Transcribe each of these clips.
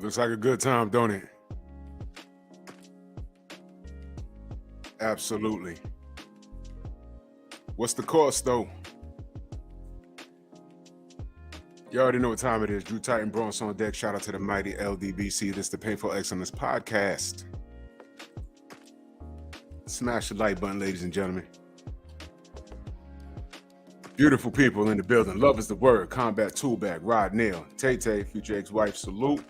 Looks like a good time, don't it? Absolutely. What's the cost, though? You already know what time it is. Drew Titan Bronx on deck. Shout out to the mighty LDBC. This is the Painful Excellence Podcast. Smash the like button, ladies and gentlemen. Beautiful people in the building. Love is the word. Combat Toolbag. Rod Nail. Tay-Tay, future ex-wife. Salute.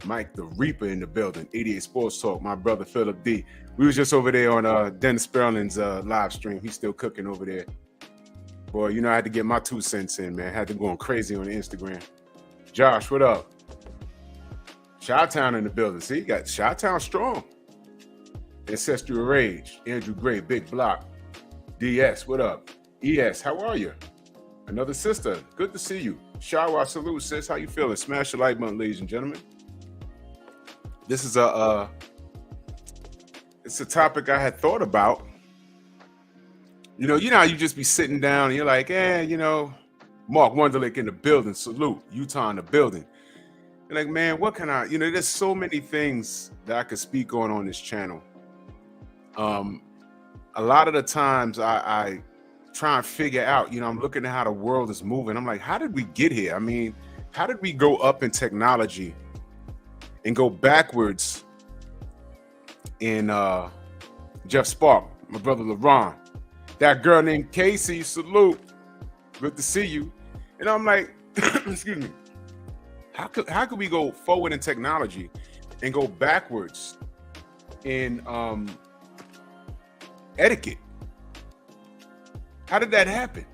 Mike the Reaper in the building. 88 Sports Talk. My brother Philip D. We was just over there on Dennis Sperling's live stream. He's still cooking over there. Boy, you know, I had to get my 2 cents in, man. I had to go on crazy on Instagram. Josh, what up? Chi-Town in the building. See, you got Chi-Town strong. Ancestral Rage. Andrew Gray, Big Block. DS, what up? ES, how are you? Another sister, good to see you. Shawa, salute, sis. How you feeling? Smash the like button, ladies and gentlemen. This is it's a topic I had thought about. You know how you just be sitting down and you're like, Mark Wunderlich in the building, salute. Utah in the building. You're like, man, what can I, there's so many things that I could speak on this channel. A lot of the times I try and figure out, I'm looking at how the world is moving. I'm like, how did we get here? I mean, how did we go up in technology and go backwards in Jeff Spark, my brother LeBron? That girl named Casey, salute. Good to see you. And I'm like, excuse me. How could we go forward in technology and go backwards in etiquette? How did that happen?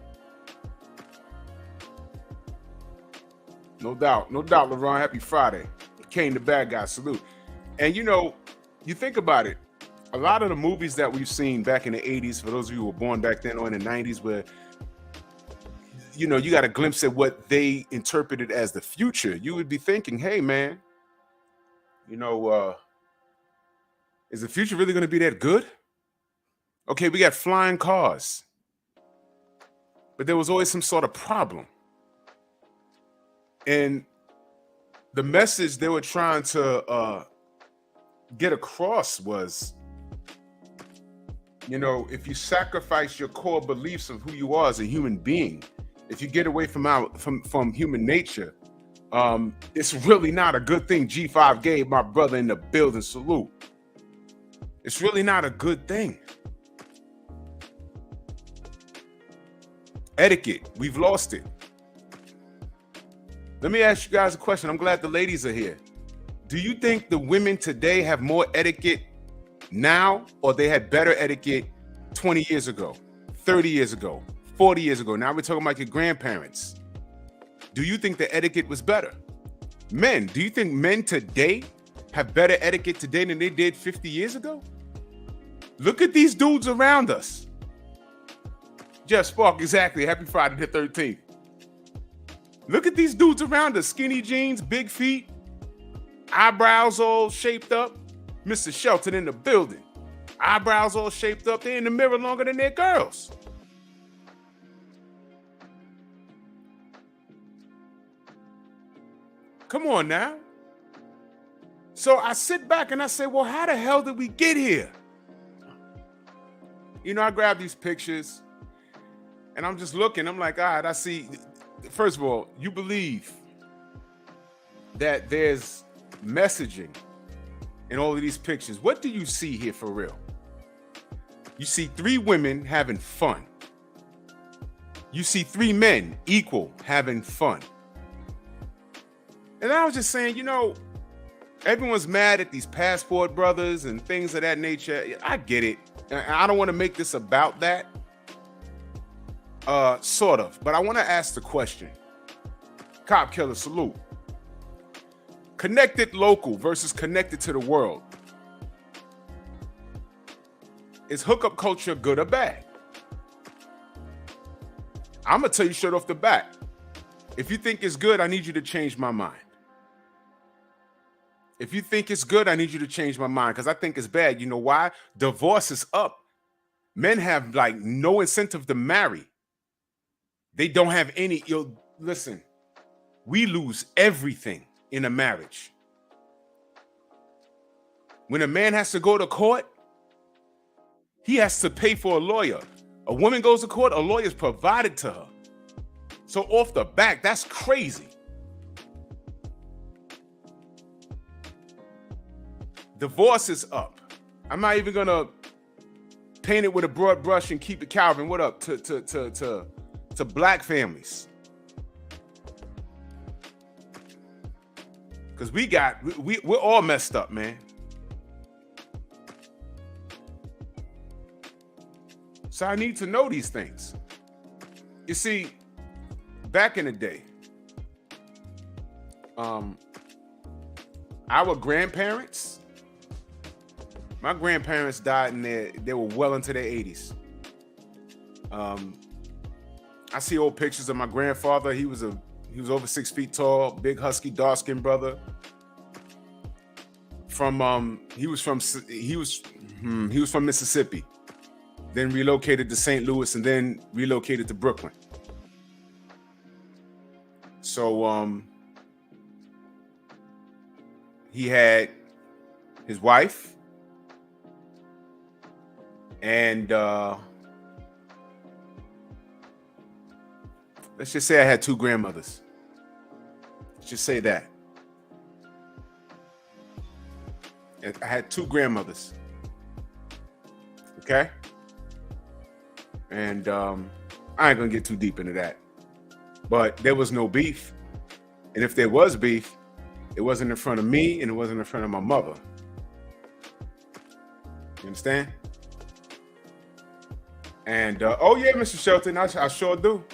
No doubt, LeBron. Happy Friday. Kane the bad guy, salute. And you think about it. A lot of the movies that we've seen back in the 80s, for those of you who were born back then or in the 90s, where, you got a glimpse at what they interpreted as the future, you would be thinking, hey, man, is the future really going to be that good? Okay, we got flying cars, but there was always some sort of problem. And the message they were trying to get across was, if you sacrifice your core beliefs of who you are as a human being, if you get away from human nature, it's really not a good thing. G5 gave my brother in the building, salute. It's really not a good thing. Etiquette, we've lost it. Let me ask you guys a question. I'm glad the ladies are here. Do you think the women today have more etiquette now, or they had better etiquette 20 years ago, 30 years ago, 40 years ago? Now we're talking about your grandparents. Do you think the etiquette was better? Men, do you think men today have better etiquette today than they did 50 years ago? Look at these dudes around us. Jeff Spark, exactly. Happy Friday the 13th. Look at these dudes around us. Skinny jeans, big feet, eyebrows all shaped up. Mr. Shelton in the building. Eyebrows all shaped up. They're in the mirror longer than their girls. Come on now. So I sit back and I say, well, how the hell did we get here? I grab these pictures and I'm just looking. I'm like, all right, I see. First of all, you believe that there's messaging in all of these pictures. What do you see here for real? You see 3 women having fun. You see 3 men equal having fun. And I was just saying, everyone's mad at these passport brothers and things of that nature. I get it. I don't want to make this about that. Sort of. But I want to ask the question. Cop killer, salute. Connected local versus connected to the world. Is hookup culture good or bad? I'm going to tell you straight off the bat. If you think it's good, I need you to change my mind. If you think it's good, I need you to change my mind, because I think it's bad. You know why? Divorce is up. Men have no incentive to marry. They don't have any. Listen, we lose everything in a marriage. When a man has to go to court, he has to pay for a lawyer. A woman goes to court, a lawyer is provided to her. So off the back, that's crazy. Divorce is up. I'm not even gonna paint it with a broad brush and keep it Calvin. What up to black families? Because we're all messed up, man. So I need to know these things. You see, back in the day, our grandparents, my grandparents died they were well into their 80s. I see old pictures of my grandfather. He was over 6 feet tall, big husky, dark-skinned brother. He was from Mississippi, then relocated to St. Louis, and then relocated to Brooklyn. So he had his wife and let's just say I had 2 grandmothers. Let's just say that. I had 2 grandmothers. Okay? And I ain't gonna get too deep into that. But there was no beef. And if there was beef, it wasn't in front of me and it wasn't in front of my mother. You understand? And oh yeah, Mr. Shelton, I sure do.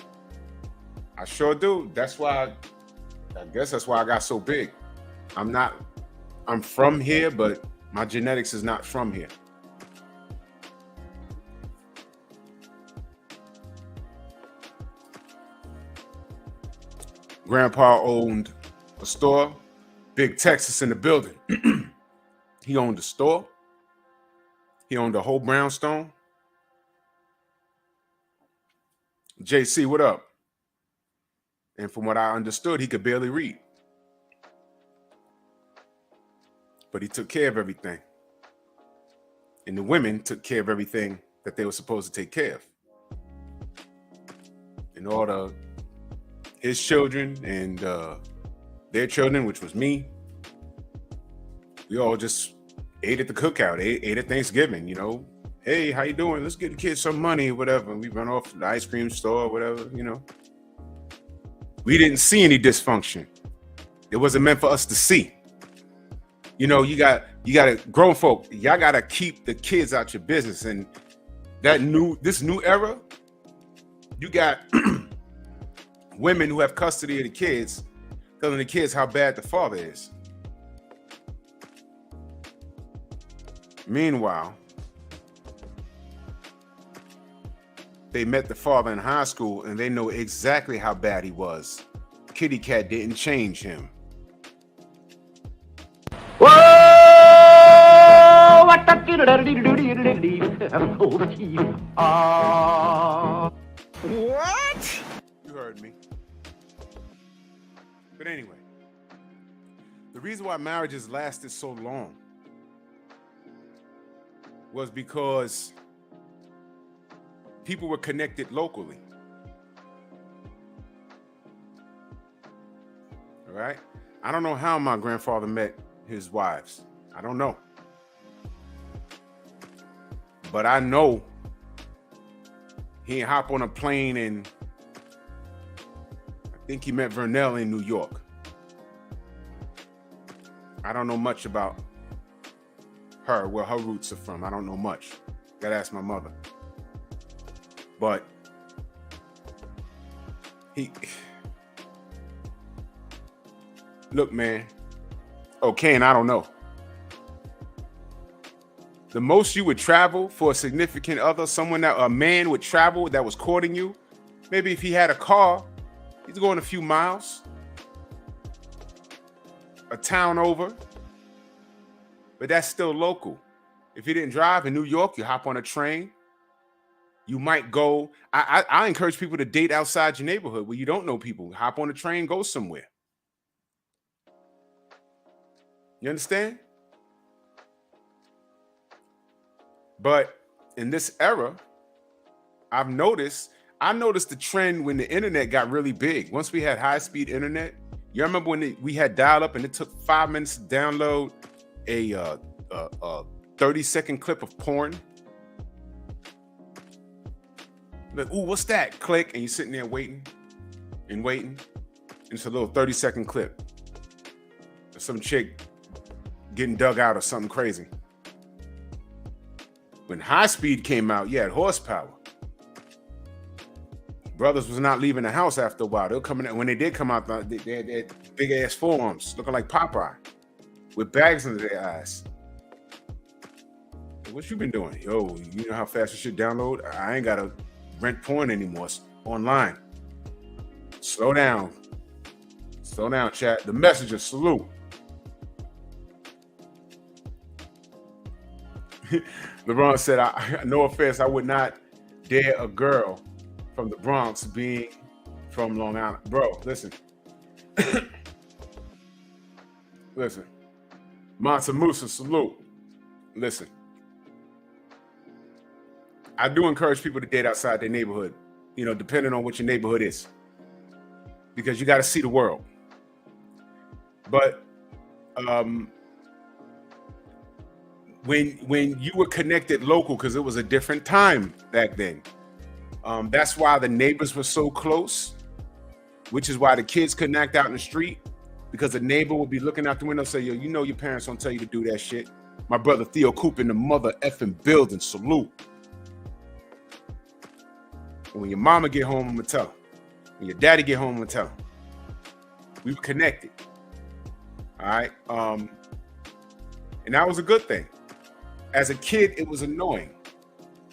I sure do. That's why I guess that's why I got so big. I'm from here, but my genetics is not from here. Grandpa owned a store, Big Texas in the building. He owned a store. He owned a whole brownstone. JC, what up? And from what I understood, he could barely read. But he took care of everything. And the women took care of everything that they were supposed to take care of. In order, his children and their children, which was me, we all just ate at the cookout, ate at Thanksgiving, you know. Hey, how you doing? Let's get the kids some money, whatever. We run off to the ice cream store, whatever, you know. We didn't see any dysfunction. It wasn't meant for us to see. You know, you got grown folk, y'all gotta keep the kids out your business. And this new era, you got women who have custody of the kids telling the kids how bad the father is. Meanwhile, they met the father in high school and they know exactly how bad he was. Kitty cat didn't change him. Whoa! What You heard me. But anyway, the reason why marriages lasted so long was because people were connected locally. All right? I don't know how my grandfather met his wives. I don't know. But I know he ain't hop on a plane and I think he met Vernell in New York. I don't know much about her, where her roots are from. I don't know much. Gotta ask my mother. But look, man. Okay, and I don't know. The most you would travel for a significant other, a man would travel that was courting you, maybe if he had a car, he's going a few miles, a town over, but that's still local. If you didn't drive in New York, you hop on a train. You might go. I encourage people to date outside your neighborhood where you don't know people. Hop on a train, go somewhere. You understand? But in this era, I noticed the trend when the internet got really big. Once we had high-speed internet, you remember when we had dial-up and it took 5 minutes to download a 30-second clip of porn? Like, ooh, what's that? Click, and you're sitting there waiting and waiting. And it's a little 30-second clip of some chick getting dug out or something crazy. When high speed came out, you had horsepower. Brothers was not leaving the house after a while. They'll come in. When they did come out, they had big ass forearms looking like Popeye with bags under their eyes. What you been doing? Yo, you know how fast you should download? I ain't gotta rent porn anymore. It's online. Slow down. Slow down, chat. The messenger, salute. LeBron said, no offense, I would not dare a girl from the Bronx being from Long Island. Bro, listen. Listen. Mansa Musa, salute. Listen. I do encourage people to date outside their neighborhood, you know, depending on what your neighborhood is, because you got to see the world. But when you were connected local, because it was a different time back then, that's why the neighbors were so close, which is why the kids couldn't act out in the street, because the neighbor would be looking out the window and say, yo, you know your parents don't tell you to do that shit. My brother Theo Coop in the mother effing building, salute. When your mama get home, I'm gonna tell her. When your daddy get home, I'm gonna tell her. We were connected. All right. And that was a good thing. As a kid, it was annoying.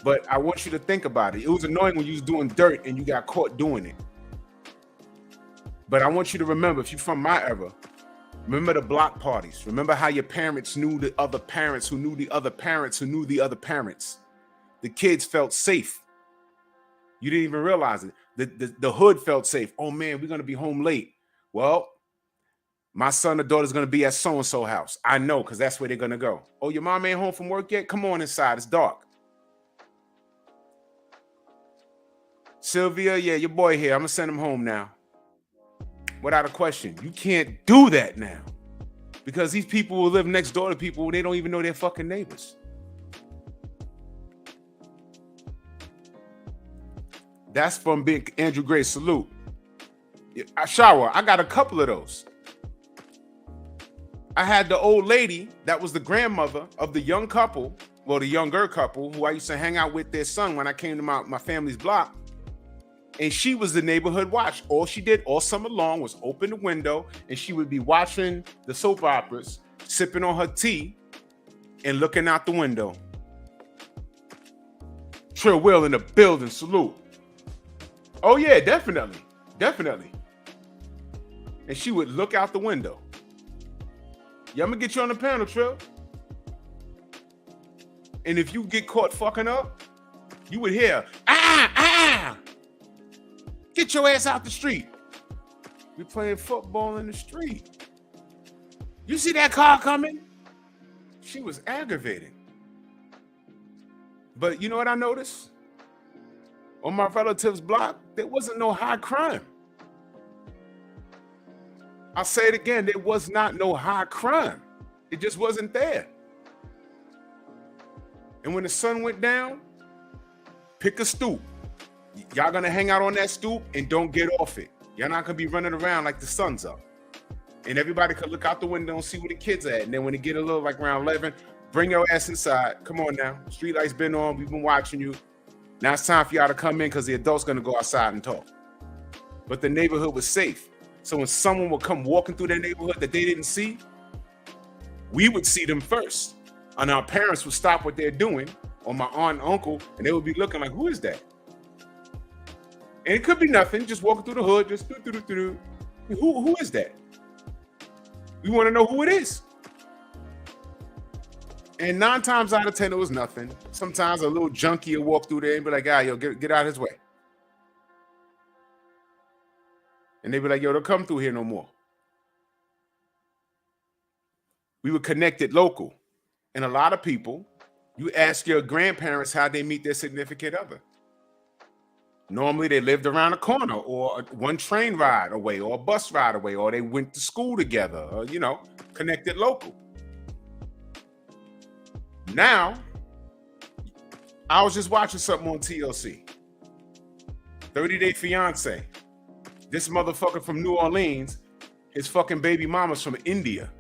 But I want you to think about it. It was annoying when you was doing dirt and you got caught doing it. But I want you to remember, if you're from my era, remember the block parties. Remember how your parents knew the other parents who knew the other parents who knew the other parents. The kids felt safe. You didn't even realize it. The hood felt safe. Oh man, we're gonna be home late. Well, my son or daughter's gonna be at so-and-so house. I know, because that's where they're gonna go. Oh, your mom ain't home from work yet? Come on inside, it's dark. Sylvia, yeah, your boy here. I'm gonna send him home now. Without a question. You can't do that now. Because these people will live next door to people, they don't even know they're fucking neighbors. That's from Big Andrew Gray, salute. Shower, I got a couple of those. I had the old lady that was the grandmother of the young couple, well, the younger couple who I used to hang out with their son when I came to my family's block. And she was the neighborhood watch. All she did all summer long was open the window and she would be watching the soap operas, sipping on her tea and looking out the window. Trill Will in the building, salute. Oh yeah, definitely. Definitely. And she would look out the window. Yeah, I'm gonna get you on the panel, Trill. And if you get caught fucking up, you would hear, get your ass out the street. We're playing football in the street. You see that car coming? She was aggravating. But you know what I noticed? On my relative's block, there wasn't no high crime. I'll say it again, there was not no high crime. It just wasn't there. And when the sun went down, pick a stoop. Y'all gonna hang out on that stoop and don't get off it. Y'all not gonna be running around like the sun's up. And everybody could look out the window and see where the kids are at. And then when it get a little like around 11, bring your ass inside. Come on now. Street lights been on. We've been watching you. Now it's time for y'all to come in because the adults gonna go outside and talk. But the neighborhood was safe. So when someone would come walking through their neighborhood that they didn't see, we would see them first. And our parents would stop what they're doing, or my aunt and uncle, and they would be looking like, who is that? And it could be nothing, just walking through the hood, just who is that? We want to know who it is. And 9 times out of 10, it was nothing. Sometimes a little junkie will walk through there and be like, yo, get out of his way. And they'd be like, yo, don't come through here no more. We were connected local. And a lot of people You ask your grandparents how they meet their significant other. Normally they lived around the corner, or one train ride away, or a bus ride away, or they went to school together, or, connected local. Now, I was just watching something on TLC. 30 Day Fiance. This motherfucker from New Orleans, his fucking baby mama's from India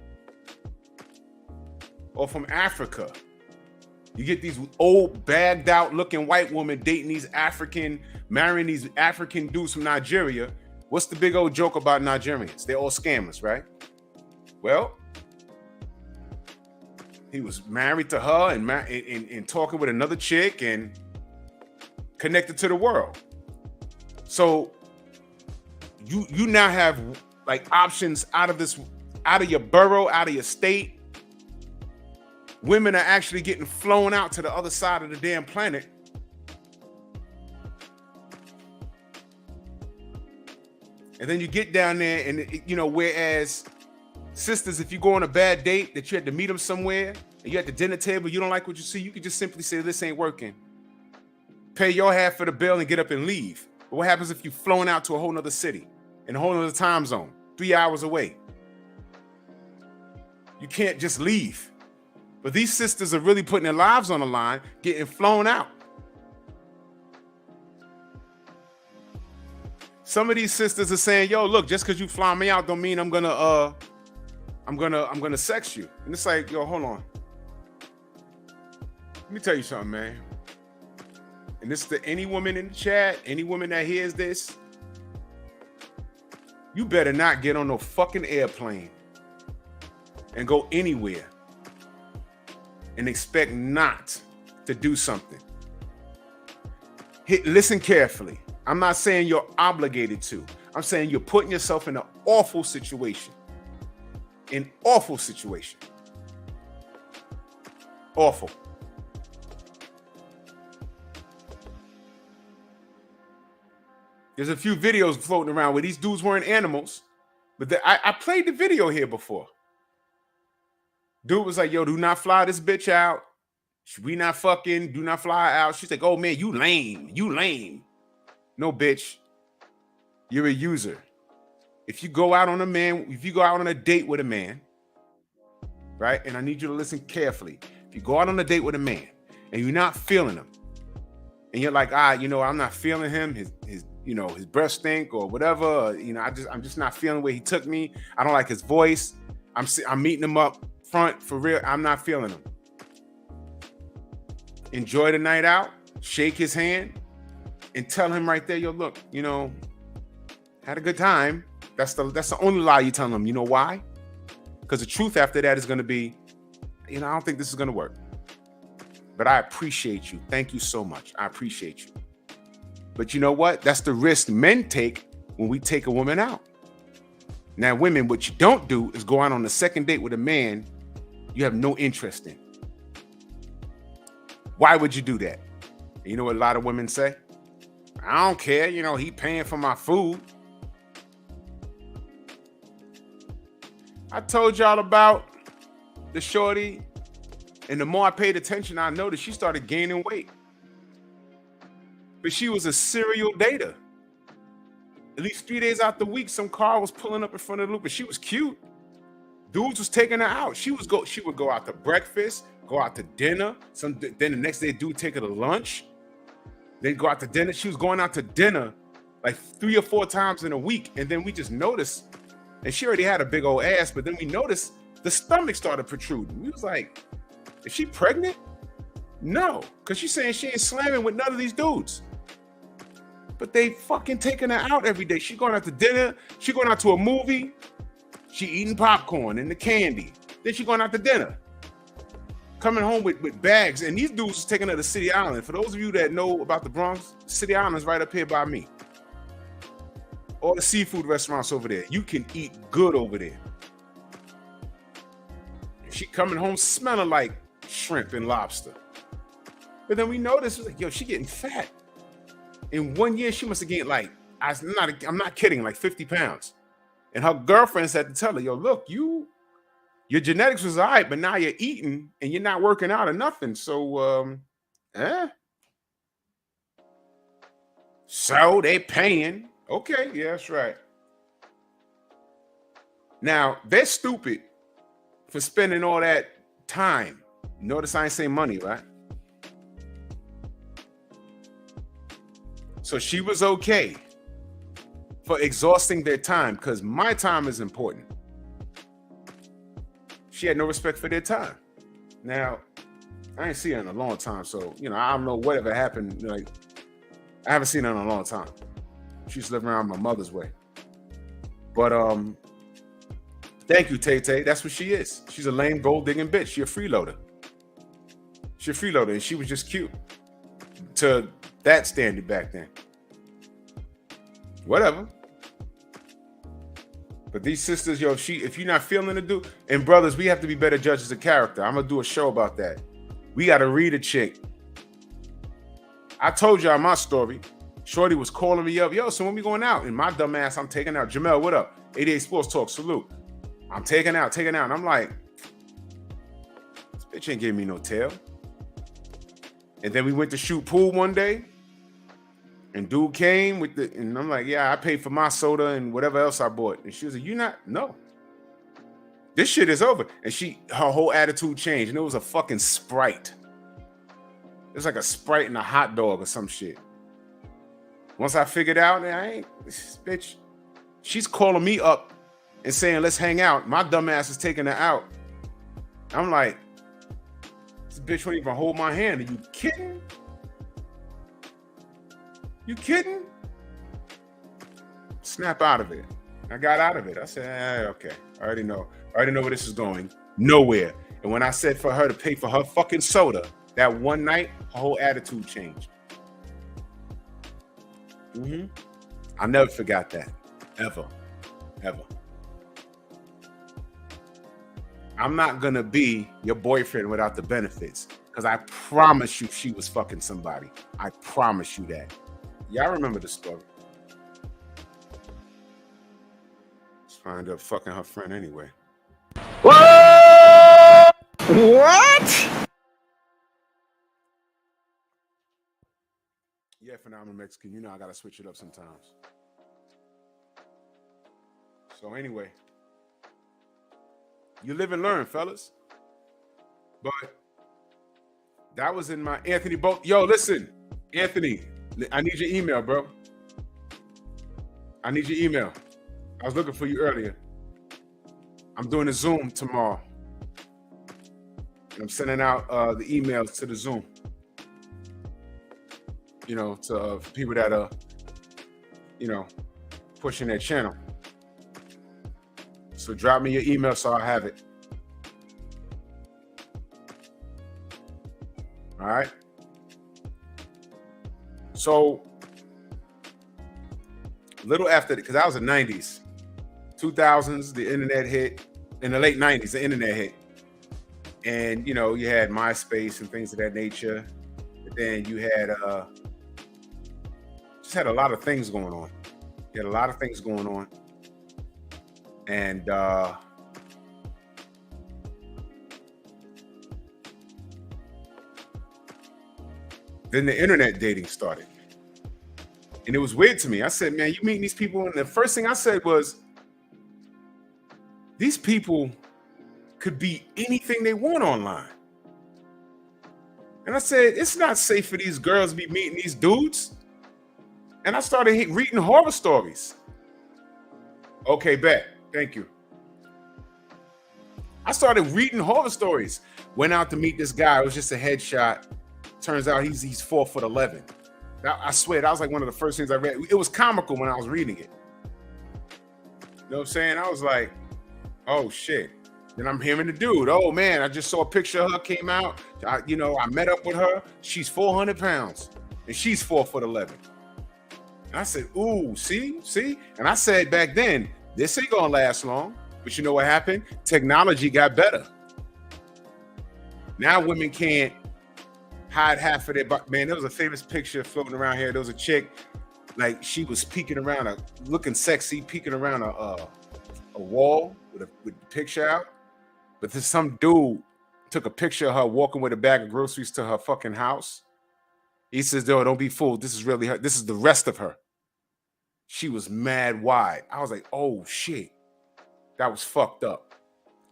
or from Africa. You get these old, bagged out looking white women dating marrying these African dudes from Nigeria. What's the big old joke about Nigerians? They're all scammers, right? Well, he was married to her and talking with another chick and connected to the world. So you now have like options out of your borough, out of your state. Women are actually getting flown out to the other side of the damn planet. And then you get down there and, whereas sisters, if you go on a bad date that you had to meet them somewhere and you're at the dinner table, you don't like what you see, you can just simply say, this ain't working. Pay your half for the bill and get up and leave. But what happens if you're flown out to a whole nother city in a whole nother time zone, 3 hours away? You can't just leave. But these sisters are really putting their lives on the line, getting flown out. Some of these sisters are saying, yo, look, just because you fly me out don't mean I'm gonna sex you. And it's like, yo, hold on. Let me tell you something, man. And this is to any woman in the chat, any woman that hears this. You better not get on no fucking airplane and go anywhere and expect not to do something. Listen carefully. I'm not saying you're obligated to. I'm saying you're putting yourself in an awful situation. An awful situation. Awful. There's a few videos floating around where these dudes weren't animals, but I played the video here before. Dude was like, yo, do not fly this bitch out. We not fucking, do not fly out. She's like, oh man, you lame. You lame. No, bitch. You're a user. If you go out on a date with a man, right? And I need you to listen carefully. If you go out on a date with a man and you're not feeling him, and you're like, I'm not feeling him, his breath stink or whatever, I'm just not feeling where he took me. I don't like his voice. I'm meeting him up front for real. I'm not feeling him. Enjoy the night out, shake his hand, and tell him right there, yo, look, had a good time. That's the only lie you tell him. You know why? Because the truth after that is going to be, I don't think this is going to work. But I appreciate you. Thank you so much. I appreciate you. But you know what? That's the risk men take when we take a woman out. Now, women, what you don't do is go out on the second date with a man you have no interest in. Why would you do that? And you know what a lot of women say? I don't care. He paying for my food. I told y'all about the shorty, and the more I paid attention, I noticed she started gaining weight. But she was a serial dater. At least 3 days out the week, some car was pulling up in front of the loop, and she was cute. Dudes was taking her out. She would go out to breakfast, go out to dinner. Then the next day, dude take her to lunch. Then go out to dinner. She was going out to dinner like 3 or 4 times in a week. And then we just noticed, and she already had a big old ass, but then we noticed the stomach started protruding. We was like, is she pregnant? No, because she's saying she ain't slamming with none of these dudes. But they fucking taking her out every day. She going out to dinner. She going out to a movie. She eating popcorn and the candy. Then she going out to dinner. Coming home with bags. And these dudes is taking her to City Island. For those of you that know about the Bronx, City Island is right up here by me. All the seafood restaurants over there. You can eat good over there. She coming home smelling like shrimp and lobster. But then we noticed, like, yo, she getting fat. In 1 year, she must have gained I'm not kidding, like 50 pounds. And her girlfriends had to tell her, yo, look, you Your genetics was all right, but now you're eating and you're not working out or nothing. So, so they paying. Okay, yeah, that's right. Now they're stupid for spending all that time. Notice I ain't saying money, right? So she was okay for exhausting their time because my time is important. She had no respect for their time. Now, I ain't seen her in a long time, so I don't know whatever happened. Like, I haven't seen her in a long time. She's living around my mother's way. But thank you, Tay Tay. That's what she is. She's a lame gold digging bitch. She a freeloader. She's a freeloader, and she was just cute to that standard back then. Whatever. But these sisters, if you're not feeling the dude, and brothers, we have to be better judges of character. I'm gonna do a show about that. We gotta read a chick. I told y'all my story. Shorty was calling me up, yo, so when we going out? And my dumb ass, I'm taking out. Jamel, what up? 88 Sports Talk, salute. I'm taking out. And I'm like, this bitch ain't giving me no tail. And then we went to shoot pool one day. And dude came and I'm like, yeah, I paid for my soda and whatever else I bought. And she was like, no. This shit is over. And her whole attitude changed. And it was a fucking Sprite. It was like a Sprite and a hot dog or some shit. Once I figured out, this bitch, she's calling me up and saying, let's hang out. My dumb ass is taking her out. I'm like, this bitch won't even hold my hand. Are you kidding? You kidding? Snap out of it. I got out of it. I said, okay. I already know where this is going. Nowhere. And when I said for her to pay for her fucking soda, that one night, her whole attitude changed. I never forgot that. Ever. I'm not gonna be your boyfriend without the benefits. Because I promise you she was fucking somebody. I promise you that. Y'all remember the story. Just wind up fucking her friend anyway. What? Yeah, for now I'm a Mexican. I gotta switch it up sometimes. So anyway, you live and learn, fellas. But that was in my Anthony Boat. Yo, listen, Anthony, I need your email, bro. I need your email. I was looking for you earlier. I'm doing a Zoom tomorrow. And I'm sending out the emails to the Zoom. To people that are, pushing their channel. So drop me your email so I have it. All right. So, a little after, because that was the 90s, 2000s, the internet hit. In the late 90s, the internet hit. And, you had MySpace and things of that nature. But then you had, just had a lot of things going on. You had a lot of things going on. And, then the internet dating started. And it was weird to me. I said, man, you meet these people. And the first thing I said was, these people could be anything they want online. And I said, it's not safe for these girls to be meeting these dudes. And I started reading horror stories. Okay, bet. Thank you. I started reading horror stories. Went out to meet this guy. It was just a headshot. Turns out he's 4'11". I swear, that was like one of the first things I read. It was comical when I was reading it. You know what I'm saying? I was like, oh shit. Then I'm hearing the dude. Oh man, I just saw a picture of her came out. I met up with her. She's 400 pounds and she's 4'11". And I said, ooh, see? And I said back then, this ain't gonna last long. But you know what happened? Technology got better. Now women can't hide half of their butt. Man, there was a famous picture floating around here. There was a chick, like she was peeking around, looking sexy, peeking around a wall with the picture out. But there's some dude took a picture of her walking with a bag of groceries to her fucking house. He says, "No, don't be fooled. This is really her. This is the rest of her." She was mad wide. I was like, "Oh shit, that was fucked up."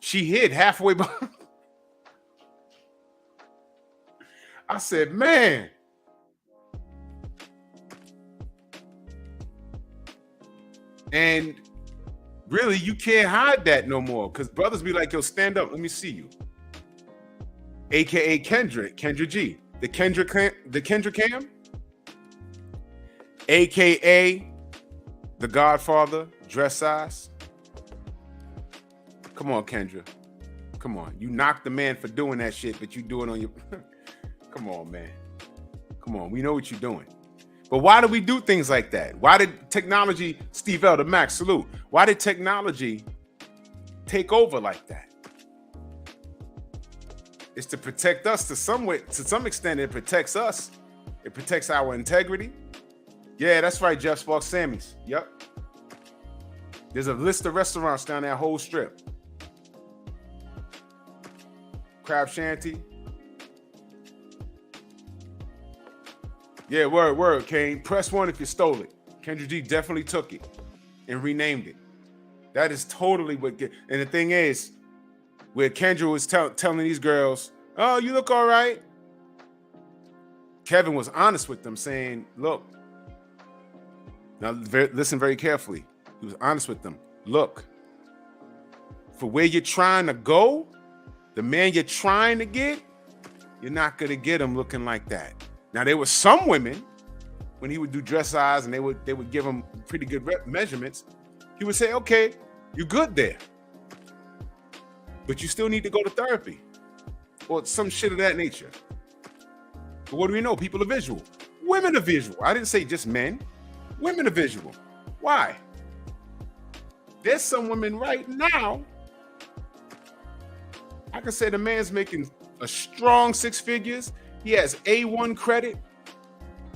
She hid halfway behind. I said, "Man." And really, you can't hide that no more, because brothers be like, "Yo, stand up. Let me see you." AKA Kendra G. The Kendra Cam. AKA the Godfather, dress size. Come on, Kendra. Come on. You knocked the man for doing that shit, but you do it on your... Come on, man. Come on. We know what you're doing. But why do we do things like that? Why did technology, Steve L, the Max, salute. Why did technology take over like that? It's to protect us to some extent. It protects us. It protects our integrity. Yeah, that's right, Jeff Sparks, Sammy's. Yep. There's a list of restaurants down that whole strip. Crab Shanty. Yeah, word, Kane. Press 1 if you stole it. Kendra G definitely took it and renamed it. That is totally what... And the thing is, where Kendra was telling these girls, "Oh, you look all right," Kevin was honest with them, saying, "Look," now listen very carefully. He was honest with them. "Look, for where you're trying to go, the man you're trying to get, you're not going to get him looking like that." Now, there were some women, when he would do dressage and they would give him pretty good measurements, he would say, "Okay, you're good there, but you still need to go to therapy," or some shit of that nature. But what do we know? People are visual. Women are visual. I didn't say just men. Women are visual. Why? There's some women right now, I can say the man's making a strong 6 figures. He has A1 credit.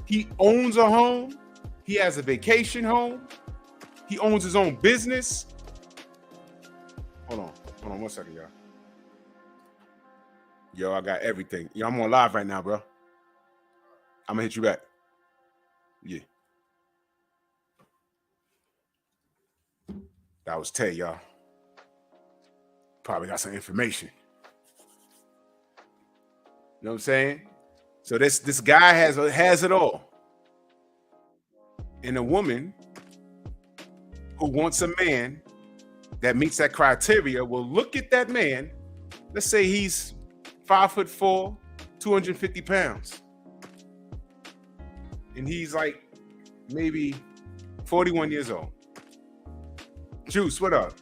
He owns a home. He has a vacation home. He owns his own business. Hold on 1 second, y'all. Yo, I got everything. Yo, I'm on live right now, bro. I'm gonna hit you back. Yeah. That was Tay, y'all. Probably got some information. You know what I'm saying? So this guy has it all. And a woman who wants a man that meets that criteria will look at that man. Let's say he's 5'4", 250 pounds. And he's like maybe 41 years old. Juice, what up?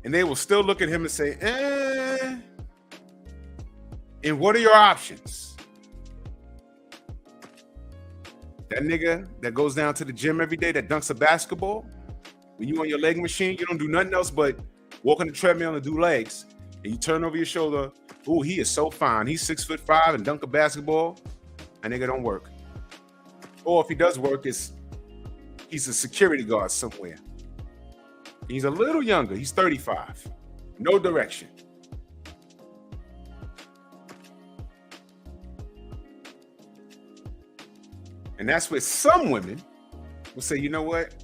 And they will still look at him and say, and what are your options? That nigga that goes down to the gym every day, that dunks a basketball, when you on your leg machine, you don't do nothing else but walk on the treadmill and do legs. And you turn over your shoulder, ooh, he is so fine. He's 6'5" and dunk a basketball. That nigga don't work. Or if he does work, he's a security guard somewhere. He's a little younger. He's 35. No direction. And that's where some women will say, you know what?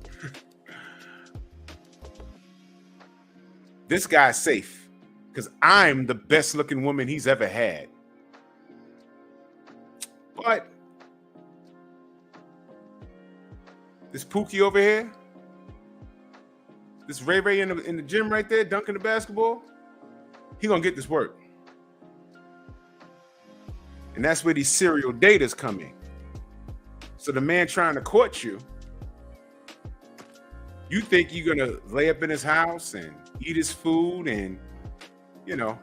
This guy's safe because I'm the best looking woman he's ever had. But this Pookie over here, this Ray in the gym right there, dunking the basketball, he gonna get this work. And that's where these serial daters come in. So the man trying to court you, you think you're gonna lay up in his house and eat his food, and you know,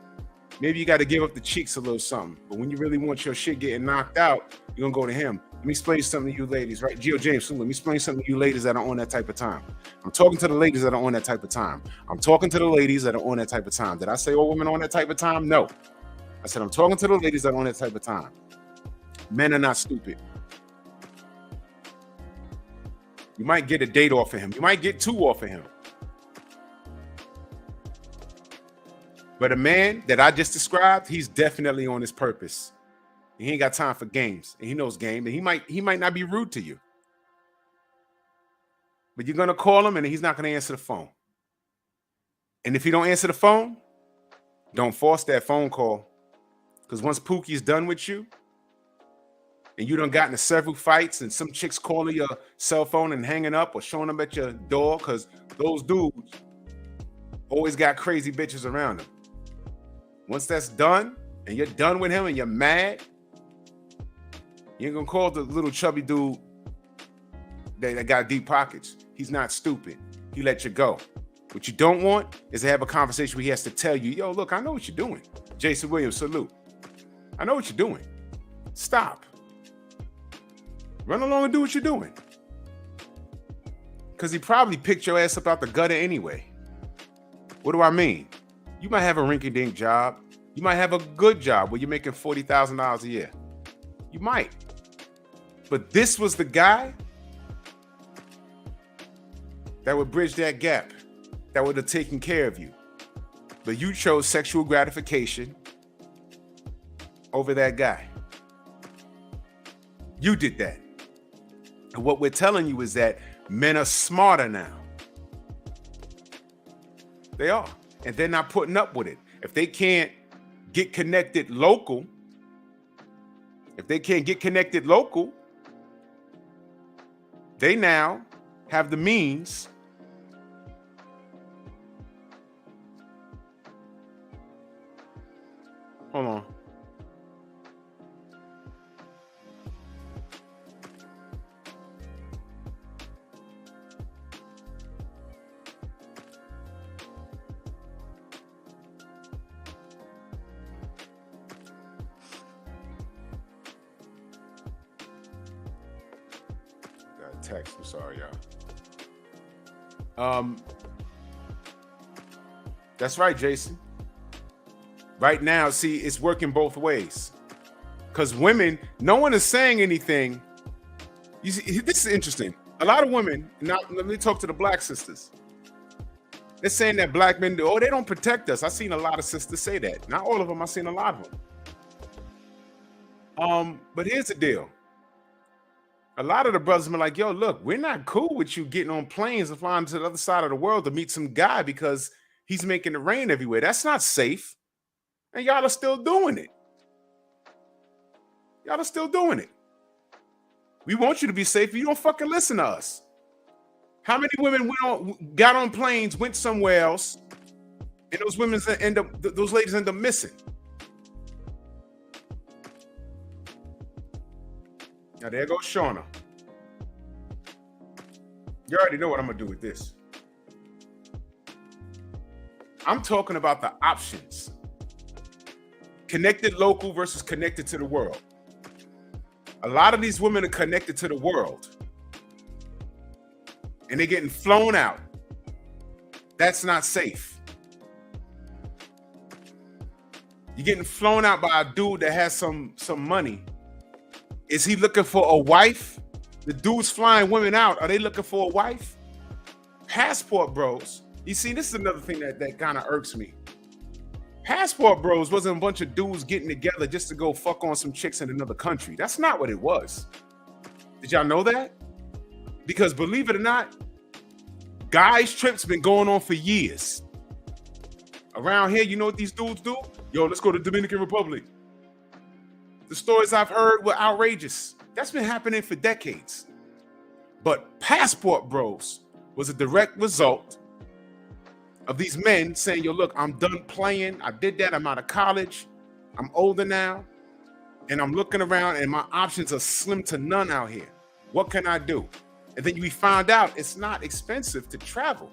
maybe you got to give up the cheeks a little something. But when you really want your shit getting knocked out, you're gonna go to him. Let me explain something to you ladies, right? Gio James, so let me explain something to you ladies that are on that type of time. I'm talking to the ladies that are on that type of time. I'm talking to the ladies that are on that type of time. Did I say all women are on that type of time? No. I said I'm talking to the ladies that are on that type of time. Men are not stupid. You might get a date off of him. You might get 2 off of him. But a man that I just described, he's definitely on his purpose. He ain't got time for games, and he knows game, and he might not be rude to you. But you're gonna call him and he's not gonna answer the phone. And if he don't answer the phone, don't force that phone call. Because once Pookie's done with you, and you done gotten into several fights, and some chicks calling your cell phone and hanging up or showing them at your door, because those dudes always got crazy bitches around them. Once that's done, and you're done with him and you're mad, you ain't gonna call the little chubby dude that got deep pockets. He's not stupid. He let you go. What you don't want is to have a conversation where he has to tell you, yo, look, I know what you're doing. Jason Williams, salute. I know what you're doing. Stop. Run along and do what you're doing. Because he probably picked your ass up out the gutter anyway. What do I mean? You might have a rinky-dink job. You might have a good job where you're making $40,000 a year. You might. But this was the guy that would bridge that gap, that would have taken care of you. But you chose sexual gratification over that guy. You did that. And what we're telling you is that men are smarter now. They are. And they're not putting up with it. If they can't get connected local, they now have the means hold on. Got a text. I'm sorry, y'all. That's right, Jason. Right now, see, it's working both ways. Because women, no one is saying anything. You see, this is interesting. A lot of women, now let me talk to the black sisters. They're saying that black men, they don't protect us. I've seen a lot of sisters say that. Not all of them, I've seen a lot of them. But here's the deal. A lot of the brothers are like, yo, look, we're not cool with you getting on planes and flying to the other side of the world to meet some guy because he's making it rain everywhere. That's not safe. And y'all are still doing it. Y'all are still doing it. We want you to be safe, but you don't fucking listen to us. How many women got on planes, went somewhere else, and those ladies end up missing? Now there goes Shauna. You already know what I'm gonna do with this. I'm talking about the options. Connected local versus connected to the world. A lot of these women are connected to the world. And they're getting flown out. That's not safe. You're getting flown out by a dude that has some money. Is he looking for a wife? The dudes flying women out, are they looking for a wife? Passport bros. You see, this is another thing that kind of irks me. Passport bros wasn't a bunch of dudes getting together just to go fuck on some chicks in another country. That's not what it was. Did y'all know that? Because believe it or not, guys' trips been going on for years. Around here, you know what these dudes do? Yo, let's go to Dominican Republic. The stories I've heard were outrageous. That's been happening for decades. But passport bros was a direct result of these men saying, yo, look, I'm done playing. I did that. I'm out of college. I'm older now. And I'm looking around and my options are slim to none out here. What can I do? And then we found out it's not expensive to travel.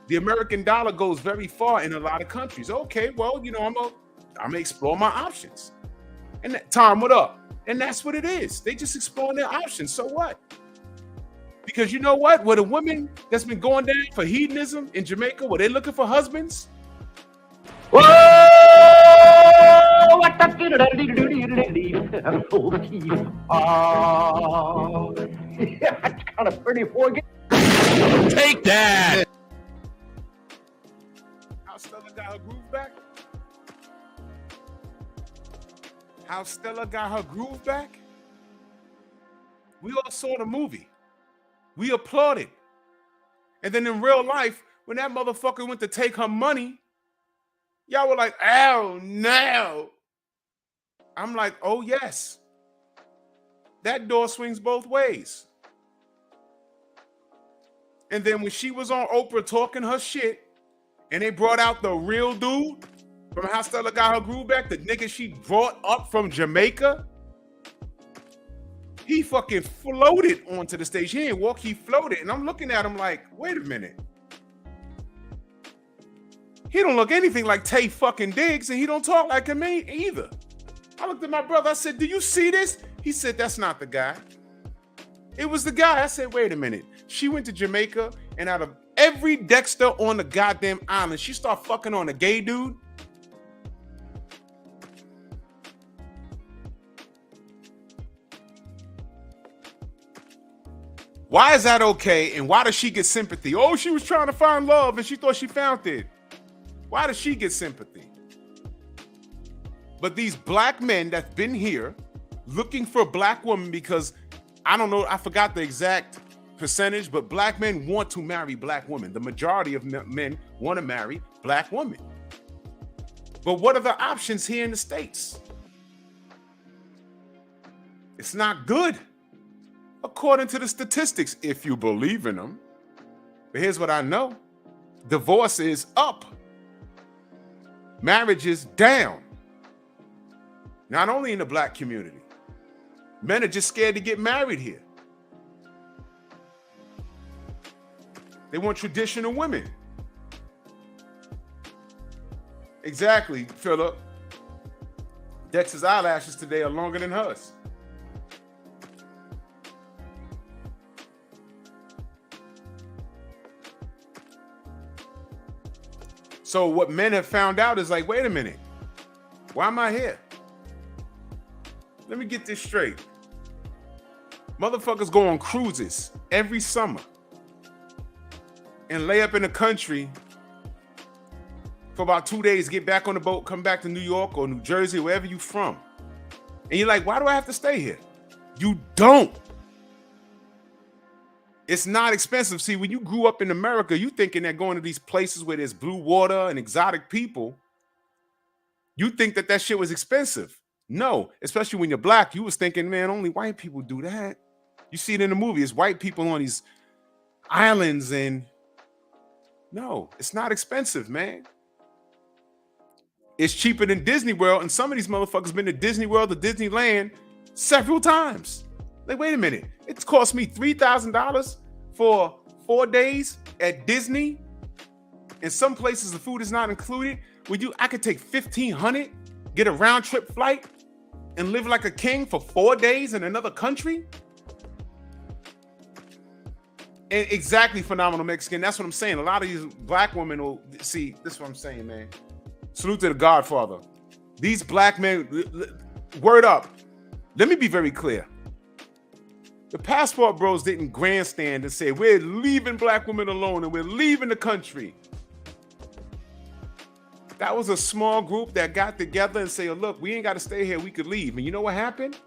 The American dollar goes very far in a lot of countries. Okay, well, you know, I'm gonna explore my options. And Tom, what up? And that's what it is. They just exploring their options. So what? Because you know what? With a woman that's been going down for hedonism in Jamaica, were they looking for husbands? Whoa! That's kind of pretty forget. Take that. How's the other got her groove back? How Stella got her groove back? We all saw the movie. We applauded. And then in real life, when that motherfucker went to take her money, y'all were like, oh no. I'm like, oh yes. That door swings both ways. And then when she was on Oprah talking her shit, and they brought out the real dude from How Stella Got Her Groove Back, the nigga she brought up from Jamaica, he fucking floated onto the stage. He didn't walk, he floated. And I'm looking at him like, wait a minute. He don't look anything like Tay fucking Diggs, and he don't talk like him either. I looked at my brother, I said, do you see this? He said, that's not the guy. It was the guy. I said, wait a minute. She went to Jamaica, and out of every Dexter on the goddamn island, she started fucking on a gay dude. Why is that okay? And why does she get sympathy? Oh, she was trying to find love and she thought she found it. Why does she get sympathy? But these black men that's been here looking for a black woman, because I don't know, I forgot the exact percentage, but black men want to marry black women. The majority of men want to marry black women. But what are the options here in the States? It's not good, according to the statistics, if you believe in them. But here's what I know. Divorce is up. Marriage is down. Not only in the black community. Men are just scared to get married here. They want traditional women. Exactly, Philip. Dexter's eyelashes today are longer than hers. So what men have found out is like, wait a minute, why am I here? Let me get this straight. Motherfuckers go on cruises every summer and lay up in the country for about 2 days, get back on the boat, come back to New York or New Jersey, wherever you from. And you're like, why do I have to stay here? You don't. It's not expensive. See, when you grew up in America, you thinking that going to these places where there's blue water and exotic people, you think that that shit was expensive. No, especially when you're black, you was thinking, man, only white people do that. You see it in the movie. It's white people on these islands, and no, it's not expensive, man. It's cheaper than Disney World, and some of these motherfuckers been to Disney World or Disneyland several times. Like, wait a minute. It's cost me $3,000 for 4 days at Disney. In some places, the food is not included. I could take $1,500, get a round trip flight, and live like a king for 4 days in another country. And exactly, Phenomenal Mexican. That's what I'm saying. A lot of these black women will see. This is what I'm saying, man. Salute to the Godfather. These black men, word up. Let me be very clear. The Passport Bros didn't grandstand and say, we're leaving black women alone and we're leaving the country. That was a small group that got together and said, look, we ain't got to stay here. We could leave. And you know what happened?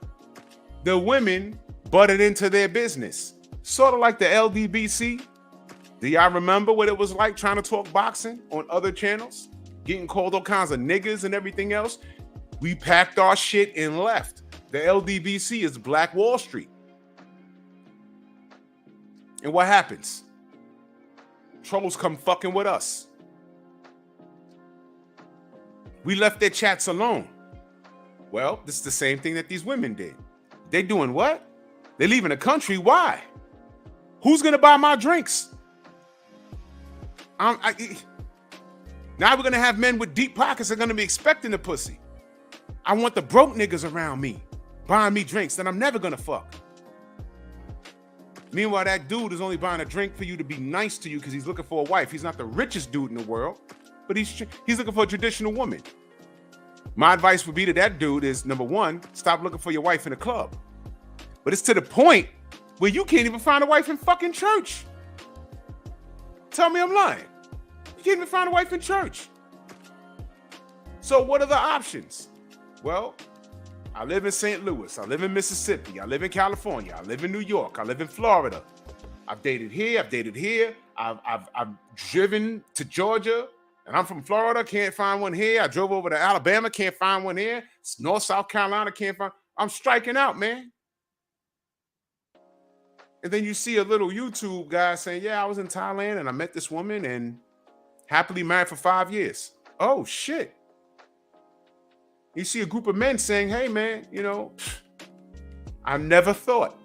The women butted into their business. Sort of like the LDBC. Do y'all remember what it was like trying to talk boxing on other channels? Getting called all kinds of niggas and everything else? We packed our shit and left. The LDBC is Black Wall Street. And what happens? Trolls come fucking with us. We left their chats alone. Well, this is the same thing that these women did. They doing what? They're leaving the country. Why? Who's going to buy my drinks? Now we're going to have men with deep pockets that are going to be expecting the pussy. I want the broke niggas around me buying me drinks that I'm never going to fuck. Meanwhile, that dude is only buying a drink for you to be nice to you because he's looking for a wife. He's not the richest dude in the world, but he's looking for a traditional woman. My advice would be to that dude is, number one, stop looking for your wife in a club. But it's to the point where you can't even find a wife in fucking church. Tell me I'm lying. You can't even find a wife in church. So what are the options? Well, I live in St. Louis. I live in Mississippi. I live in California. I live in New York. I live in Florida. I've dated here. I've dated here. I've driven to Georgia, and I'm from Florida. Can't find one here. I drove over to Alabama. Can't find one here. North South Carolina. Can't find. I'm striking out, man. And then you see a little YouTube guy saying, yeah, I was in Thailand and I met this woman and happily married for 5 years. Oh, shit. You see a group of men saying, hey, man, you know, I never thought.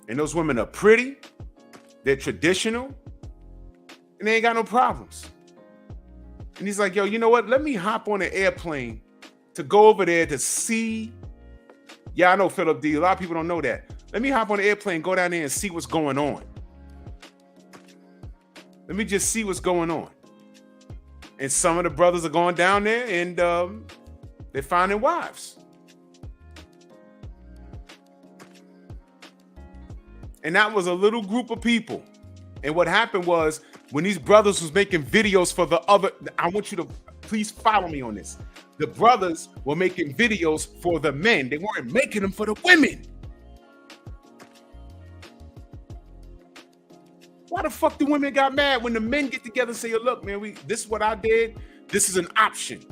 And those women are pretty, they're traditional, and they ain't got no problems. And he's like, yo, you know what? Let me hop on an airplane to go over there to see. Yeah, I know, Philip D. A lot of people don't know that. Let me hop on an airplane, go down there and see what's going on. Let me just see what's going on. And some of the brothers are going down there and they're finding wives. And that was a little group of people. And what happened was when these brothers was making videos for the other, I want you to please follow me on this. The brothers were making videos for the men. They weren't making them for the women. Why the fuck do women got mad when the men get together and say, yo, look, man, this is what I did. This is an option.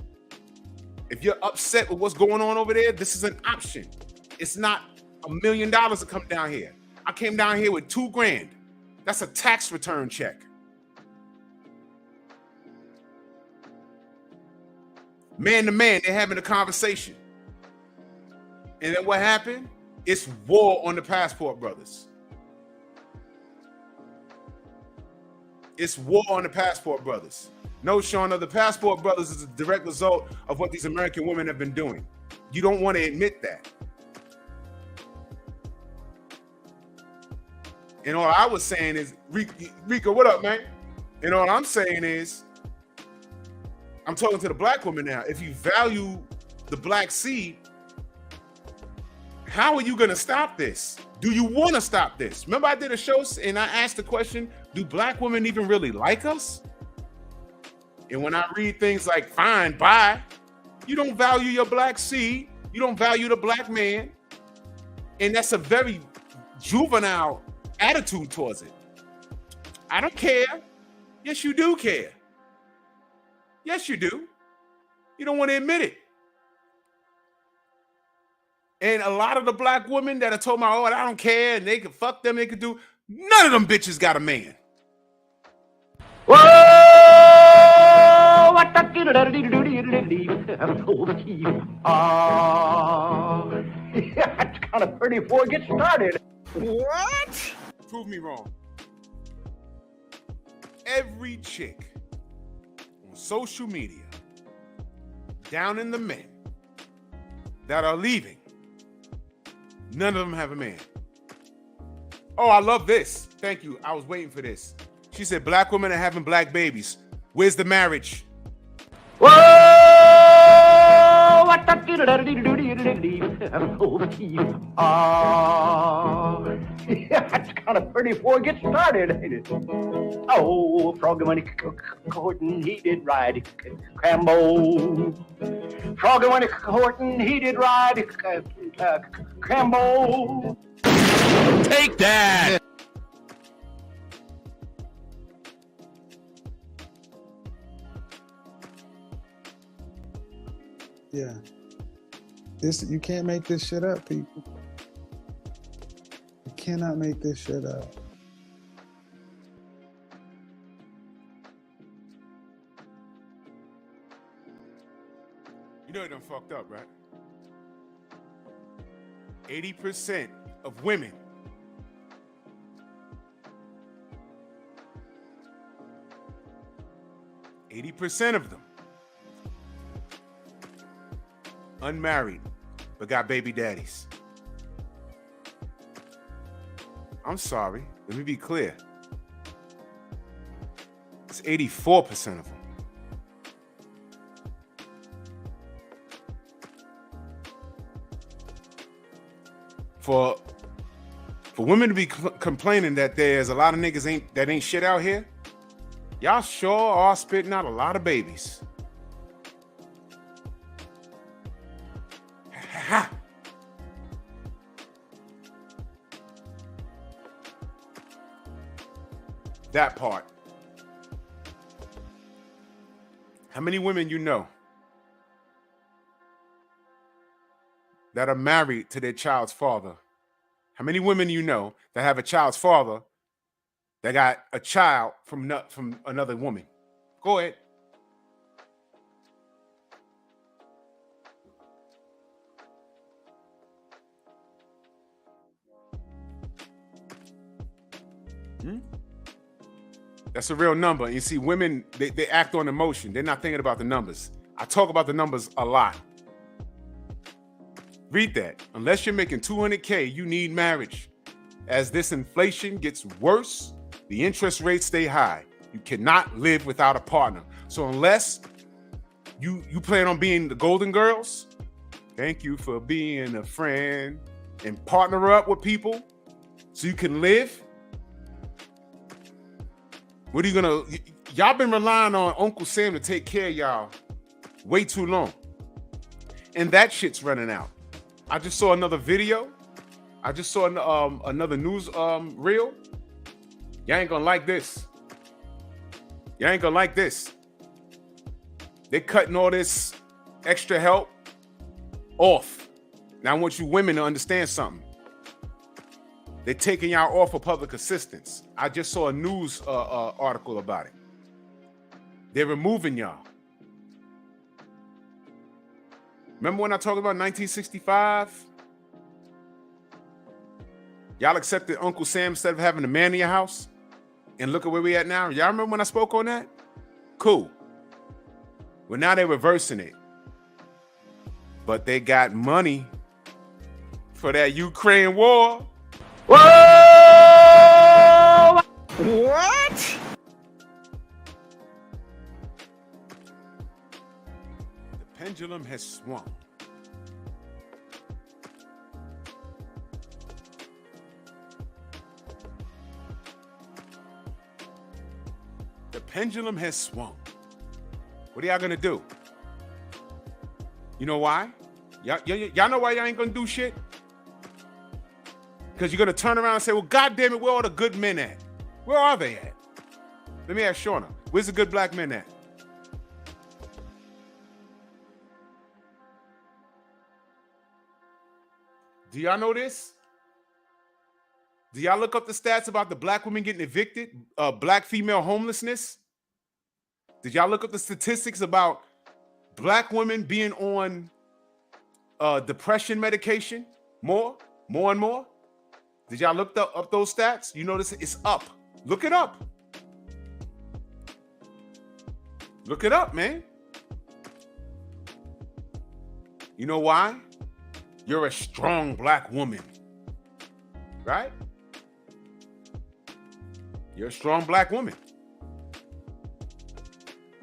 If you're upset with what's going on over there, this is an option. It's not $1 million to come down here. I came down here with $2,000. That's a tax return check. Man to man, they're having a conversation. And then what happened? It's war on the Passport Brothers. It's war on the Passport Brothers. No, Shauna, the Passport Brothers is a direct result of what these American women have been doing. You don't want to admit that. And all I was saying is, Rika, what up, man? And all I'm saying is, I'm talking to the black woman now. If you value the black seed, how are you going to stop this? Do you want to stop this? Remember I did a show and I asked the question, do black women even really like us? And when I read things like, fine, bye, you don't value your black seed. You don't value the black man. And that's a very juvenile attitude towards it. I don't care. Yes, you do care. Yes, you do. You don't want to admit it. And a lot of the black women that are told me, oh, I don't care, and they can fuck them, they can do, none of them bitches got a man. Whoa! What the it's kind of pretty before it gets started. What? Prove me wrong. Every chick on social media, down in the men that are leaving, none of them have a man. Oh, I love this. Thank you. I was waiting for this. She said, black women are having black babies. Where's the marriage? Whoa! What the it's kind of pretty before it gets started, ain't it? Oh, Froggy when he courting, he did ride Crambo. Froggy when he courting, he did ride Crambo. Take that! Yeah. You can't make this shit up, people. You cannot make this shit up. You know it done fucked up, right? 80% of women of them unmarried but got baby daddies. I'm sorry, let me be clear. It's 84% of them. For women to be complaining that there's a lot of niggas that ain't shit out here, y'all sure are spitting out a lot of babies. Ha! That part. How many women you know that are married to their child's father? How many women you know that have a child's father that got a child from another woman? Go ahead. That's a real number. You see, women, they act on emotion. They're not thinking about the numbers. I talk about the numbers a lot. Read that. Unless you're making $200K, you need marriage. As this inflation gets worse, the interest rates stay high. You cannot live without a partner. So unless you plan on being the Golden Girls, thank you for being a friend, and partner up with people so you can live. What are you gonna? Y'all been relying on Uncle Sam to take care of y'all way too long, and that shit's running out. I just saw another video. I just saw another news reel. Y'all ain't gonna like this. Y'all ain't gonna like this. They cutting all this extra help off. Now I want you women to understand something. They're taking y'all off of public assistance. I just saw a news article about it. They're removing y'all. Remember when I talked about 1965? Y'all accepted Uncle Sam instead of having a man in your house? And look at where we at now. Y'all remember when I spoke on that? Cool. Well, now they're reversing it. But they got money for that Ukraine war. Whoa! What? The pendulum has swung. The pendulum has swung. What are y'all gonna do? You know why? Y'all know why y'all ain't gonna do shit? Because you're gonna turn around and say, well, God damn it, where are the good men at? Where are they at? Let me ask Shauna, where's the good black men at? Do y'all know this? Do y'all look up the stats about the black women getting evicted? Black female homelessness? Did y'all look up the statistics about black women being on depression medication? More and more? Did y'all look up those stats? You notice it's up. Look it up. Look it up, man. You know why? You're a strong black woman, right? You're a strong black woman.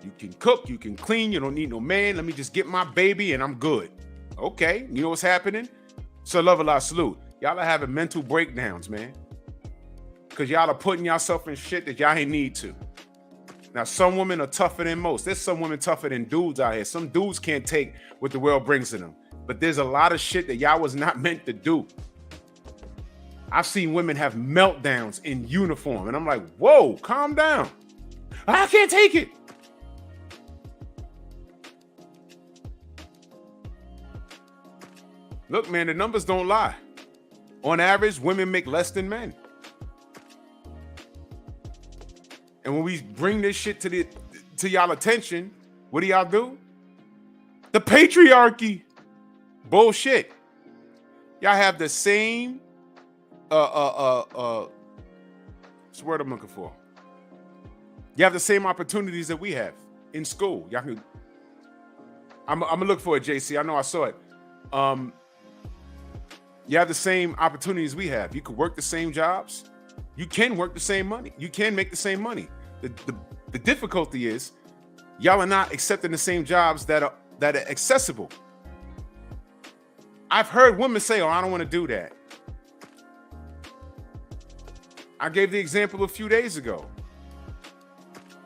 You can cook, you can clean, you don't need no man. Let me just get my baby and I'm good. Okay, you know what's happening? So love a lot, salute. Y'all are having mental breakdowns, man. Because y'all are putting yourself in shit that y'all ain't need to. Now, some women are tougher than most. There's some women tougher than dudes out here. Some dudes can't take what the world brings to them. But there's a lot of shit that y'all was not meant to do. I've seen women have meltdowns in uniform. And I'm like, whoa, calm down. I can't take it. Look, man, the numbers don't lie. On average, women make less than men. And when we bring this shit to y'all attention, what do y'all do? The patriarchy. Bullshit. Y'all have the same what's the word I'm looking for? You have the same opportunities that we have in school. Y'all can I'm gonna look for it, JC. I know I saw it. You have the same opportunities we have. You can work the same jobs. You can work the same money. You can make the same money. The difficulty is y'all are not accepting the same jobs that are accessible. I've heard women say, oh, I don't want to do that. I gave the example a few days ago.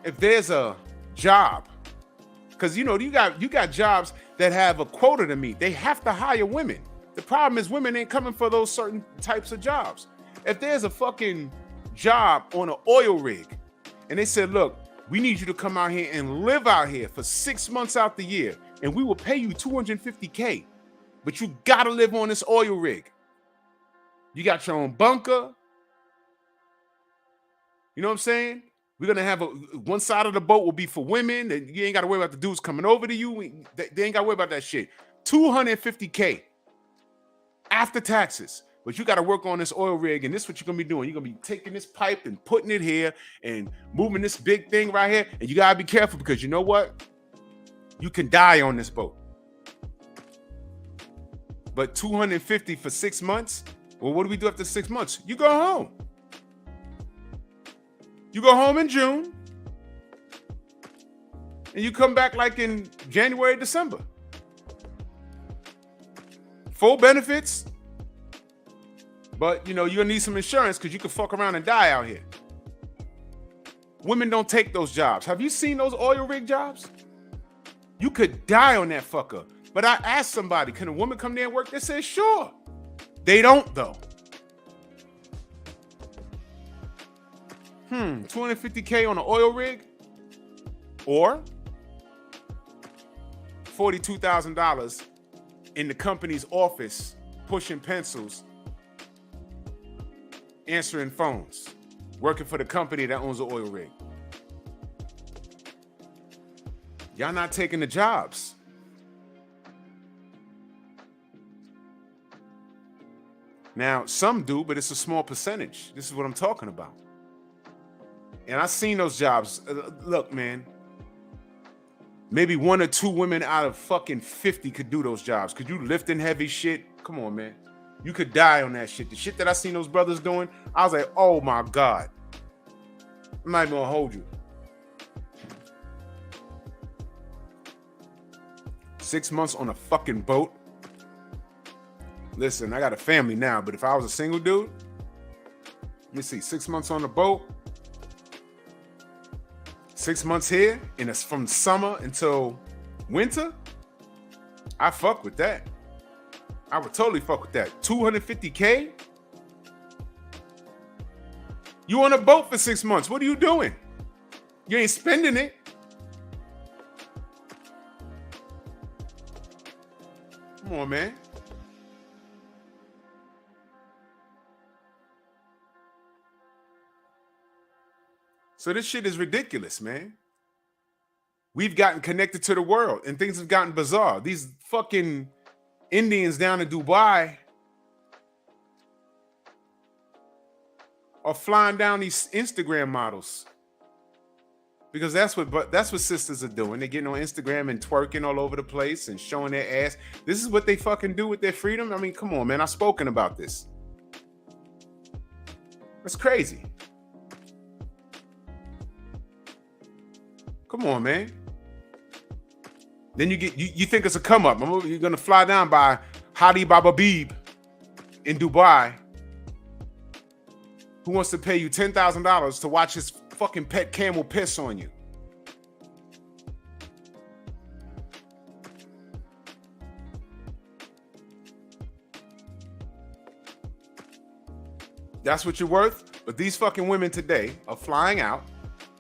If there's a job, because Because you got jobs that have a quota to meet. They have to hire women. The problem is women ain't coming for those certain types of jobs. If there's a fucking job on an oil rig and they said, look, we need you to come out here and live out here for 6 months out the year, and we will pay you $250K, but you gotta live on this oil rig. You got your own bunker. You know what I'm saying? We're gonna have one side of the boat will be for women, and you ain't gotta worry about the dudes coming over to you. They ain't gotta worry about that shit. $250K after taxes. But you got to work on this oil rig, and this is what you're going to be doing. You're going to be taking this pipe and putting it here and moving this big thing right here. And you got to be careful because you know what? You can die on this boat. But $250 for 6 months? Well, what do we do after 6 months? You go home. You go home in June. And you come back like in January, December. Full benefits. But, you're going to need some insurance because you can fuck around and die out here. Women don't take those jobs. Have you seen those oil rig jobs? You could die on that fucker. But I asked somebody, can a woman come there and work? They said, sure. They don't, though. $250K on an oil rig? Or $42,000 in the company's office pushing pencils, answering phones, working for the company that owns the oil rig. Y'all not taking the jobs. Now, some do, but it's a small percentage. This is what I'm talking about. And I've seen those jobs. Look, man, maybe 1 or 2 women out of fucking 50 could do those jobs. Could you lifting heavy shit? Come on, man. You could die on that shit. The shit that I seen those brothers doing, I was like, oh my God. I'm not even gonna hold you. 6 months on a fucking boat. Listen, I got a family now, but if I was a single dude, let me see, 6 months on the boat, 6 months here, and it's from summer until winter, I fuck with that. I would totally fuck with that. $250K? You on a boat for 6 months. What are you doing? You ain't spending it. Come on, man. So this shit is ridiculous, man. We've gotten connected to the world and things have gotten bizarre. These fucking Indians down in Dubai are flying down these Instagram models because that's what sisters are doing. They're getting on Instagram and twerking all over the place and showing their ass. This is what they fucking do with their freedom. I mean, come on, man. I've spoken about this. That's crazy. Come on, man. Then you think it's a come up. You're gonna fly down by Hadi Baba Beeb in Dubai, who wants to pay you $10,000 to watch his fucking pet camel piss on you. That's what you're worth. But these fucking women today are flying out,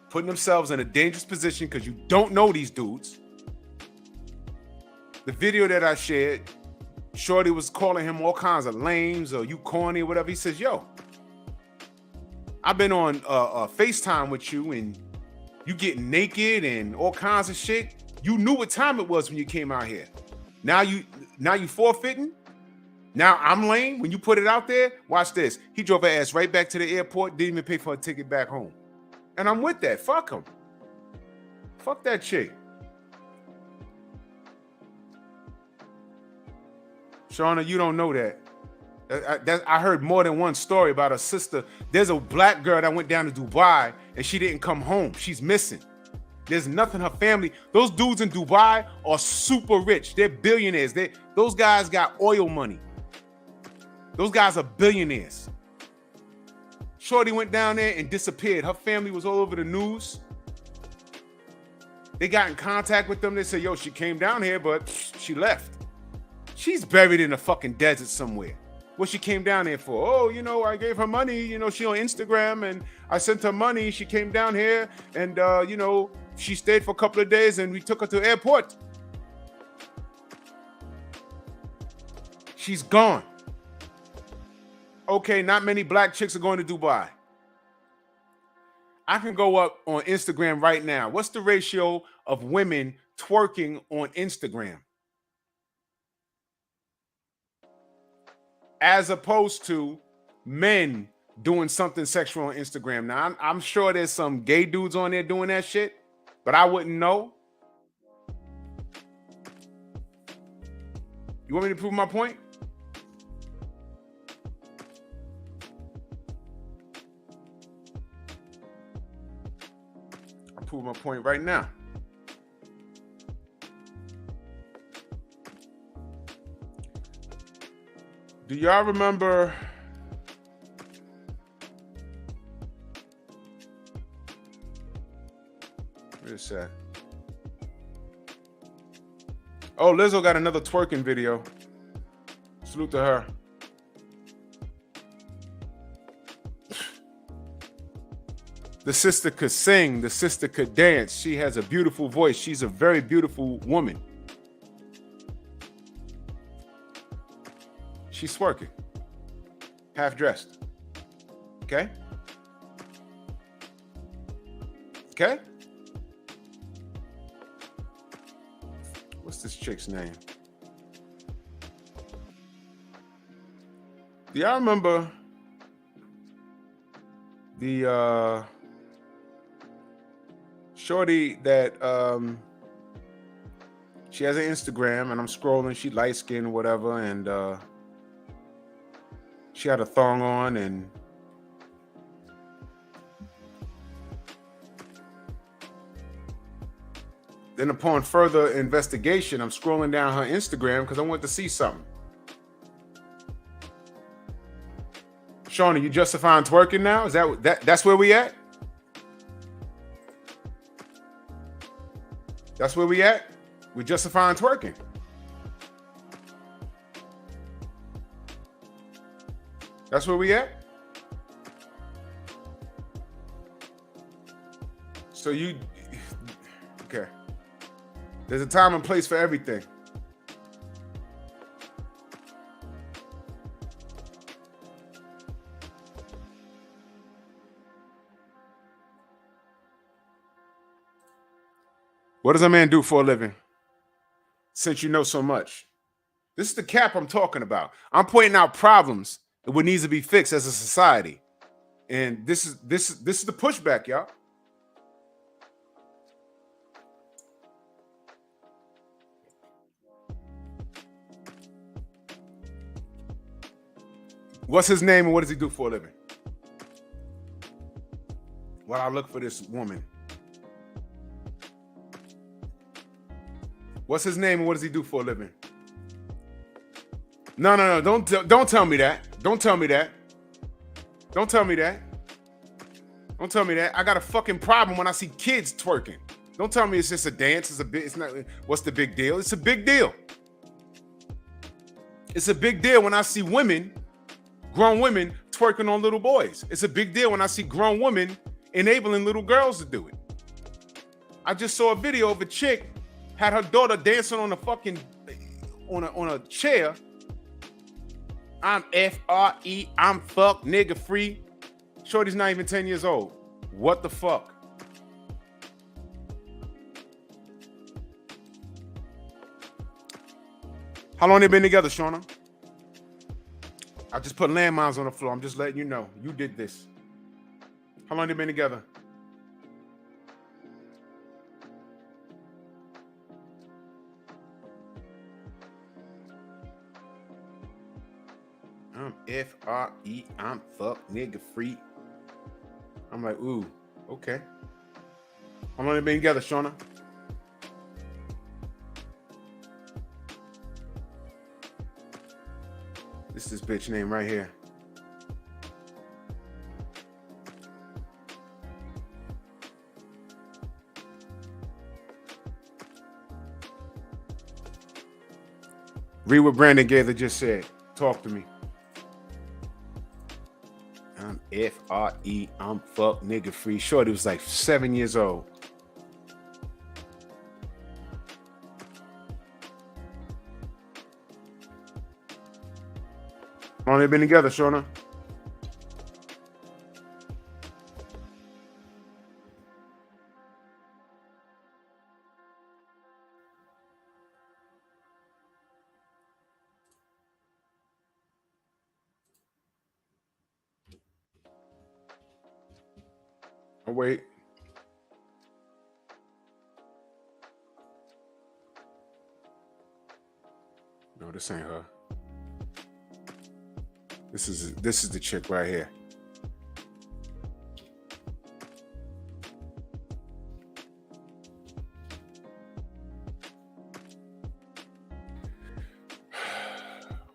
putting themselves in a dangerous position because you don't know these dudes. The video that I shared, Shorty was calling him all kinds of lames or you corny or whatever. He says, yo, I've been on FaceTime with you and you getting naked and all kinds of shit. You knew what time it was when you came out here. Now you forfeiting? Now I'm lame when you put it out there? Watch this. He drove her ass right back to the airport, didn't even pay for a ticket back home. And I'm with that. Fuck him. Fuck that chick. Shauna, you don't know that. I heard more than one story about a sister. There's a black girl that went down to Dubai and she didn't come home. She's missing. There's nothing her family. Those dudes in Dubai are super rich. They're billionaires. Those guys got oil money. Those guys are billionaires. Shorty went down there and disappeared. Her family was all over the news. They got in contact with them. They said, yo, she came down here, but she left. She's buried in a fucking desert somewhere. What she came down here for? Oh, you know, I gave her money. You know, she on Instagram and I sent her money. She came down here and, you know, she stayed for a couple of days and we took her to the airport. She's gone. Okay, not many black chicks are going to Dubai. I can go up on Instagram right now. What's the ratio of women twerking on Instagram as opposed to men doing something sexual on Instagram? Now, I'm sure there's some gay dudes on there doing that shit, but I wouldn't know. You want me to prove my point? I'll prove my point right now. Do y'all remember where is that? Oh, Lizzo got another twerking video. Salute to her. The sister could sing, the sister could dance. She has a beautiful voice. She's a very beautiful woman. She's twerking, half dressed. Okay? Okay? What's this chick's name? Do y'all remember the shorty that she has an Instagram and I'm scrolling, she light skinned, whatever, and she had a thong on and then upon further investigation, I'm scrolling down her Instagram because I want to see something. Shauna, you justifying twerking now? Is that's where we at? That's where we at? We justifying twerking. That's where we at? So you, okay. There's a time and place for everything. What does a man do for a living? Since you know so much. This is the cap I'm talking about. I'm pointing out problems and what needs to be fixed as a society. And this is the pushback, y'all. What's his name and what does he do for a living? While I look for this woman. What's his name and what does he do for a living? No. Don't tell me that. Don't tell me that. Don't tell me that. Don't tell me that. I got a fucking problem when I see kids twerking. Don't tell me it's just a dance. It's not. What's the big deal? It's a big deal. It's a big deal when I see women, grown women, twerking on little boys. It's a big deal when I see grown women enabling little girls to do it. I just saw a video of a chick had her daughter dancing on a fucking on a chair. I'm F-R-E, I'm fuck nigga free. Shorty's not even 10 years old. What the fuck? How long they been together, Shauna? I just put landmines on the floor. I'm just letting you know. You did this. How long they been together? I'm F-R-E, I'm fuck nigga free. I'm like, ooh, okay. How long they been together, Shauna? This is this bitch name right here. Read what Brandon Gaither just said. Talk to me. I'm F-R-E. I'm fuck nigga free. Shorty was like 7 years old. How long they been together, Shona? Oh, wait. No, this ain't her. This is the chick right here.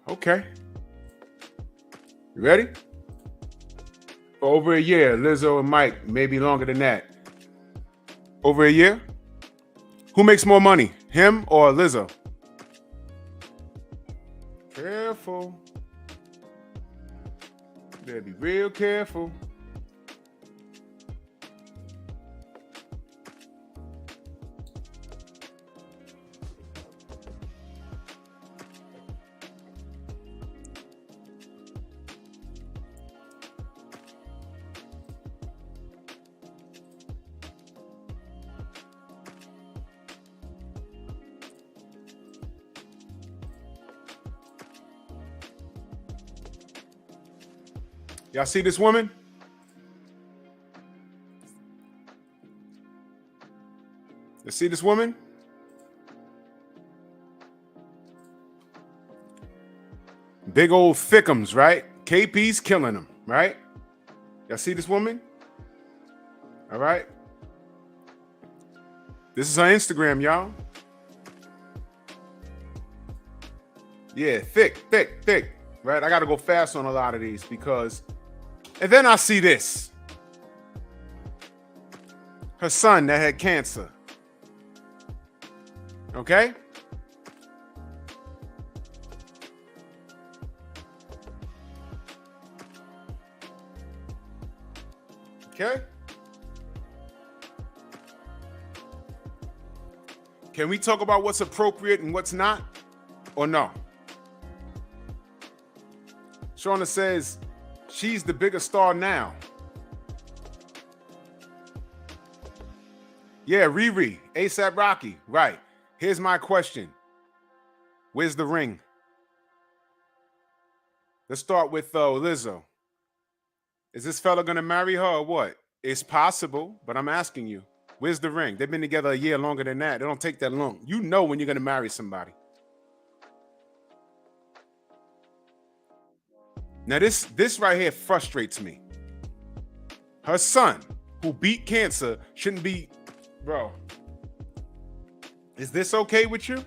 Okay. You ready? For over a year, Lizzo and Mike, maybe longer than that. Over a year? Who makes more money, him or Lizzo? Careful. Better be real careful. Y'all see this woman? You see this woman? Big old thickums, right? KP's killing them, right? Y'all see this woman? All right. This is her Instagram, y'all. Yeah, thick, right? I got to go fast on a lot of these because... And then I see this. Her son that had cancer. Okay? Okay? Can we talk about what's appropriate and what's not? Or no? Shauna says she's the bigger star now. Yeah, Riri, ASAP Rocky, right. Here's my question. Where's the ring? Let's start with Lizzo. Is this fella gonna marry her or what? It's possible, but I'm asking you, where's the ring? They've been together a year longer than that. They don't take that long. You know when you're gonna marry somebody. Now this right here frustrates me. Her son, who beat cancer, shouldn't be, bro. Is this okay with you?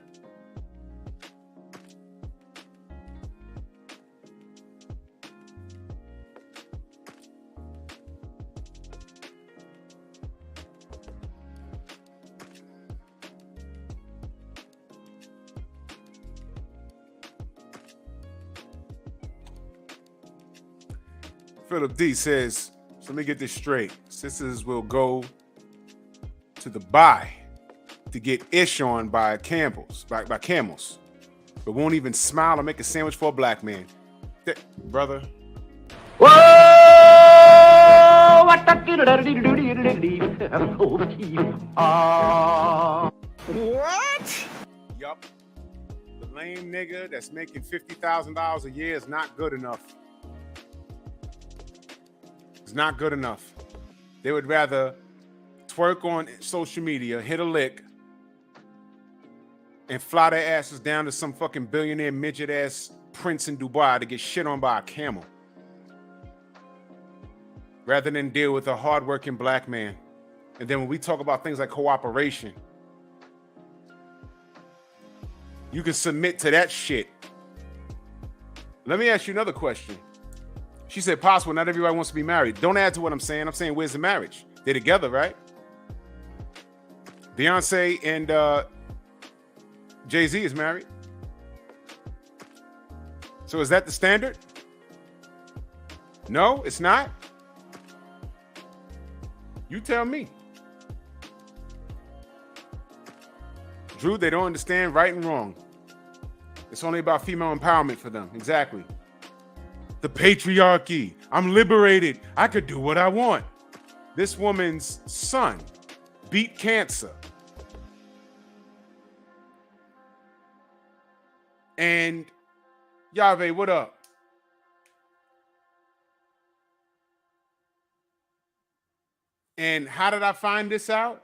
Philip D says, so let me get this straight. Sisters will go to the buy to get ish on by camels, by camels, but won't even smile or make a sandwich for a black man. Brother. Whoa! What Yup. The lame nigga that's making $50,000 a year is not good enough. It's not good enough. They would rather twerk on social media, hit a lick, and fly their asses down to some fucking billionaire midget ass prince in Dubai to get shit on by a camel, rather than deal with a hardworking black man. And then when we talk about things like cooperation, you can submit to that shit. Let me ask you another question. She said, possible, not everybody wants to be married. Don't add to what I'm saying. I'm saying, where's the marriage? They're together, right? Beyonce and Jay-Z is married. So is that the standard? No, it's not? You tell me. Drew, they don't understand right and wrong. It's only about female empowerment for them. Exactly. The patriarchy. I'm liberated. I could do what I want. This woman's son beat cancer. And Yahweh, what up? And how did I find this out?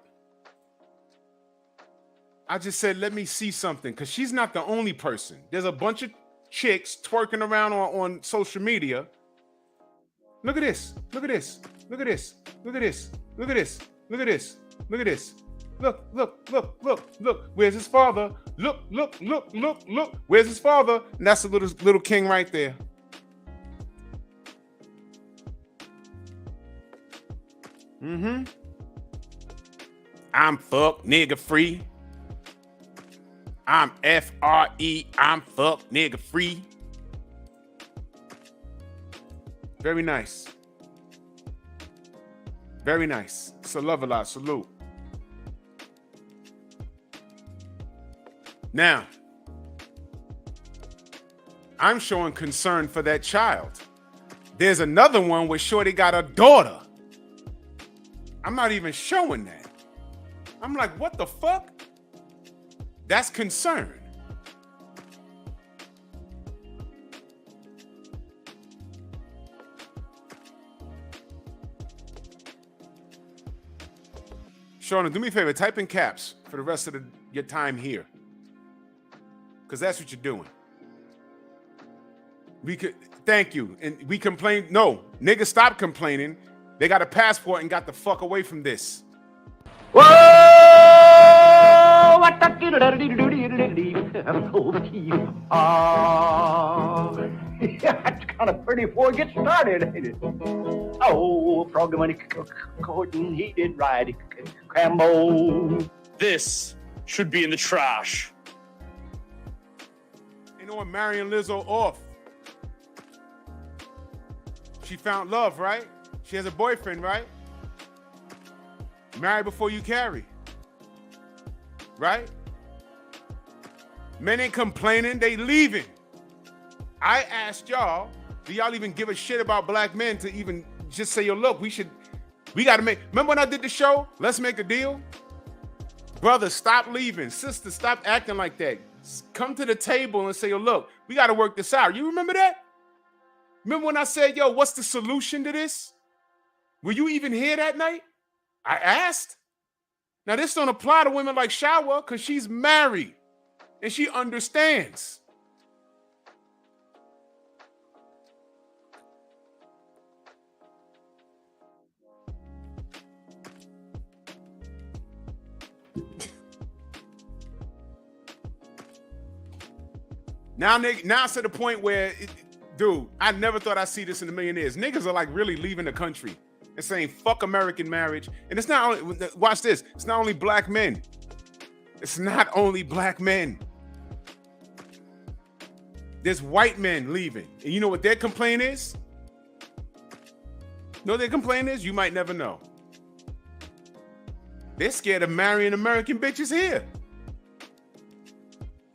I just said, let me see something, because she's not the only person. There's a bunch of chicks twerking around on social media. Look at this. Look at this. Look at this. Look at this. Look at this. Look at this. Look at this. Look, look, look, look, look. Where's his father? Look, look, look, look, look. Where's his father? And that's the little king right there. Mm-hmm. I'm fuck nigga free. I'm F-R-E. I'm fuck nigga free. Very nice. Very nice. So love a lot. Salute. Now, I'm showing concern for that child. There's another one where Shorty got a daughter. I'm not even showing that. I'm like, what the fuck? That's concern. Shona, do me a favor, type in caps for the rest of your time here. Because that's what you're doing. Thank you. And we complain. No, niggas, stop complaining. They got a passport and got the fuck away from this. Whoa! What the it's kind of pretty before it gets started, ain't it? Oh, frog money court and he did ride Crambo. This should be in the trash. You know what, marrying Lizzo off. She found love, right? She has a boyfriend, right? Marry before you carry. Right? Men ain't complaining, they leaving. I asked y'all, do y'all even give a shit about black men to even just say, yo, look, we gotta make, remember when I did the show, Let's Make a Deal? Brother, stop leaving. Sister, stop acting like that. Just come to the table and say, yo, look, we gotta work this out. You remember that? Remember when I said, yo, what's the solution to this? Were you even here that night? I asked. Now, this don't apply to women like Shawa because she's married and she understands. Now it's to the point where, dude, I never thought I'd see this in a million years. Niggas are like really leaving the country and saying, fuck American marriage. And it's not only, watch this, it's not only black men. It's not only black men. There's white men leaving. And you know what their complaint is? You know what their complaint is? You might never know. They're scared of marrying American bitches here.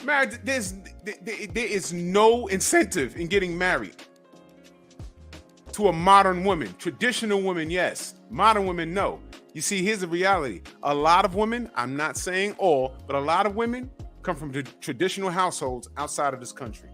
Married, there is no incentive in getting married to a modern woman. Traditional women, yes. Modern women, no. You see, here's the reality. A lot of women, I'm not saying all, but a lot of women come from traditional households outside of this country.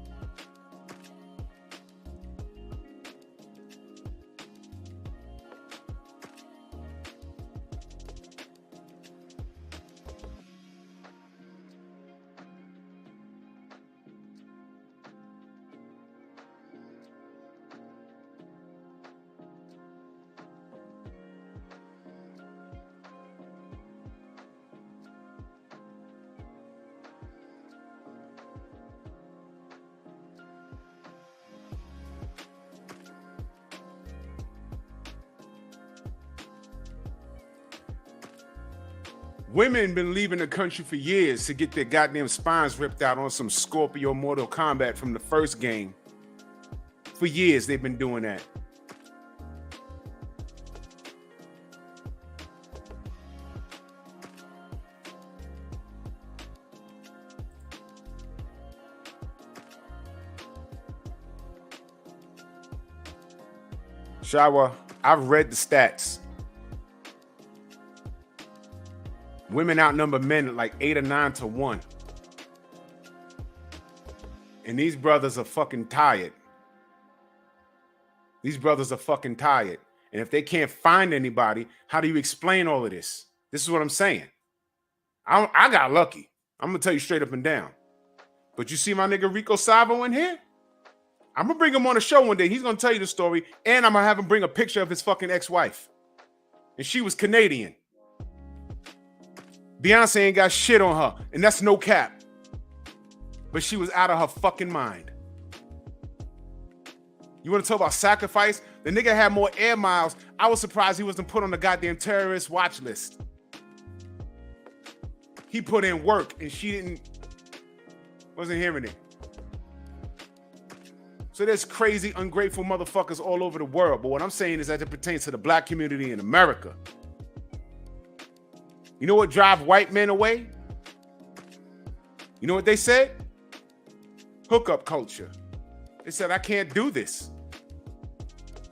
Women been leaving the country for years to get their goddamn spines ripped out on some Scorpio Mortal Kombat from the first game For years, they've been doing that. Shawa, I've read the stats. Women outnumber men like 8 or 9 to 1. And these brothers are fucking tired. These brothers are fucking tired. And if they can't find anybody, how do you explain all of this? This is what I'm saying. I got lucky. I'm going to tell you straight up and down. But you see my nigga Rico Savo in here? I'm going to bring him on the show one day. He's going to tell you the story. And I'm going to have him bring a picture of his fucking ex-wife. And she was Canadian. Beyonce ain't got shit on her. And that's no cap. But she was out of her fucking mind. You want to talk about sacrifice? The nigga had more air miles. I was surprised he wasn't put on the goddamn terrorist watch list. He put in work and she wasn't hearing it. So there's crazy, ungrateful motherfuckers all over the world. But what I'm saying is that it pertains to the black community in America. You know what drives white men away? You know what they said? Hookup culture. They said, I can't do this.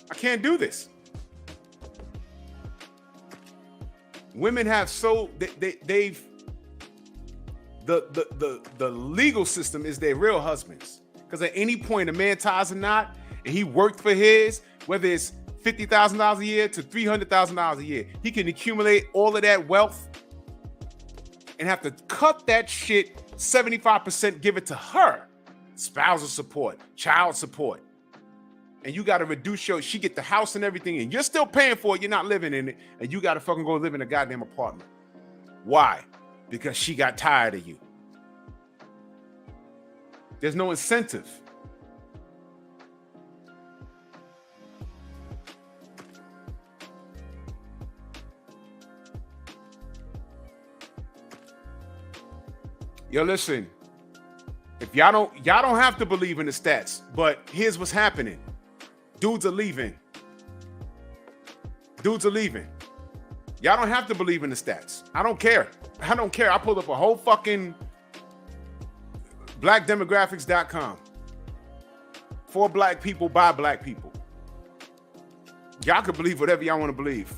I can't do this. Women have they've the legal system is their real husbands. Because at any point a man ties a knot and he worked for his, whether it's $50,000 a year to $300,000 a year, he can accumulate all of that wealth and have to cut that shit 75%, give it to her. Spousal support, child support. And you got to reduce she get the house and everything, and you're still paying for it, you're not living in it, and you got to fucking go live in a goddamn apartment. Why? Because she got tired of you. There's no incentive. Yo, listen. If y'all don't have to believe in the stats, but here's what's happening. Dudes are leaving. Dudes are leaving. Y'all don't have to believe in the stats. I don't care. I don't care. I pulled up a whole fucking blackdemographics.com. For black people, by black people. Y'all can believe whatever y'all want to believe.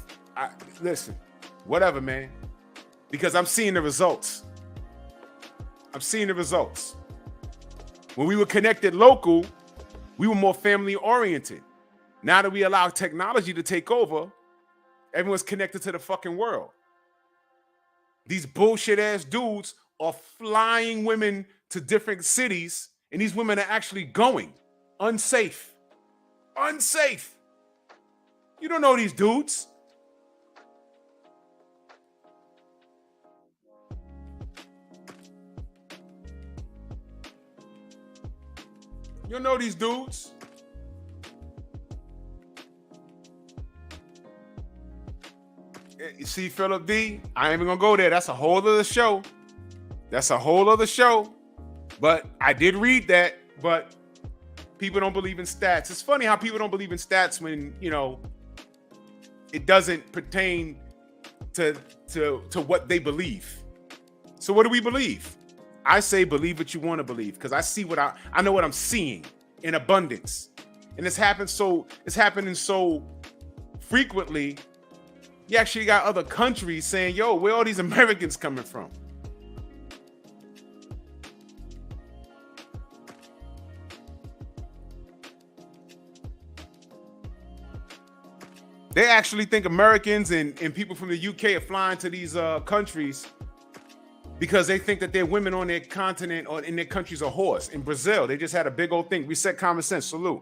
Listen, whatever, man. Because I'm seeing the results. I'm seeing the results. When we were connected local, we were more family oriented. Now that we allow technology to take over, everyone's connected to the fucking world. These bullshit ass dudes are flying women to different cities, and these women are actually going unsafe. Unsafe. You don't know these dudes. You don't know these dudes. You see, Philip D, I ain't even gonna go there. That's a whole other show. That's a whole other show. But I did read that, but people don't believe in stats. It's funny how people don't believe in stats when, you know, it doesn't pertain to what they believe. So what do we believe? I say believe what you want to believe, because I see what I know what I'm seeing in abundance. And it's happening so frequently. You actually got other countries saying, yo, where are these Americans coming from? They actually think Americans and people from the UK are flying to these countries because they think that their women on their continent or in their countries are whores. In Brazil, they just had a big old thing. Reset common sense. Salute.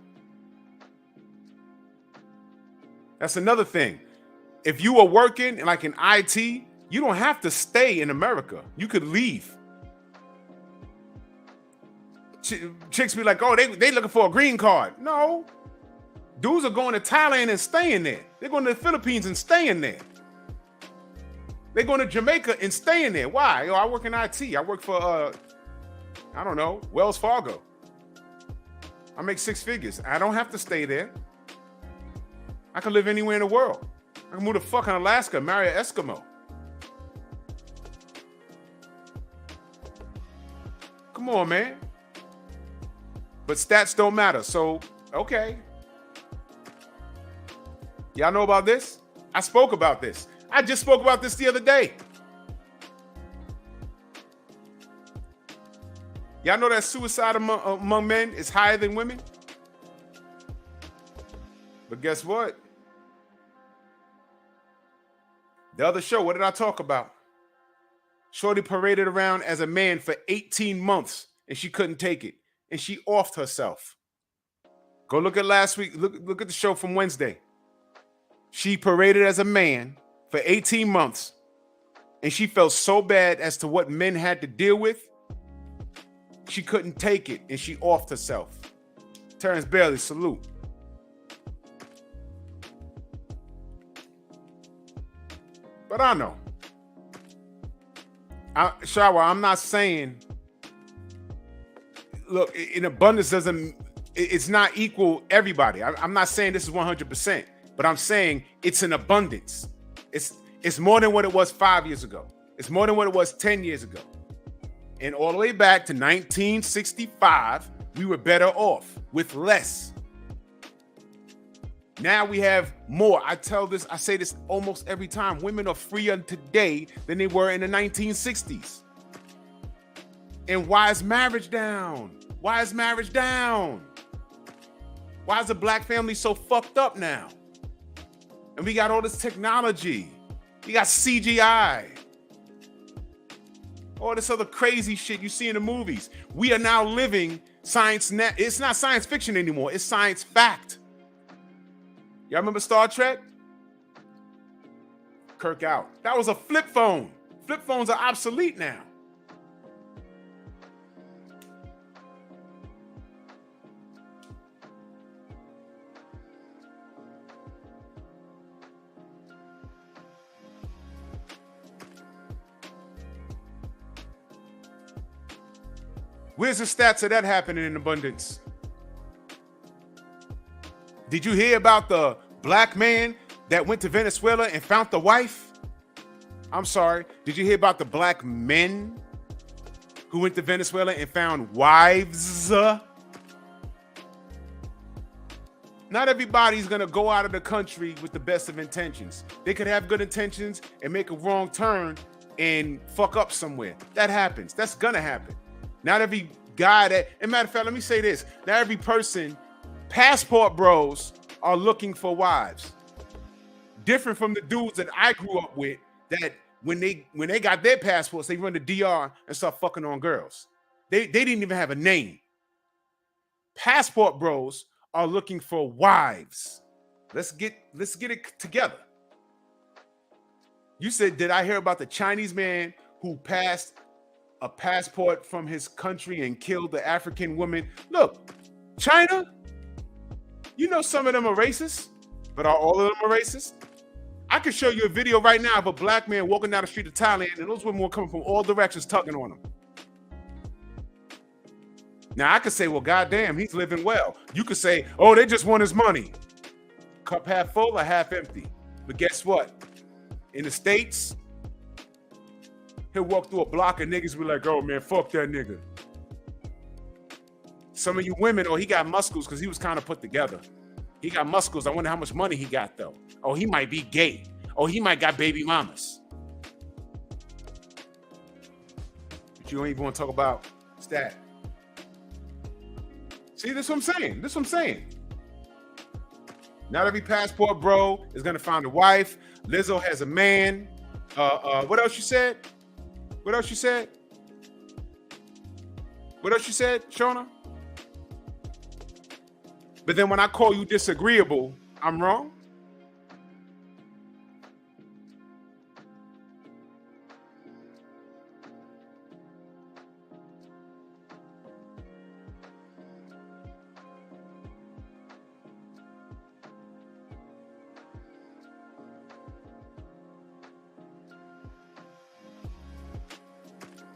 That's another thing. If you are working like in IT, you don't have to stay in America. You could leave. Chicks be like, oh, they looking for a green card. No. Dudes are going to Thailand and staying there. They're going to the Philippines and staying there. They're going to Jamaica and staying there. Why? Yo, I work in IT. I work for, I don't know, Wells Fargo. I make 6 figures. I don't have to stay there. I can live anywhere in the world. I can move to fucking Alaska, marry an Eskimo. Come on, man. But stats don't matter. So, okay. Y'all know about this? I spoke about this. I just spoke about this the other day. Y'all know that suicide among men is higher than women? But guess what? The other show, what did I talk about? Shorty paraded around as a man for 18 months and she couldn't take it. And she offed herself. Go look at last week. Look at the show from Wednesday. She paraded as a man for 18 months and she felt so bad as to what men had to deal with. She couldn't take it and she offed herself. Terrence Bailey, salute. But I know. Shawa, I'm not saying, look, in abundance it's not equal everybody. I'm not saying this is 100%, but I'm saying it's an abundance. It's more than what it was 5 years ago. It's more than what it was 10 years ago. And all the way back to 1965, we were better off with less. Now we have more. I say this almost every time. Women are freer today than they were in the 1960s. And why is marriage down? Why is marriage down? Why is the black family so fucked up now? And we got all this technology. We got CGI. All this other crazy shit you see in the movies. We are now living science. It's not science fiction anymore. It's science fact. Y'all remember Star Trek? Kirk out. That was a flip phone. Flip phones are obsolete now. Where's the stats of that happening in abundance? Did you hear about the black man that went to Venezuela and found the wife? I'm sorry. Did you hear about the black men who went to Venezuela and found wives? Not everybody's going to go out of the country with the best of intentions. They could have good intentions and make a wrong turn and fuck up somewhere. That happens. That's going to happen. Not every guy that, and matter of fact, let me say this. Not every person, passport bros are looking for wives. Different from the dudes that I grew up with that when they got their passports, they run to DR and start fucking on girls. They didn't even have a name. Passport bros are looking for wives. Let's get it together. You said, did I hear about the Chinese man who passed a passport from his country and killed the African woman? Look, China, you know some of them are racist, but are all of them are racist? I can show you a video right now of a black man walking down the street of Thailand and those women were coming from all directions tugging on him. Now I could say, well, goddamn, he's living well. You could say, oh, they just want his money. Cup half full or half empty. But guess what? In the States, he'll walk through a block and niggas be like, oh man, fuck that nigga. Some of you women, oh, he got muscles because he was kind of put together. He got muscles. I wonder how much money he got though. Oh, he might be gay. Oh, he might got baby mamas. But you don't even want to talk about stat. See, this is what I'm saying. This is what I'm saying. Not every passport bro is gonna find a wife. Lizzo has a man. What else you said? What else you said? What else you said, Shona? But then when I call you disagreeable, I'm wrong?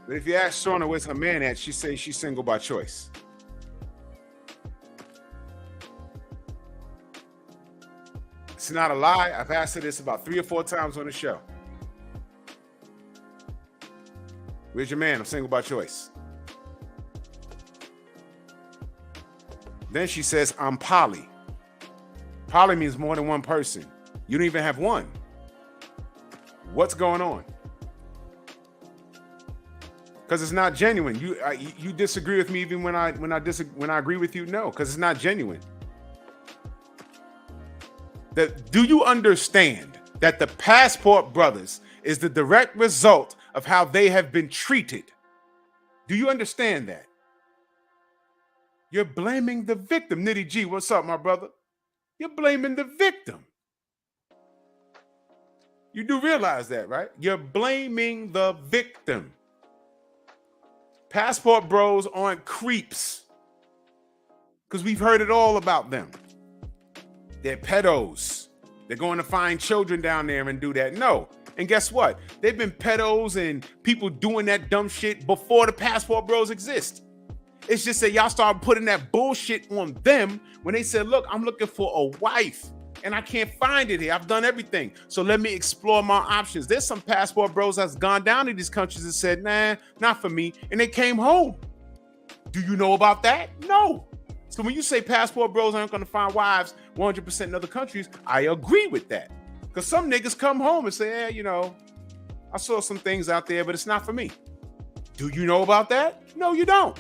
But if you ask Shona where's her man at, she says she's single by choice. It's not a lie. I've asked her this about 3 or 4 times on the show. Where's your man? I'm single by choice. Then she says, I'm poly. Poly means more than one person. You don't even have one. What's going on? Because it's not genuine. You disagree with me even when I agree with you? No, because it's not genuine. Do you understand that the Passport Brothers is the direct result of how they have been treated? Do you understand that? You're blaming the victim. Nitty G, what's up, my brother? You're blaming the victim. You do realize that, right? You're blaming the victim. Passport bros aren't creeps, because we've heard it all about them. They're pedos. They're going to find children down there and do that. No. And guess what? They've been pedos and people doing that dumb shit before the Passport bros exist. It's just that y'all started putting that bullshit on them when they said, look, I'm looking for a wife and I can't find it here. I've done everything. So let me explore my options. There's some Passport bros that's gone down to these countries and said, nah, not for me. And they came home. Do you know about that? No. So when you say Passport bros aren't going to find wives 100% in other countries, I agree with that. Because some niggas come home and say, you know, I saw some things out there, but it's not for me. Do you know about that? No, you don't.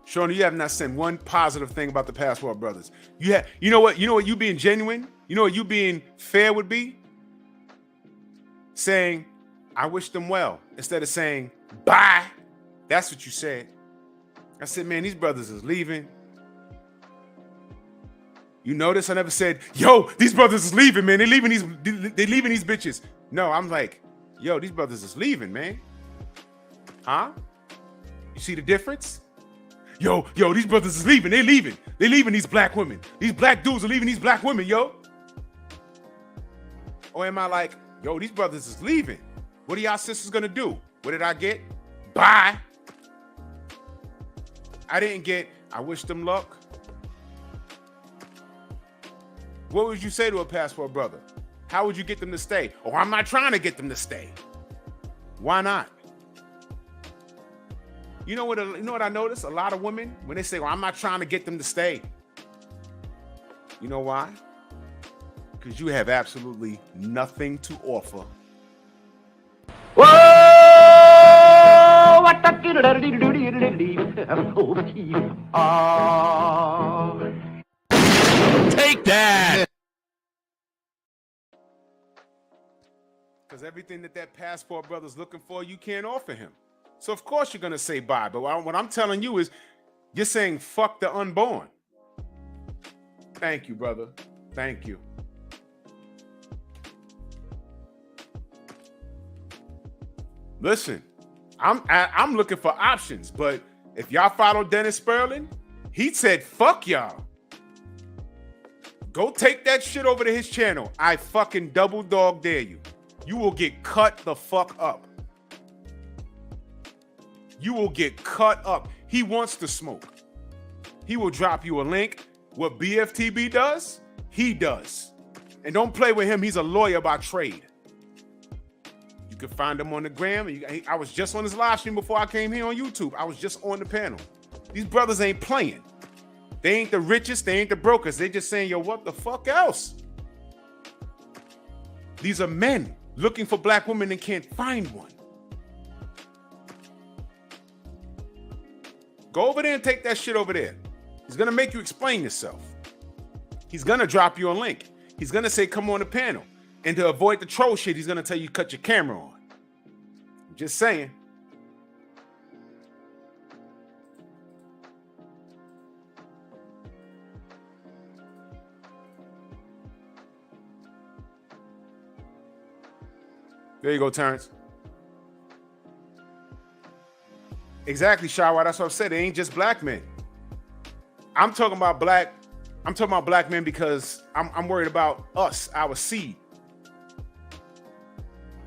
Shona, you have not said one positive thing about the Passport Brothers. You know what you being genuine, you know what you being fair would be? Saying, I wish them well, instead of saying, bye. That's what you said. I said, man, these brothers is leaving. You notice I never said, yo, these brothers is leaving, man. They leaving these bitches. No, I'm like, yo, these brothers is leaving, man. Huh? You see the difference? Yo, these brothers is leaving. They leaving. They leaving these black women. These black dudes are leaving these black women, yo. Or am I like, yo, these brothers is leaving. What are y'all sisters gonna do? What did I get? Bye. I didn't get, I wish them luck. What would you say to a Passport brother? How would you get them to stay? Oh, I'm not trying to get them to stay. Why not? You know what I noticed? A lot of women, when they say, well, I'm not trying to get them to stay. You know why? Because you have absolutely nothing to offer. Whoa! What the Take that. Because everything that Passport brother's looking for, you can't offer him. So of course you're going to say bye. But what I'm telling you is you're saying fuck the unborn. Thank you, brother. Thank you. Listen, I'm looking for options, but if y'all follow Dennis Sperling, he said fuck y'all. Go take that shit over to his channel. I fucking double dog dare you. You will get cut the fuck up. You will get cut up. He wants to smoke. He will drop you a link. What BFTB does, he does. And don't play with him. He's a lawyer by trade. You can find him on the gram. I was just on his live stream before I came here on YouTube. I was just on the panel. These brothers ain't playing. They ain't the richest. They ain't the brokest. They just saying, yo, what the fuck else? These are men looking for black women and can't find one. Go over there and take that shit over there. He's going to make you explain yourself. He's going to drop you a link. He's going to say, come on the panel. And to avoid the troll shit, he's going to tell you cut your camera on. I'm just saying. There you go, Terrence. Exactly, Shawa. That's what I said. It ain't just black men. I'm talking about black I'm talking about black men because I'm worried about us, our seed.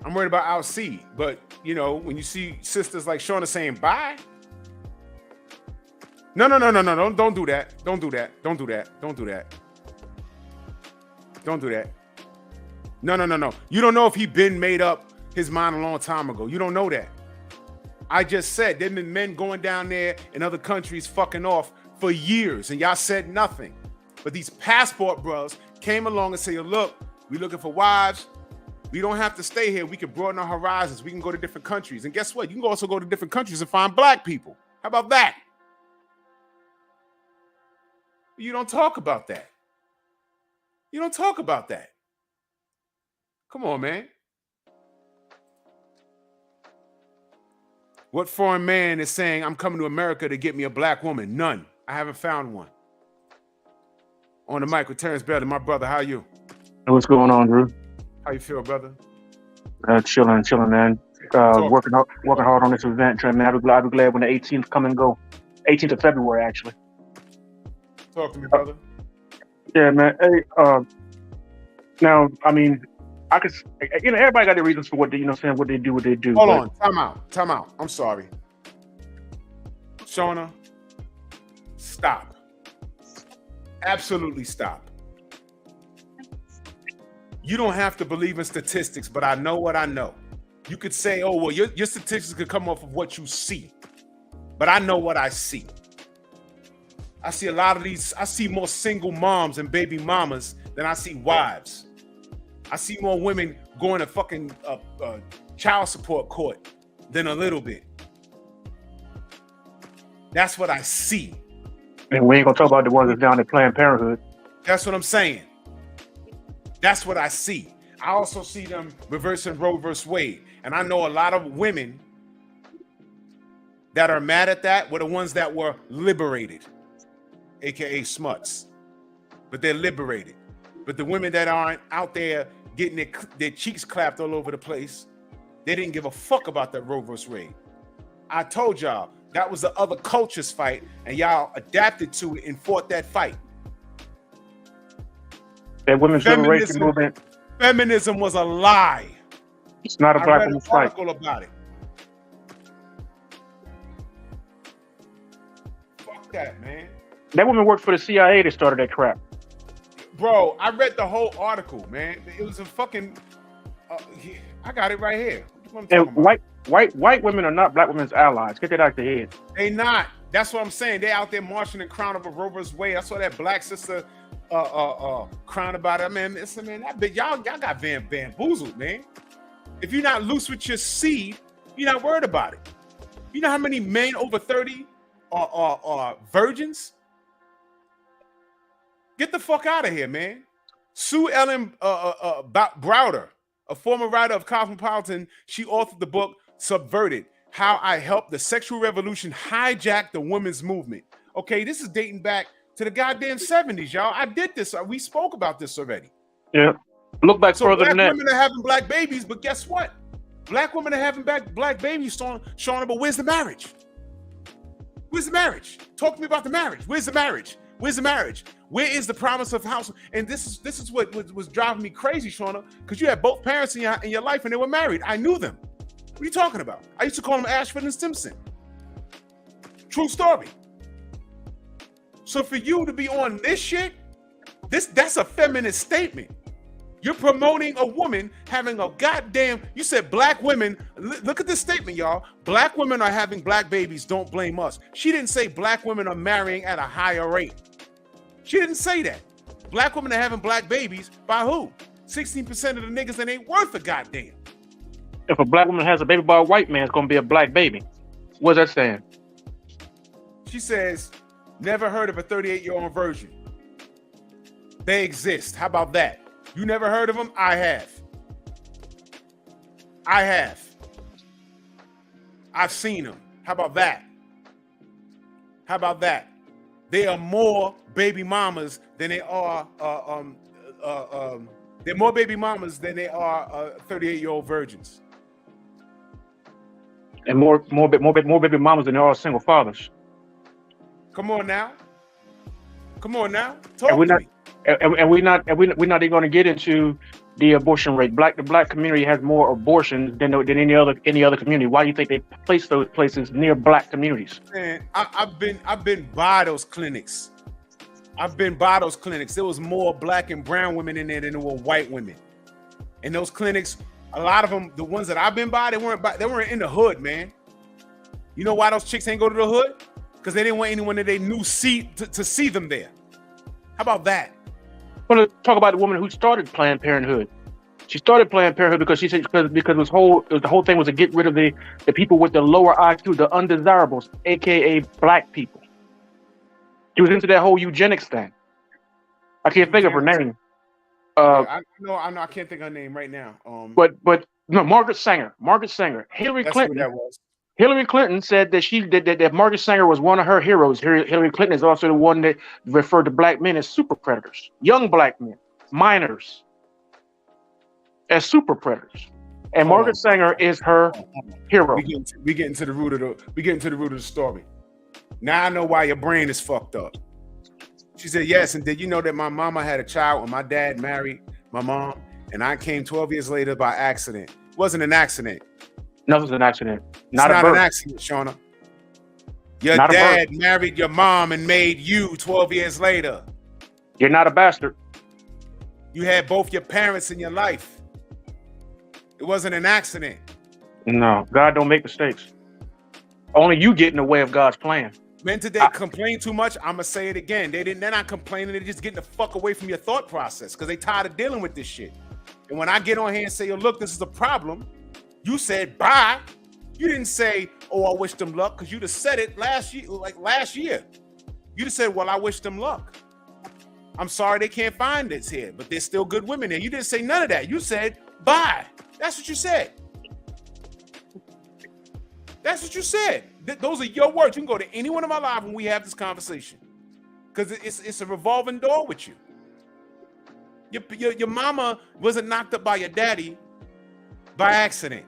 I'm worried about our seed. But, you know, when you see sisters like Shauna saying bye, no, don't do that. Don't do that. Don't do that. Don't do that. Don't do that. No. You don't know if he been made up his mind a long time ago. You don't know that. I just said there been men going down there in other countries fucking off for years, and y'all said nothing. But these passport bros came along and say, look, we looking for wives. We don't have to stay here. We can broaden our horizons. We can go to different countries. And guess what? You can also go to different countries and find black people. How about that? You don't talk about that. You don't talk about that. Come on, man. What foreign man is saying, I'm coming to America to get me a black woman? None. I haven't found one. On the mic with Terrence Belly. My brother, how are you? What's going on, Drew? How you feel, brother? Chilling, man. Working hard on this event, man. I'll be glad when the 18th come and go. 18th of February, actually. Talk to me, brother. Yeah, man. Hey, now, I mean, I could, you know, everybody got their reasons for what they, you know, saying what they do. Hold on, time out. I'm sorry, Shauna. Stop. Absolutely stop. You don't have to believe in statistics, but I know what I know. You could say, oh, well, your statistics could come off of what you see, but I know what I see. I see a lot of these. I see more single moms and baby mamas than I see wives. I see more women going to fucking child support court than a little bit. That's what I see. And we ain't gonna talk about the ones that's down at Planned Parenthood. That's what I'm saying. That's what I see. I also see them reversing Roe versus Wade. And I know a lot of women that are mad at that were the ones that were liberated, aka smuts. But they're liberated. But the women that aren't out there getting their cheeks clapped all over the place, they didn't give a fuck about that Roe versus Wade. I told y'all that was the other culture's fight, and y'all adapted to it and fought that fight. That women's liberation movement. Feminism was a lie. It's not a black woman's fight. I read an article about it. Fuck that, man. That woman worked for the CIA that started that crap. Bro, I read the whole article, man. It was a fucking. I got it right here. And white women are not black women's allies. Get that out your head. They not. That's what I'm saying. They out there marching and crying over Roe versus Wade. I saw that black sister crying about it. Man, listen, man, that bit y'all got bamboozled, man. If you're not loose with your seed, you're not worried about it. You know how many men over 30 are virgins? Get the fuck out of here, man. Sue Ellen Browder, a former writer of Cosmopolitan, she authored the book Subverted: How I Helped the Sexual Revolution Hijack the Women's Movement. Okay, this is dating back to the goddamn 70s, y'all. I did this. We spoke about this already. Yeah. Look back further than that. Black women are having black babies, but guess what? Black women are having black babies, Shauna, but where's the marriage? Where's the marriage? Talk to me about the marriage. Where's the marriage? Where's the marriage? Where is the promise of house? And this is what was driving me crazy, Shauna, because you had both parents in your life and they were married. I knew them. What are you talking about? I used to call them Ashford and Simpson. True story. So for you to be on this shit, that's a feminist statement. You're promoting a woman having a goddamn, you said black women, look at this statement, y'all. Black women are having black babies, don't blame us. She didn't say black women are marrying at a higher rate. She didn't say that. Black women are having black babies by who? 16% of the niggas that ain't worth a goddamn. If a black woman has a baby by a white man, it's gonna be a black baby. What's that saying? She says, never heard of a 38-year-old virgin. They exist. How about that? You never heard of them? I have. I've seen them. How about that? How about that? They are more baby mamas than they are. They're more baby mamas than they are 38-year-old virgins. And more baby mamas than they are single fathers. Come on now. Come on now, And talk we're to not, me. and we're not even going to get into the abortion rate. The black community has more abortions than any other community. Why do you think they place those places near black communities? Man, I've been by those clinics. I've been by those clinics. There was more black and brown women in there than there were white women. And those clinics, a lot of them, the ones that I've been by, they weren't in the hood, man. You know why those chicks ain't go to the hood? Because they didn't want anyone that they knew to see them there. How about that? Well, let's talk about the woman who started Planned Parenthood. She started Planned Parenthood because she said because the whole thing was to get rid of the people with the lower IQ, the undesirables, aka black people. She was into that whole eugenics thing. I can't think of her name. I know. I can't think of her name right now. But no, Margaret Sanger. Hillary That's Clinton. who that was. Hillary Clinton said that that Margaret Sanger was one of her heroes. Hillary Clinton is also the one that referred to black men as super predators, young black men, minors, as super predators. And Margaret Sanger is her hero. We get into the root of the story. Now I know why your brain is fucked up. She said, yes, and did you know that my mama had a child when my dad married my mom, and I came 12 years later by accident? It wasn't an accident. No, it was an accident. It's not an accident, Shauna. Your dad married your mom and made you 12 years later. You're not a bastard. You had both your parents in your life. It wasn't an accident. No, God don't make mistakes. Only you get in the way of God's plan. Men today complain too much. I'm gonna say it again. They're not complaining. They're just getting the fuck away from your thought process because they tired of dealing with this shit. And when I get on here and say, "Yo, look, this is a problem," you said bye. You didn't say, "Oh, I wish them luck," because you'd have said it last year. You'd have said, "Well, I wish them luck. I'm sorry they can't find this here, but there's still good women there." You didn't say none of that. You said bye. That's what you said. That's what you said. Those are your words. You can go to any one of my live when we have this conversation, because it's a revolving door with you. Your mama wasn't knocked up by your daddy by accident.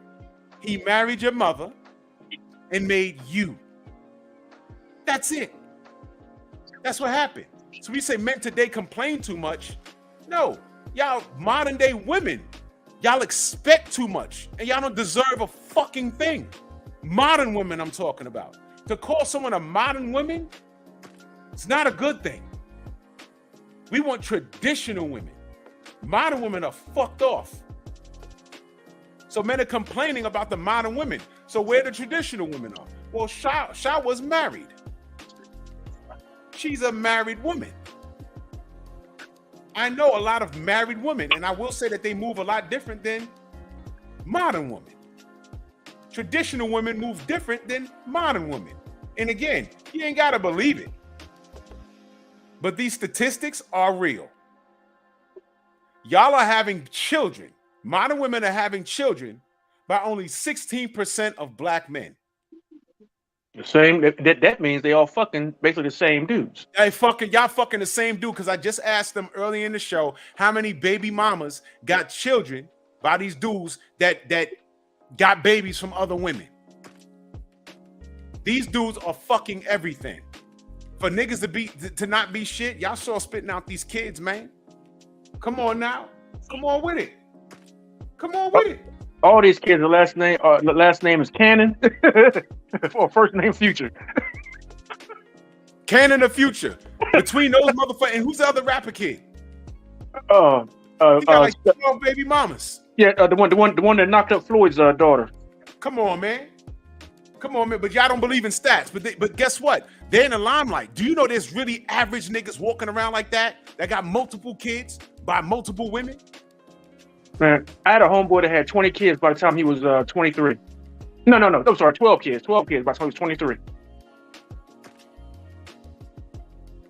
He married your mother and made you. That's it. That's what happened. So we say men today complain too much. No, y'all modern day women, y'all expect too much, and y'all don't deserve a fucking thing. Modern women, I'm talking about. To call someone a modern woman, it's not a good thing. We want traditional women. Modern women are fucked off. So men are complaining about the modern women. So where the traditional women are? Well, Sha was married. She's a married woman. I know a lot of married women, and I will say that they move a lot different than modern women. Traditional women move different than modern women. And again, you ain't got to believe it. But these statistics are real. Y'all are having children. Modern women are having children by only 16% of black men. The same. That means they all fucking basically the same dudes. Y'all fucking the same dude, because I just asked them early in the show how many baby mamas got children by these dudes that got babies from other women. These dudes are fucking everything. For niggas to not be shit, y'all sure spitting out these kids, man. Come on now. Come on with it. Come on with it. All these kids, the last name is Cannon, or first name Future. Cannon or Future. Between those motherfuckers, and who's the other rapper kid? He got like 12 baby mamas. Yeah, the one that knocked up Floyd's daughter. Come on, man. But y'all don't believe in stats. But guess what? They're in the limelight. Do you know there's really average niggas walking around like that got multiple kids by multiple women? Man, I had a homeboy that had 20 kids by the time he was 23. No. I'm sorry, 12 kids. 12 kids by the time he was 23.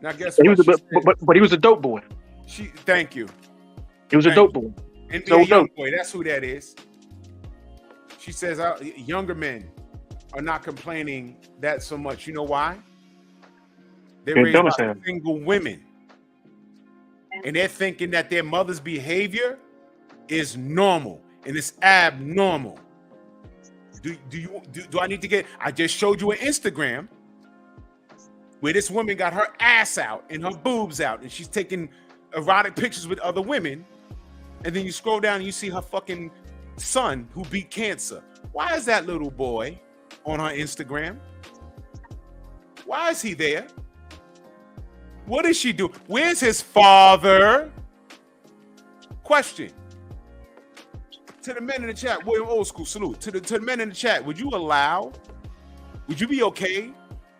Now guess what? But he was a dope boy. Thank you. He was a dope boy. And so young boy, that's who that is. She says younger men are not complaining that so much. You know why? They're raised by single women. And they're thinking that their mother's behavior is normal and it's abnormal. Do I need to I just showed you an Instagram where this woman got her ass out and her boobs out, and she's taking erotic pictures with other women, and then you scroll down and you see her fucking son who beat cancer. Why is that little boy on her Instagram? Why is he there? What does she do? Where's his father? Question. To the men in the chat, William Old School, salute. To the men in the chat, would you be okay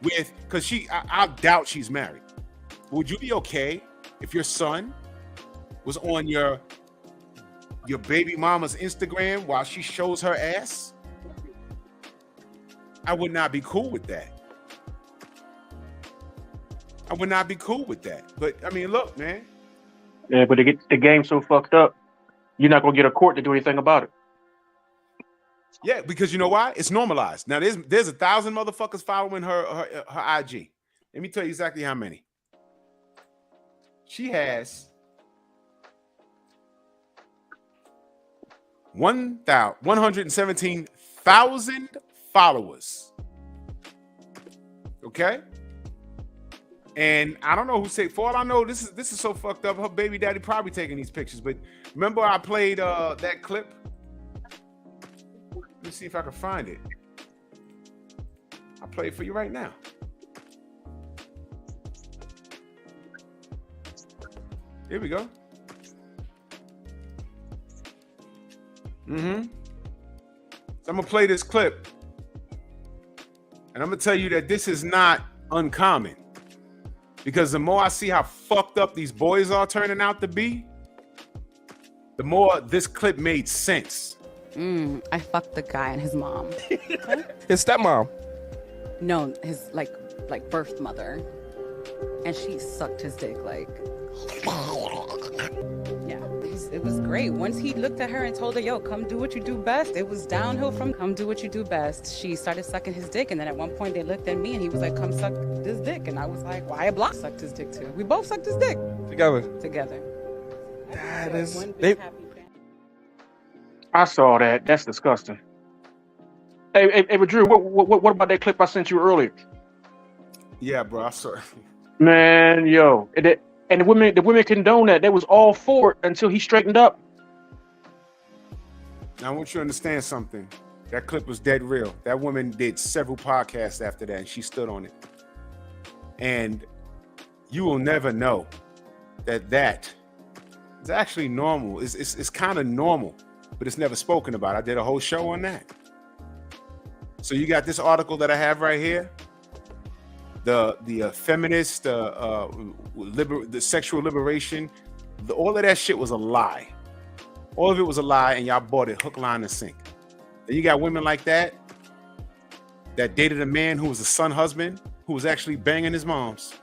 with, because I doubt she's married. Would you be okay if your son was on your baby mama's Instagram while she shows her ass? I would not be cool with that. I would not be cool with that. But I mean, look, man. Yeah, but the game so fucked up, you're not gonna get a court to do anything about it. Yeah, because you know why? It's normalized. Now there's 1,000 motherfuckers following her IG. Let me tell you exactly how many. She has 117,000 followers. Okay? And I don't know who said, for all I know, this is so fucked up. Her baby daddy probably taking these pictures. But remember I played that clip? Let me see if I can find it. I'll play it for you right now. Here we go. So I'm gonna play this clip. And I'm gonna tell you that this is not uncommon. Because the more I see how fucked up these boys are turning out to be, the more this clip made sense. I fucked the guy and his mom. His stepmom. No, his like birth mother. And she sucked his dick like. Yeah, it was great. Once he looked at her and told her, yo, come do what you do best, it was downhill from come do what you do best. She started sucking his dick, and then at one point they looked at me and he was like, come suck this dick. And I was like, why? Block sucked his dick too. We both sucked his dick. Together. That is... One big happy family. I saw that. That's disgusting. Hey, but Drew, what about that clip I sent you earlier? Yeah, bro, I saw it. Man, yo. And the women condone that. They was all for it until he straightened up. Now, I want you to understand something. That clip was dead real. That woman did several podcasts after that, and she stood on it. And you will never know that is actually normal. It's kind of normal, but it's never spoken about. I did a whole show on that. So you got this article that I have right here. The feminist, the sexual liberation, all of that shit was a lie. All of it was a lie, and y'all bought it hook, line, and sink. Then you got women like that dated a man who was a son husband, who was actually banging his moms.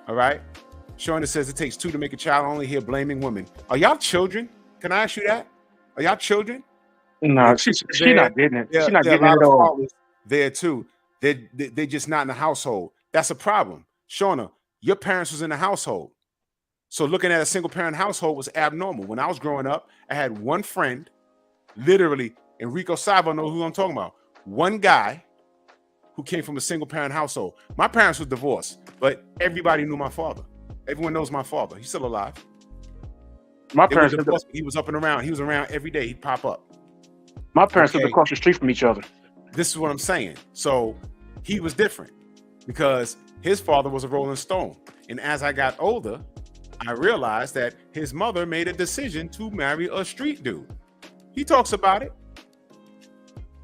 All right? Shonda says it takes two to make a child, only here blaming women. Are y'all children? Can I ask you that? Are y'all children? No, she not getting it. She's not getting it at all. There too. They're just not in the household. That's a problem. Shauna, your parents was in the household. So looking at a single parent household was abnormal. When I was growing up, I had one friend, literally, Enrico Savo knows who I'm talking about. One guy who came from a single parent household. My parents were divorced, but everybody knew my father. Everyone knows my father. He's still alive. My parents were divorced, he was up and around. He was around every day. He'd pop up. My parents lived across the street from each other. This is what I'm saying. So he was different because his father was a Rolling Stone. And as I got older, I realized that his mother made a decision to marry a street dude. He talks about it.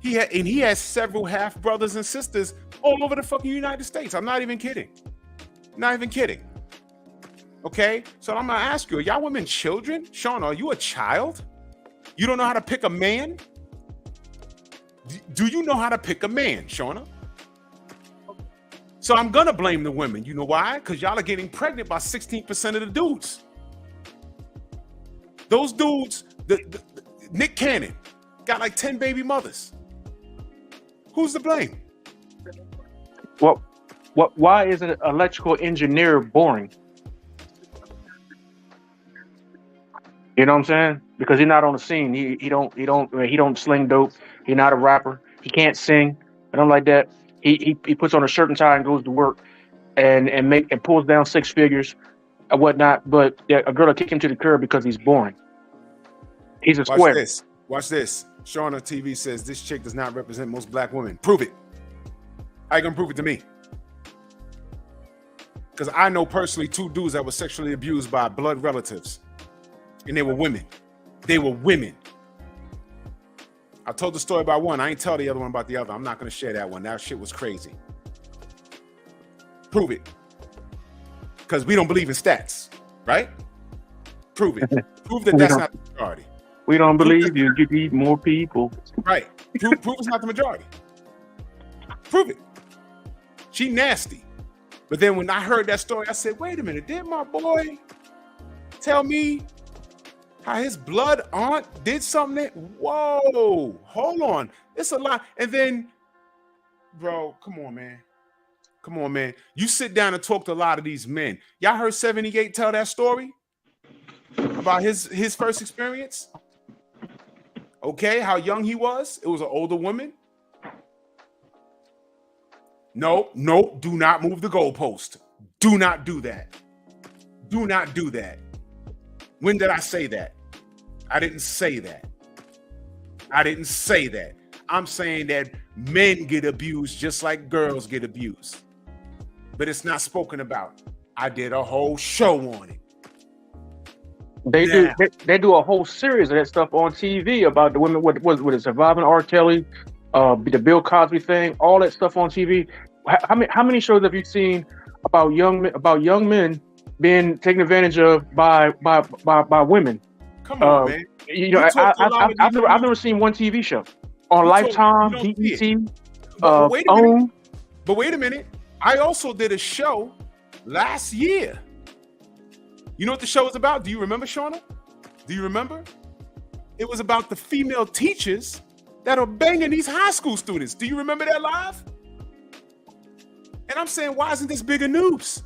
He has several half brothers and sisters all over the fucking United States. I'm not even kidding. Not even kidding. Okay? So I'm gonna ask you, are y'all women children? Sean, are you a child? You don't know how to pick a man? Do you know how to pick a man, Shauna? So I'm gonna blame the women. You know why? Because y'all are getting pregnant by 16% of the dudes. Those dudes, Nick Cannon, got like 10 baby mothers. Who's to blame? Well, why is an electrical engineer boring? You know what I'm saying? Because he's not on the scene. He don't sling dope. He's not a rapper. He can't sing. I don't like that. He puts on a shirt and tie and goes to work. and pulls down 6 figures and whatnot. But a girl will kick him to the curb because he's boring. He's a square. Watch this. Shauna TV says this chick does not represent most black women. Prove it. How you gonna prove it to me? Because I know personally 2 dudes that were sexually abused by blood relatives, and they were women. They were women. I told the story about one. I ain't tell the other one about the other. I'm not gonna share that one. That shit was crazy. Prove it. Because we don't believe in stats, right? Prove it. Prove that that's not the majority. We don't believe you need more people. Right. Prove it's not the majority. Prove it. She nasty. But then when I heard that story, I said, wait a minute, did my boy tell me how his blood aunt did something? Whoa, hold on. It's a lot. And then, bro, come on, man. Come on, man. You sit down and talk to a lot of these men. Y'all heard 78 tell that story about his first experience? Okay, how young he was. It was an older woman. No, do not move the goalpost. Do not do that. Do not do that. When did I say that? I didn't say that. I didn't say that. I'm saying that men get abused just like girls get abused. But it's not spoken about. I did a whole show on it. They do a whole series of that stuff on TV about the women with surviving R. Kelly, the Bill Cosby thing, all that stuff on TV. How many shows have you seen about young men being taken advantage of by women? Come on, man. You know, I've never seen one TV show on Lifetime, BET, OWN. But wait a minute. I also did a show last year. You know what the show was about? Do you remember, Shauna? Do you remember? It was about the female teachers that are banging these high school students. Do you remember that live? And I'm saying, why isn't this bigger news?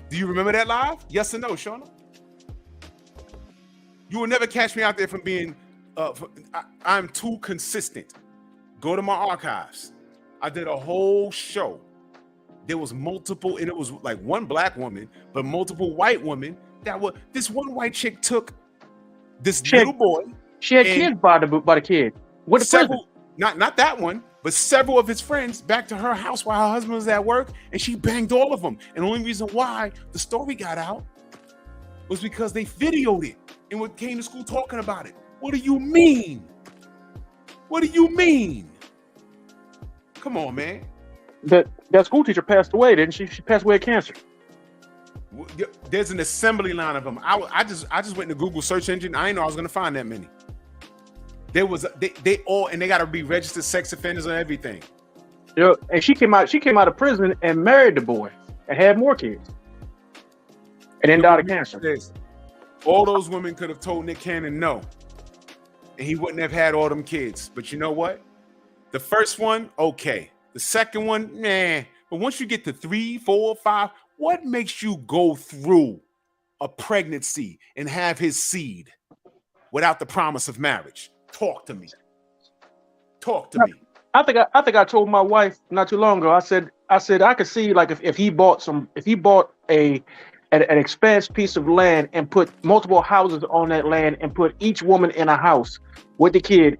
Do you remember that live? Yes or no, Shauna? You will never catch me out there from being, I'm too consistent. Go to my archives. I did a whole show. There was multiple, and it was like one black woman, but multiple white women that were, this one white chick took this little boy. She had kids by the kid. What the several, not that one, but several of his friends back to her house while her husband was at work, and she banged all of them. And the only reason why the story got out was because they videoed it and came to school talking about it. What do you mean? What do you mean? Come on, man. That school teacher passed away, didn't she? She passed away of cancer. There's an assembly line of them. I just went to Google search engine. I didn't know I was gonna find that many. There was they all, and they got to be registered sex offenders and everything. Yeah, and she came out of prison and married the boy and had more kids, and then died of cancer. All those women could have told Nick Cannon no, and he wouldn't have had all them kids. But you know what? The first one, okay. The second one, nah. But once you get to 3, 4, 5, what makes you go through a pregnancy and have his seed without the promise of marriage? Talk to me. Talk to me. I think I told my wife not too long ago. I said I could see, like, if he bought an expanse piece of land and put multiple houses on that land and put each woman in a house with the kid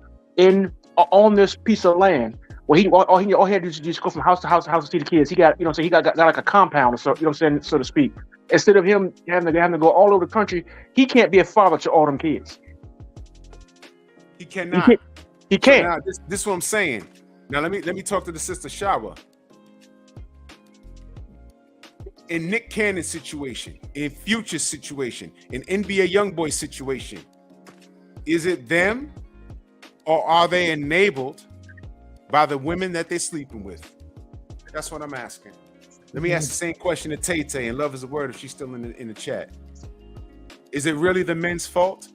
on this piece of land. Well, all he had to do is just go from house to house to see the kids. He got, so he got like a compound, so so to speak. Instead of him having to go all over the country, he can't be a father to all them kids. He cannot. He can't. So now, this is what I'm saying. Now let me talk to the sister Shawa. In Nick Cannon's situation, in Future's situation, in NBA YoungBoy situation, is it them, or are they enabled by the women that they're sleeping with? That's what I'm asking. Let me ask the same question to Tay Tay, and Love is a Word if she's still in the chat. Is it really the men's fault?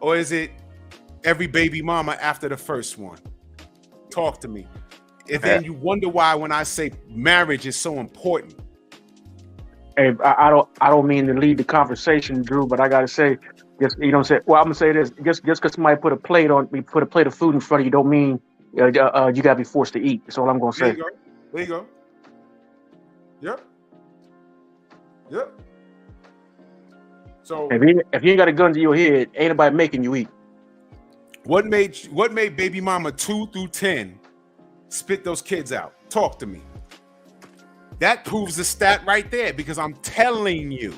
Or is it every baby mama after the first one? Talk to me. And then you wonder why when I say marriage is so important. Hey, I don't mean to lead the conversation, Drew, but I gotta say, just I'm gonna say this. Just because somebody put a plate of food in front of you, don't mean you gotta be forced to eat. That's all I'm gonna say. There you go. Yep. So If you ain't got a gun to your head, ain't nobody making you eat. what made baby mama 2 through 10 spit those kids out? Talk to me. That proves the stat right there, because I'm telling you,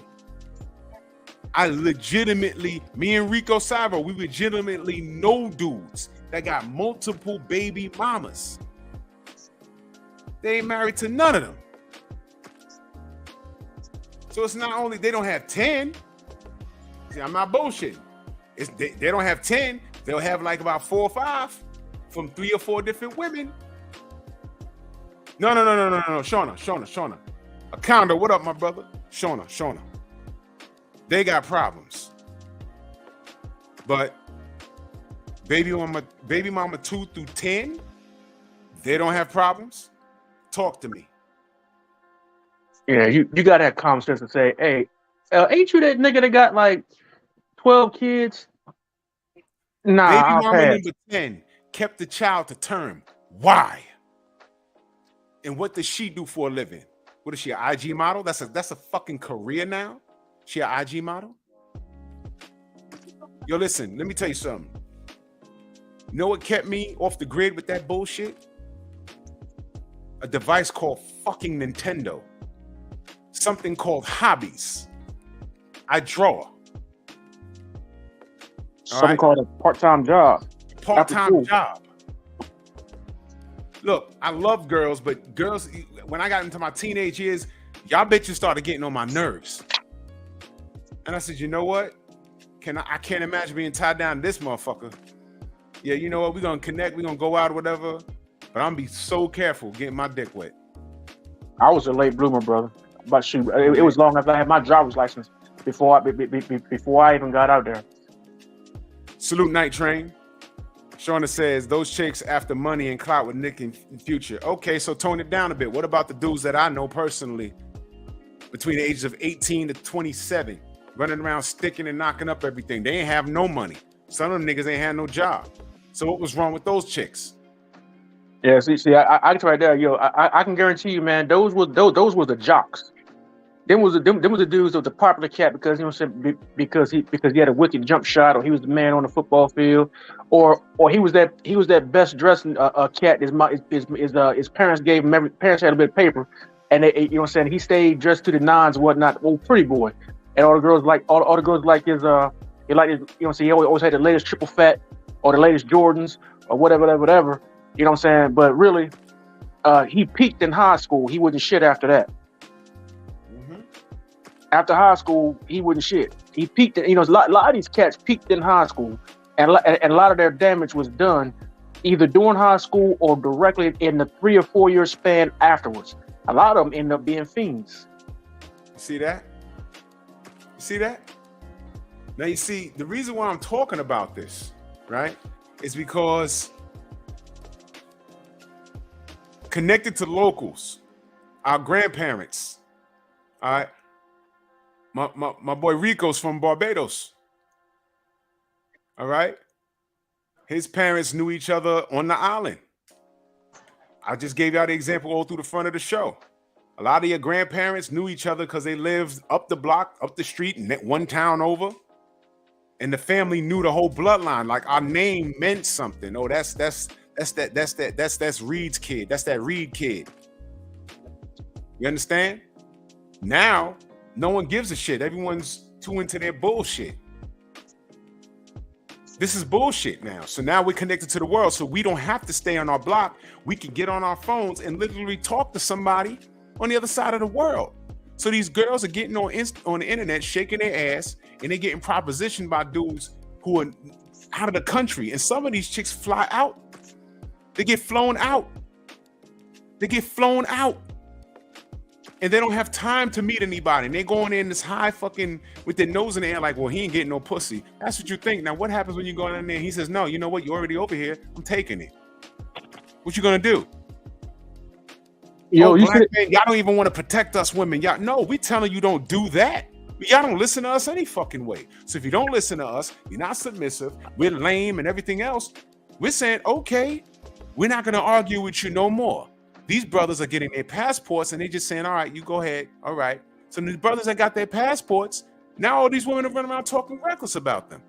me and Rico Savo, we legitimately know dudes that got multiple baby mamas. They ain't married to none of them. So it's not only they don't have 10. See, I'm not bullshitting. They don't have 10. They'll have like about 4 or 5 from 3 or 4 different women. No. Shauna. Akanda, what up, my brother? Shauna. They got problems. But baby mama 2 through 10, they don't have problems. Talk to me. Yeah, you gotta have common sense to say, hey, ain't you that nigga that got like 12 kids? Nah, Baby I'll mama pass. number 10 kept the child to term. Why? And what does she do for a living? What is she, an IG model? That's a fucking career now? She an IG model? Yo, listen, let me tell you something. You know what kept me off the grid with that bullshit? A device called fucking Nintendo. Something called hobbies. I draw. Something called a part-time job. Part-time job. Look, I love girls, but girls, when I got into my teenage years, y'all bitches started getting on my nerves. And I said, you know what? I can't imagine being tied down to this motherfucker. Yeah, you know what? We're going to connect. We're going to go out or whatever. But I'm going to be so careful getting my dick wet. I was a late bloomer, brother. But shoot, it was long after I had my driver's license before I even got out there. Salute Night Train. Shauna says, those chicks after money and clout with Nick in Future. Okay, so tone it down a bit. What about the dudes that I know personally between the ages of 18 to 27, running around sticking and knocking up everything? They ain't have no money. Some of them niggas ain't had no job. So what was wrong with those chicks? Yeah, see, I can tell right there, yo, I can guarantee you, man, those were the jocks. Them was the dudes of the popular cat because you know what I'm saying, because he had a wicked jump shot, or he was the man on the football field, or he was that best dressed cat. His parents gave him parents had a bit of paper, and they, you know what I'm saying, he stayed dressed to the nines and whatnot, old pretty boy, and all the girls like his you know what I'm saying, he always had the latest triple fat or the latest Jordans or whatever, you know what I'm saying, but really, he peaked in high school. He wasn't shit after that. After high school, he wouldn't shit. He peaked, you know, a lot of these cats peaked in high school, and a lot of their damage was done either during high school or directly in the 3 or 4 year span afterwards. A lot of them end up being fiends. See that? You see that? Now you see, the reason why I'm talking about this, right, is because connected to locals, our grandparents, all right, my boy Rico's from Barbados. All right. His parents knew each other on the island. I just gave y'all the example all through the front of the show. A lot of your grandparents knew each other because they lived up the block, up the street, and one town over. And the family knew the whole bloodline. Like our name meant something. Oh, that's Reed's kid. That's that Reed kid. You understand? Now, no one gives a shit. Everyone's too into their bullshit. This is bullshit now. So now we're connected to the world. So we don't have to stay on our block. We can get on our phones and literally talk to somebody on the other side of the world. So these girls are getting on the internet, shaking their ass, and they're getting propositioned by dudes who are out of the country. And some of these chicks fly out. They get flown out. And they don't have time to meet anybody. And they're going in this high fucking with their nose in the air like, well, he ain't getting no pussy. That's what you think. Now, what happens when you go in there and he says, no, you know what? You're already over here. I'm taking it. What you gonna do? Yo, black men, y'all don't even want to protect us women. Y'all, no, we telling you don't do that. Y'all don't listen to us any fucking way. So if you don't listen to us, you're not submissive, we're lame and everything else, we're saying, okay, we're not gonna argue with you no more. These brothers are getting their passports and they just saying, all right, you go ahead. All right. So these brothers that got their passports, now all these women are running around talking reckless about them.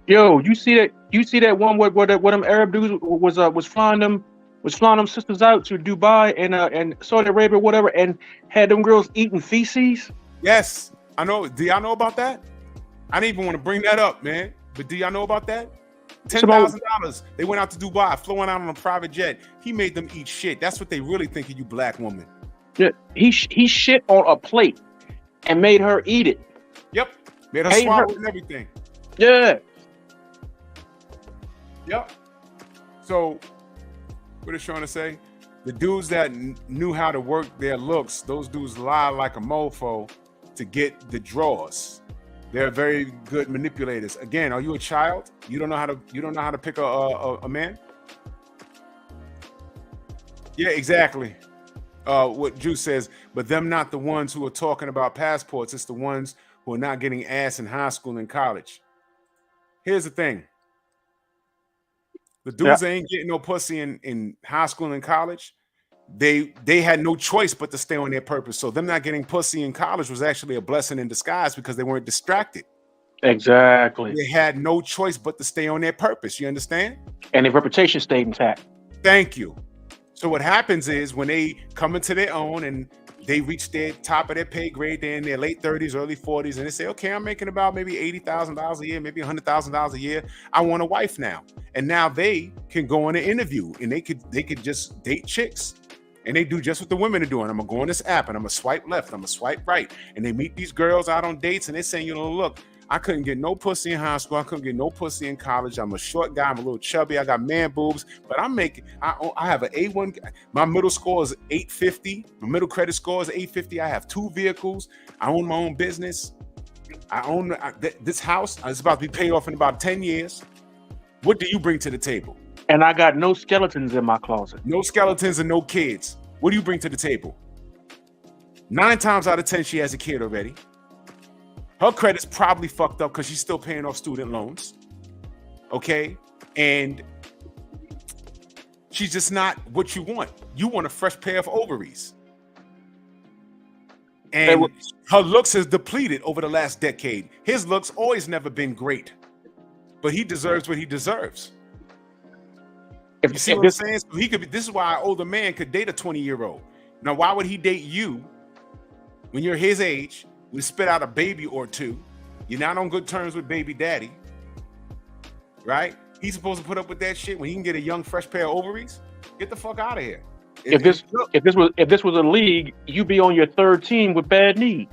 Yo, you see that one where them Arab dudes was flying them sisters out to Dubai and Saudi Arabia, whatever, and had them girls eating feces? Yes, I know. Do y'all know about that? I didn't even want to bring that up, man. But do y'all know about that? $10,000. They went out to Dubai, flowing out on a private jet. He made them eat shit. That's what they really think of you, black woman. Yeah, he shit on a plate and made her eat it. Yep, made her swallow it and everything. Yeah. Yep. So, what is trying to say? The dudes that knew how to work their looks, those dudes lie like a mofo to get the draws. They're very good manipulators. Again, are you a child? You don't know how to pick a man? Yeah, exactly. What Juice says, but them not the ones who are talking about passports. It's the ones who are not getting ass in high school and college. Here's the thing. The dudes that ain't getting no pussy in high school and college, they had no choice but to stay on their purpose. So them not getting pussy in college was actually a blessing in disguise because they weren't distracted. Exactly. They had no choice but to stay on their purpose. You understand? And their reputation stayed intact. Thank you. So what happens is when they come into their own and they reach their top of their pay grade, they're in their late 30s, early 40s, and they say, okay, I'm making about maybe $80,000 a year, maybe $100,000 a year. I want a wife now. And now they can go on an interview and they could just date chicks. And they do just what the women are doing. I'm gonna go on this app and I'm gonna swipe left, I'm gonna swipe right. And they meet these girls out on dates and they're saying, you know, look, I couldn't get no pussy in high school. I couldn't get no pussy in college. I'm a short guy. I'm a little chubby. I got man boobs, but I have an A1. My middle score is 850. My middle credit score is 850. I have 2 vehicles. I own my own business. I own this house. It's about to be paid off in about 10 years. What do you bring to the table? And I got no skeletons in my closet. No skeletons and no kids. What do you bring to the table? 9 times out of 10, she has a kid already. Her credit's probably fucked up because she's still paying off student loans. Okay? And she's just not what you want. You want a fresh pair of ovaries. And her looks has depleted over the last decade. His looks always never been great. But he deserves what he deserves. You see what I'm saying? So this is why an older man could date a 20-year-old. Now, why would he date you when you're his age? We spit out a baby or two. You're not on good terms with baby daddy, right? He's supposed to put up with that shit when he can get a young, fresh pair of ovaries. Get the fuck out of here. If this was a league, you'd be on your 3rd team with bad knee.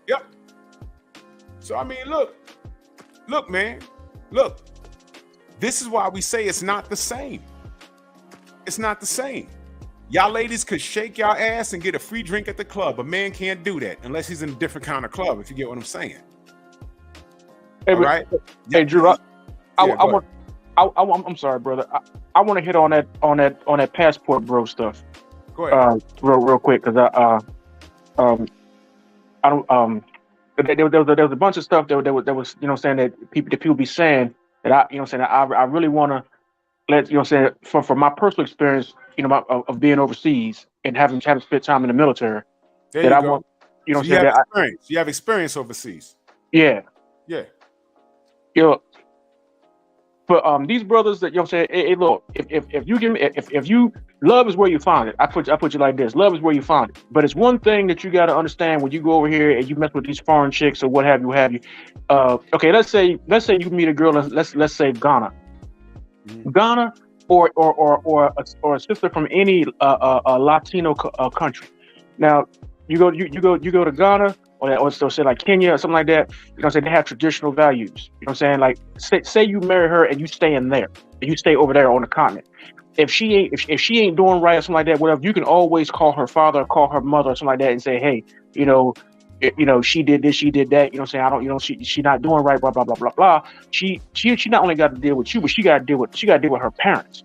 Yep. So I mean, look, man, look. This is why we say it's not the same. It's not the same. Y'all ladies could shake y'all ass and get a free drink at the club. A man can't do that unless he's in a different kind of club, if you get what I'm saying. Hey, all right? Hey, Drew, I'm sorry, brother. I want to hit on that passport bro stuff. Go ahead. Real quick, because there was a bunch of stuff that was saying that people be saying that I really want to let from my personal experience of being overseas and having spent time in the military. There you go. Want you have experience overseas. Yeah. But these brothers that hey, look, if you love is where you find it. I put you like this. Love is where you find it. But it's one thing that you got to understand when you go over here and you mess with these foreign chicks or what have you. Okay, let's say you meet a girl. Let's say Ghana, Ghana, or a sister from any Latino country. Now you go to Ghana. Or say like Kenya or something like that, they have traditional values. You know what I'm saying? Like say you marry her and you stay in there, and you stay over there on the continent. If she ain't doing right or something like that, whatever, you can always call her father, or call her mother or something like that, and say, hey, she did this, she did that. She not doing right, blah blah blah blah blah. She not only got to deal with you, but she got to deal with her parents.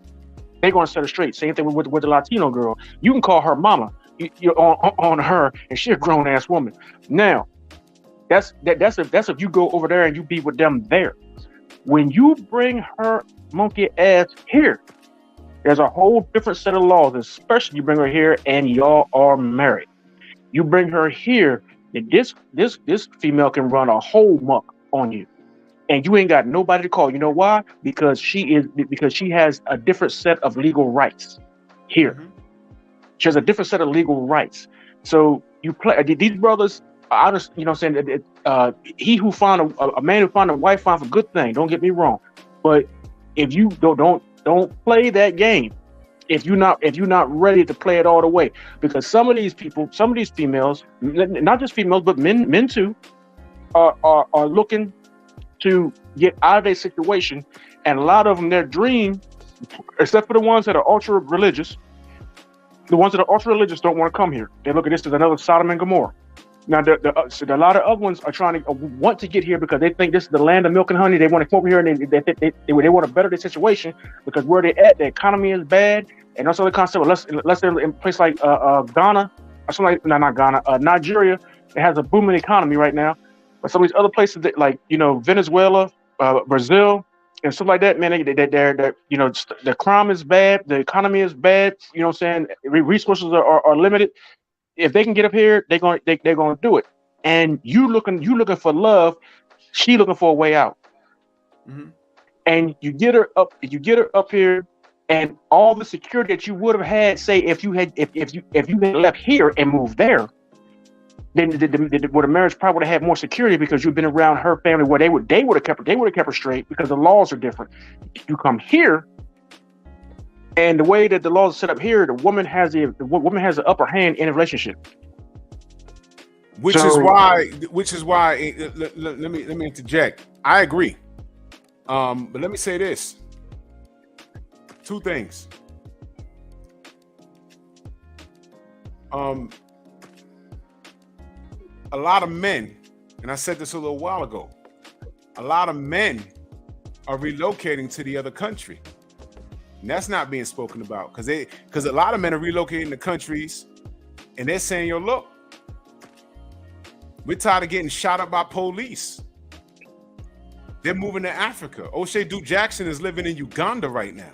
They're gonna set her straight. Same thing with the Latino girl. You can call her mama. You're on her, and she's a grown ass woman. Now, that's if you go over there and you be with them there. When you bring her monkey ass here, There's a whole different set of laws, especially you bring her here and y'all are married. You bring her here, this female can run a whole muck on you, and you ain't got nobody to call. You know why? Because she has a different set of legal rights here. Mhm. She has a different set of legal rights. So you play these brothers. Honest, you know what I'm saying? He who found a man who found a wife found a good thing. Don't get me wrong, but if you don't play that game, if you're not ready to play it all the way, because some of these people, some of these females, not just females but men too, are looking to get out of their situation, and a lot of them, their dream, except for the ones that are ultra religious, don't want to come here. They look at this as another Sodom and Gomorrah. Now, so a lot of other ones are trying to want to get here because they think this is the land of milk and honey. They want to come over here and they want to better their situation, because where they're at, the economy is bad, and also the concept of unless they're in a place like Ghana or something like, no, not Ghana, Nigeria, it has a booming economy right now. But some of these other places that, like, you know, Venezuela, Brazil, and stuff like that, man, they're you know, the crime is bad, the economy is bad. You know what I'm saying? Resources are limited. If they can get up here, they're gonna do it. And you looking for love, she looking for a way out. Mhm. And you get her up here, and all the security that you would have had, say if you had left here and moved there, then the marriage probably would have had more security, because you've been around her family where they would have kept her straight, because the laws are different. You come here, and the way that the laws are set up here, the woman has the upper hand in a relationship. Which is why. Let me interject. I agree. But let me say this. Two things. A lot of men, and I said this a little while ago, a lot of men are relocating to the other country. And that's not being spoken about, because a lot of men are relocating to countries and they're saying, yo, look, we're tired of getting shot up by police. They're moving to Africa. O'Shea Duke Jackson is living in Uganda right now.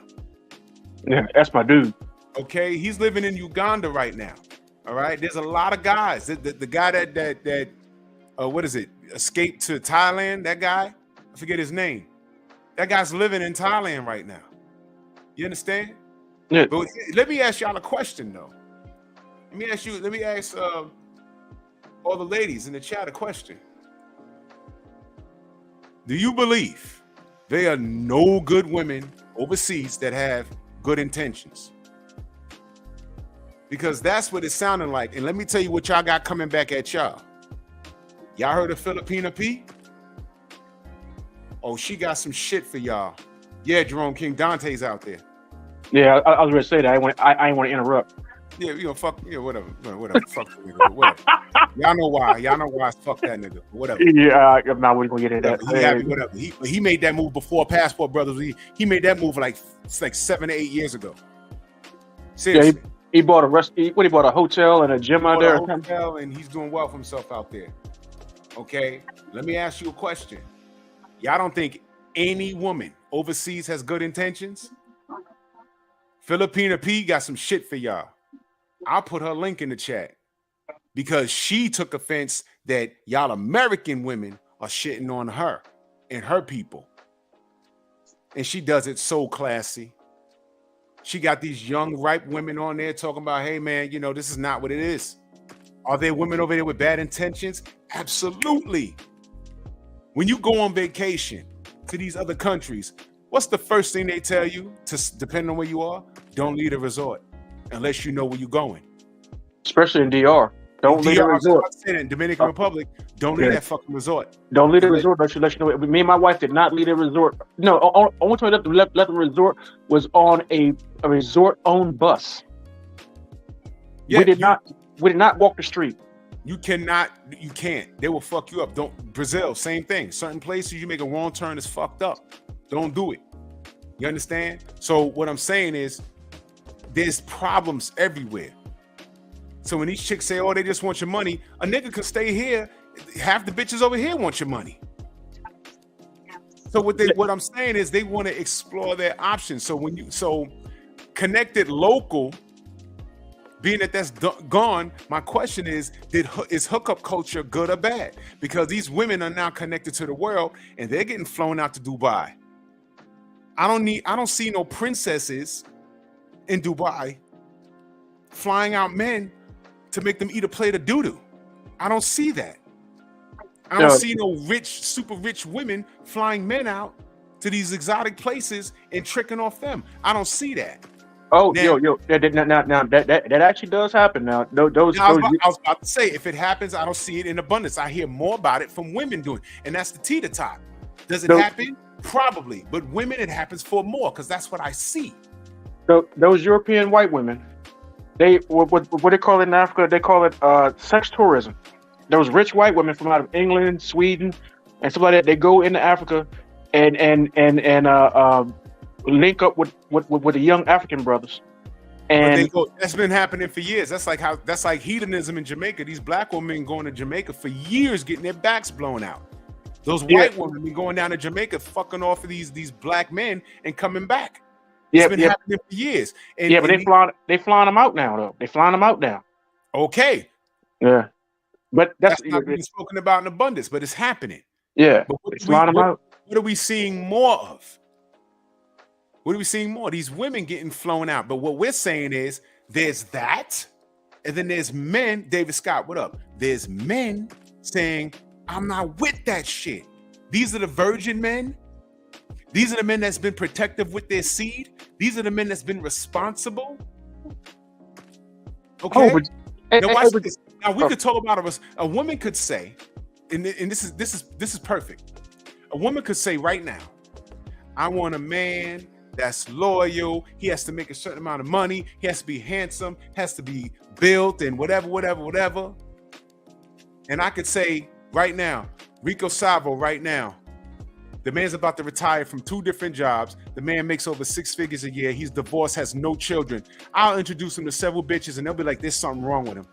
Yeah, that's my dude. Okay, he's living in Uganda right now. All right, there's a lot of guys. The guy that what is it? Escaped to Thailand. That guy, I forget his name. That guy's living in Thailand right now. You understand? Yeah. But let me ask y'all a question though. Let me ask all the ladies in the chat a question. Do you believe there are no good women overseas that have good intentions? Because that's what it's sounding like. And let me tell you what y'all got coming back at y'all. Y'all heard of P.E.P? Oh, she got some shit for y'all. Yeah, Jerome King Dante's out there. Yeah, I was going to say that. I ain't want to interrupt. Yeah, you know, fuck, yeah, whatever. Fuck that nigga, whatever. Y'all know why it's fuck that nigga, whatever. Yeah, I'm not going to get into that. He happy, whatever. He made that move before Passport Brothers. He made that move like 7 to 8 years ago. Seriously. Yeah, he bought he bought a hotel and a gym out there. Hotel, and he's doing well for himself out there. Okay, let me ask you a question. Y'all don't think any woman overseas has good intentions? P.E.P got some shit for y'all. I'll put her link in the chat, because she took offense that y'all American women are shitting on her and her people. And she does it so classy. She got these young, ripe women on there talking about, hey, man, you know, this is not what it is. Are there women over there with bad intentions? Absolutely. When you go on vacation to these other countries, what's the first thing they tell you? Depending on where you are, don't leave a resort unless you know where you're going. Especially in DR. Don't leave a resort. In Dominican Republic, don't leave that fucking resort. Don't leave a resort. Let you know. Me and my wife did not leave a resort. No, only time we left the resort was on a resort-owned bus. Yeah, we did not walk the street. You can't. They will fuck you up. Brazil, same thing. Certain places you make a wrong turn, is fucked up. Don't do it. You understand? So what I'm saying is, there's problems everywhere. So when these chicks say, oh, they just want your money, a nigga could stay here. Half the bitches over here want your money. So what I'm saying is, they want to explore their options. So connected local, being that that's gone, my question is hookup culture good or bad? Because these women are now connected to the world and they're getting flown out to Dubai. I don't see no princesses in Dubai flying out men to make them eat a plate of doo-doo. I don't see that. I don't see no rich, super rich women flying men out to these exotic places and tricking off them. I don't see that. Oh, now, that actually does happen now. I was about to say, if it happens, I don't see it in abundance. I hear more about it from women doing it, and that's the teeter top. Does it happen? Probably, but women, it happens for more because that's what I see. So those European white women, they what they call it in Africa, they call it sex tourism. Those rich white women from out of England, Sweden, and stuff like that, they go into Africa and link up with the young African brothers. And that's been happening for years. That's like hedonism in Jamaica. These black women going to Jamaica for years, getting their backs blown out. Those white women been going down to Jamaica, fucking off of these black men and coming back. It's been happening for years. But they flying them out now, though. They flying them out now. Okay. Yeah. But that's not being spoken about in abundance, but it's happening. Yeah. But what are we seeing more of? What are we seeing more? These women getting flown out. But what we're saying is there's that, and then there's men. David Scott, what up? There's men saying, I'm not with that shit. These are the virgin men. These are the men that's been protective with their seed. These are the men that's been responsible. Okay. Now we could talk about a woman could say, and this is perfect. A woman could say right now, I want a man that's loyal. He has to make a certain amount of money. He has to be handsome, has to be built and whatever. And I could say right now, Rico Savo right now, the man's about to retire from 2 different jobs. The man makes over 6 figures a year. He's divorced, has no children. I'll introduce him to several bitches and they'll be like, there's something wrong with him.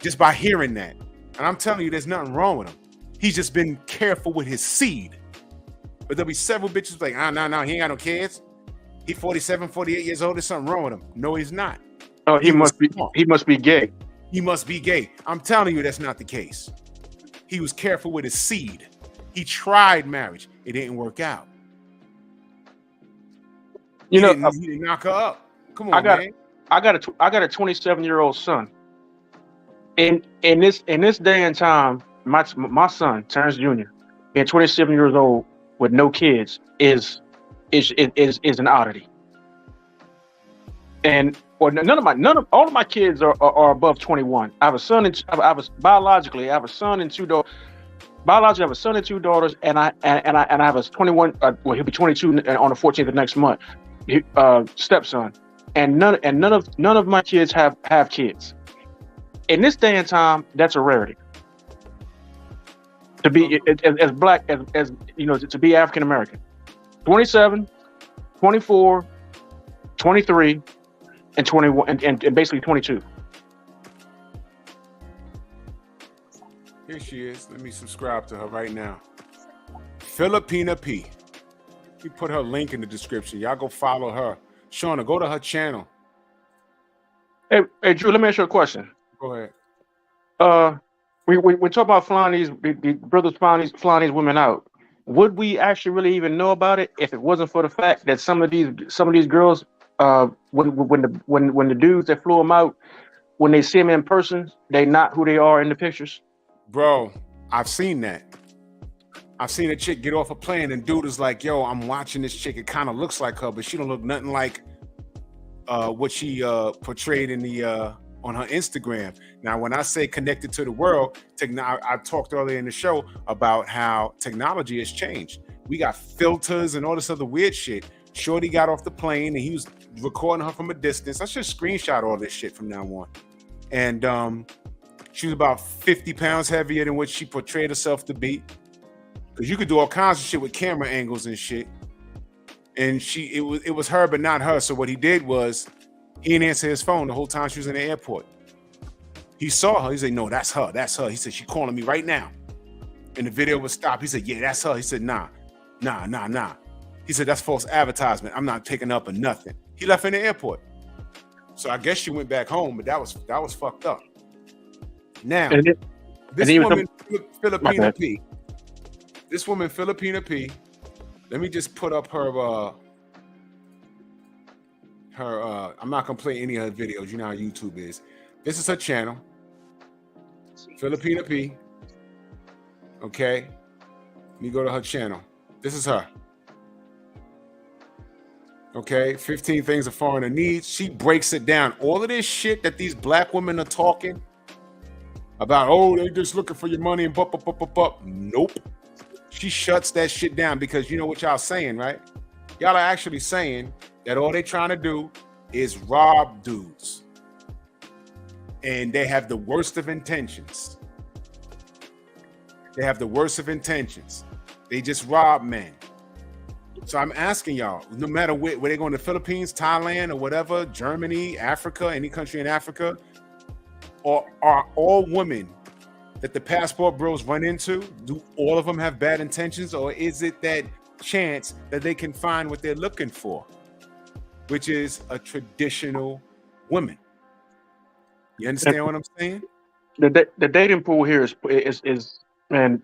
Just by hearing that. And I'm telling you, there's nothing wrong with him. He's just been careful with his seed. But there'll be several bitches like, no, he ain't got no kids. He 47, 48 years old. There's something wrong with him. No, he's not. Oh, he must be gay. He must be gay. I'm telling you, that's not the case. He was careful with his seed. He tried marriage. It didn't work out. He didn't knock her up. Come on, man. I got a 27-year-old son. In this day and time, my son, Terrence Jr., being 27 years old with no kids is an oddity. And all of my kids are above 21. I have a son and biologically I have a son and 2 daughters. Biologically, I have a son and 2 daughters, and I have a 21. Well, he'll be 22 on the 14th of next month. Stepson, and none of my kids have kids. In this day and time, that's a rarity. To be as black as you know, to be African American. 27, 24, 23, and 21, and basically 22. Here she is. Let me subscribe to her right now. Filipina P. We put her link in the description. Y'all go follow her. Shauna, go to her channel. Hey, Drew, let me ask you a question. Go ahead. We talk about flying these brothers flying these women out. Would we actually really even know about it if it wasn't for the fact that some of these girls, when the dudes that flew them out, when they see them in person, they not who they are in the pictures? Bro, I've seen that. I've seen a chick get off a plane and dude is like, yo, I'm watching this chick. It kind of looks like her, but she don't look nothing like what she portrayed in the on her Instagram. Now, when I say connected to the world, I talked earlier in the show about how technology has changed. We got filters and all this other weird shit. Shorty got off the plane and he was recording her from a distance. I should screenshot all this shit from now on. And she was about 50 pounds heavier than what she portrayed herself to be. Because you could do all kinds of shit with camera angles and shit. And it was her, but not her. So what he did was he didn't answer his phone the whole time she was in the airport. He saw her. He said, no, that's her. That's her. He said, she's calling me right now. And the video was stopped. He said, yeah, that's her. He said, nah. He said, that's false advertisement. I'm not picking up or nothing. He left in the airport. So I guess she went back home, but that was fucked up. Now, this woman, Filipina P. This woman, Filipina P. Let me just put up her. I'm not gonna play any of her videos. You know how YouTube is. This is her channel, Filipina P. Okay, let me go to her channel. This is her. Okay, 15 things a foreigner needs. She breaks it down. All of this shit that these black women are talking about, oh, they just looking for your money and bup. Nope. She shuts that shit down because you know what y'all saying, right? Y'all are actually saying that all they trying to do is rob dudes. And they have the worst of intentions. They have the worst of intentions. They just rob men. So I'm asking y'all, no matter where they're going, to Philippines, Thailand, or whatever, Germany, Africa, any country in Africa, or are all women that the passport bros run into, do all of them have bad intentions, or is it that chance that they can find what they're looking for, which is a traditional woman? You understand what I'm saying? The dating pool here is man,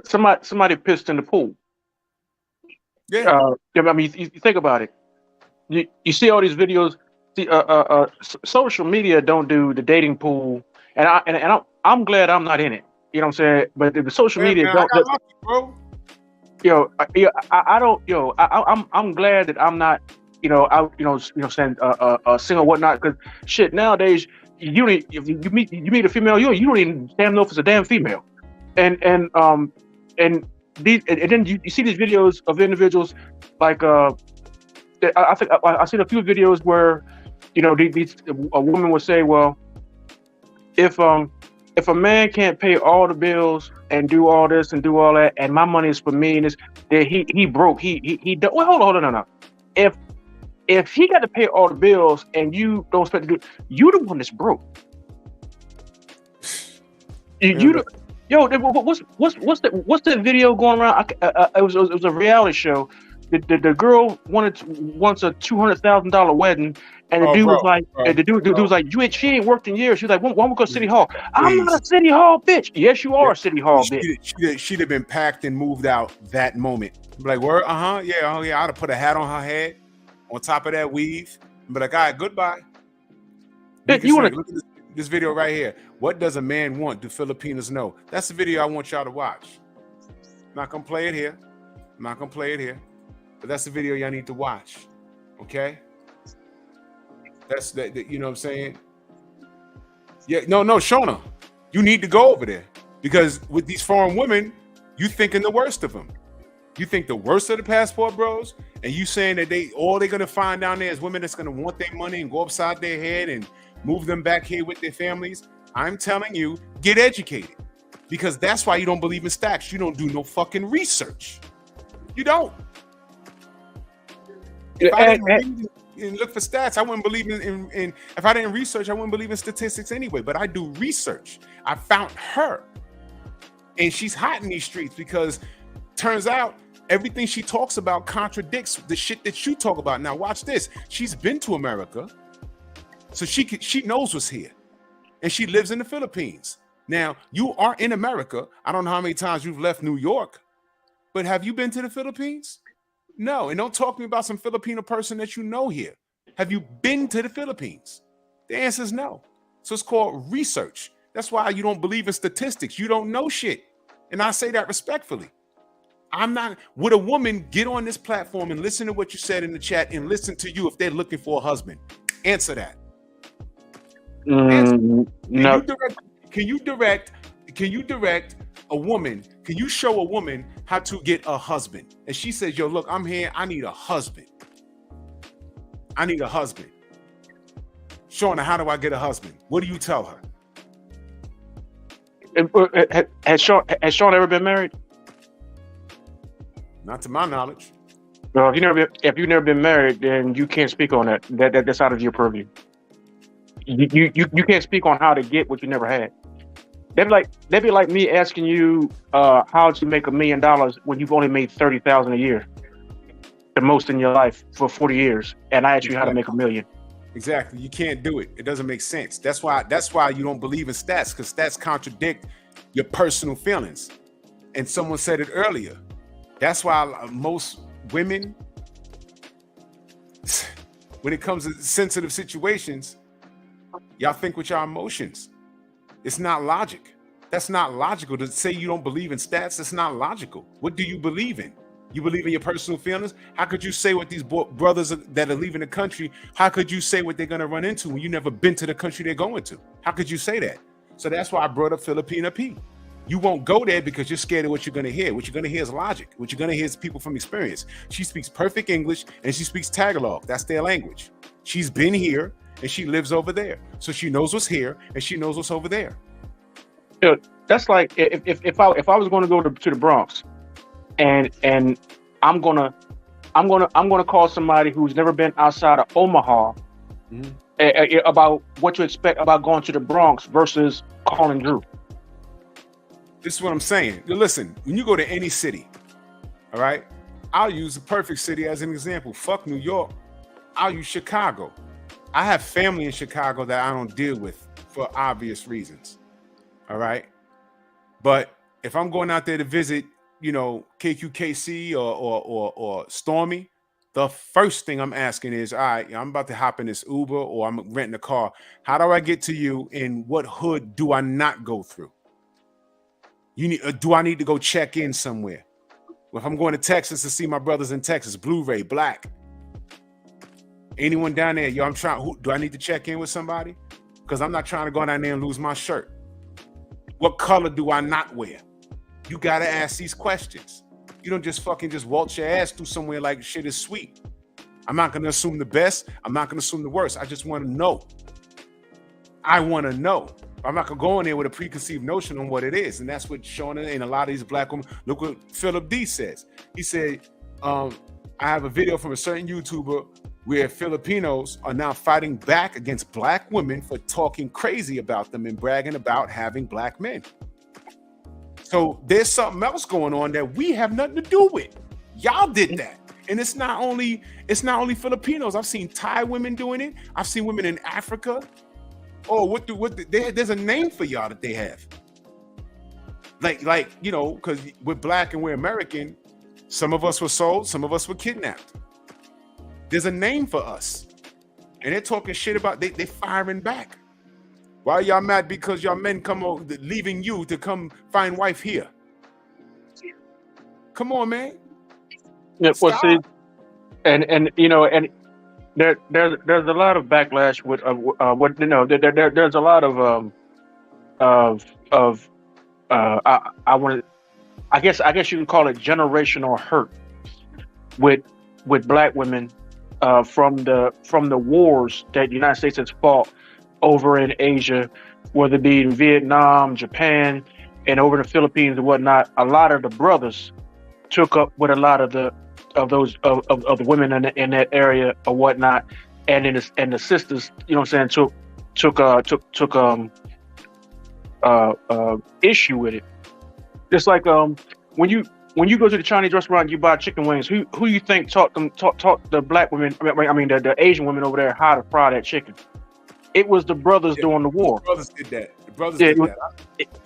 somebody pissed in the pool. Yeah. I mean, you think about it. You see all these videos. See, social media don't do the dating pool, and I'm glad I'm not in it. You know what I'm saying? But the social media man, don't. I got lucky, bro. I don't. I'm glad that I'm not. Saying single whatnot. Because shit nowadays, you meet a female, you don't even damn know if it's a damn female, and then you see these videos of individuals like I think I've seen a few videos where a woman would say, well, if a man can't pay all the bills and do all this and do all that, and my money is for me, and then he broke. Well, hold on, no. If he got to pay all the bills and you don't expect to do, you the one that's broke. What's the video going around? It was a reality show. The girl wants a $200,000 wedding, and the dude was like, was like, she ain't worked in years. She was like, why don't we go to City Hall? I'm not a City Hall bitch. Yes, you are a City Hall bitch. She'd have been packed and moved out that moment. Be like, word, yeah, I'd have put a hat on her head, on top of that weave, and be like, all right, goodbye. Look at this video right here. What does a man want? Do Filipinos know? That's the video I want y'all to watch. I'm not gonna play it here. But that's the video y'all need to watch. Okay? That's that. You know what I'm saying? Yeah. No, Shauna, you need to go over there because with these foreign women, you thinking the worst of them. You think the worst of the passport bros, and you saying that they're gonna find down there is women that's gonna want their money and go upside their head and move them back here with their families. I'm telling you, get educated, because that's why you don't believe in stats. You don't do no fucking research. You don't. If I didn't read and look for stats, I wouldn't believe in. If I didn't research, I wouldn't believe in statistics anyway. But I do research. I found her, and she's hot in these streets because turns out everything she talks about contradicts the shit that you talk about. Now watch this. She's been to America, so she knows what's here, and she lives in the Philippines. Now you are in America. I don't know how many times you've left New York, but have you been to the Philippines? No, and don't talk to me about some Filipino person that you know here. Have you been to the Philippines? The answer is no. So it's called research. That's why you don't believe in statistics. You don't know shit. And I say that respectfully. I'm not, would a woman get on this platform and listen to what you said in the chat and listen to you if they're looking for a husband? Answer that. No. Can you direct a woman? Can you show a woman how to get a husband? And she says, yo, look, I'm here. I need a husband. Shauna, how do I get a husband? What do you tell her? Has Sean ever been married? Not to my knowledge. Well, if you've never been married, then you can't speak on that. That's out of your purview. You can't speak on how to get what you never had. That'd be like me asking you how to make $1 million when you've only made $30,000 a year. the most in your life for 40 years, and I ask you how to make $1 million. Exactly. You can't do it. It doesn't make sense. That's why you don't believe in stats, because stats contradict your personal feelings. And someone said it earlier. That's why most women, when it comes to sensitive situations, y'all think with your emotions. It's not logic. That's not logical. To say you don't believe in stats, it's not logical. What do you believe in? You believe in your personal feelings? How could you say what these brothers that are leaving the country, how could you say what they're going to run into when you never been to the country they're going to? How could you say that? So that's why I brought up Filipina P. You won't go there because you're scared of what you're going to hear. What you're going to hear is logic. What you're going to hear is people from experience. She speaks perfect English and she speaks Tagalog. That's their language. She's been here and she lives over there. So she knows what's here and she knows what's over there. Dude, that's like if I was going to go to the Bronx, and I'm gonna call somebody who's never been outside of Omaha about what to expect about going to the Bronx versus calling Drew. This is what I'm saying. Listen, when you go to any city, all right, I'll use the perfect city as an example. Fuck New York. I'll use Chicago. I have family in Chicago that I don't deal with for obvious reasons. All right. But if I'm going out there to visit, you know, KQKC or Stormy, the first thing I'm asking is, all right, I'm about to hop in this Uber or I'm renting a car. How do I get to you? And what hood do I not go through? Do I need to go check in somewhere? If I'm going to Texas to see my brothers in Texas, Blu-ray, Black. Anyone down there, yo, do I need to check in with somebody? Because I'm not trying to go down there and lose my shirt. What color do I not wear? You got to ask these questions. You don't just waltz your ass through somewhere like shit is sweet. I'm not going to assume the best. I'm not going to assume the worst. I just want to know. I want to know. I'm not going to go in there with a preconceived notion on what it is. And that's what showing in a lot of these black women. Look what Philip D says. He said, I have a video from a certain YouTuber where Filipinos are now fighting back against black women for talking crazy about them and bragging about having black men. So there's something else going on that we have nothing to do with. Y'all did that. And it's not only Filipinos. I've seen Thai women doing it. I've seen women in Africa. Oh, there's a name for y'all that they have. Like, you know, because we're black and we're American. Some of us were sold, some of us were kidnapped. There's a name for us. And they're talking shit about, they firing back. Why are y'all mad because y'all men come over, leaving you to come find wife here? Come on, man. Yeah, well, see, and you know, and there's a lot of backlash with what you know. There's a lot of I guess you can call it generational hurt with black women from the wars that the United States has fought over in Asia, whether it be in Vietnam, Japan, and over in the Philippines and whatnot. A lot of the brothers took up with a lot of the women in that area or whatnot, and the sisters, you know what I'm saying, took issue with it. Just like when you go to the Chinese restaurant and you buy chicken wings, who you think taught the black women, I mean the Asian women over there how to fry that chicken? It was the brothers during the war. The brothers did that.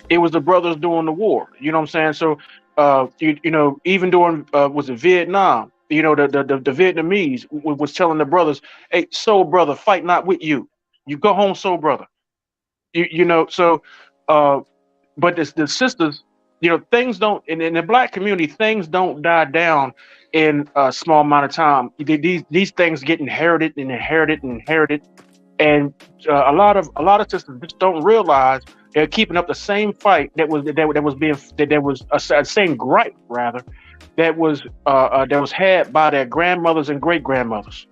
It was the brothers during the war. You know what I'm saying? So you know, even during was it Vietnam? You know, the Vietnamese was telling the brothers, "Hey, soul brother, fight not with you. You go home, soul brother." You know, so but the sisters, you know, things don't in the black community, things don't die down in a small amount of time. These things get inherited, and a lot of sisters just don't realize they're keeping up the same fight that was a same gripe rather that was had by their grandmothers and great grandmothers.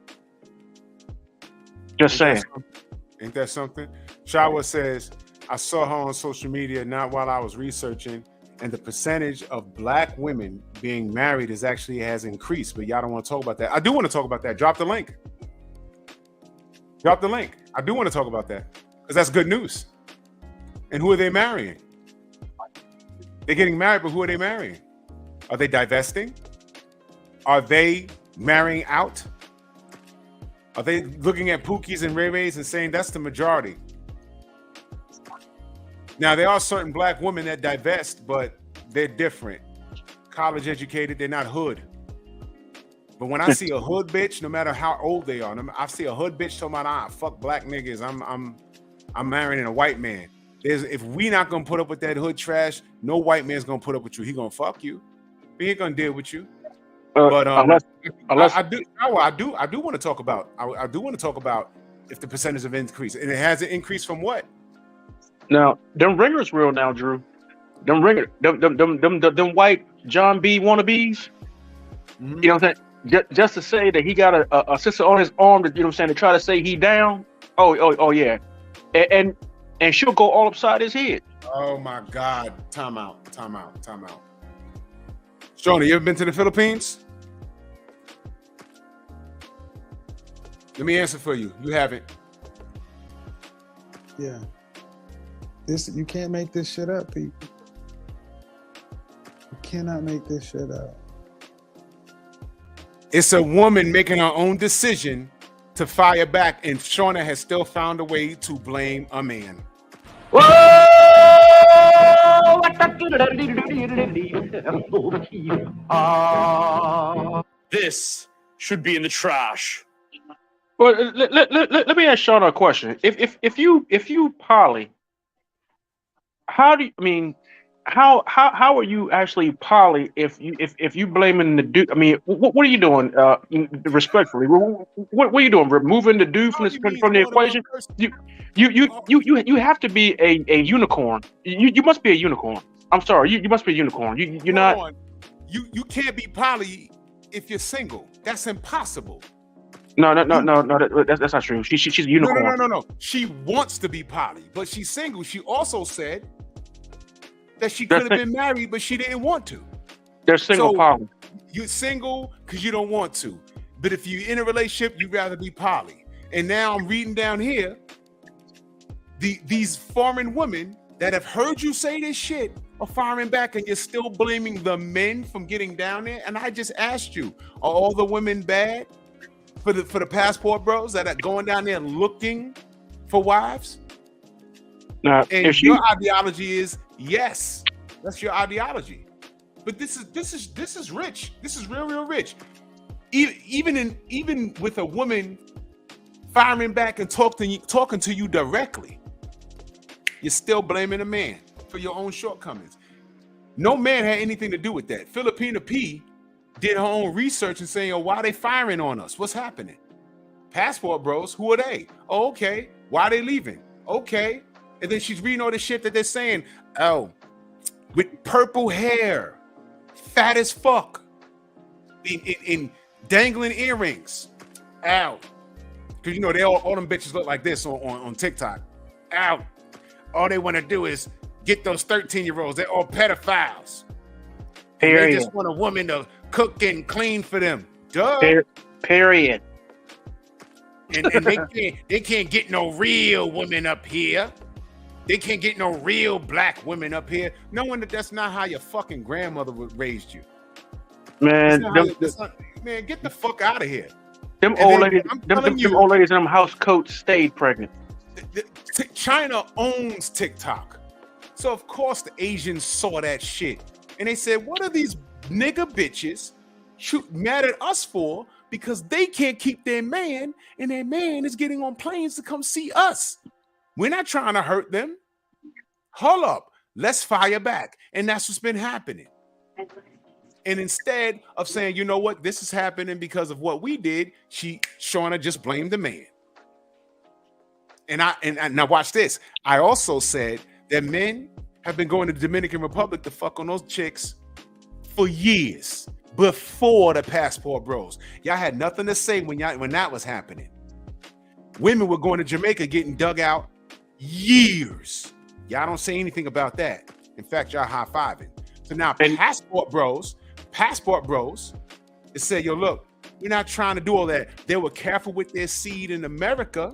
Just saying. Ain't that something? Shawa says, I saw her on social media not while I was researching, and the percentage of black women being married has increased, but y'all don't want to talk about that. I do want to talk about that. Drop the link. I do want to talk about that because that's good news. And who are they marrying? They're getting married, but who are they marrying? Are they divesting? Are they marrying out? Are they looking at Pookies and Ray Rays and saying that's the majority? Now, there are certain black women that divest, but they're different. College educated, they're not hood. But when I see a hood bitch, no matter how old they are, I see a hood bitch talking about, fuck black niggas, I'm marrying a white man. If we not gonna put up with that hood trash, no white man's gonna put up with you. He gonna fuck you. He ain't gonna deal with you. But unless I do want to talk about. I do want to talk about if the percentage of increase, and it has an increase from what? Now, them ringers real now, Drew. Them ringers, them white John B. wannabes. Mm-hmm. You know what I'm saying? Just to say that he got a sister on his arm, that, you know what I'm saying, to try to say he down. Oh yeah, and she'll go all upside his head. Oh my God! Time out. Shona, you ever been to the Philippines? Let me answer for you. You haven't. Yeah. You can't make this shit up, people. You cannot make this shit up. It's a woman making her own decision to fire back, and Shauna has still found a way to blame a man. This should be in the trash. Well, let me ask Shauna a question. If you poly, how do you, I mean, how are you actually poly if you blaming the dude? I mean, what are you doing? Respectfully, what are you doing? Removing the dude from the equation? You have to be a unicorn. You must be a unicorn. I'm sorry, you must be a unicorn. You're not. You can't be poly if you're single. That's impossible. No, that's not true. She's a unicorn. No. She wants to be poly, but she's single. She also said that she could have been married, but she didn't want to. They're single poly. You're single because you don't want to. But if you're in a relationship, you'd rather be poly. And now I'm reading down here, these foreign women that have heard you say this shit are firing back, and you're still blaming the men from getting down there. And I just asked you, are all the women bad for the passport bros that are going down there looking for wives? Now, and your ideology is yes, that's your ideology. But this is rich. This is real rich. Even with a woman firing back and talking to you directly, you're still blaming a man for your own shortcomings. No man had anything to do with that. P.E.P did her own research and saying, why are they firing on us? What's happening? Passport bros, who are they? Oh, okay. Why are they leaving? Okay. And then she's reading all the shit that they're saying. Oh, with purple hair, fat as fuck, in dangling earrings. Ow. Because, you know, they all them bitches look like this on TikTok. Ow. All they want to do is get those 13-year-olds. They're all pedophiles. They just want a woman to cook and clean for them. Duh. Period. And they can't get no real women up here. They can't get no real black women up here. Knowing that's not how your fucking grandmother raised you. Man, man, get the fuck out of here. Them old ladies in them house coats stayed pregnant. China owns TikTok. So of course the Asians saw that shit. And they said, what are these nigga bitches mad at us for? Because they can't keep their man, and their man is getting on planes to come see us. We're not trying to hurt them. Hold up. Let's fire back. And that's what's been happening. And instead of saying, you know what, this is happening because of what we did, Shauna just blamed the man. And now watch this. I also said that men have been going to the Dominican Republic to fuck on those chicks for years before the passport bros. Y'all had nothing to say when that was happening. Women were going to Jamaica getting dug out years. Y'all don't say anything about that. In fact, y'all high-fiving. So now passport bros, it said, yo, look, we're not trying to do all that. They were careful with their seed in America.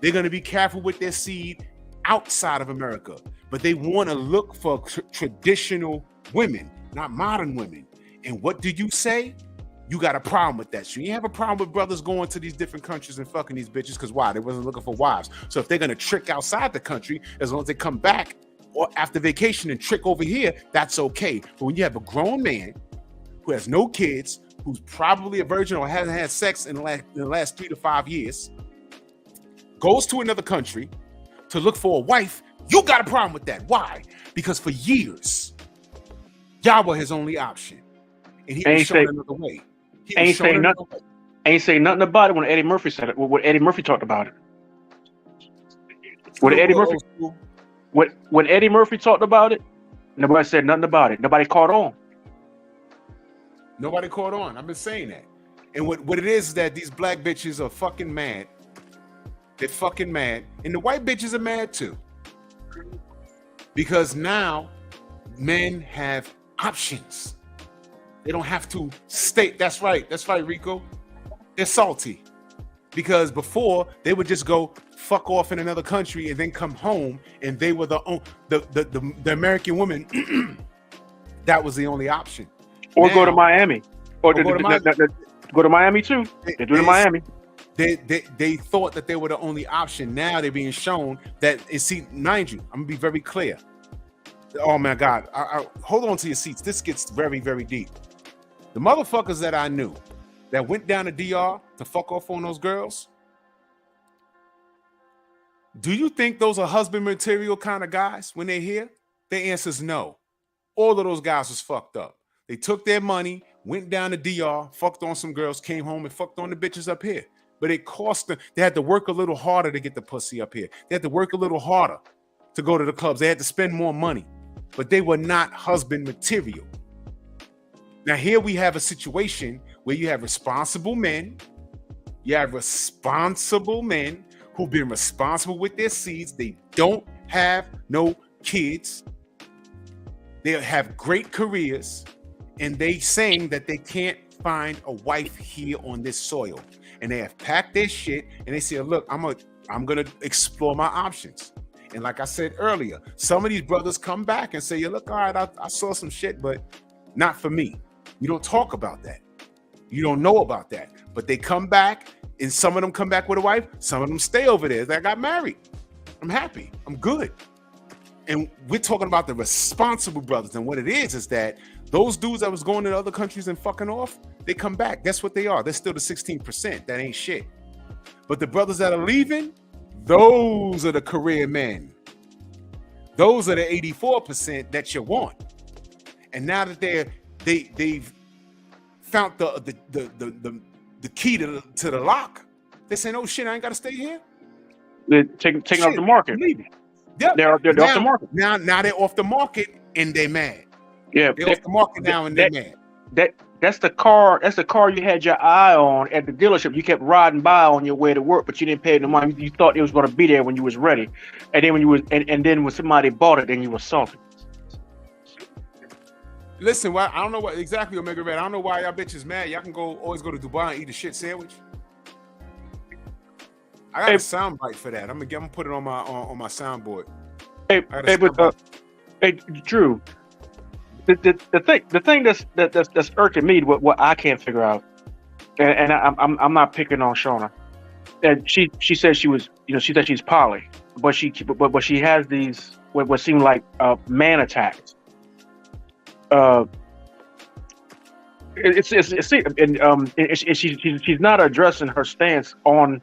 They're going to be careful with their seed outside of America. But they want to look for traditional women, not modern women. And what do you say? you got a problem with that. So you have a problem with brothers going to these different countries and fucking these bitches because why? They wasn't looking for wives. So if they're gonna trick outside the country, as long as they come back or after vacation and trick over here, that's okay. But when you have a grown man who has no kids, who's probably a virgin or hasn't had sex in the last 3 to 5 years, goes to another country to look for a wife, you got a problem with that. Why? Because for years, y'all were his only option. And he was showing another way. Ain't say nothing about it when Eddie Murphy said it. When Eddie Murphy talked about it. When Eddie Murphy talked about it, nobody said nothing about it. Nobody caught on. Nobody caught on. I've been saying that. And what it is that these black bitches are fucking mad. They're fucking mad. And the white bitches are mad too. Because now men have options. They don't have to state. That's right, Rico. They're salty. Because before they would just go fuck off in another country and then come home, and they were the American woman. That was the only option. Or now, go to Miami. Or go to Miami too. They do it in Miami. They thought that they were the only option. Now they're being shown that, and see, mind you, I'm gonna be very clear. Oh my God, I hold on to your seats. This gets very, very deep. The motherfuckers that I knew that went down to DR to fuck off on those girls, do you think those are husband material kind of guys when they're here? The answer is no. All of those guys was fucked up. They took their money, went down to DR, fucked on some girls, came home and fucked on the bitches up here. But it cost them. They had to work a little harder to get the pussy up here. They had to work a little harder to go to the clubs. They had to spend more money. But they were not husband material. Now here we have a situation where you have responsible men. You have responsible men who've been responsible with their seeds. They don't have no kids. They have great careers. And they saying that they can't find a wife here on this soil. And they have packed their shit and they say, look, I'm gonna explore my options. And like I said earlier, some of these brothers come back and say, yeah, look, all right, I saw some shit, but not for me. You don't talk about that. You don't know about that. But they come back, and some of them come back with a wife. Some of them stay over there. They got married. I'm happy. I'm good. And we're talking about the responsible brothers. And what it is that those dudes that was going to other countries and fucking off, they come back. Guess what they are? They're still the 16%. That ain't shit. But the brothers that are leaving, those are the career men. Those are the 84% that you want. And now that they've found the key to the lock, they say, "Oh shit, I ain't got to stay here." They're taking off the market. Yep. They're off the market. Now they're off the market and they're mad. Yeah, they're off the market now and they're mad. That's the car. That's the car you had your eye on at the dealership. You kept riding by on your way to work, but you didn't pay the money. You thought it was going to be there when you was ready, and then when somebody bought it, then you were salty. Listen, I don't know what exactly Omega Red. I don't know why y'all bitches mad. Y'all can always go to Dubai and eat a shit sandwich. I got a sound bite for that. I'm gonna put it on my soundboard. Hey, Drew. The thing that's irking me, what I can't figure out, and I'm not picking on Shauna. And she said she was, she said she's poly, but she has these what seem like man attacks. She's not addressing her stance on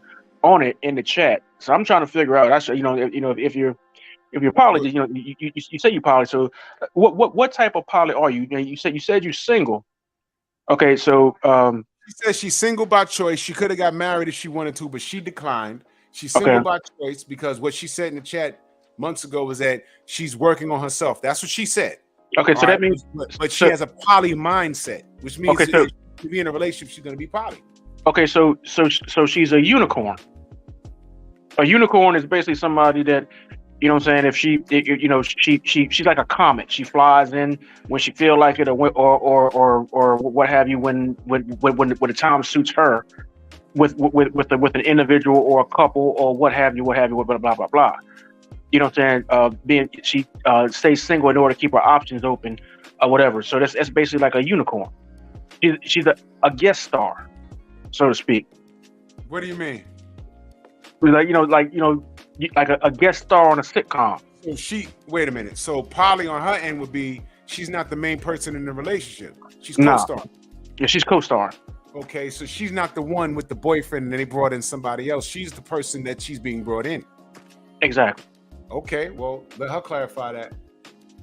it in the chat. So I'm trying to figure out. If you're poly, you say you're poly. So what type of poly are you? You said you're single. Okay, so she says she's single by choice. She could have got married if she wanted to, but she declined. She's single by choice because what she said in the chat months ago was that she's working on herself. That's what she said. Okay, so that means, but she has a poly mindset, which means to be in a relationship, she's going to be poly. Okay, so she's a unicorn. A unicorn is basically somebody that, if she's like a comet. She flies in when she feel like it, or what have you, when the time suits her, with an individual or a couple or what have you, blah blah blah blah. You know what I'm saying? She stays single in order to keep her options open or whatever. So that's basically like a unicorn. She's a guest star, so to speak. What do you mean? Like a guest star on a sitcom. So wait a minute. So Polly on her end would be she's not the main person in the relationship. She's No. co-starring. Yeah, she's co-starring. Okay, so she's not the one with the boyfriend and then they brought in somebody else. She's the person that she's being brought in. Exactly. Okay, well, let her clarify that.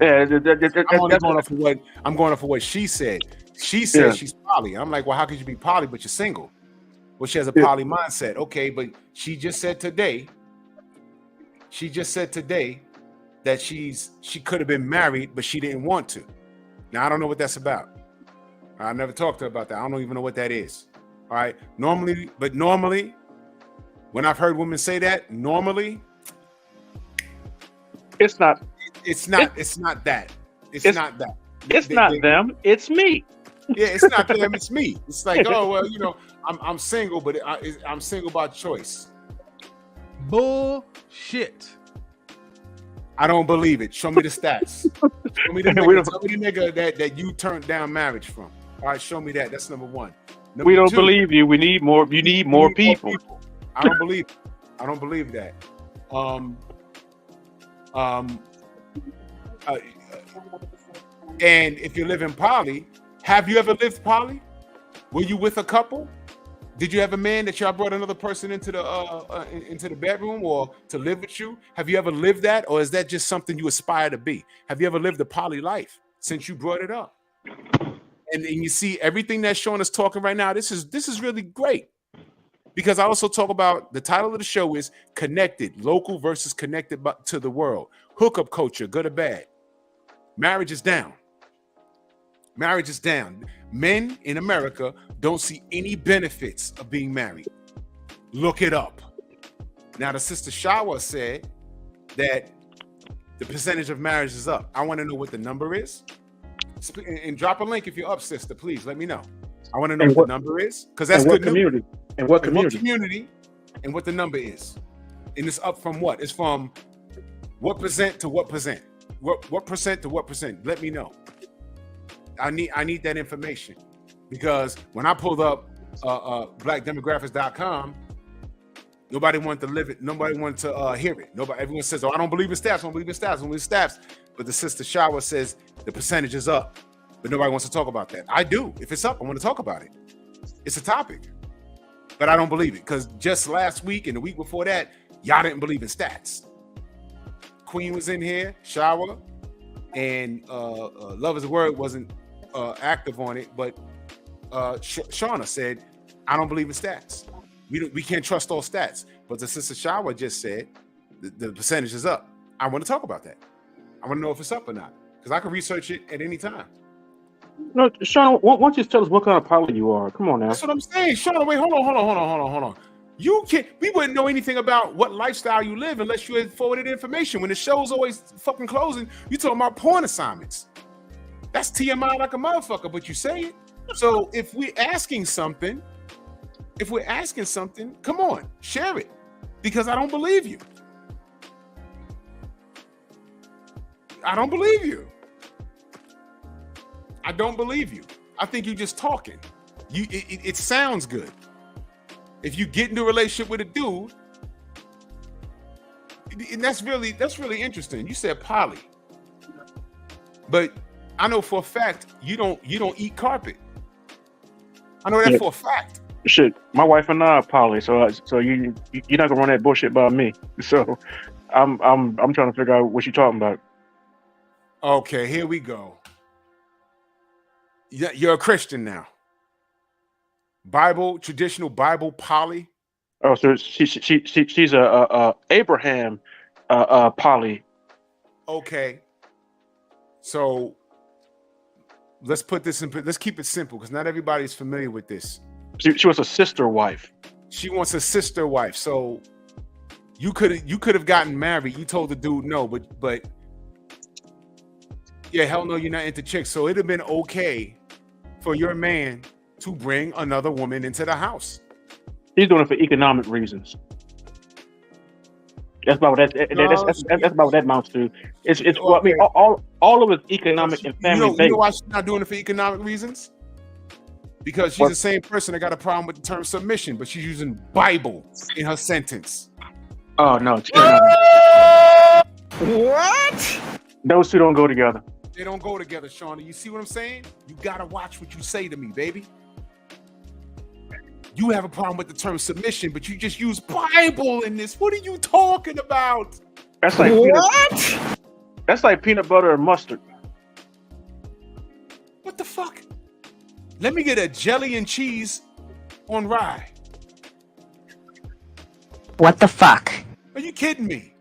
Yeah, I'm going off of what she said. She said she's poly. I'm like, well, how could you be poly but you're single? Well, she has a poly mindset. Okay, but she just said today that she could have been married, but she didn't want to. Now I don't know what that's about. I never talked to her about that. I don't even know what that is. All right. Normally, when I've heard women say that, normally it's not that. It's not that. It's not them. It's me. Yeah, it's not them. It's me. It's like, oh well, I'm single, but I'm single by choice. Bullshit. I don't believe it. Show me the stats. Show me the nigga that you turned down marriage from. All right, show me that. That's number one. We don't believe you. We need more. You need more people. I don't believe it. I don't believe that. And if you live in poly, have you ever lived poly? Were you with a couple? Did you have a man that y'all brought another person into the bedroom or to live with you? Have you ever lived that, or is that just something you aspire to be? Have you ever lived a poly life since you brought it up? And you see everything that Sean is talking right now. This is really great, because I also talk about the title of the show is Connected, Local versus Connected to the World. Hookup culture, good or bad. Marriage is down. Marriage is down. Men in America don't see any benefits of being married. Look it up. Now, the sister Shawa said that the percentage of marriage is up. I want to know what the number is. And drop a link if you're up, sister. Please let me know. I want to know what the number is, because that's good community. And what community and what the number is. And it's up from what? It's from what percent to what percent? What percent to what percent? Let me know. I need that information, because when I pulled up blackdemographics.com, nobody wanted to live it. Nobody wanted to hear it. Everyone says, "Oh, I don't believe in stats. I don't believe in stats. I don't believe in stats." But the sister Shawa says the percentage is up, but nobody wants to talk about that. I do. If it's up, I want to talk about it. It's a topic, but I don't believe it, because just last week and the week before that, y'all didn't believe in stats. Queen was in here, Shawa, and Love is a Word wasn't active on it, but Shauna said, I don't believe in stats. We can't trust all stats. But the sister Shawa just said the percentage is up. I want to talk about that. I want to know if it's up or not, because I can research it at any time. No, Shauna, why don't you tell us what kind of poly you are? Come on now. That's what I'm saying. Shauna, wait, hold on. We wouldn't know anything about what lifestyle you live unless you had forwarded information. When the show's always fucking closing, you talking about porn assignments. That's TMI like a motherfucker, but you say it. So if we're asking something, come on, share it, because I don't believe you. I don't believe you. I think you're just talking. It sounds good. If you get into a relationship with a dude, and that's really interesting. You said poly, but I know for a fact you don't eat carpet. I know that for a fact. Shit, my wife and I are poly, so you're not gonna run that bullshit by me. So I'm trying to figure out what you're talking about. Okay, here we go. You're a Christian now. Traditional Bible poly. Oh, so she's a Abraham poly. Okay, so let's keep it simple, because not everybody's familiar with this. She was a sister wife. She wants a sister wife. So you could have gotten married. You told the dude no, but yeah, hell no, you're not into chicks. So it'd have been okay for your man to bring another woman into the house. He's doing it for economic reasons. That's about what that's about what that amounts to. It's okay. Well, I mean, all of it's economic and family based. You know why she's not doing it for economic reasons? Because she's the same person that got a problem with the term submission, but she's using Bible in her sentence. Oh no. What? Those two don't go together. They don't go together, Shauna. You see what I'm saying? You gotta watch what you say to me, baby. You have a problem with the term submission, but you just use Bible in this. What are you talking about? That's like What? That's like peanut butter and mustard. What the fuck? Let me get a jelly and cheese on rye. What the fuck? Are you kidding me?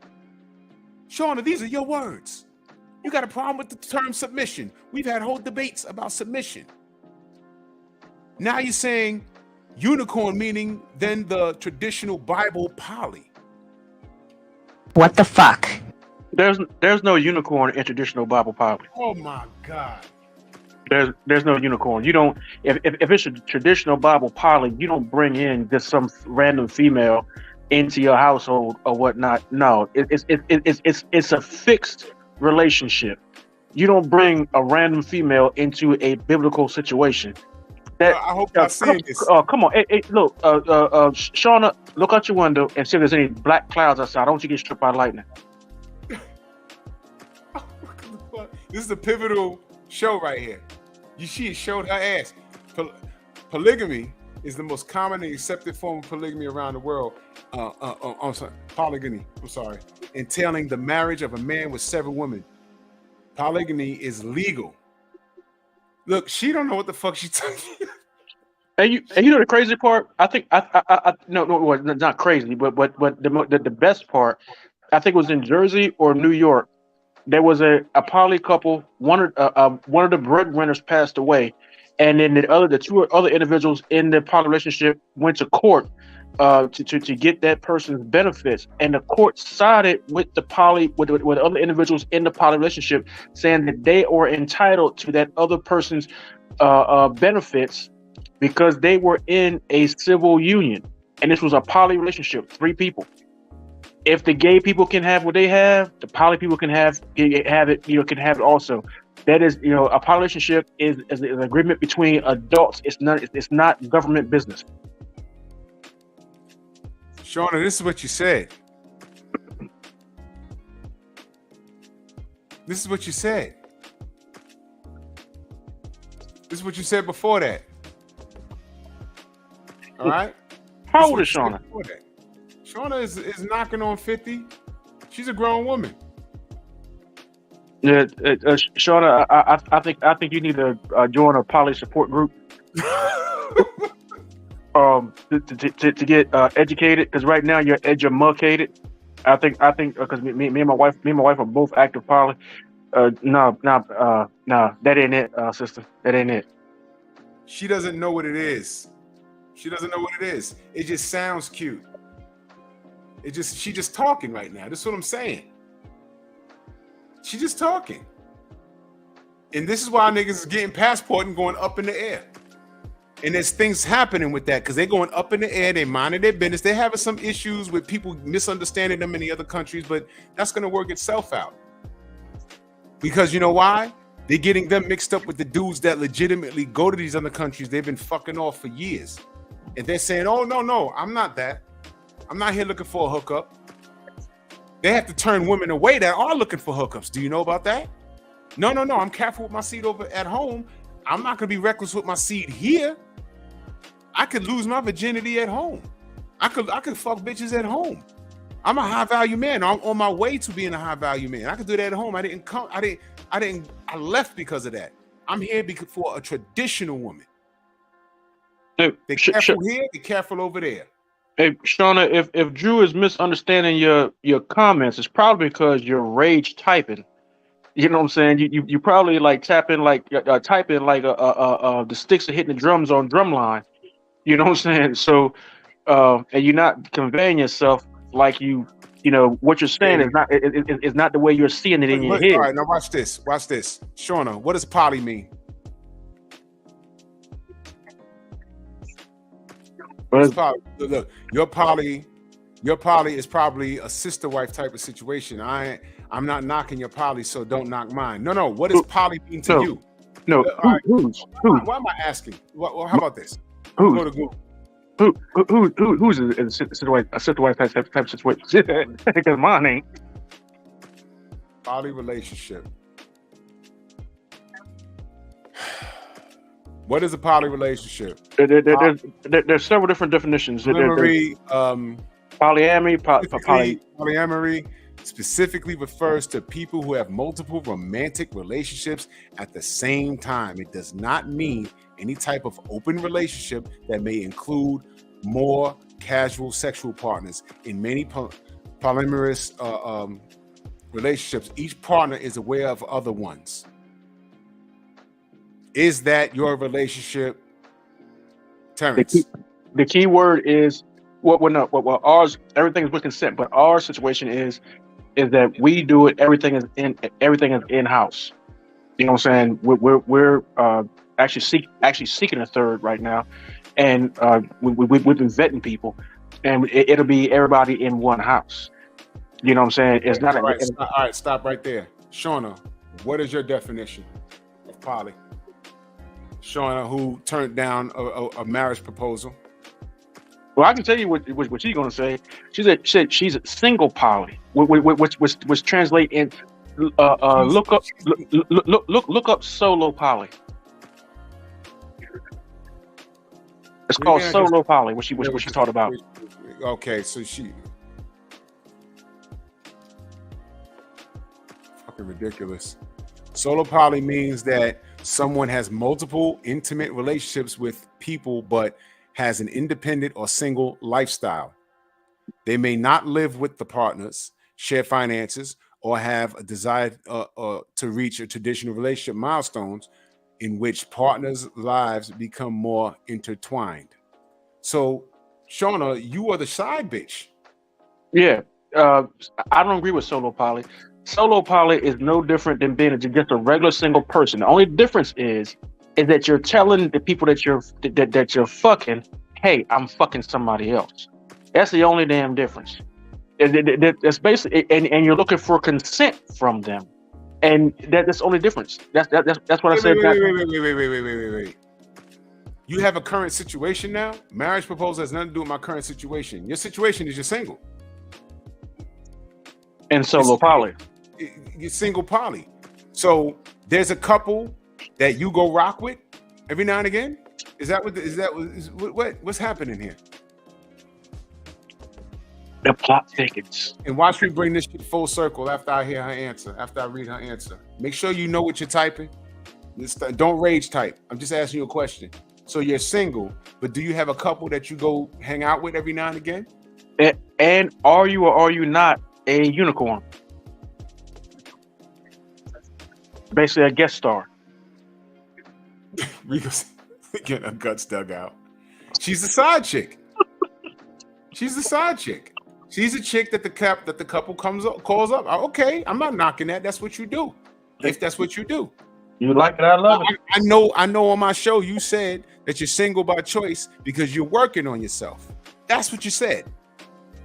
Shauna, these are your words. You got a problem with the term submission. We've had whole debates about submission. Now you're saying unicorn meaning then the traditional Bible poly. What the fuck? There's no unicorn in traditional Bible poly. Oh my God. There's no unicorn. You don't if it's a traditional Bible poly, you don't bring in just some random female into your household or whatnot. No, it's a fixed relationship. You don't bring a random female into a biblical situation. That, I hope y'all seeing this. Come on, hey, look, Shauna, look out your window and see if there's any black clouds outside. Don't you get struck by lightning? This is a pivotal show right here. She showed her ass. Polygamy is the most common and accepted form of polygamy around the world. I'm sorry, polygamy. I'm sorry, entailing the marriage of a man with several women. Polygamy is legal. Look, she don't know what the fuck she's talking. And you know the crazy part? I think no, not crazy, but the best part, I think it was in Jersey or New York. There was a poly couple. One of the breadwinners passed away, and then the two other individuals in the poly relationship went to court to get that person's benefits, and the court sided with the poly with other individuals in the poly relationship, saying that they are entitled to that other person's benefits because they were in a civil union, and this was a poly relationship, 3 people. If the gay people can have what they have, the poly people can have it. Can have it also. That is, a poly relationship is an agreement between adults. It's not government business. Shauna, this is what you said. This is what you said. This is what you said before that. All right? How old is Shauna? Shauna is knocking on 50. She's a grown woman. Yeah, Shauna, I think you need to join a poly support group. To get educated, because right now you're educated. I think because me and my wife are both active poly. No, that ain't it, sister. That ain't it. She doesn't know what it is. She doesn't know what it is. It just sounds cute. She just talking right now. That's what I'm saying. She just talking. And this is why niggas is getting passport and going up in the air. And there's things happening with that because they're going up in the air. They minding their business. They're having some issues with people misunderstanding them in the other countries, but that's going to work itself out. Because you know why? They're getting them mixed up with the dudes that legitimately go to these other countries. They've been fucking off for years. And they're saying, oh, no, I'm not that. I'm not here looking for a hookup. They have to turn women away that are looking for hookups. Do you know about that? No. I'm careful with my seed over at home. I'm not going to be reckless with my seed here. I could lose my virginity at home. I could fuck bitches at home. I'm a high value man. I'm on my way to being a high value man. I could do that at home. I left because of that. I'm here for a traditional woman. They're careful here, they're careful over there. Hey, Shauna, if Drew is misunderstanding your comments, it's probably because you're rage typing. You know what I'm saying? You probably like typing like the sticks are hitting the drums on drumline. You know what I'm saying? So, and you're not conveying yourself like what you're saying is not the way you're seeing it in your head. All right, now watch this. Shauna, what does poly mean? Look, your poly is probably a sister wife type of situation. I'm not knocking your poly, so don't knock mine. No. What does poly mean to you? No, All right. who's Why am I asking? Well, how about this? Who's? Go to Google. Who's in a situation type situation? Because mine ain't. Poly relationship. What is a poly relationship? There's several different definitions. Polyamory, Polyamory, specifically refers to people who have multiple romantic relationships at the same time. It does not mean any type of open relationship that may include more casual sexual partners. In many polyamorous relationships, each partner is aware of other ones. Is that your relationship, Terrence? The key word is ours. Everything is with consent, but our situation is that we do it. Everything is in house. You know what I'm saying? We're actually seeking a third right now, and we've been vetting people, and it'll be everybody in one house. You know what I'm saying? It's not all right. Stop right there, Shauna. What is your definition of poly? Shauna, who turned down a marriage proposal. Well, I can tell you what she's going to say. She said she's a single poly, which translate in look up solo poly. It's called solo poly. What she talked about. Okay, so she fucking ridiculous. Solo poly means that someone has multiple intimate relationships with people, but has an independent or single lifestyle. They may not live with the partners, share finances, or have a desire to reach a traditional relationship milestones in which partners' lives become more intertwined. So, Shauna, you are the side bitch. Yeah, I don't agree with solo poly. Solo poly is no different than being just a regular single person. The only difference is that you're telling the people that you're fucking, hey, I'm fucking somebody else. That's the only damn difference. That's basically, and you're looking for consent from them, and that's the only difference. That's what I said. Wait. You have a current situation now. Marriage proposal has nothing to do with my current situation. Your situation is you're single. And solo poly. You're single poly. So there's a couple that you go rock with every now and again. What's happening here? The plot thickens. And watch me bring this shit full circle after I hear her answer, after I read her answer. Make sure you know what you're typing. Don't rage type. I'm just asking you a question. So you're single, but do you have a couple that you go hang out with every now and again? And are you or are you not a unicorn? Basically a guest star. Rico's getting her guts dug out. She's the side chick. She's the side chick. She's a chick that the couple calls up. Okay, I'm not knocking that. That's what you do. If that's what you do. You like it, I love it. I know on my show you said that you're single by choice because you're working on yourself. That's what you said.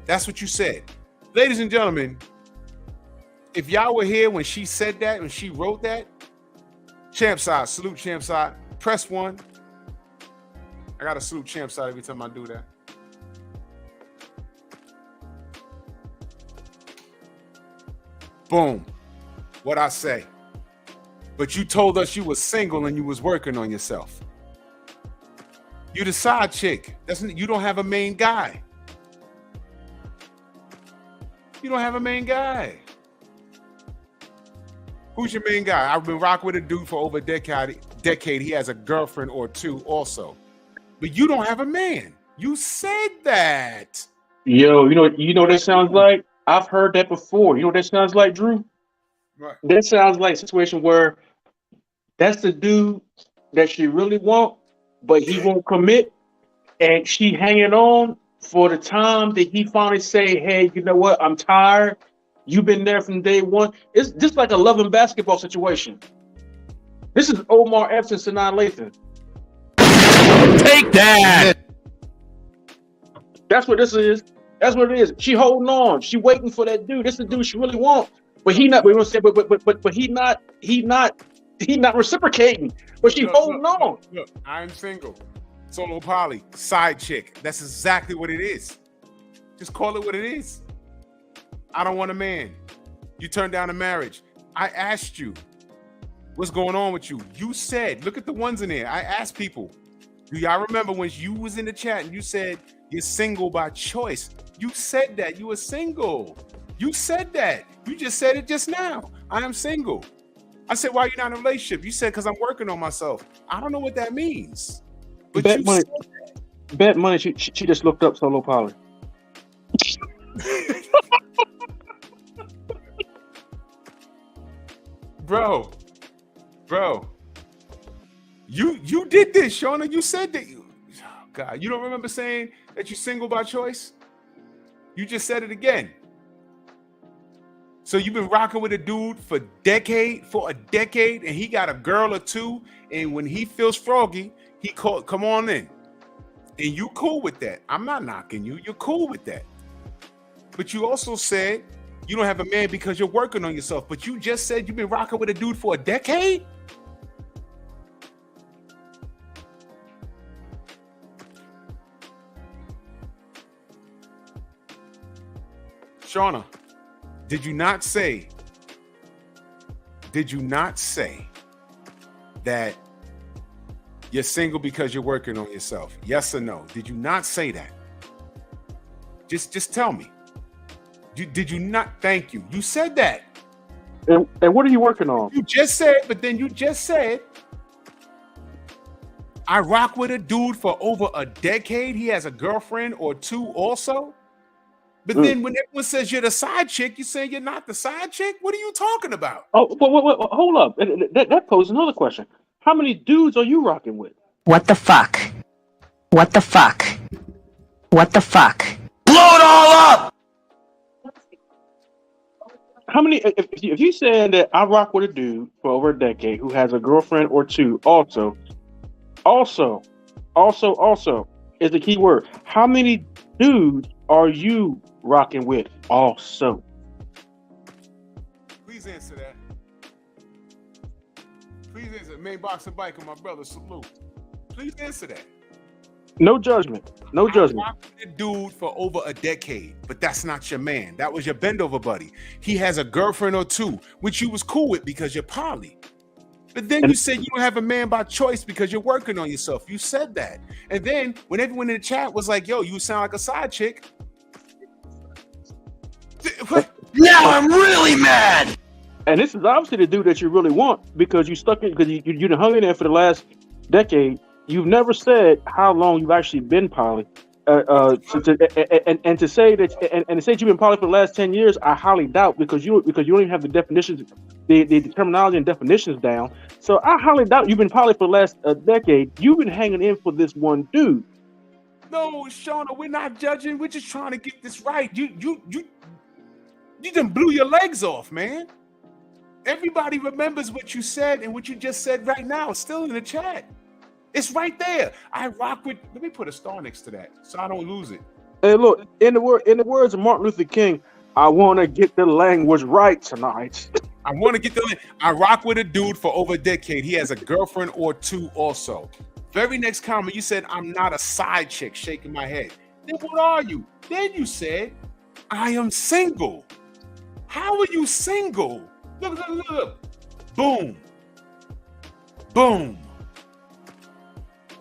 That's what you said. Ladies and gentlemen, if y'all were here when she said that, when she wrote that, Champ side, salute Champ side, press 1. I gotta salute Champ side every time I do that. Boom. What I say. But you told us you was single and you was working on yourself. You the side chick. You don't have a main guy. You don't have a main guy. Who's your main guy? I've been rocking with a dude for over a decade. He has a girlfriend or two also. But you don't have a man. You said that. Yo, you know what that sounds like? I've heard that before. You know what that sounds like, Drew? Right. That sounds like a situation where that's the dude that she really want, but he won't commit, and she hanging on for the time that he finally say, hey, you know what? I'm tired. You've been there from day one. It's just like a love and basketball situation. This is Omar Epps and Sanaa Lathan. Take that. That's what this is. That's what it is. She holding on. She waiting for that dude. This is the dude she really wants. But he not. We gonna say, but he not He's not reciprocating, but she's holding on. Look, I'm single. Solo poly, side chick. That's exactly what it is. Just call it what it is. I don't want a man. You turned down a marriage. I asked you, what's going on with you? You said, look at the ones in there. I asked people, do y'all remember when you was in the chat and you said you're single by choice? You said that you were single. You said that. You just said it just now. I am single. I said, why are you not in a relationship? You said, because I'm working on myself. I don't know what that means. But Bet money. Bet money. She just looked up solo poly. Bro, you did this, Shauna. You said that. Oh God, you don't remember saying that you're single by choice? You just said it again. So you've been rocking with a dude for a decade, and he got a girl or two, and when he feels froggy, he called, come on in. And you cool with that. I'm not knocking you. You're cool with that. But you also said you don't have a man because you're working on yourself. But you just said you've been rocking with a dude for a decade? Shauna, did you not say that you're single because you're working on yourself? Yes or no? Did you not say that? Just tell me. Did you not? Thank you. You said that. And what are you working on? You just said, but then you just said, I rock with a dude for over a decade. He has a girlfriend or two also. But then when everyone says you're the side chick, you say you're not the side chick? What are you talking about? Oh, well, hold up. That poses another question. How many dudes are you rocking with? What the fuck? What the fuck? What the fuck? Blow it all up! How many? If you saying that I rock with a dude for over a decade who has a girlfriend or two, also is the key word. How many dudes are you rocking with? Also, please answer that. Please answer. Main boxer biker, my brother, salute. Please answer that. No judgment. No judgment. I rocked with a dude for over a decade, but that's not your man. That was your bend over buddy. He has a girlfriend or two, which you was cool with because you're poly. But then you said you don't have a man by choice because you're working on yourself. You said that. And then when everyone in the chat was like, yo, you sound like a side chick. Now I'm really mad. And this is obviously the dude that you really want because you stuck in because you done hung in there for the last decade. You've never said how long you've actually been poly. And to say that and to say you've been poly for the last 10 years, I highly doubt because you don't even have the definitions, the terminology and definitions down. So I highly doubt you've been poly for the last decade. You've been hanging in for this one dude. No, Shauna, we're not judging. We're just trying to get this right. You done blew your legs off, man. Everybody remembers what you said and what you just said right now. It's still in the chat. It's right there. I rock with. Let me put a star next to that so I don't lose it. Hey, look, in the words of Martin Luther King, I want to get the language right tonight. I want to get the. I rock with a dude for over a decade. He has a girlfriend or two also. Very next comment, you said I'm not a side chick. Shaking my head. Then what are you? Then you said I am single. How are you single? Look. Boom. Boom.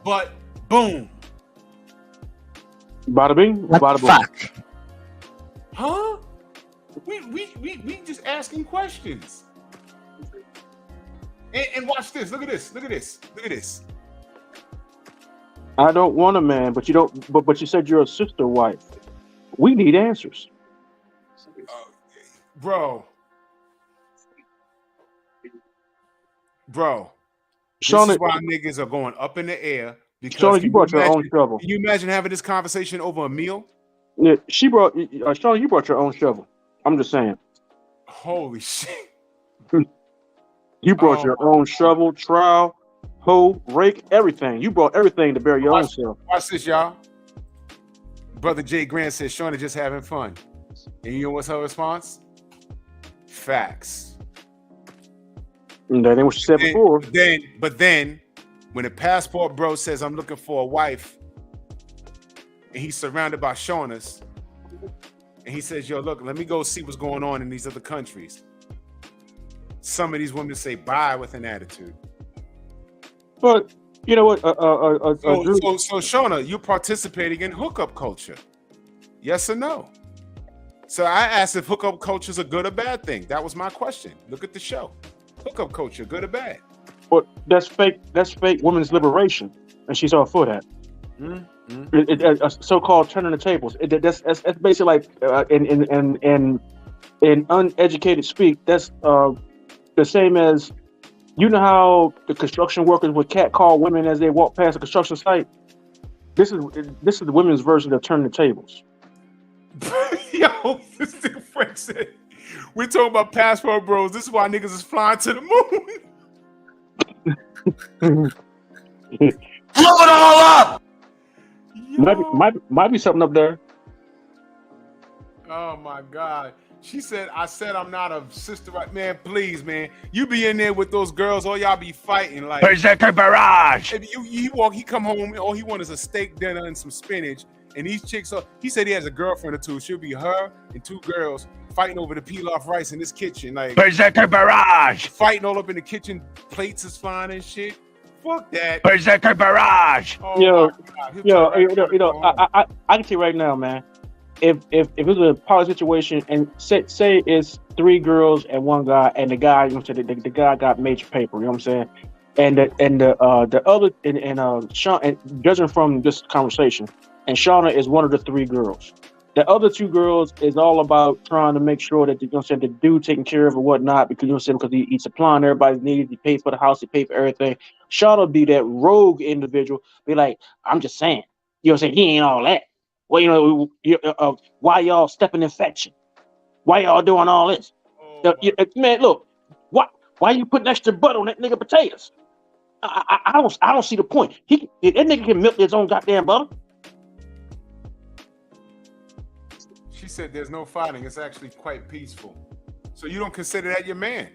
But boom. Bada bing, What bada the boom. fuck? Huh? We just asking questions. And watch this. Look at this. I don't want a man, but you don't. But you said you're a sister wife. We need answers. Bro. Shauna, this is why niggas are going up in the air. Because Shauna, you brought your own shovel. Can you imagine having this conversation over a meal? Yeah, Shauna, you brought your own shovel. I'm just saying. Holy shit. You brought your own shovel, trowel, hoe, rake, everything. You brought everything to bury your own self. Watch this, y'all. Brother Jay Grant says, Shauna just having fun. And you know what's her response? Facts. And that ain't what she said before. But then, when a passport bro says, I'm looking for a wife, and he's surrounded by Shaunas, and he says, yo, look, let me go see what's going on in these other countries. Some of these women say bye with an attitude. But you know what? So Shauna, you're participating in hookup culture. Yes or no? So I asked if hookup culture is a good or bad thing. That was my question. Look at the show. Hookup culture, good or bad? But that's fake. That's fake women's liberation, and she's all for that. A so-called turning the tables. That's basically like in uneducated speak. That's the same as, you know how the construction workers would catcall women as they walk past a construction site. This is the women's version of turning the tables. Yo, this thing Frank said, we're talking about passport bros. This is why niggas is flying to the moon. Blow it all up! Might be something up there. Oh my God. She said, I said I'm not a sister. Right, man, please, man. You be in there with those girls, all y'all be fighting like Berserker Barrage! If he come home, all he wants is a steak dinner and some spinach. And these chicks he said he has a girlfriend or two. She'll be her and two girls fighting over the pilaf rice in this kitchen. Like Berserker Barrage! Fighting all up in the kitchen, plates is flying and shit. Fuck that. Berserker Barrage! Oh I can tell you right now, man. If it was a poly situation and say it's 3 girls and 1 guy, and the guy, you know, the guy got major paper, you know what I'm saying, and the other and Sean, and judging from this conversation, and Shauna is one of the 3 girls. The other 2 girls is all about trying to make sure that, you know what I'm saying, the dude taking care of or whatnot, because, you know what I'm saying, because he's supplying everybody's needs, he pays for the house, he pays for everything. Shauna be that rogue individual, be like, I'm just saying, you know what I'm saying, he ain't all that. Well, you know, why y'all stepping in infection? Why y'all doing all this? Man, look, why you putting extra butter on that nigga potatoes? I don't see the point. That nigga can milk his own goddamn butter. She said there's no fighting. It's actually quite peaceful. So you don't consider that your man.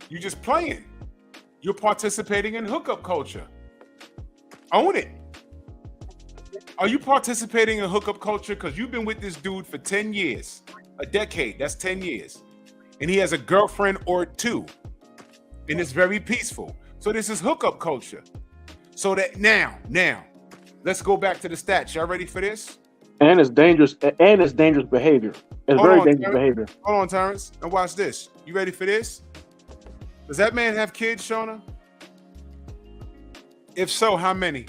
You're just playing. You're participating in hookup culture. Own it. Are you participating in hookup culture? Because you've been with this dude for 10 years. A decade. That's 10 years. And he has a girlfriend or 2. And it's very peaceful. So this is hookup culture. So that now, let's go back to the stats. Y'all ready for this? And it's dangerous. And it's dangerous behavior. It's very dangerous behavior. Hold on, Terrence. Now watch this. You ready for this? Does that man have kids, Shauna? If so, how many?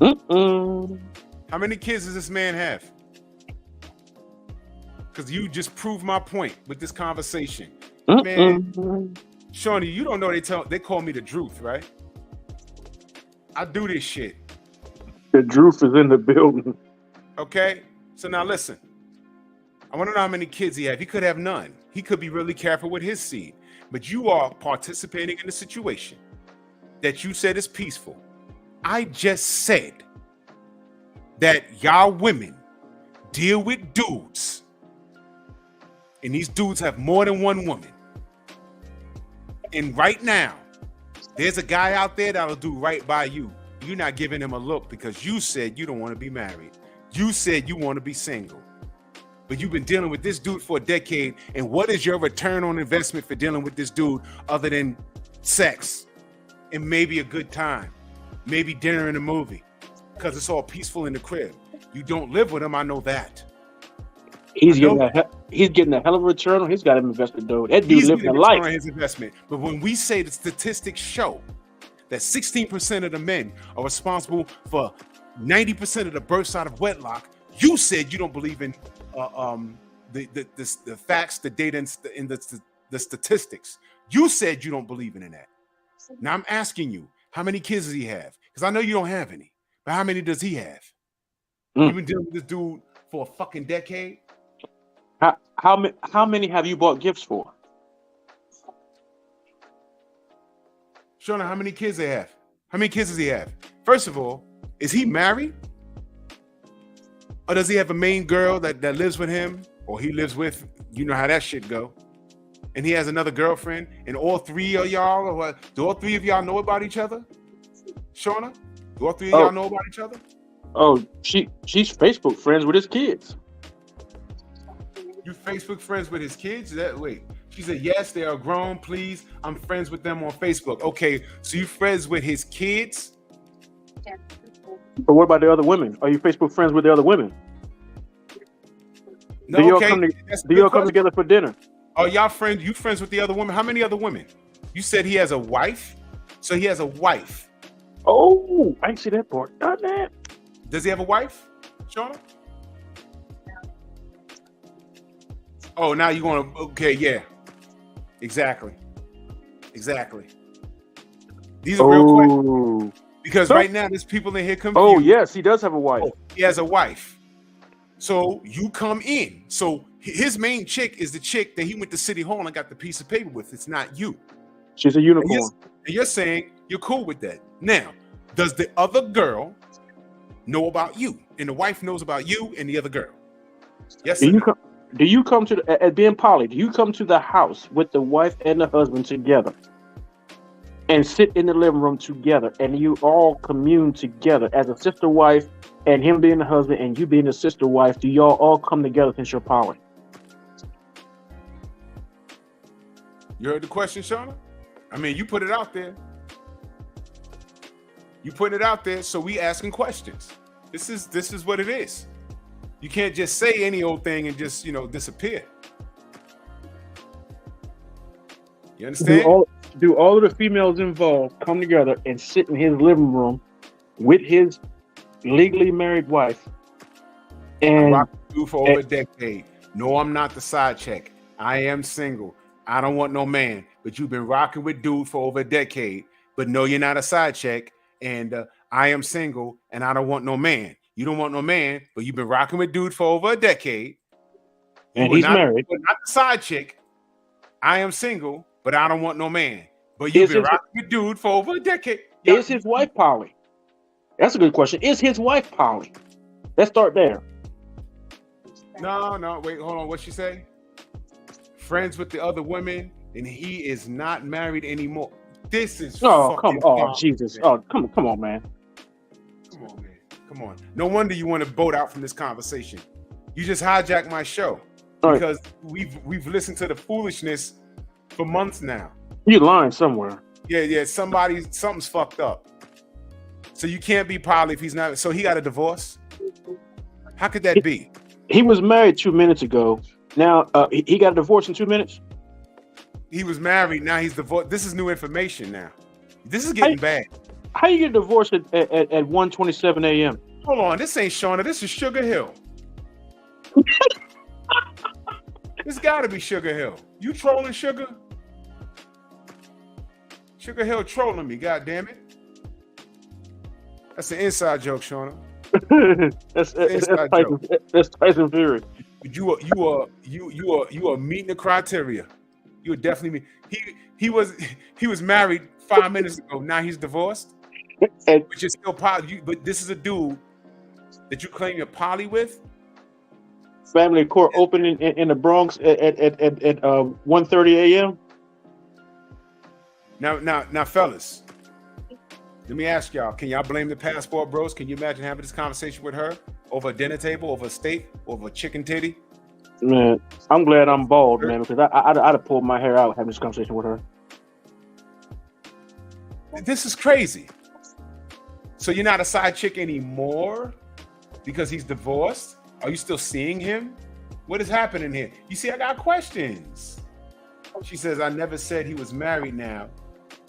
How many kids does this man have? Because you just proved my point with this conversation. Man, Shawnee, you don't know they call me the Druth, right? I do this shit. The Druth is in the building. Okay? So now listen. I want to know how many kids he have. He could have none. He could be really careful with his seed. But you are participating in a situation that you said is peaceful. I just said that y'all women deal with dudes, and these dudes have more than one woman. And right now, there's a guy out there that'll do right by you. You're not giving him a look because you said you don't want to be married. You said you want to be single. But you've been dealing with this dude for a decade, and what is your return on investment for dealing with this dude other than sex and maybe a good time? Maybe dinner and a movie, because it's all peaceful in the crib. You don't live with him, I know that. He's getting a hell of a return on his goddamn investment, though. That dude living a life. On his investment. But when we say the statistics show that 16% of the men are responsible for 90% of the births out of wedlock, you said you don't believe in the facts, the data, and the statistics. You said you don't believe in that. Now I'm asking you, how many kids does he have? Because I know you don't have any. But how many does he have? You've been dealing with this dude for a fucking decade? How many have you bought gifts for? Shona, how many kids they have? How many kids does he have? First of all, is he married? Or does he have a main girl that lives with him? Or he lives with, you know how that shit go. and he has another girlfriend, and all three of y'all, or what? Do all three of y'all know about each other? Shauna, do all three of y'all know about each other? Oh, she's Facebook friends with his kids. You Facebook friends with his kids? She said, yes, they are grown. Please, I'm friends with them on Facebook. Okay, so you friends with his kids? But what about the other women? Are you Facebook friends with the other women? No, do y'all okay. come together for dinner? Are y'all friends? You friends with the other women? How many other women? You said he has a wife? So he has a wife. Oh, I didn't see that part. Not that. Does he have a wife, Shauna? Oh, now you want to, okay, yeah. Exactly. These are real questions. Because right now there's people in here confused. Oh, yes, he does have a wife. He has a wife. So you come in. So his main chick is the chick that he went to City Hall and got the piece of paper with. It's not you. She's a unicorn. And you're saying you're cool with that. Now, does the other girl know about you? And the wife knows about you and the other girl? Yes. Do you come to at being poly? Do you come to the house with the wife and the husband together, and sit in the living room together, and you all commune together as a sister wife, and him being the husband and you being the sister wife? Do y'all all come together since you're poly? You heard the question, Shauna? I mean, you put it out there. You put it out there, so we asking questions. This is what it is. You can't just say any old thing and just, disappear. You understand? Do all of the females involved come together and sit in his living room with his legally married wife? And I rocked with you for over a decade. No, I'm not the side check. I am single. I don't want no man. But you've been rocking with dude for over a decade. But no, you're not a side check. And I am single and I don't want no man. You don't want no man, but you've been rocking with dude for over a decade. And he's married. You're not the side chick. I am single, but I don't want no man. But you've been rocking with dude for over a decade. Is his wife poly? That's a good question. Is his wife poly? Let's start there. No, wait, hold on. What'd she say? Friends with the other women, and he is not married anymore. This is Jesus. Oh, come on, man. Come on. No wonder you want to boat out from this conversation. You just hijacked my show because we've listened to the foolishness for months now. You lying somewhere. Yeah. Something's fucked up. So you can't be poly if he's not. So he got a divorce. How could that be? He was married 2 minutes ago. Now he got a divorce in 2 minutes. He was married. Now he's divorced. This is new information. Now this is getting bad. How you get divorced at 1:27 a.m.? Hold on, this ain't Shauna. This is Sugar Hill. This gotta be Sugar Hill. You trolling Sugar? Sugar Hill trolling me. God damn it. That's an inside joke, Shauna. That's Tyson Fury. You are meeting the criteria. You are definitely he was married 5 minutes ago. Now he's divorced. But you're still poly. But this is a dude that you claim you're poly with. Family court opening in the Bronx at 1:30 a.m. Now, fellas, let me ask y'all: can y'all blame the passport bros? Can you imagine having this conversation with her over a dinner table, over a steak, over a chicken titty? Man, I'm glad I'm bald, man, because I'd have pulled my hair out having this conversation with her. This is crazy. So you're not a side chick anymore because he's divorced? Are you still seeing him? What is happening here? You see, I got questions. She says, I never said he was married now.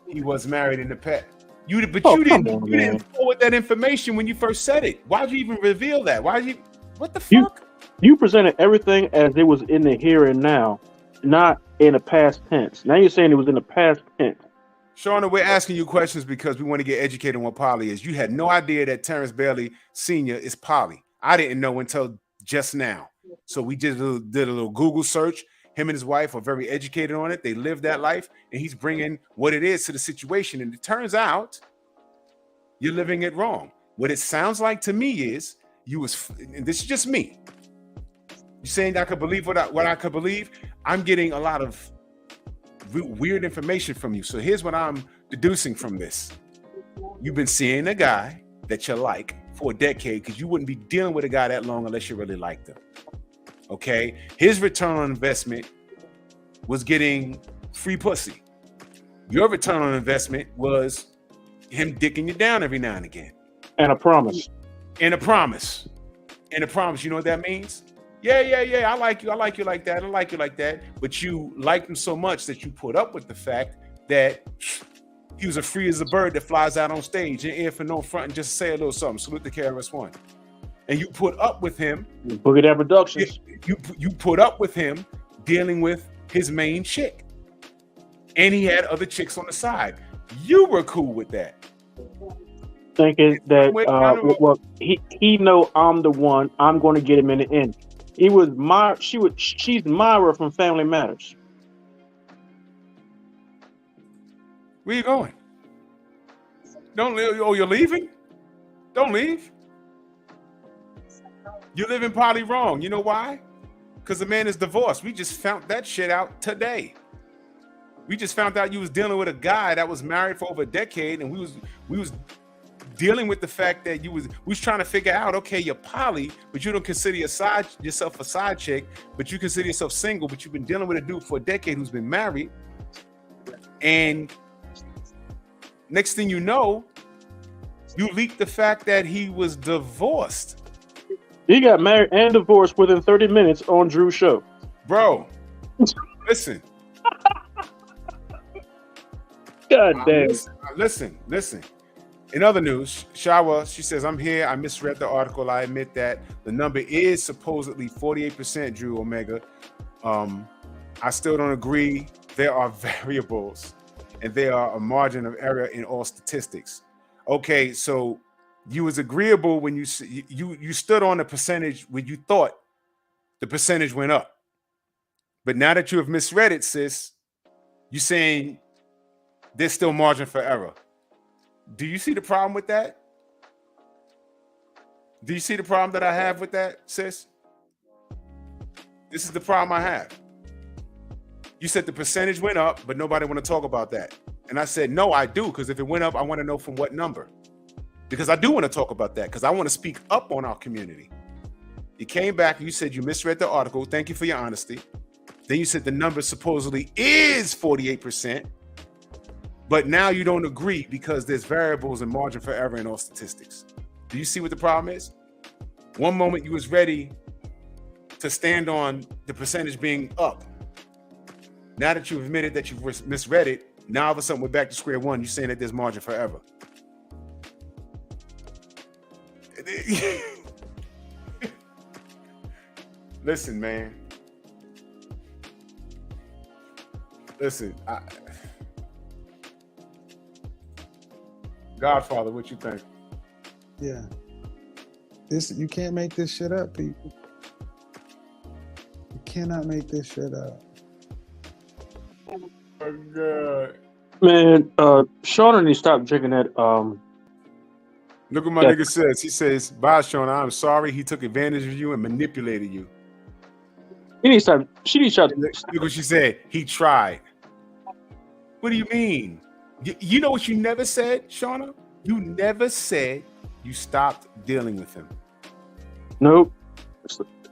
He was married in the past. You didn't forward that information when you first said it. Why'd you even reveal that? What the fuck? You presented everything as it was in the here and now, not in the past tense. Now you're saying it was in the past tense. Shauna, we're asking you questions because we want to get educated on what poly is. You had no idea that Terrence Bailey Sr. is poly. I didn't know until just now. So we just did a little Google search. Him and his wife are very educated on it. They live that life, and he's bringing what it is to the situation. And it turns out you're living it wrong. What it sounds like to me is and this is just me. You're saying I could believe what I could believe. I'm getting a lot of weird information from you. So here's what I'm deducing from this. You've been seeing a guy that you like for a decade because you wouldn't be dealing with a guy that long unless you really liked him. Okay? His return on investment was getting free pussy. Your return on investment was him dicking you down every now and again. And a promise. And a promise. And a promise. You know what that means? Yeah. I like you like that. I like you like that. But you liked him so much that you put up with the fact that he was as free as a bird that flies out on stage, in ear for no front, and just say a little something. Salute the KRS-One. And you put up with him. Boogie Down Productions. You put up with him dealing with his main chick. And he had other chicks on the side. You were cool with that. Thinking that he know I'm the one. I'm going to get him in the end. She's Myra from Family Matters. Where you going? Don't leave. Oh, you're leaving? Don't leave. You're living probably wrong. You know why? Because the man is divorced. We just found that shit out today. We just found out you was dealing with a guy that was married for over a decade, and we was dealing with the fact that we was trying to figure out, okay, you're poly, but you don't consider yourself a side chick, but you consider yourself single, but you've been dealing with a dude for a decade who's been married, and next thing you know, you leaked the fact that he was divorced. He got married and divorced within 30 minutes on Drew's show. Bro, listen. God damn. Listen. In other news, Shawa, she says, I'm here. I misread the article. I admit that the number is supposedly 48%, Drew Omega. I still don't agree. There are variables and there are a margin of error in all statistics. Okay, so you was agreeable when you stood on the percentage when you thought the percentage went up. But now that you have misread it, sis, you're saying there's still margin for error. Do you see the problem with that? Do you see the problem that I have with that, sis? This is the problem I have. You said the percentage went up, but nobody want to talk about that. And I said, no, I do, because if it went up, I want to know from what number. Because I do want to talk about that, because I want to speak up on our community. You came back and you said you misread the article. Thank you for your honesty. Then you said the number supposedly is 48%. But now you don't agree because there's variables and margin for error in all statistics. Do you see what the problem is? One moment you was ready to stand on the percentage being up. Now that you've admitted that you've misread it, now all of a sudden we're back to square one. You're saying that there's margin for error. Listen, man. Listen, Godfather, what you think? Yeah. You can't make this shit up, people. You cannot make this shit up. Oh, God. Man, Shauna needs to stop drinking that. Look what my nigga says. He says, bye, Shauna. I'm sorry he took advantage of you and manipulated you. She needs to stop. Look what she said. He tried. What do you mean? You know what you never said, Shauna? You never said you stopped dealing with him. Nope.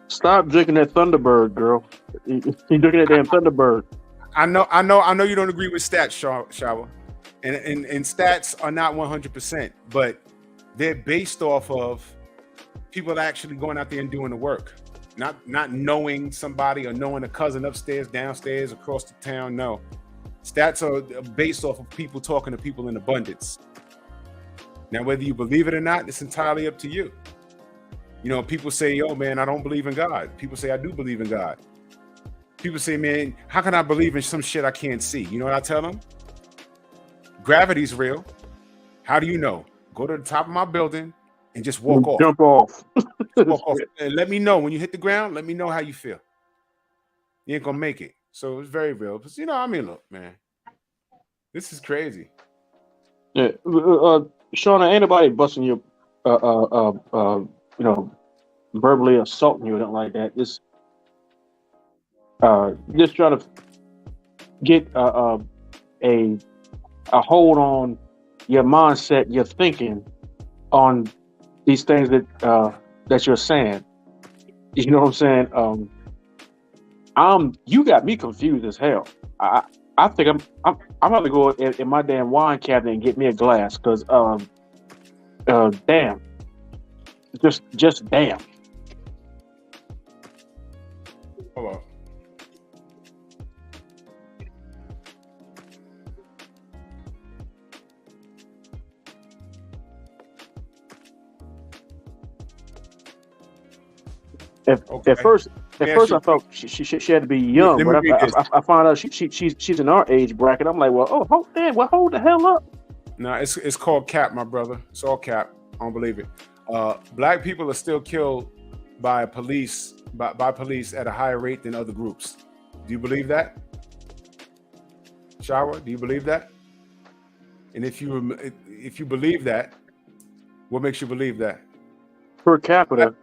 Stop drinking that Thunderbird, girl. You drinking that damn Thunderbird. I know you don't agree with stats, Shawa. And stats are not 100%, but they're based off of people actually going out there and doing the work. Not knowing somebody or knowing a cousin upstairs, downstairs, across the town. No. Stats are based off of people talking to people in abundance. Now, whether you believe it or not, it's entirely up to you. You know, people say, yo, man, I don't believe in God. People say, I do believe in God. People say, man, how can I believe in some shit I can't see? You know what I tell them? Gravity's real. How do you know? Go to the top of my building and just walk off. Jump off. Walk off. And let me know when you hit the ground. Let me know how you feel. You ain't gonna make it. So it's very real. But you know, I mean, look, man, this is crazy. Yeah, Shauna, ain't nobody busting you, verbally assaulting you or nothing like that. Just trying to get a hold on your mindset, your thinking on these things that you're saying. You know what I'm saying? You got me confused as hell. I think I'm about to go in my damn wine cabinet and get me a glass because damn, just damn. Hold on. At first I thought she had to be young, but I found out she's in our age bracket. I'm like, well, hold the hell up. No, it's called cap, my brother. It's all cap. I don't believe it. Black people are still killed by police at a higher rate than other groups. Do you believe that? Shawa, do you believe that? And if you believe that, what makes you believe that? Per capita,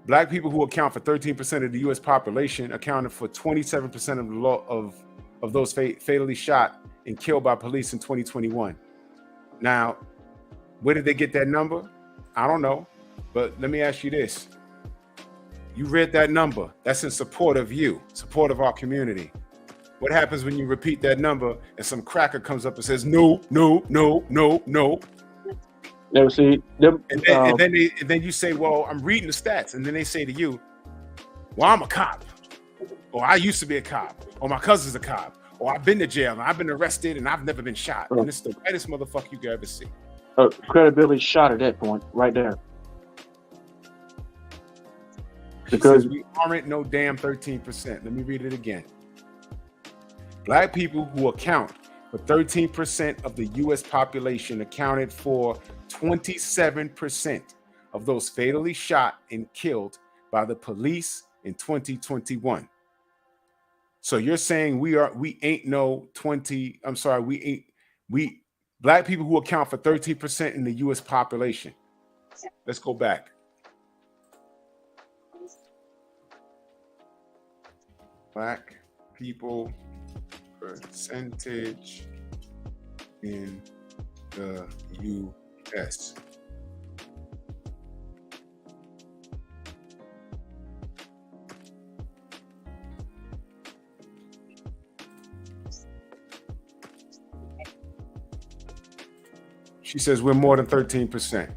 Black people who account for 13% of the U.S. population accounted for 27% of those fatally shot and killed by police in 2021. Now, where did they get that number? I don't know, but let me ask you this. You read that number. That's in support of you, support of our community. What happens when you repeat that number and some cracker comes up and says, no, no, no, no, no? Never see them. And then you say, well, I'm reading the stats. And then they say to you, well, I'm a cop. Or I used to be a cop. Or my cousin's a cop. Or I've been to jail and I've been arrested and I've never been shot. And it's the whitest motherfucker you could ever see. Credibility shot at that point right there. Because we aren't no damn 13%. Let me read it again. Black people who account for 13% of the U.S. population accounted for 27% of those fatally shot and killed by the police in 2021. So you're saying Black people who account for 13% in the U.S. population. Let's go back. Black people percentage in the U.S. She says we're more than 13%.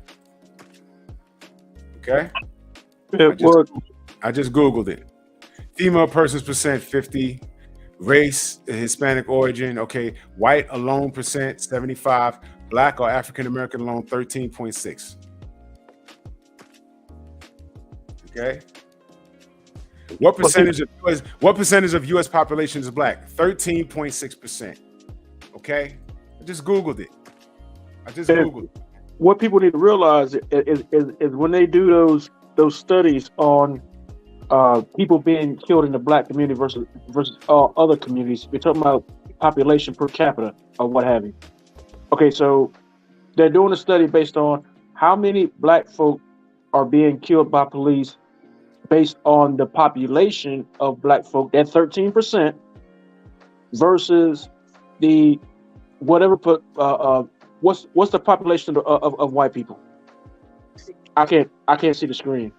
Okay? I just Googled it. Female persons percent 50. Race, Hispanic origin, okay. White alone percent 75. Black or African American alone 13.6. Okay. What percentage of US population is black? 13.6%. Okay. I just Googled it. What people need to realize is when they do those studies on people being killed in the black community versus all other communities, we're talking about population per capita or what have you. Okay, so they're doing a study based on how many black folk are being killed by police based on the population of black folk, that 13%, versus the whatever what's the population of white people? I can't see the screen.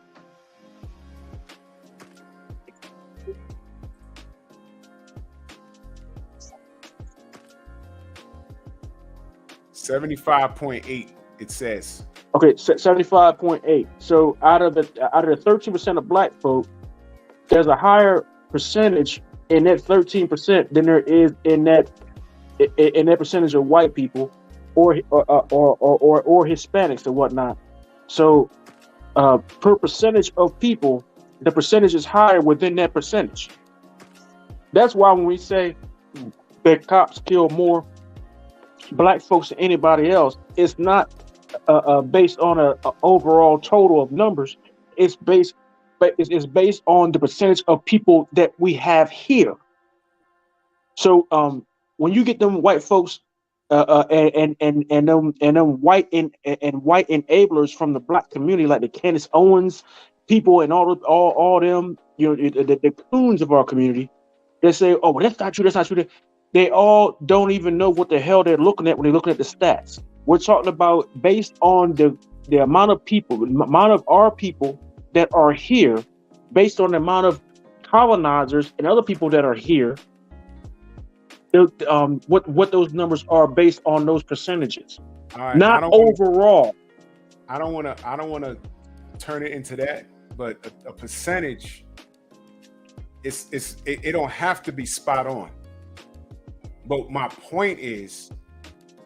75.8, it says. Okay, 75.8. So out of the 13% of black folk, there's a higher percentage in that 13% than there is in that percentage of white people or Hispanics or whatnot. So per percentage of people, the percentage is higher within that percentage. That's why when we say that cops kill more black folks than anybody else, it's not based on a overall total of numbers. It's based on the percentage of people that we have here. So when you get them white folks and them white enablers from the black community, like the Candace Owens people and all them, you know, the coons of our community, They say, oh, well, that's not true. That's not true. They all don't even know what the hell they're looking at when they're looking at the stats. We're talking about based on the amount of people, the amount of our people that are here, based on the amount of colonizers and other people that are here. What those numbers are based on those percentages, All right, not overall. I don't want to turn it into that, but a percentage. It don't have to be spot on. But my point is,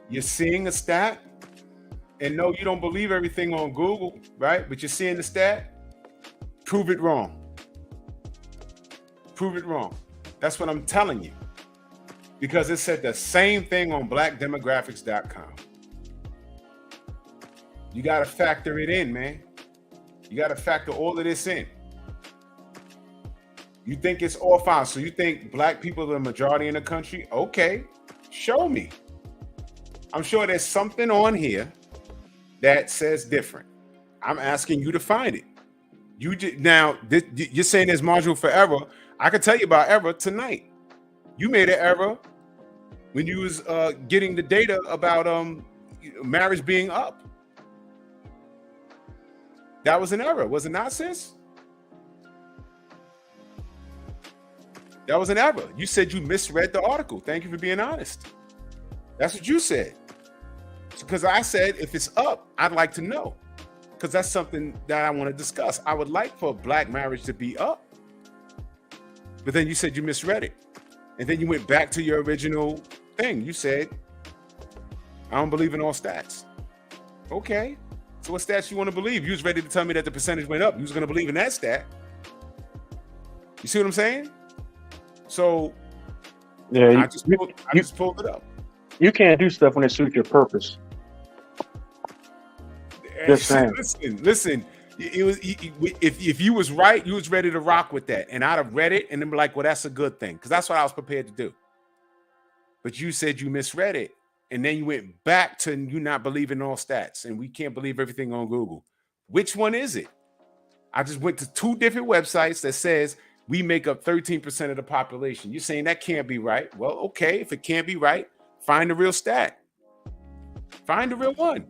you're seeing a stat, and no, you don't believe everything on Google, right? But you're seeing the stat. Prove it wrong. Prove it wrong. That's what I'm telling you. Because it said the same thing on blackdemographics.com. You got to factor it in, man. You got to factor all of this in. You think it's all fine. So you think black people are the majority in the country? Okay, show me. I'm sure there's something on here that says different. I'm asking you to find it. You're saying there's marginal for error. I can tell you about error tonight. You made an error when you was getting the data about marriage being up. That was an error, was it not, sis? That was an error. You said you misread the article. Thank you for being honest. That's what you said. Because I said if it's up, I'd like to know. Because that's something that I want to discuss. I would like for black marriage to be up. But then you said you misread it. And then you went back to your original thing. You said, I don't believe in all stats. Okay. So what stats you want to believe? You was ready to tell me that the percentage went up. You was going to believe in that stat. You see what I'm saying? So yeah, I just pulled it up. You can't do stuff when it suits your purpose. Just saying. Listen. If you was right, you was ready to rock with that, and I'd have read it and then be like, "Well, that's a good thing," because that's what I was prepared to do. But you said you misread it, and then you went back to you not believing all stats, and we can't believe everything on Google. Which one is it? I just went to 2 different websites that says we make up 13% of the population. You're saying that can't be right. Well, okay, if it can't be right, find the real stat. Find the real one.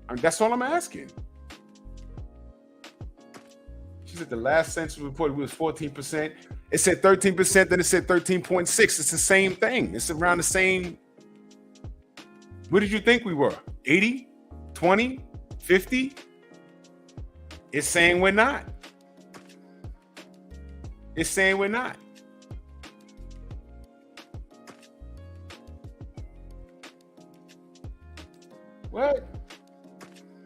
That's all I'm asking. She said the last census report was 14%. It said 13%, then it said 13.6. It's the same thing. It's around the same. What did you think we were? 80? 20? 50? It's saying we're not. It's saying we're not. What?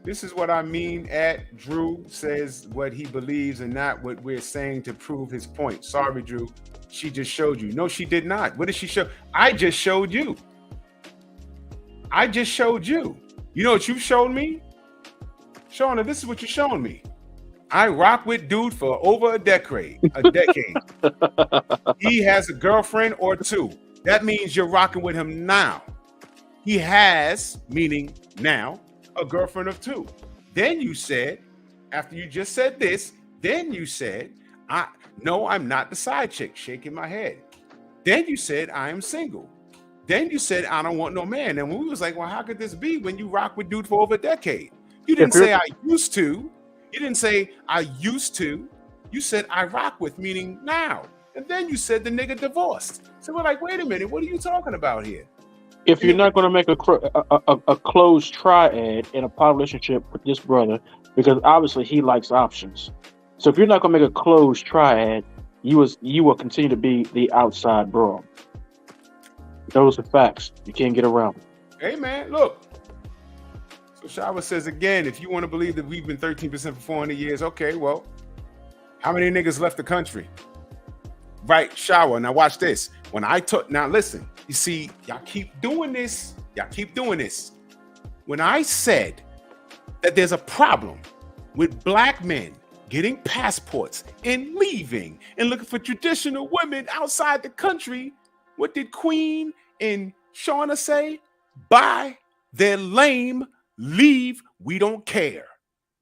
This is what I mean at Drew says what he believes and not what we're saying to prove his point. Sorry, Drew. She just showed you. No, she did not. What did she show? I just showed you. I just showed you. You know what you showed me? Shauna, this is what you're showing me. I rock with dude for over a decade. He has a girlfriend or 2. That means you're rocking with him now. He has, meaning now, a girlfriend of 2. Then you said, after you just said this, then you said, no, I'm not the side chick, shaking my head. Then you said, I am single. Then you said, I don't want no man. And we was like, well, how could this be when you rock with dude for over a decade? You didn't say I used to. You didn't say I used to. You said I rock with, meaning now. And then you said the nigga divorced. So we're like, wait a minute, what are you talking about here? If you're not going to make a closed triad in a poly relationship with this brother, because obviously he likes options. So if you're not going to make a closed triad, you will continue to be the outside bro. Those are facts. You can't get around them. Hey man, look. So Shawa says again, if you want to believe that we've been 13% for 400 years, okay, well, how many niggas left the country? Right, Shawa. Now watch this. Now listen, you see, y'all keep doing this. When I said that there's a problem with black men getting passports and leaving and looking for traditional women outside the country, what did Queen and Shauna say? Bye, they're lame, leave, we don't care.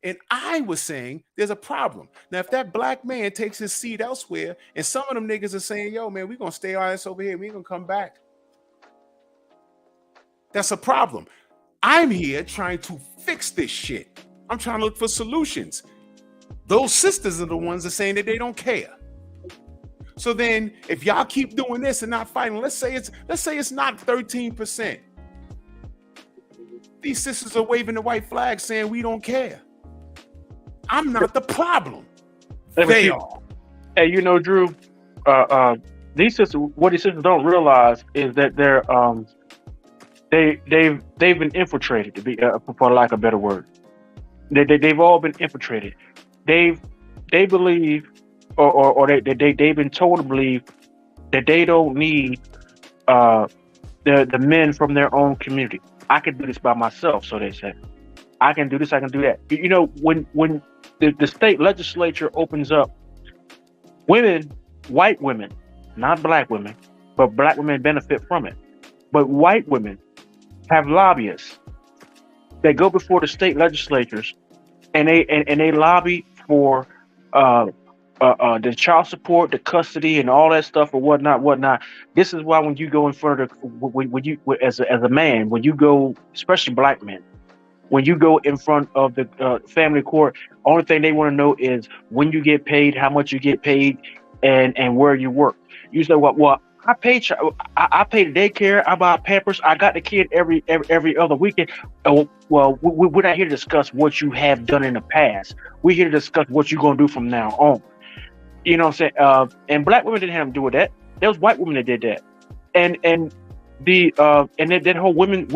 And I was saying there's a problem. Now, if that black man takes his seat elsewhere, and some of them niggas are saying, yo, man, we're going to stay our ass over here. We ain't going to come back. That's a problem. I'm here trying to fix this shit. I'm trying to look for solutions. Those sisters are the ones that are saying that they don't care. So then if y'all keep doing this and not fighting, let's say it's not 13%. These sisters are waving the white flag saying we don't care. I'm not the problem. They are. Hey, you know, Drew, these sisters, what these sisters don't realize is that they've been infiltrated, to be for lack of a better word. They've all been infiltrated. They believe, or they've been told to believe that they don't need the men from their own community. I can do this by myself, so they say. I can do this, I can do that. You know, when the state legislature opens up, women, white women, not black women, but black women benefit from it. But white women have lobbyists. They go before the state legislatures and they lobby for the child support, the custody, and all that stuff, or whatnot. This is why when you go in front of when you as a man, when you go, especially black men, when you go in front of the family court, only thing they want to know is when you get paid, how much you get paid, and where you work. You say, well, I pay the daycare, I buy Pampers, I got the kid every other weekend. Oh, well, we're not here to discuss what you have done in the past. We're here to discuss what you're going to do from now on. You know what I'm saying? And black women didn't have to do with that. There was white women that did that. And that whole women's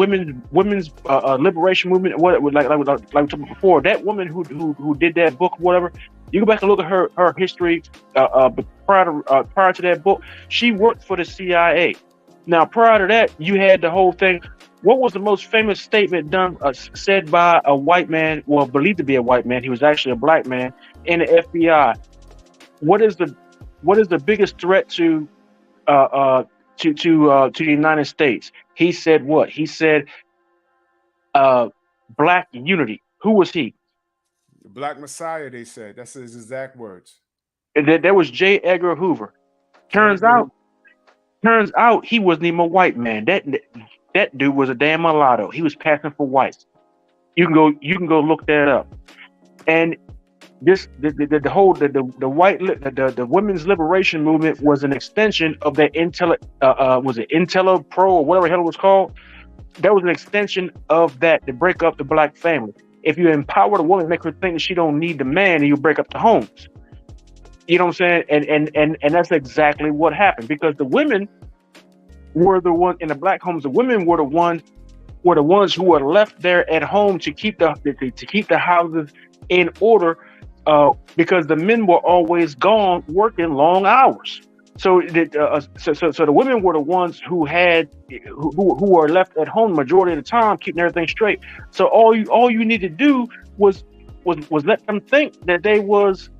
liberation movement, like we talked about before, that woman who did that book, whatever, you go back and look at her history prior to that book. She worked for the CIA. Now, prior to that, you had the whole thing. What was the most famous statement said by a white man, well, believed to be a white man? He was actually a black man in the FBI. What is the biggest threat to the United States? He said what? He said black unity. Who was he? The Black Messiah, they said. That's his exact words. And that was J. Edgar Hoover. Turns out he wasn't even a white man. That dude was a damn mulatto. He was passing for white. You can go look that up. And the women's liberation movement was an extension of that was it Intello Pro or whatever the hell it was called? That was an extension of that to break up the black family. If you empower the woman, make her think that she don't need the man, and you break up the homes. You know what I'm saying? And that's exactly what happened, because the women were the ones in the black homes. The women were the ones who were left there at home to keep the houses in order. Because the men were always gone working long hours, so the women were the ones who were left at home the majority of the time, keeping everything straight. So all you need to do was let them think that they was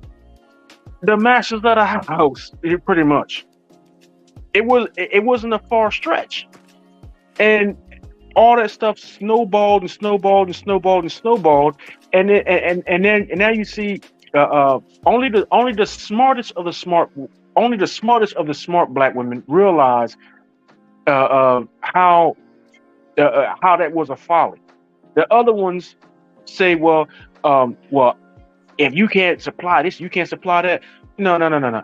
the masters of the house. Pretty much, it wasn't a far stretch, and all that stuff snowballed and snowballed and snowballed and snowballed, and now you see only the smartest of the smart black women realize how that was a folly. The other ones say, well, if you can't supply this, you can't supply that. No.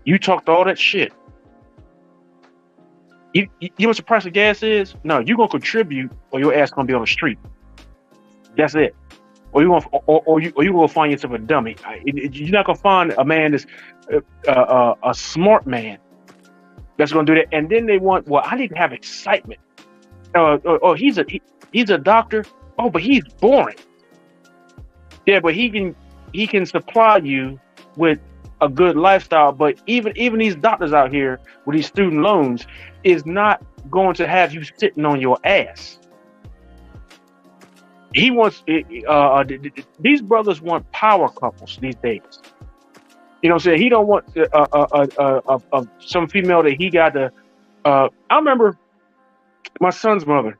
You talked all that shit. You know what the price of gas is? No, you're gonna contribute, or your ass gonna be on the street. That's it. Or you gonna find yourself a dummy. You're not gonna find a man that's a smart man that's gonna do that. And then they want, well, I need to have excitement. He's a doctor. Oh, but he's boring. Yeah, but he can supply you with a good lifestyle. But even these doctors out here with these student loans is not going to have you sitting on your ass. He wants these brothers want power couples these days. You know what I'm saying? He don't want some female that he got to. I remember my son's mother.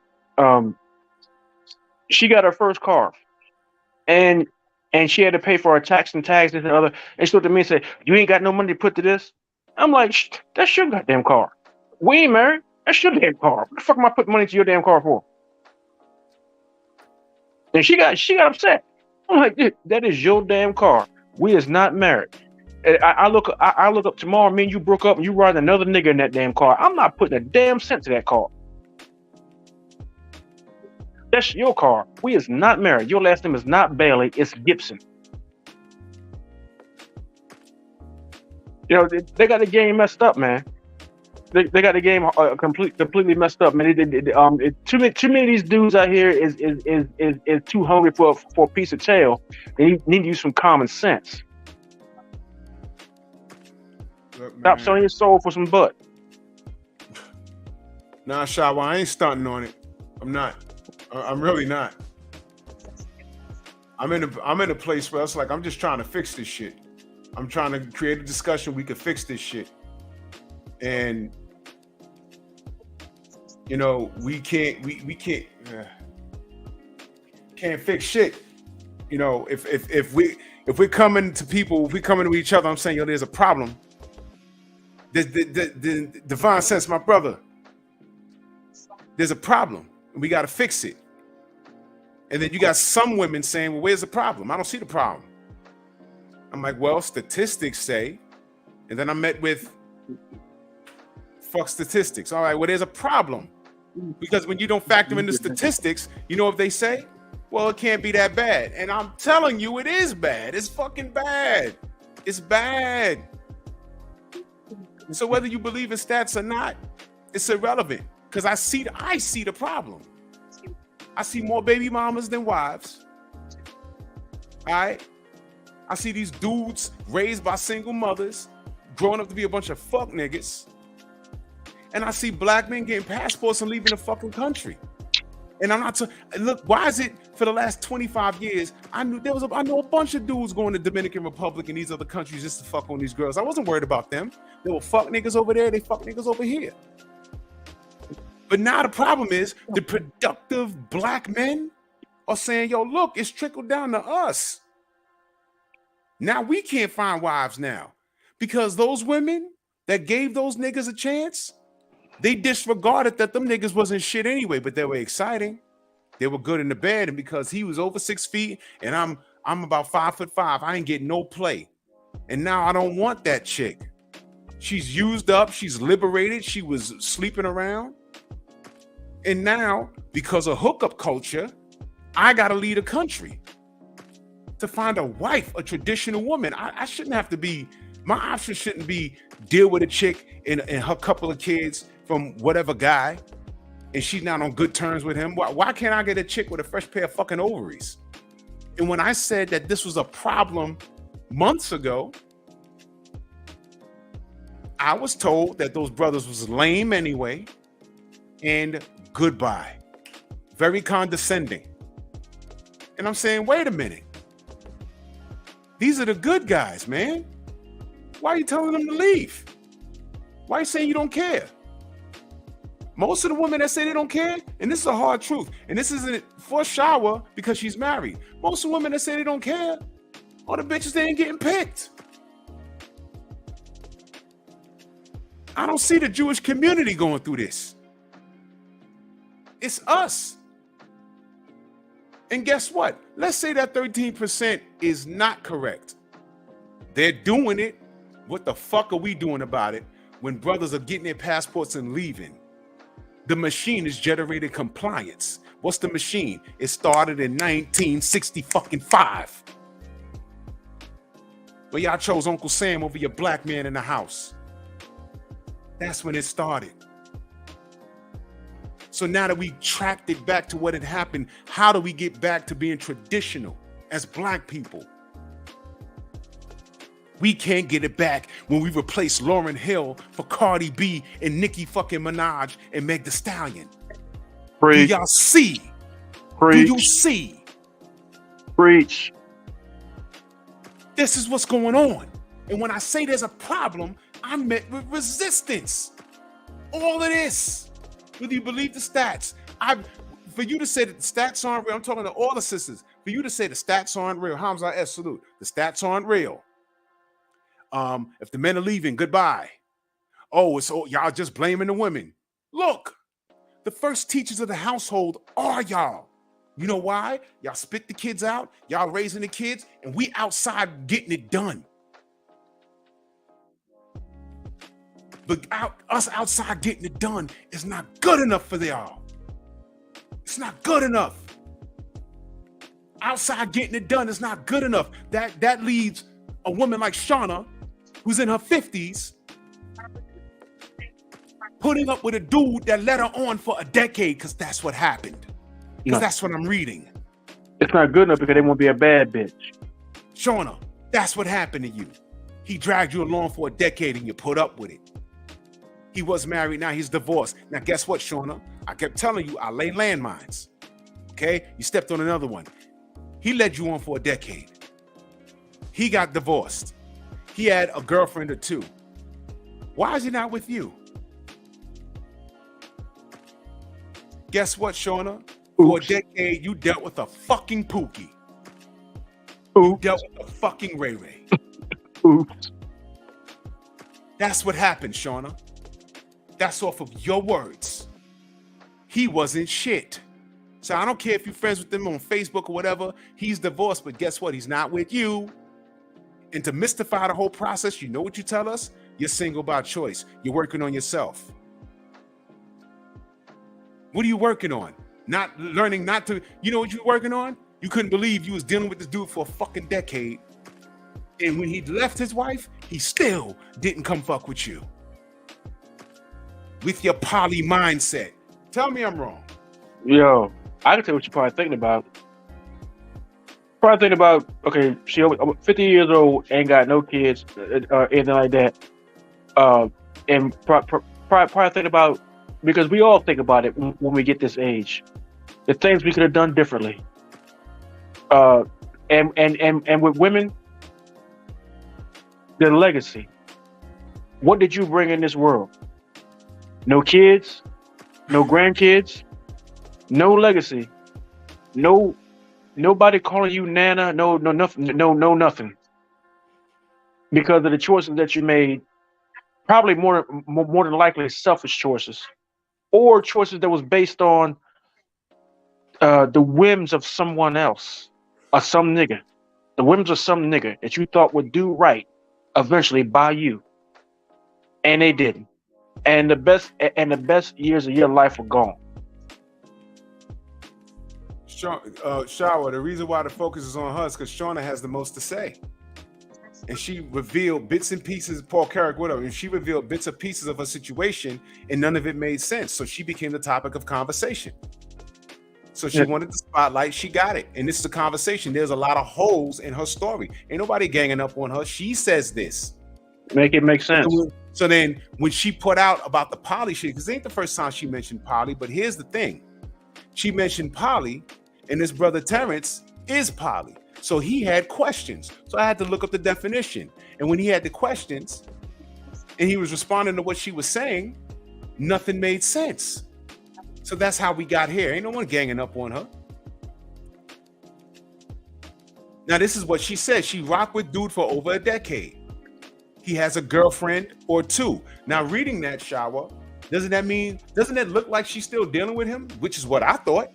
She got her first car, and she had to pay for her tax and tags and other. And she looked at me and said, "You ain't got no money to put to this." I'm like, "That's your goddamn car. We ain't married. That's your damn car. What the fuck am I putting money to your damn car for?" And she got upset. I'm like, "Dude, that is your damn car. We is not married." And I look up tomorrow. Me and you broke up, and you riding another nigga in that damn car. I'm not putting a damn cent to that car. That's your car. We is not married. Your last name is not Bailey. It's Gibson. You know, they got the game messed up, man. They got the game completely messed up, man. Too many of these dudes out here is too hungry for a piece of tail. They need to use some common sense. Look, Stop selling your soul for some butt. Nah, Shawa, I ain't stunting on it. I'm not. I'm really not. I'm in a place where it's like I'm just trying to fix this shit. I'm trying to create a discussion we could fix this shit. And you know, we can't fix shit. You know, if we're coming to people, if we're coming to each other, I'm saying, yo, there's a problem. The divine sense, my brother, there's a problem and we got to fix it. And then you got some women saying, well, where's the problem? I don't see the problem. I'm like, well, statistics say, and then I met with fuck statistics. All right, well, there's a problem. Because when you don't factor in the statistics, you know what they say? Well, it can't be that bad. And I'm telling you, it is bad. It's fucking bad. It's bad. So whether you believe in stats or not, it's irrelevant. Because I see the problem. I see more baby mamas than wives. All right? I see these dudes raised by single mothers, growing up to be a bunch of fuck niggas. And I see black men getting passports and leaving the fucking country. And I'm not look, why is it for the last 25 years, I know a bunch of dudes going to Dominican Republic and these other countries just to fuck on these girls. I wasn't worried about them. They were fuck niggas over there, they fuck niggas over here. But now the problem is the productive black men are saying, yo, look, it's trickled down to us. Now we can't find wives now because those women that gave those niggas a chance, they disregarded that them niggas wasn't shit anyway, but they were exciting. They were good in the bed, and because he was over 6 feet and I'm about 5'5", I ain't getting no play. And now I don't want that chick. She's used up, she's liberated, she was sleeping around. And now, because of hookup culture, I gotta leave the country to find a wife, a traditional woman. I shouldn't have to be, my option shouldn't be deal with a chick and her couple of kids from whatever guy, and she's not on good terms with him. Why can't I get a chick with a fresh pair of fucking ovaries? And when I said that this was a problem months ago, I was told that those brothers was lame anyway, and goodbye. Very condescending. And I'm saying, wait a minute. These are the good guys, man. Why are you telling them to leave? Why are you saying you don't care? Most of the women that say they don't care, and this is a hard truth, and this isn't for Shawa because she's married. Most of the women that say they don't care are the bitches that ain't getting picked. I don't see the Jewish community going through this. It's us. And guess what? Let's say that 13% is not correct. They're doing it. What the fuck are we doing about it when brothers are getting their passports and leaving? The machine is generating compliance. What's the machine? It started in 1965. Where y'all chose Uncle Sam over your black man in the house. That's when it started. So now that we tracked it back to what had happened, how do we get back to being traditional as black people? We can't get it back when we replace Lauryn Hill for Cardi B and Nicki fucking Minaj and Meg Thee Stallion. Preach. Do y'all see? Preach. Do you see? Preach. This is what's going on. And when I say there's a problem, I'm met with resistance. All of this. Whether you believe the stats. For you to say that the stats aren't real, I'm talking to all the sisters. For you to say the stats aren't real, Hamza S. Salute. The stats aren't real. If the men are leaving, goodbye. Oh, it's y'all just blaming the women. Look, the first teachers of the household are y'all. You know why? Y'all spit the kids out, y'all raising the kids, and we outside getting it done. But us outside getting it done is not good enough for y'all. It's not good enough. Outside getting it done is not good enough. That leaves a woman like Shauna, who's in her 50s, putting up with a dude that led her on for a decade, because that's what happened. Because that's what I'm reading. It's not good enough because they won't be a bad bitch. Shauna, that's what happened to you. He dragged you along for a decade and you put up with it. He was married, now he's divorced. Now guess what, Shauna? I kept telling you, I lay landmines. Okay? You stepped on another one. He led you on for a decade. He got divorced. He had a girlfriend or two. Why is he not with you? Guess what, Shauna? For a decade, you dealt with a fucking Pookie. You dealt with a fucking Ray Ray. Oops. That's what happened, Shauna. That's off of your words. He wasn't shit. So I don't care if you're friends with him on Facebook or whatever. He's divorced, but guess what? He's not with you. And to mystify the whole process, you know what you tell us? You're single by choice. You're working on yourself. What are you working on? Not learning not to, you know what you're working on? You couldn't believe you was dealing with this dude for a fucking decade. And when he left his wife, he still didn't come fuck with you. With your poly mindset. Tell me I'm wrong. Yo, I can tell what you're probably thinking about. Probably thinking about, okay, she 50 years old, ain't got no kids, anything like that. And probably thinking about, because we all think about it when we get this age, the things we could have done differently. And with women, their legacy. What did you bring in this world? No kids, no grandkids, no legacy, nobody calling you Nana, no nothing. Because of the choices that you made, probably more than likely selfish choices, or choices that was based on the whims of someone else, or some nigga. The whims of some nigga that you thought would do right eventually by you. And they didn't. And the best years of your life were gone. Shower, the reason why the focus is on her is because Shauna has the most to say. And she revealed bits and pieces, Paul Carrick, whatever, and she revealed bits and pieces of her situation, and none of it made sense. So she became the topic of conversation. So she wanted the spotlight, she got it. And this is a conversation. There's a lot of holes in her story. Ain't nobody ganging up on her. She says this. Make it make sense. So then when she put out about the poly shit, because it ain't the first time she mentioned poly, but here's the thing. She mentioned poly, and his brother Terrence is poly. So he had questions. So I had to look up the definition. And when he had the questions and he was responding to what she was saying, nothing made sense. So that's how we got here. Ain't no one ganging up on her. Now, this is what she said. She rocked with dude for over a decade. He has a girlfriend or two. Now, reading that, Shower, doesn't that look like she's still dealing with him? Which is what I thought.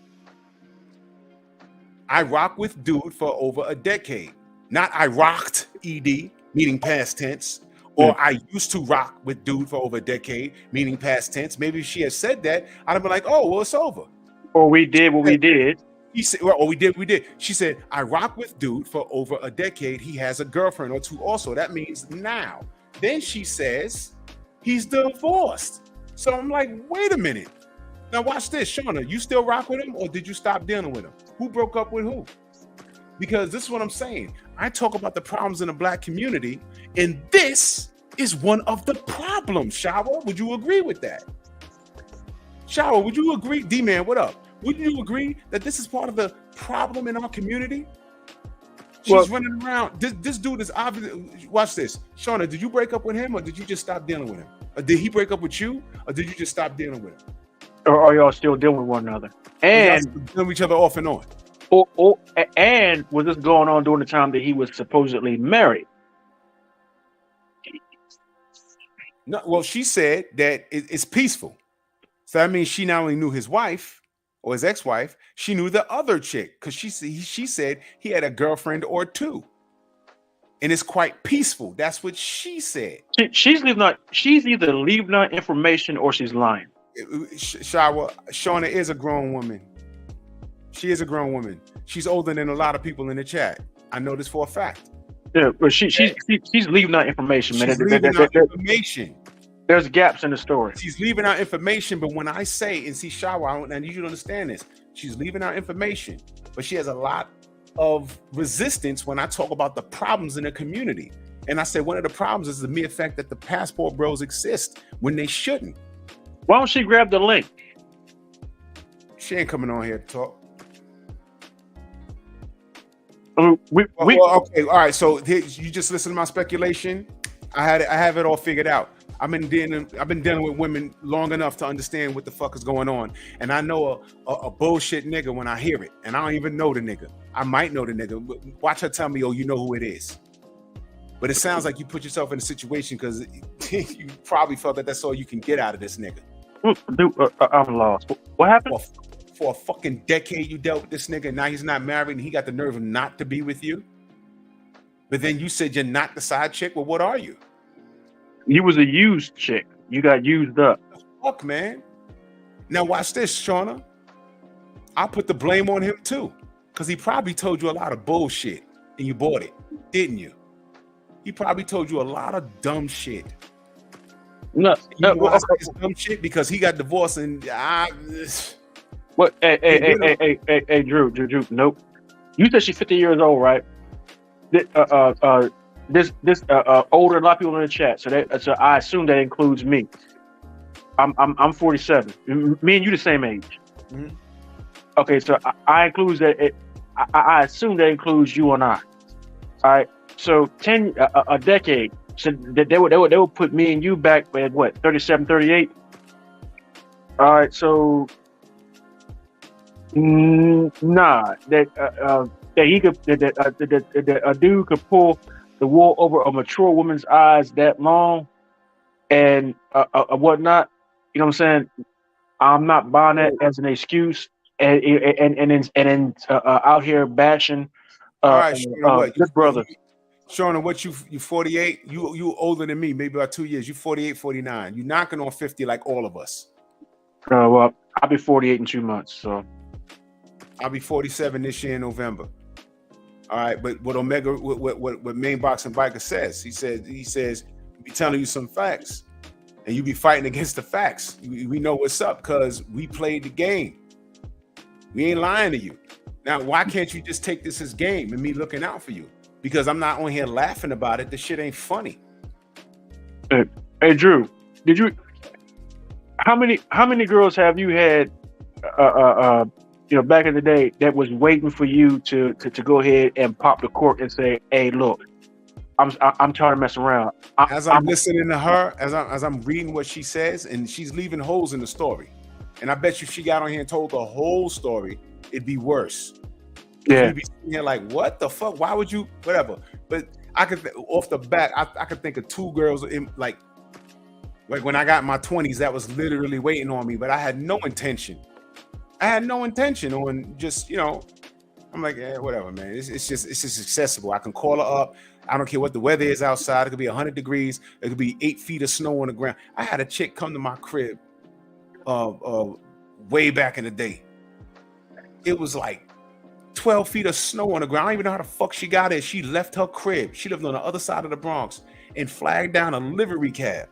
I rock with dude for over a decade. Not I rocked, ED, meaning past tense. Or I used to rock with dude for over a decade, meaning past tense. Maybe if she had said that, I'd have been like, oh, well, it's over. Or we did what we did. He said, well, we did. She said, I rock with dude for over a decade. He has a girlfriend or two also. That means now. Then she says, he's divorced. So I'm like, wait a minute. Now watch this. Shauna, you still rock with him or did you stop dealing with him? Who broke up with who? Because this is what I'm saying. I talk about the problems in the Black community, and this is one of the problems. Shower, would you agree with that? Shower, would you agree? D-Man, what up? Would you agree that this is part of the problem in our community? She's running around. This dude is obviously, watch this. Shauna, did you break up with him or did you just stop dealing with him? Or did he break up with you or did you just stop dealing with him? Or are y'all still dealing with one another? And dealing with each other off and on. And was this going on during the time that he was supposedly married? No, well, she said that it's peaceful. So that means she not only knew his wife or his ex-wife, she knew the other chick because she said he had a girlfriend or two, and it's quite peaceful. That's what she said. She's either leaving out information or she's lying. Shauna is a grown woman. She is a grown woman. She's older than a lot of people in the chat. I know this for a fact. Yeah, but she's leaving out information, man. She's leaving out information. There's gaps in the story. She's leaving out information, but when I say, and see, Shawa, I need you to understand this. She's leaving out information, but she has a lot of resistance when I talk about the problems in the community. And I say one of the problems is the mere fact that the passport bros exist when they shouldn't. Why don't she grab the link? She ain't coming on here to talk. Okay, all right. So you just listen to my speculation. I have it all figured out. I've been dealing with women long enough to understand what the fuck is going on, and I know a bullshit nigga when I hear it, and I don't even know the nigga. I might know the nigga. Watch her tell me, "Oh, you know who it is." But it sounds like you put yourself in a situation because you probably felt that that's all you can get out of this nigga. Dude, I'm lost. What happened? For a fucking decade, you dealt with this nigga, and now he's not married, and he got the nerve not to be with you. But then you said you're not the side chick. Well, what are you? You was a used chick. You got used up. Fuck, man. Now watch this, Shauna. I'll put the blame on him too, because he probably told you a lot of bullshit, and you bought it, didn't you? He probably told you a lot of dumb shit. No, dumb shit because he got divorced and What? Hey, Drew. Nope. You said she's 50 years old, right? This older, a lot of people in the chat. So I assume that includes me. I'm 47. Me and you the same age. Mm-hmm. Okay, so I include that. I assume that includes you and I. All right. So a decade. So they would put me and you back at what, 37, 38. All right. So. Nah, that he could that a dude could pull the wool over a mature woman's eyes that long and whatnot. You know what I'm saying? I'm not buying that as an excuse and then out here bashing. All right, Shauna, good brother. Shauna, what you 48? You older than me, maybe about 2 years. You 48, 49. You're knocking on 50 like all of us. Well, I'll be 48 in 2 months, so. I'll be 47 this year in November. All right, but what Main Boxing Biker says, he says, be telling you some facts, and you be fighting against the facts. We know what's up because we played the game. We ain't lying to you. Now, why can't you just take this as game and me looking out for you? Because I'm not on here laughing about it. This shit ain't funny. Hey, Drew, how many girls have you had? Back in the day, that was waiting for you to go ahead and pop the cork and say, "Hey, look, I'm tired of messing around." I'm listening to her, as I'm reading what she says, and she's leaving holes in the story. And I bet you if she got on here and told the whole story, it'd be worse. Yeah. You'd be sitting here like, what the fuck? Why would you? Whatever. But I could off the bat, I could think of two girls in like when I got in my 20s that was literally waiting on me, but I had no intention. On just, I'm like, whatever, man. It's just accessible. I can call her up. I don't care what the weather is outside. It could be 100 degrees. It could be 8 feet of snow on the ground. I had a chick come to my crib way back in the day. It was like 12 feet of snow on the ground. I don't even know how the fuck she got it. She left her crib. She lived on the other side of the Bronx and flagged down a livery cab.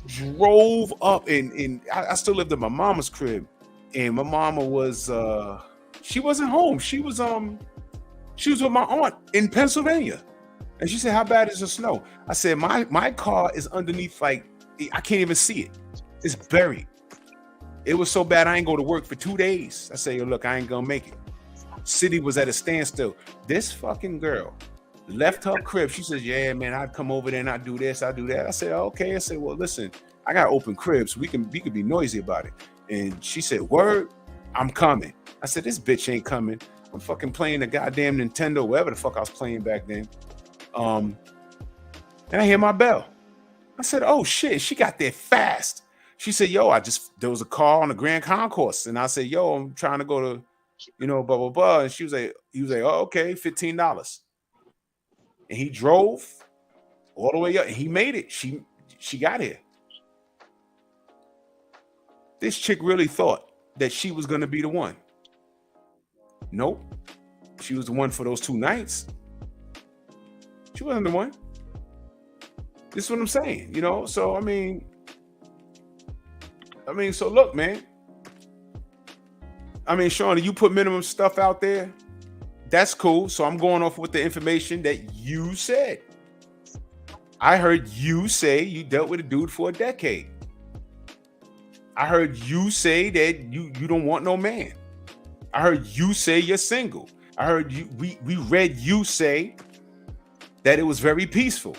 Drove up and I still lived at my mama's crib. And my mama was she wasn't home. She was with my aunt in Pennsylvania. And she said, "How bad is the snow?" I said, my car is underneath, like I can't even see it. It's buried. It was so bad I ain't go to work for 2 days. I said, "Yo, look, I ain't gonna make it." City was at a standstill. This fucking girl left her crib. She says, "Yeah, man, I'd come over there and I'd do this, I'd do that." I said, "Okay." I said, "Well, listen, I got open cribs. We could be noisy about it." And she said, "Word, I'm coming." I said, "This bitch ain't coming." I'm fucking playing the goddamn Nintendo, whatever the fuck I was playing back then. And I hear my bell. I said, oh shit, she got there fast. She said, yo, there was a car on the Grand Concourse. And I said, yo, I'm trying to go to, blah, blah, blah. And he was like, oh, okay, $15. And he drove all the way up and he made it. She got here. This chick really thought that she was going to be the one. Nope. She was the one for those 2 nights. She wasn't the one. This is what I'm saying, So, so look, man. Sean, you put minimum stuff out there. That's cool. So I'm going off with the information that you said. I heard you say you dealt with a dude for a decade. I heard you say that you don't want no man. I heard you say you're single. I heard we read you say that it was very peaceful.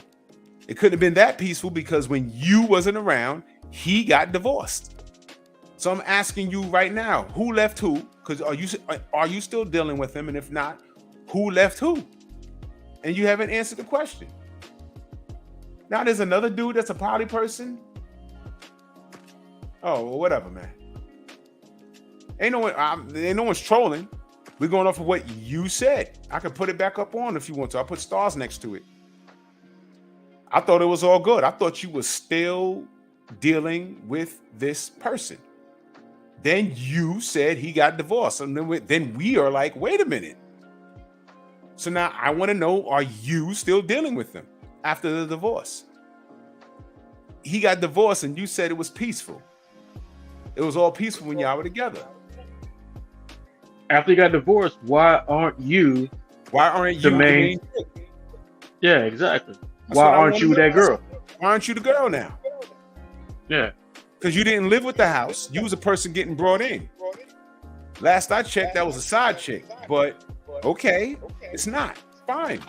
It couldn't have been that peaceful because when you wasn't around, he got divorced. So I'm asking you right now, who left who? Because are you still dealing with him? And if not, who left who? And you haven't answered the question. Now there's another dude that's a poly person. Oh, well, whatever, man. Ain't no one's trolling. We're going off of what you said. I can put it back up on if you want to. I'll put stars next to it. I thought it was all good. I thought you were still dealing with this person. Then you said he got divorced. And then we are like, wait a minute. So now I want to know, are you still dealing with him after the divorce? He got divorced and you said it was peaceful. It was all peaceful when y'all were together. After you got divorced, why aren't you the main chick? Yeah, exactly. Why aren't you that girl? Why aren't you the girl now? Yeah. Because you didn't live with the house. You was a person getting brought in. Last I checked, that was a side chick. But okay, it's not. Fine.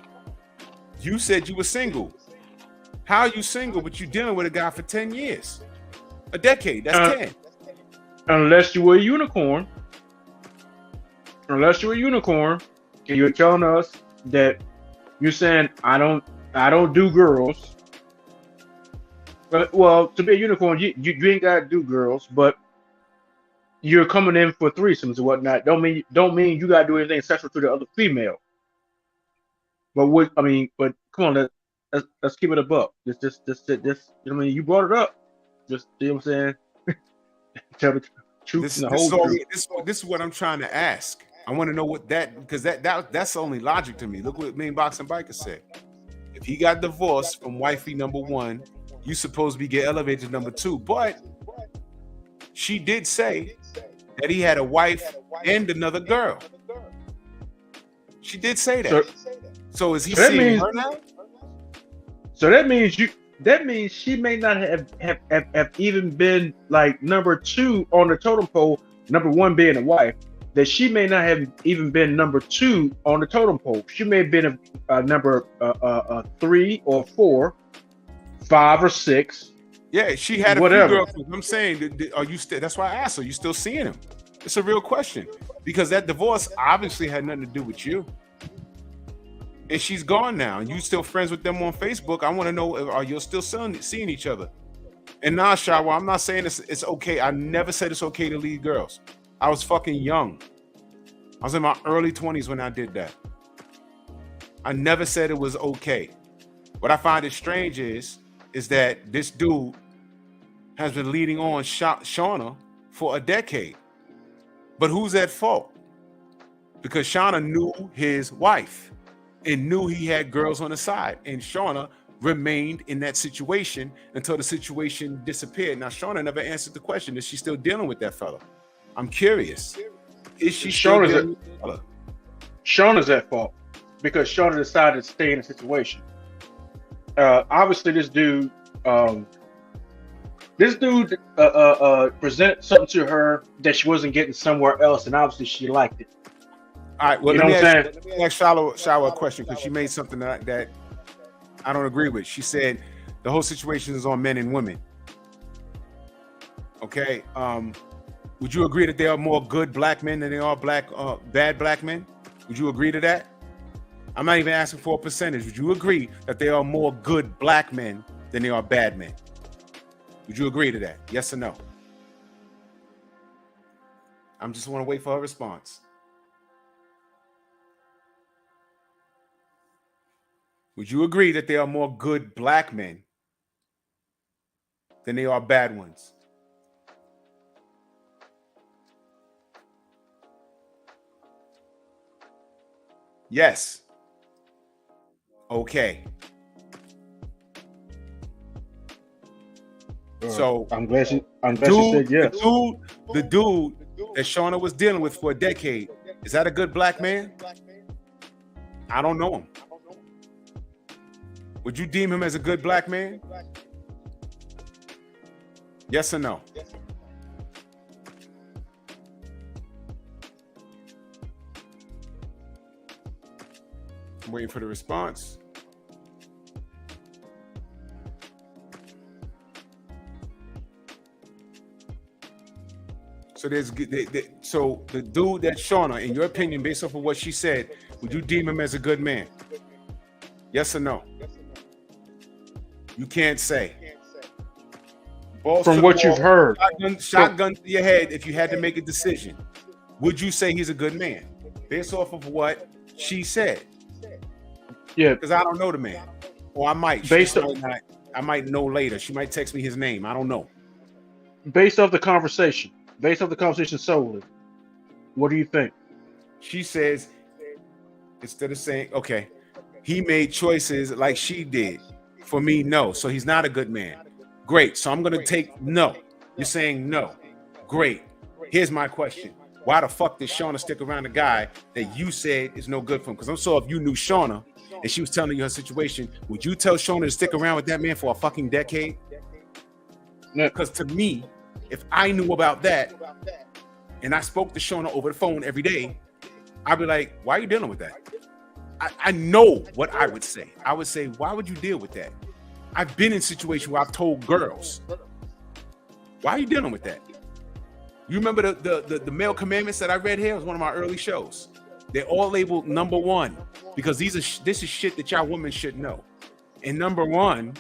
You said you were single. How are you single, but you dealing with a guy for 10 years? A decade, that's 10. Unless you were a unicorn. Unless you're a unicorn, and you're telling us that you're saying I don't do girls. But well, to be a unicorn, you ain't gotta do girls, but you're coming in for threesomes and whatnot. Don't mean you gotta do anything sexual to the other female. But but come on, let's keep it a buck. This you brought it up. Just you know what I'm saying? Tell the truth and the whole truth. This is what I'm trying to ask. I want to know what because that's only logic to me. Look what Mean Boxing Biker said. If he got divorced from wifey number 1, you supposed to get elevated to number 2. But she did say that he had a wife and another girl. She did say that. So is he seeing her now? So that means she may not have even been like number 2 on the totem pole, number 1 being a wife. That she may not have even been number 2 on the totem pole. She may have been a number 3 or 4, 5 or 6. Yeah, she had a few girlfriends. I'm saying, are you still? That's why I asked. Are you still seeing him? It's a real question because that divorce obviously had nothing to do with you. And she's gone now, and you still friends with them on Facebook. I want to know, are you still seeing each other? And nah, Shawa, I'm not saying it's okay. I never said it's okay to leave girls. I was fucking young. I was in my early 20s when I did that. I never said it was okay. What I find it strange is that this dude has been leading on Shauna for a decade. But who's at fault? Because Shauna knew his wife and knew he had girls on the side. And Shauna remained in that situation until the situation disappeared. Now, Shauna never answered the question. Is she still dealing with that fella? I'm curious. Is she still dealing with that fella? Shauna's at fault because Shauna decided to stay in the situation. Obviously, this dude presented something to her that she wasn't getting somewhere else, and obviously she liked it. All right, well, let me ask Shallow a question because she made something that I don't agree with. She said the whole situation is on men and women. Okay, would you agree that there are more good black men than there are bad black men? Would you agree to that? I'm not even asking for a percentage. Would you agree that there are more good black men than there are bad men? Would you agree to that? Yes or no? I'm just want to wait for her response. Would you agree that there are more good black men than there are bad ones? Yes. Okay. So I'm glad she said yes. The dude that Shauna was dealing with for a decade, is that a good black man? I don't know him. Would you deem him as a good black man? Yes or no? I'm waiting for the response. So so the dude that Shauna, in your opinion, based off of what she said, would you deem him as a good man? Yes or no? You can't say. Balls From what you've heard. Shotgun to your head if you had to make a decision. Would you say he's a good man? Based off of what she said. Yeah. Because I don't know the man. Or I might. I might know later. She might text me his name. I don't know. Based off the conversation solely, what do you think? She says, instead of saying, okay, he made choices like she did. For me, no. So he's not a good man. Great. So I'm going to take no. You're saying no. Great. Here's my question. Why the fuck did Shauna stick around a guy that you said is no good for him? Because I'm sure if you knew Shauna and she was telling you her situation, would you tell Shauna to stick around with that man for a fucking decade? No. Because to me, if I knew about that and I spoke to Shauna over the phone every day, I'd be like, why are you dealing with that? I know what I would say. I would say, why would you deal with that? I've been in situations where I've told girls, why are you dealing with that? You remember the male commandments that I read here? It was one of my early shows. They're all labeled number one because this is shit that y'all women should know. And number one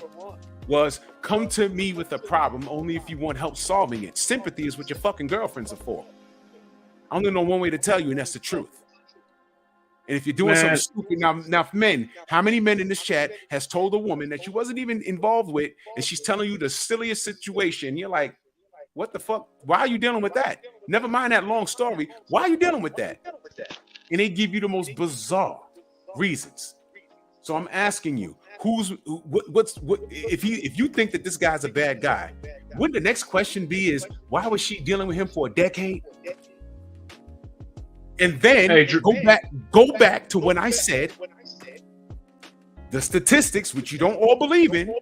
was come to me with a problem only if you want help solving it. Sympathy is what your fucking girlfriends are for. I only know one way to tell you, and that's the truth. And if you're doing something stupid, now men, how many men in this chat has told a woman that you wasn't even involved with, and she's telling you the silliest situation? You're like, what the fuck? Why are you dealing with that? Never mind that long story. Why are you dealing with that? And they give you the most bizarre reasons. So I'm asking you, if you think that this guy's a bad guy, wouldn't the next question be is why was she dealing with him for a decade? And then go back to when I said the statistics, which you don't all believe in.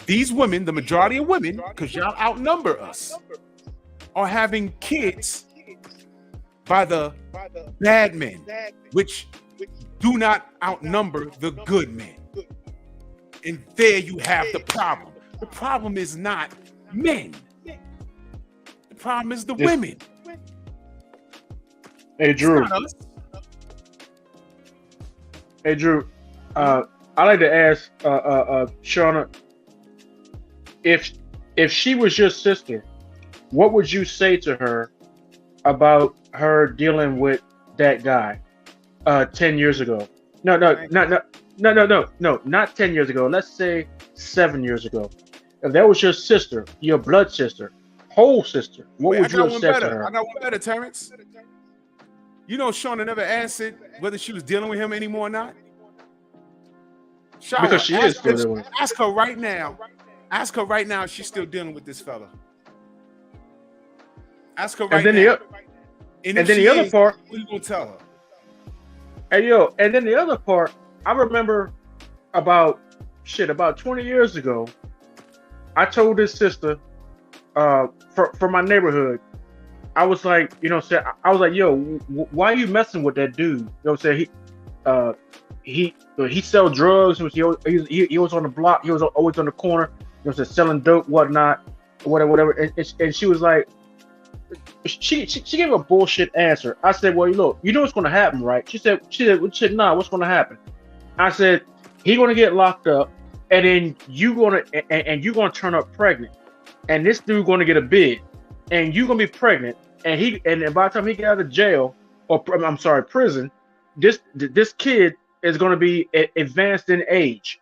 These women, the majority of women, because y'all outnumber us, are having kids by the bad men, which do not outnumber the good men. And there you have the problem. The problem is not men. The problem is the women. Hey Drew. I'd like to ask Shauna, if she was your sister, what would you say to her about her dealing with that guy 10 years ago? No, not 10 years ago. Let's say 7 years ago. If that was your sister, your blood sister, whole sister, what would you have said to her? I got one better, Terrence. You know, Shauna never answered whether she was dealing with him anymore or not. Shauna, because she is still dealing with him. Ask her right now. Ask her right now if she's still dealing with this fella. Ask her right now. And then the other part, what are you gonna tell her? Hey yo, and then the other part, I remember about 20 years ago, I told this sister from my neighborhood, I was like, I was like, yo, why are you messing with that dude? You know what I'm saying? He sell drugs. He was on the block. He was always on the corner. Selling dope, whatnot, whatever. And she was like, she gave a bullshit answer. I said, well, look, you know what's going to happen, right? She said, nah, what's going to happen? I said, he going to get locked up, and then you going to turn up pregnant, and this dude going to get a bid, and you going to be pregnant, and by the time he get out of jail, or I'm sorry, prison, this kid is going to be advanced in age.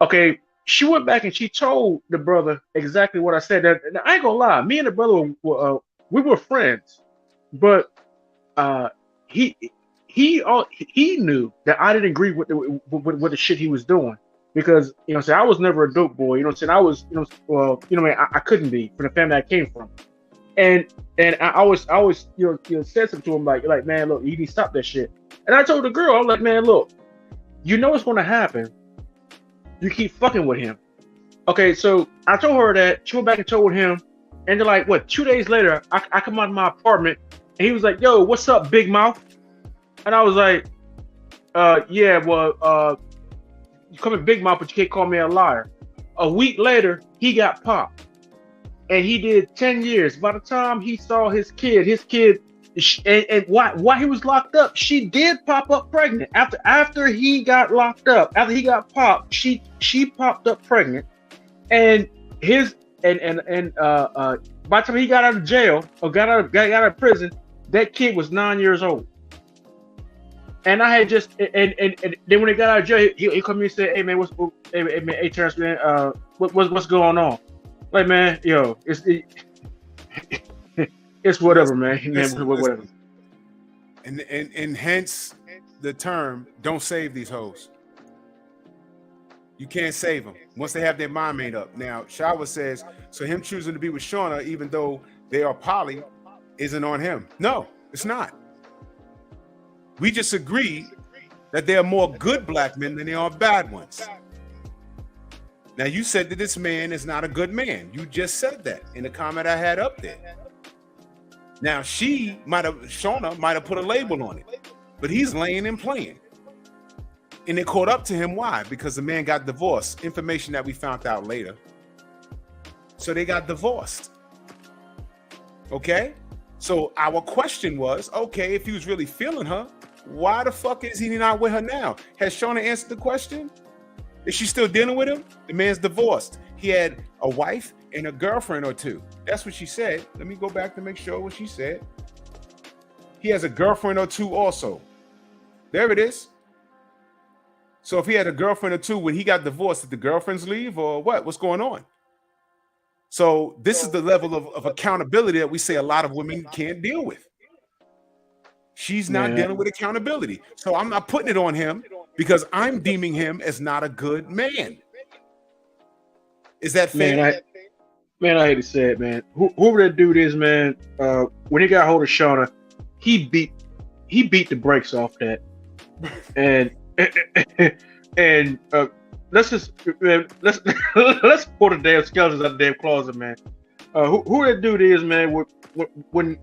Okay, she went back and she told the brother exactly what I said. That I ain't gonna lie, me and the brother we were friends, but he knew that I didn't agree with the shit he was doing, because I was never a dope boy. I was I couldn't be from the family I came from, and I always said something to him like man, look, you need to stop that shit. And I told the girl, I was like, man, look, you know what's gonna happen. You keep fucking with him. Okay, so I told her that. She went back and told him. And then, like, 2 days later, I come out of my apartment, and he was like, yo, what's up, big mouth? And I was like, yeah, well, you call me big mouth, but you can't call me a liar. A week later, he got popped. And he did 10 years. By the time he saw his kid, and while he was locked up, she did pop up pregnant. After he got locked up, after he got popped, she popped up pregnant, and by the time he got out of jail or got out of prison, that kid was 9 years old. And I had just and then when he got out of jail, he come to me and said, "Hey man, hey Terrence, man, what's going on?" Like, man, yo, it's whatever, man. Whatever. And hence the term, don't save these hoes. You can't save them once they have their mind made up. Now, Shawa says, so him choosing to be with Shauna, even though they are poly, isn't on him. No, it's not. We just agree that there are more good black men than there are bad ones. Now, you said that this man is not a good man. You just said that in the comment I had up there. Now, Shauna might have put a label on it, but he's laying and playing. And it caught up to him. Why? Because the man got divorced. Information that we found out later. So they got divorced. Okay? So our question was, okay, if he was really feeling her, why the fuck is he not with her now? Has Shauna answered the question? Is she still dealing with him? The man's divorced. He had a wife and a girlfriend or two. That's what she said. Let me go back to make sure what she said. He has a girlfriend or two also. There it is. So if he had a girlfriend or two when he got divorced, did the girlfriends leave or what? What's going on? So this is the level of accountability that we say a lot of women can't deal with. She's not dealing with accountability. So I'm not putting it on him because I'm deeming him as not a good man. Is that fair? Man, I hate to say it, man. Whoever that dude is, man, when he got hold of Shauna, he beat the brakes off that. And let's pull the damn skeletons out of the damn closet, man. Who that dude is, man, when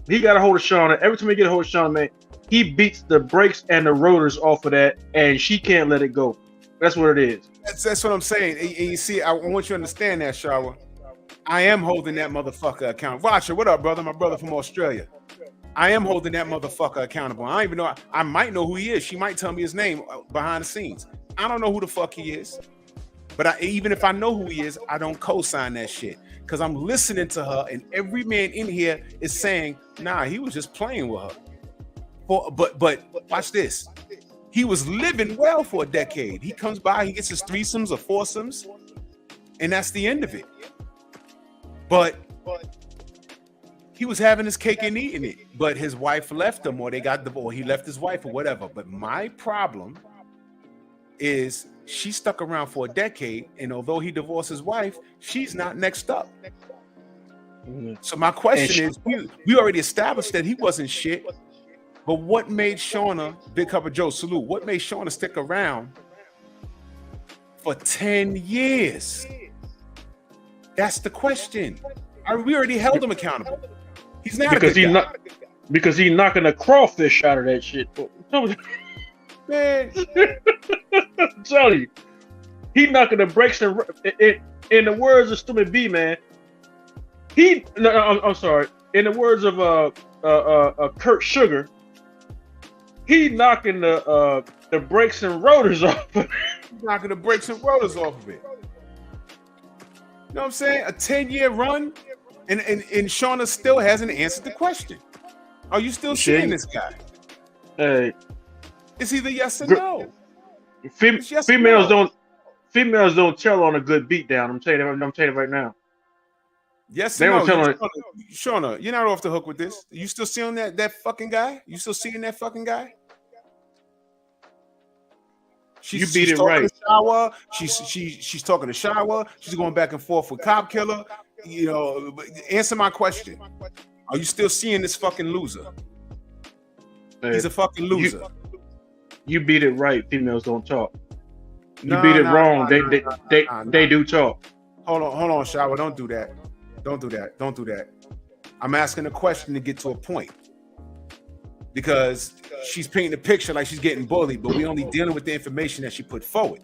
he got a hold of Shauna, every time he get a hold of Shauna, man, he beats the brakes and the rotors off of that, and she can't let it go. That's what it is. That's what I'm saying. And you see, I want you to understand that, Shawa. I am holding that motherfucker accountable. Watcher, what up, brother? My brother from Australia. I am holding that motherfucker accountable. I don't even know. I might know who he is. She might tell me his name behind the scenes. I don't know who the fuck he is. But even if I know who he is, I don't co-sign that shit. Because I'm listening to her, and every man in here is saying, nah, he was just playing with her. But watch this. He was living well for a decade. He comes by, he gets his threesomes or foursomes, and that's the end of it. But he was having his cake and eating it. But his wife left him, or they got divorced, or he left his wife, or whatever. But my problem is she stuck around for a decade, and although he divorced his wife, she's not next up. So my question is, we already established that he wasn't shit. But what made Shauna, Big Cup of Joe, salute, what made Shauna stick around for 10 years? That's the question. We already held him accountable. He's not because he's knocking the crawfish out of that shit. Man, I'm telling you, he knocking the brakes in the words of Stupid B, man. I'm sorry. In the words of Kurt Sugar, he knocking the brakes and rotors off. Knocking the brakes and rotors off of it. You know what I'm saying? A 10-year run, and Shauna still hasn't answered the question. Are you still seeing this guy? Hey, it's either yes or no. Females don't tell on a good beatdown. I'm telling you right now. Yes or no? Shauna, you're not off the hook with this. You still seeing that fucking guy? You still seeing that fucking guy? You beat it right. Shower. She's talking to Shower. She's going back and forth with Cop Killer. You know, answer my question. Are you still seeing this fucking loser? He's a fucking loser. You beat it right. Females don't talk. You beat it wrong. They do talk. Hold on, Shower. Don't do that. Don't do that. I'm asking a question to get to a point. Because she's painting a picture like she's getting bullied, but we only dealing with the information that she put forward.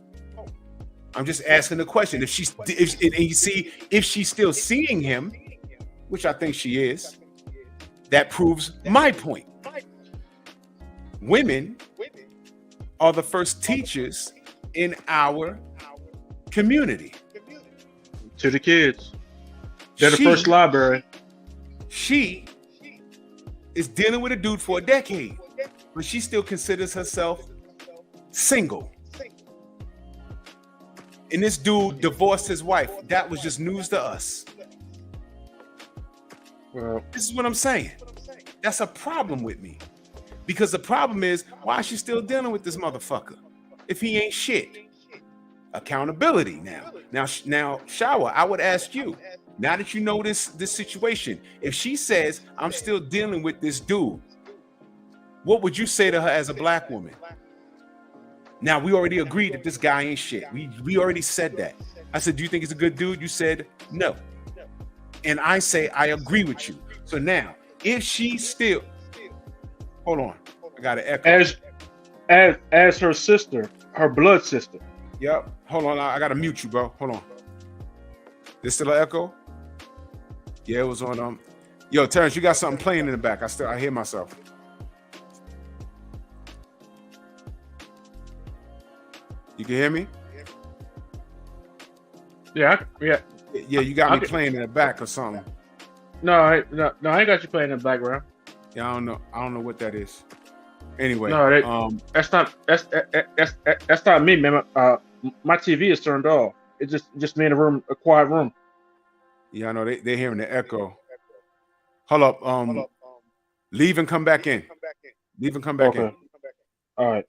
I'm just asking the question. If she's still seeing him, which I think she is, that proves my point. Women are the first teachers in our community. To the kids. They're the first library. She is dealing with a dude for a decade, but she still considers herself single. And this dude divorced his wife. That was just news to us. Well, this is what I'm saying. That's a problem with me. Because the problem is, why is she still dealing with this motherfucker if he ain't shit? Accountability now. Now, Shower, I would ask you, now that you know this situation, if she says, I'm still dealing with this dude, what would you say to her as a black woman? Now, we already agreed that this guy ain't shit. We already said that. I said, do you think he's a good dude? You said no. And I say, I agree with you. So now, if she still, hold on, I got to echo. As her sister, her blood sister. Yep. Hold on, I got to mute you, bro. Hold on. This still an echo? Yeah, it was on. Yo, Terrence, you got something playing in the back. I hear myself. You can hear me? Yeah. Yeah, you got me playing in the back or something. No, I ain't got you playing in the background. Yeah, I don't know what that is. Anyway, no, that's not me, man. My TV is turned off. It's just me in a room, a quiet room. Yeah, I know they're hearing the echo. Hold up. Leave and come back in. Leave and come back in. All right.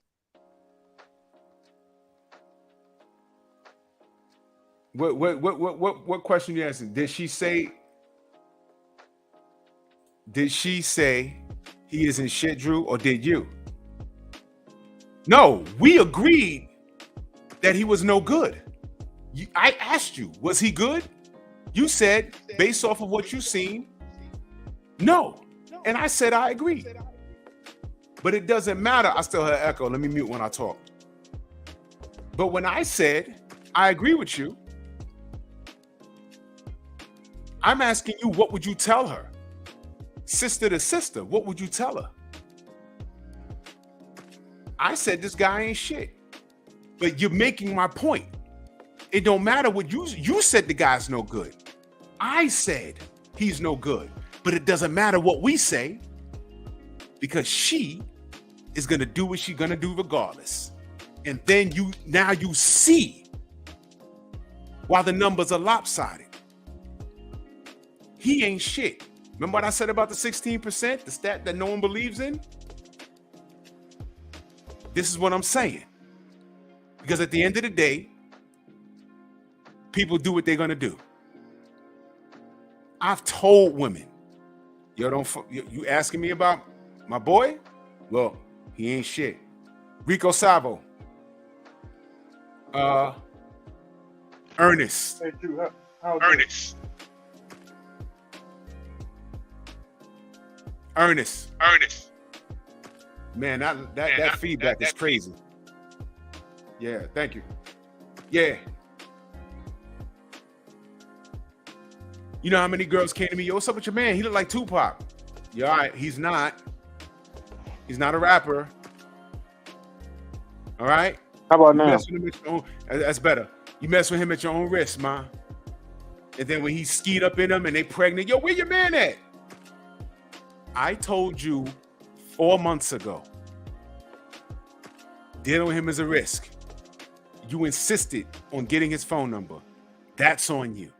What question you asking? Did she say he isn't shit, Drew, or did you? No, we agreed that he was no good. I asked you, was he good? You said, based off of what you've seen, no. And I said, I agree. But it doesn't matter. I still heard echo. Let me mute when I talk. But when I said, I agree with you, I'm asking you, what would you tell her? Sister to sister, what would you tell her? I said, this guy ain't shit. But you're making my point. It don't matter what you said the guy's no good. I said he's no good. But it doesn't matter what we say because she is going to do what she's going to do regardless. And then you see why the numbers are lopsided. He ain't shit. Remember what I said about the 16%, the stat that no one believes in? This is what I'm saying. Because at the end of the day, people do what they're going to do. I've told women, you asking me about my boy? Well, he ain't shit. Rico Savo. Ernest. Hey, Drew, Ernest. Man, that feedback is crazy. Yeah, thank you. Yeah. You know how many girls came to me, yo, what's up with your man? He look like Tupac. Yeah, all right, he's not. He's not a rapper. All right? How about You now? mess with him at your own, that's better. You mess with him at your own risk, man. And then when he skied up in them and they pregnant, yo, where your man at? I told you 4 months ago, dealing with him is a risk. You insisted on getting his phone number. That's on you.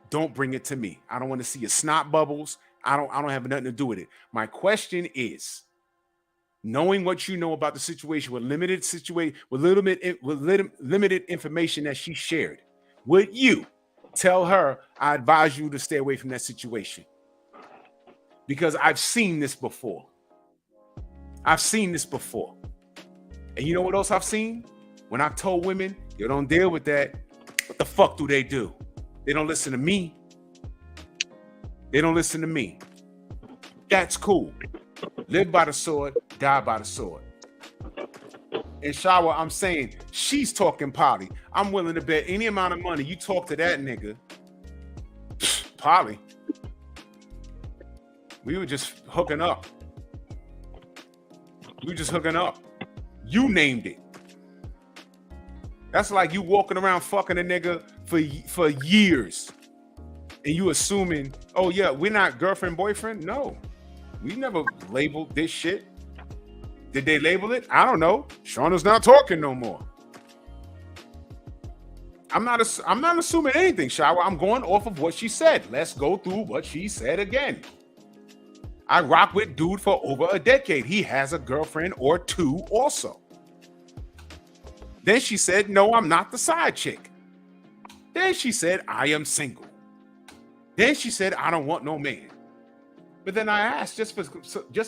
Don't bring it to me. I don't want to see your snot bubbles. I don't have nothing to do with it. My question is, knowing what you know about the situation with limited information that she shared, would you tell her, I advise you to stay away from that situation? Because I've seen this before. I've seen this before. And you know what else I've seen? When I've told women, you don't deal with that, what the fuck do? They don't listen to me. They don't listen to me. That's cool. Live by the sword, die by the sword. In shower, I'm saying she's talking Polly. I'm willing to bet any amount of money you talk to that nigga. Polly. We were just hooking up. You named it. That's like you walking around fucking a nigga for years. And you assuming, oh yeah, we're not girlfriend, boyfriend? No. We never labeled this shit. Did they label it? I don't know. Shauna's not talking no more. I'm not assuming anything, Shower. I'm going off of what she said. Let's go through what she said again. I rock with dude for over a decade. He has a girlfriend or two also. Then she said, no, I'm not the side chick. Then she said, I am single. Then she said, I don't want no man. But then I asked, just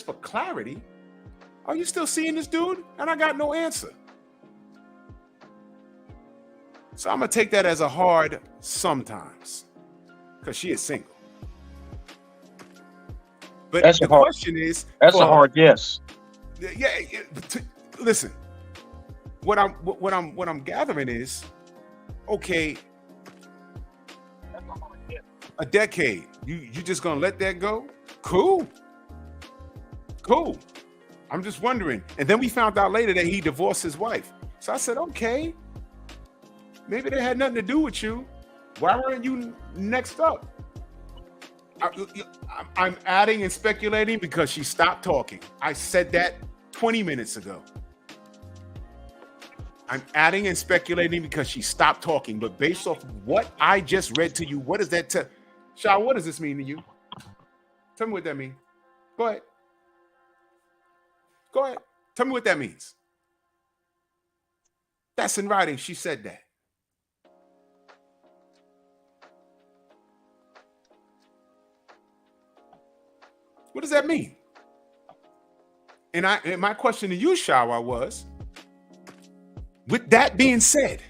for clarity, are you still seeing this dude? And I got no answer. So I'm going to take that as a hard sometimes, because she is single. But That's the hard. question is, That's a hard yes. Yeah, listen. What I'm gathering is, okay, a decade. You just gonna let that go? Cool. I'm just wondering. And then we found out later that he divorced his wife. So I said, okay, maybe they had nothing to do with you. Why weren't you next up? I'm adding and speculating because she stopped talking. I said that 20 minutes ago. I'm adding and speculating because she stopped talking. But based off what I just read to you, what does that tell? Shah, what does this mean to you? Tell me what that means. Go ahead. Tell me what that means. That's in writing. She said that. What does that mean? And my question to you, Shawa, was, with that being said,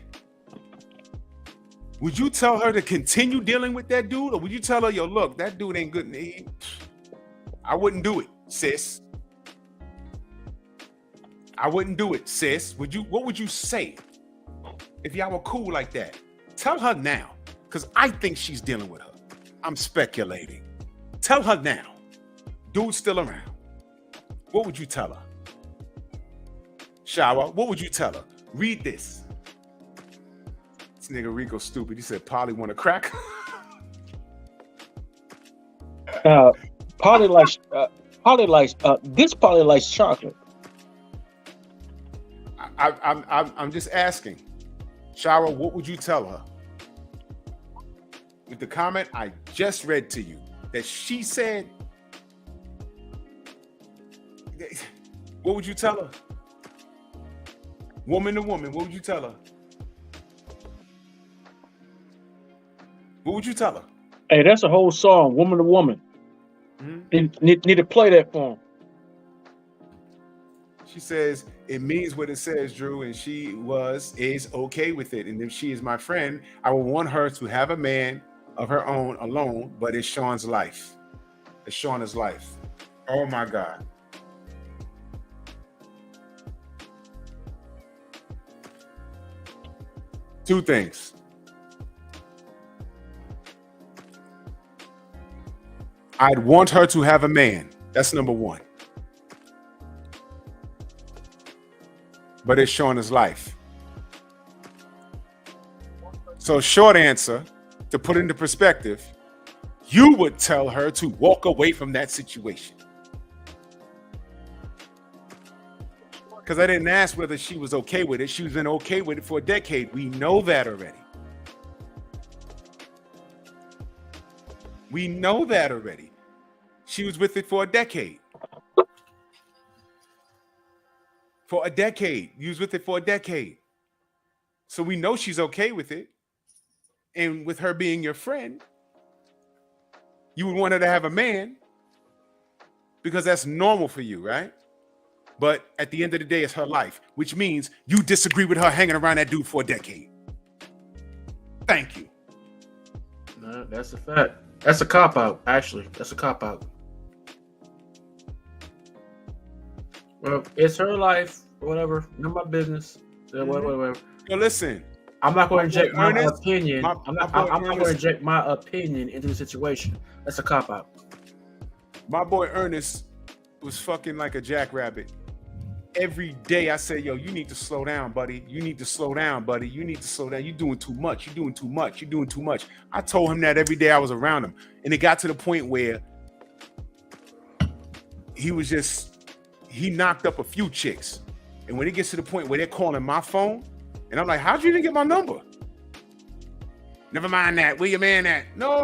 would you tell her to continue dealing with that dude, or would you tell her, yo, look, that dude ain't good? I wouldn't do it, sis. I wouldn't do it, sis. What would you say if y'all were cool like that? Tell her now, because I think she's dealing with her. I'm speculating. Tell her now. Dude's still around. What would you tell her? Shawa, what would you tell her? Read this. This nigga Rico stupid. He said, Polly want to crack? Polly likes chocolate. I'm just asking. Shawa, what would you tell her? With the comment I just read to you that she said, what would you tell her? Woman to woman, what would you tell her? What would you tell her? Hey, that's a whole song, woman to woman. Mm-hmm. Need to play that for him. She says, it means what it says, Drew, and she is okay with it. And if she is my friend, I will want her to have a man of her own alone, but it's Sean's life. It's Shauna's life. Oh my God. Two things. I'd want her to have a man. That's number one. But it's Shauna's life. So short answer, to put into perspective, you would tell her to walk away from that situation. Because I didn't ask whether she was okay with it. She's been okay with it for a decade. We know that already. We know that already. She was with it for a decade. For a decade. You was with it for a decade. So we know she's okay with it. And with her being your friend, you would want her to have a man because that's normal for you, right? But at the end of the day, it's her life, which means you disagree with her hanging around that dude for a decade. Thank you. No, that's a fact. That's a cop-out, actually. That's a cop-out. Well, it's her life, whatever. None of my business. Whatever. Yo, listen. I'm not going to inject my opinion. I'm not going to inject my opinion into the situation. That's a cop-out. My boy Ernest was fucking like a jackrabbit. Every day I say, yo, you need to slow down, buddy. You need to slow down, buddy. You need to slow down. You're doing too much. You're doing too much. You're doing too much. I told him that every day I was around him. And it got to the point where he knocked up a few chicks. And when it gets to the point where they're calling my phone, and I'm like, how'd you even get my number? Never mind that. Where your man at? No.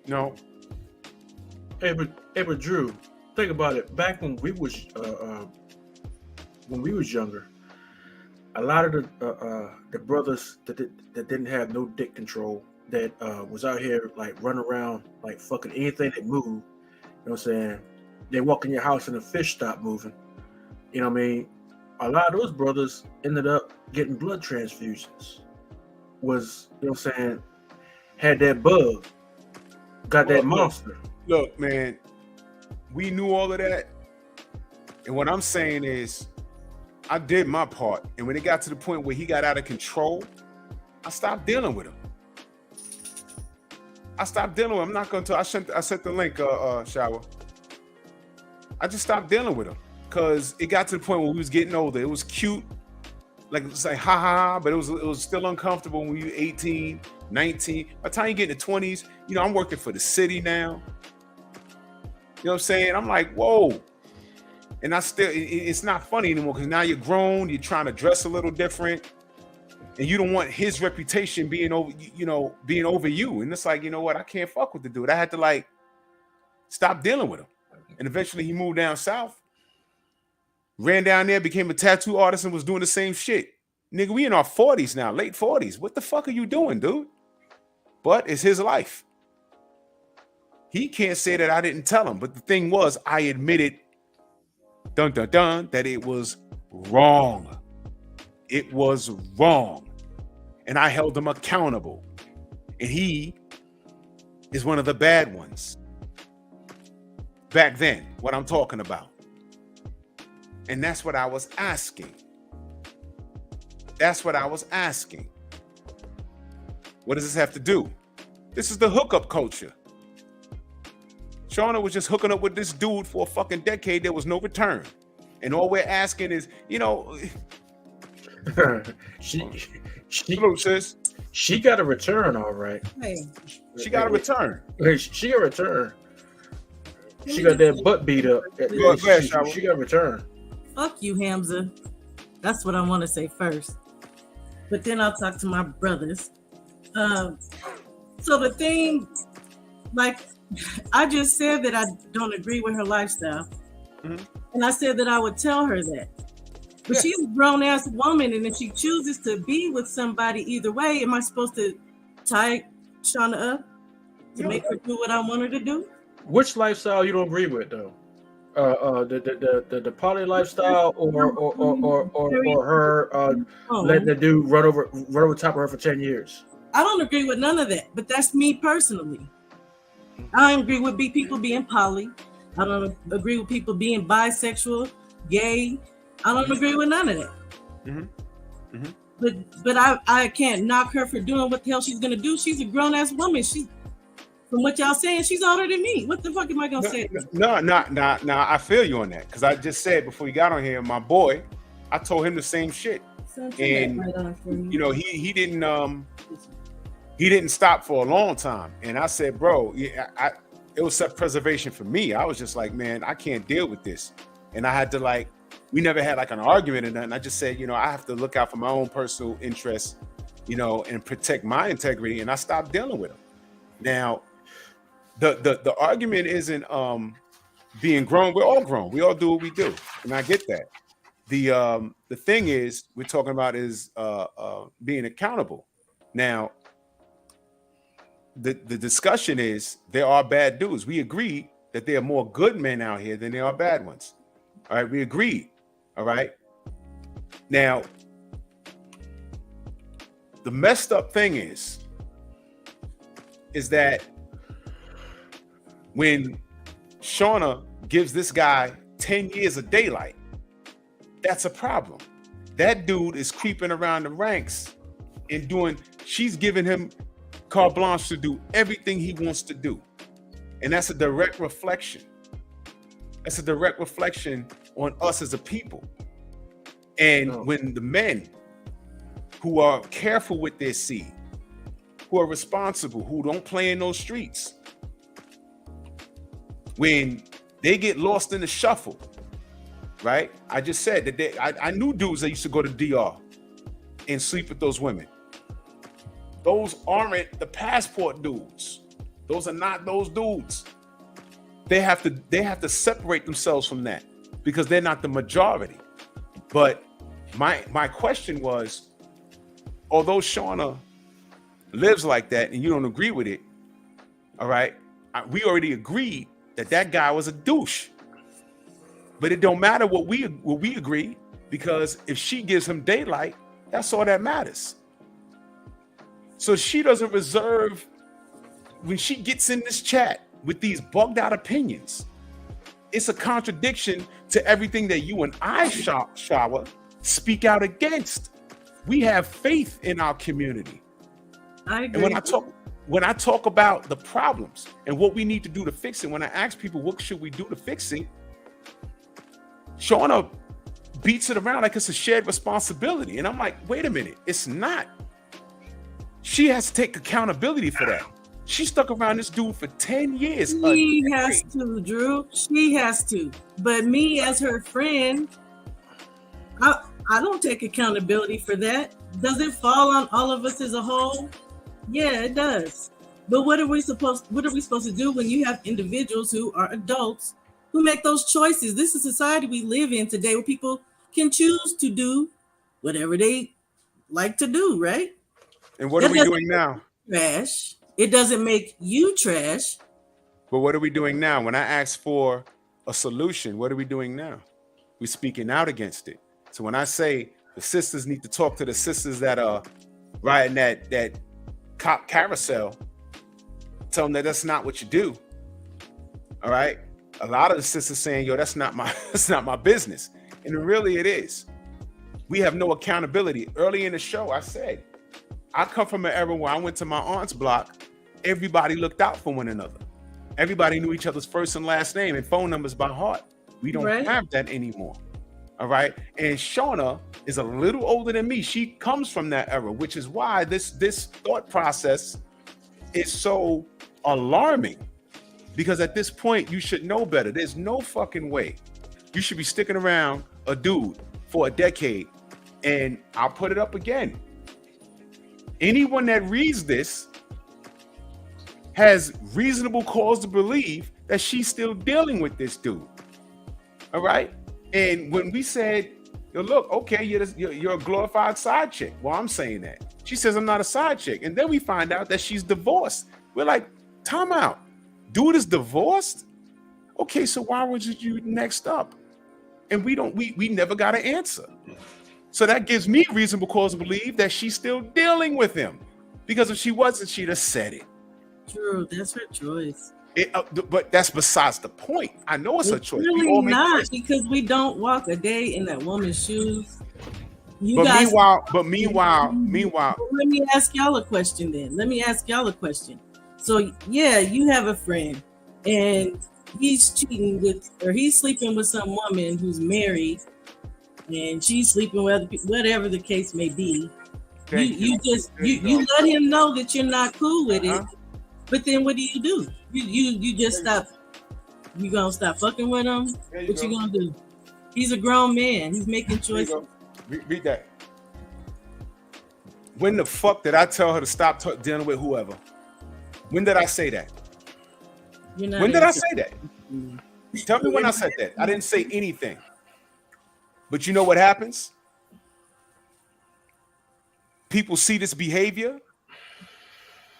No. Hey, but Drew, think about it. Back when we was younger, a lot of the brothers that didn't have no dick control, that was out here like running around like fucking anything that moved. You know what I'm saying? They walk in your house and the fish stop moving. You know what I mean? A lot of those brothers ended up getting blood transfusions. Was, you know what I'm saying, had that bug, got that monster. Look, man, we knew all of that. And what I'm saying is, I did my part. And when it got to the point where he got out of control, I stopped dealing with him. I'm not going to. I sent the link, Shower. I just stopped dealing with him because it got to the point where we was getting older. It was cute. Like, it was like, ha ha, but it was still uncomfortable when we were 18, 19. By the time you get in the 20s, you know, I'm working for the city now. You know what I'm saying? I'm like, whoa. And it's not funny anymore because now you're grown, you're trying to dress a little different, and you don't want his reputation being over you. And it's like, you know what? I can't fuck with the dude. I had to like stop dealing with him. And eventually he moved down south, ran down there, became a tattoo artist, and was doing the same shit. Nigga, we in our 40s now, late 40s. What the fuck are you doing, dude? But it's his life. He can't say that I didn't tell him. But the thing was, I admitted, that it was wrong. It was wrong. And I held him accountable. And he is one of the bad ones. Back then, what I'm talking about. And that's what I was asking. What does this have to do? This is the hookup culture. Shauna was just hooking up with this dude for a fucking decade. There was no return. And all we're asking is, you know... Hello, sis. She got a return, all right. Hey. She got a return. She got a return. She got that butt beat up. She got a return. Fuck you, Hamza. That's what I want to say first. But then I'll talk to my brothers. So the thing, like, I just said that I don't agree with her lifestyle. Mm-hmm. And I said that I would tell her that. But she's a grown-ass woman, and if she chooses to be with somebody either way, am I supposed to tie Shauna up to make her do what I want her to do? Which lifestyle you don't agree with, though? The poly lifestyle, or her letting the dude run over top of her for 10 years? I don't agree with none of that, but that's me personally. I don't agree with people being poly. I don't agree with people being bisexual, gay. I don't agree with none of that. Mm-hmm. Mm-hmm. But I can't knock her for doing what the hell she's gonna do. She's a grown ass woman. She, from what y'all saying, she's older than me. What the fuck am I gonna say? No, I feel you on that, because I just said before you got on here, my boy, I told him the same shit, and you know he didn't stop for a long time, and I said, bro, yeah, it was self-preservation for me. I was just like, man, I can't deal with this, and I had to, like, we never had like an argument or nothing. I just said, you know, I have to look out for my own personal interests, you know, and protect my integrity, and I stopped dealing with him. Now, the argument isn't being grown. We're all grown. We all do what we do, and I get that. The thing is, we're talking about is being accountable. Now, the discussion is there are bad dudes. We agree that there are more good men out here than there are bad ones. All right, we agreed. All right. Now, the messed up thing is that when Shauna gives this guy 10 years of daylight, that's a problem. That dude is creeping around the ranks and she's giving him carte blanche to do everything he wants to do. And that's a direct reflection. That's a direct reflection on us as a people. And when the men who are careful with their seed, who are responsible, who don't play in those streets, when they get lost in the shuffle, right? I just said that I knew dudes that used to go to DR and sleep with those women. Those aren't the passport dudes. Those are not those dudes. They have to separate themselves from that because they're not the majority. But my question was, although Shauna lives like that and you don't agree with it, all right, we already agreed that guy was a douche. But it don't matter what we agree, because if she gives him daylight, that's all that matters. So she doesn't reserve, when she gets in this chat with these bugged out opinions, it's a contradiction to everything that you and I, Shawa, speak out against. We have faith in our community. I agree. And when I talk about the problems and what we need to do to fix it, when I ask people what should we do to fix it, Shauna beats it around like it's a shared responsibility. And I'm like, wait a minute, it's not. She has to take accountability for that. She stuck around this dude for 10 years. She has to, Drew. She has to. But me as her friend, I don't take accountability for that. Does it fall on all of us as a whole? Yeah, it does. But what are we supposed to do when you have individuals who are adults who make those choices? This is society we live in today, where people can choose to do whatever they like to do, right? And what are we doing now? Trash. It doesn't make you trash. But what are we doing now? When I ask for a solution, what are we doing now? We're speaking out against it. So when I say the sisters need to talk to the sisters that are riding that cop carousel, tell them that that's not what you do. All right. A lot of the sisters saying, yo, that's not my business. And really it is. We have no accountability. Early in the show, I said, I come from an era where I went to my aunt's block. Everybody looked out for one another. Everybody knew each other's first and last name and phone numbers by heart. We don't have that anymore. All right. And Shauna is a little older than me. She comes from that era, which is why this thought process is so alarming. Because at this point, you should know better. There's no fucking way you should be sticking around a dude for a decade. And I'll put it up again. Anyone that reads this has reasonable cause to believe that she's still dealing with this dude. All right. And when we said, yo, look, okay, you're a glorified side chick. Well, I'm saying that. She says, I'm not a side chick. And then we find out that she's divorced. We're like, time out. Dude is divorced? Okay, so why was you next up? And we never got an answer. So that gives me reasonable cause to believe that she's still dealing with him. Because if she wasn't, she'd have said it. True, that's her choice. But that's besides the point. I know it's her choice. Really not, because we don't walk a day in that woman's shoes. You But guys, meanwhile, let me ask y'all a question then. So yeah, you have a friend and he's cheating with, or he's sleeping with some woman who's married and she's sleeping with whatever the case may be. You let him know that you're not cool with it, but then what do? You just stop. You gonna stop fucking with him? What you gonna do? He's a grown man. He's making choices. Read that. When the fuck did I tell her to stop dealing with whoever? When did I say that? When did I say that? Tell me when I said that. I didn't say anything. But you know what happens? People see this behavior,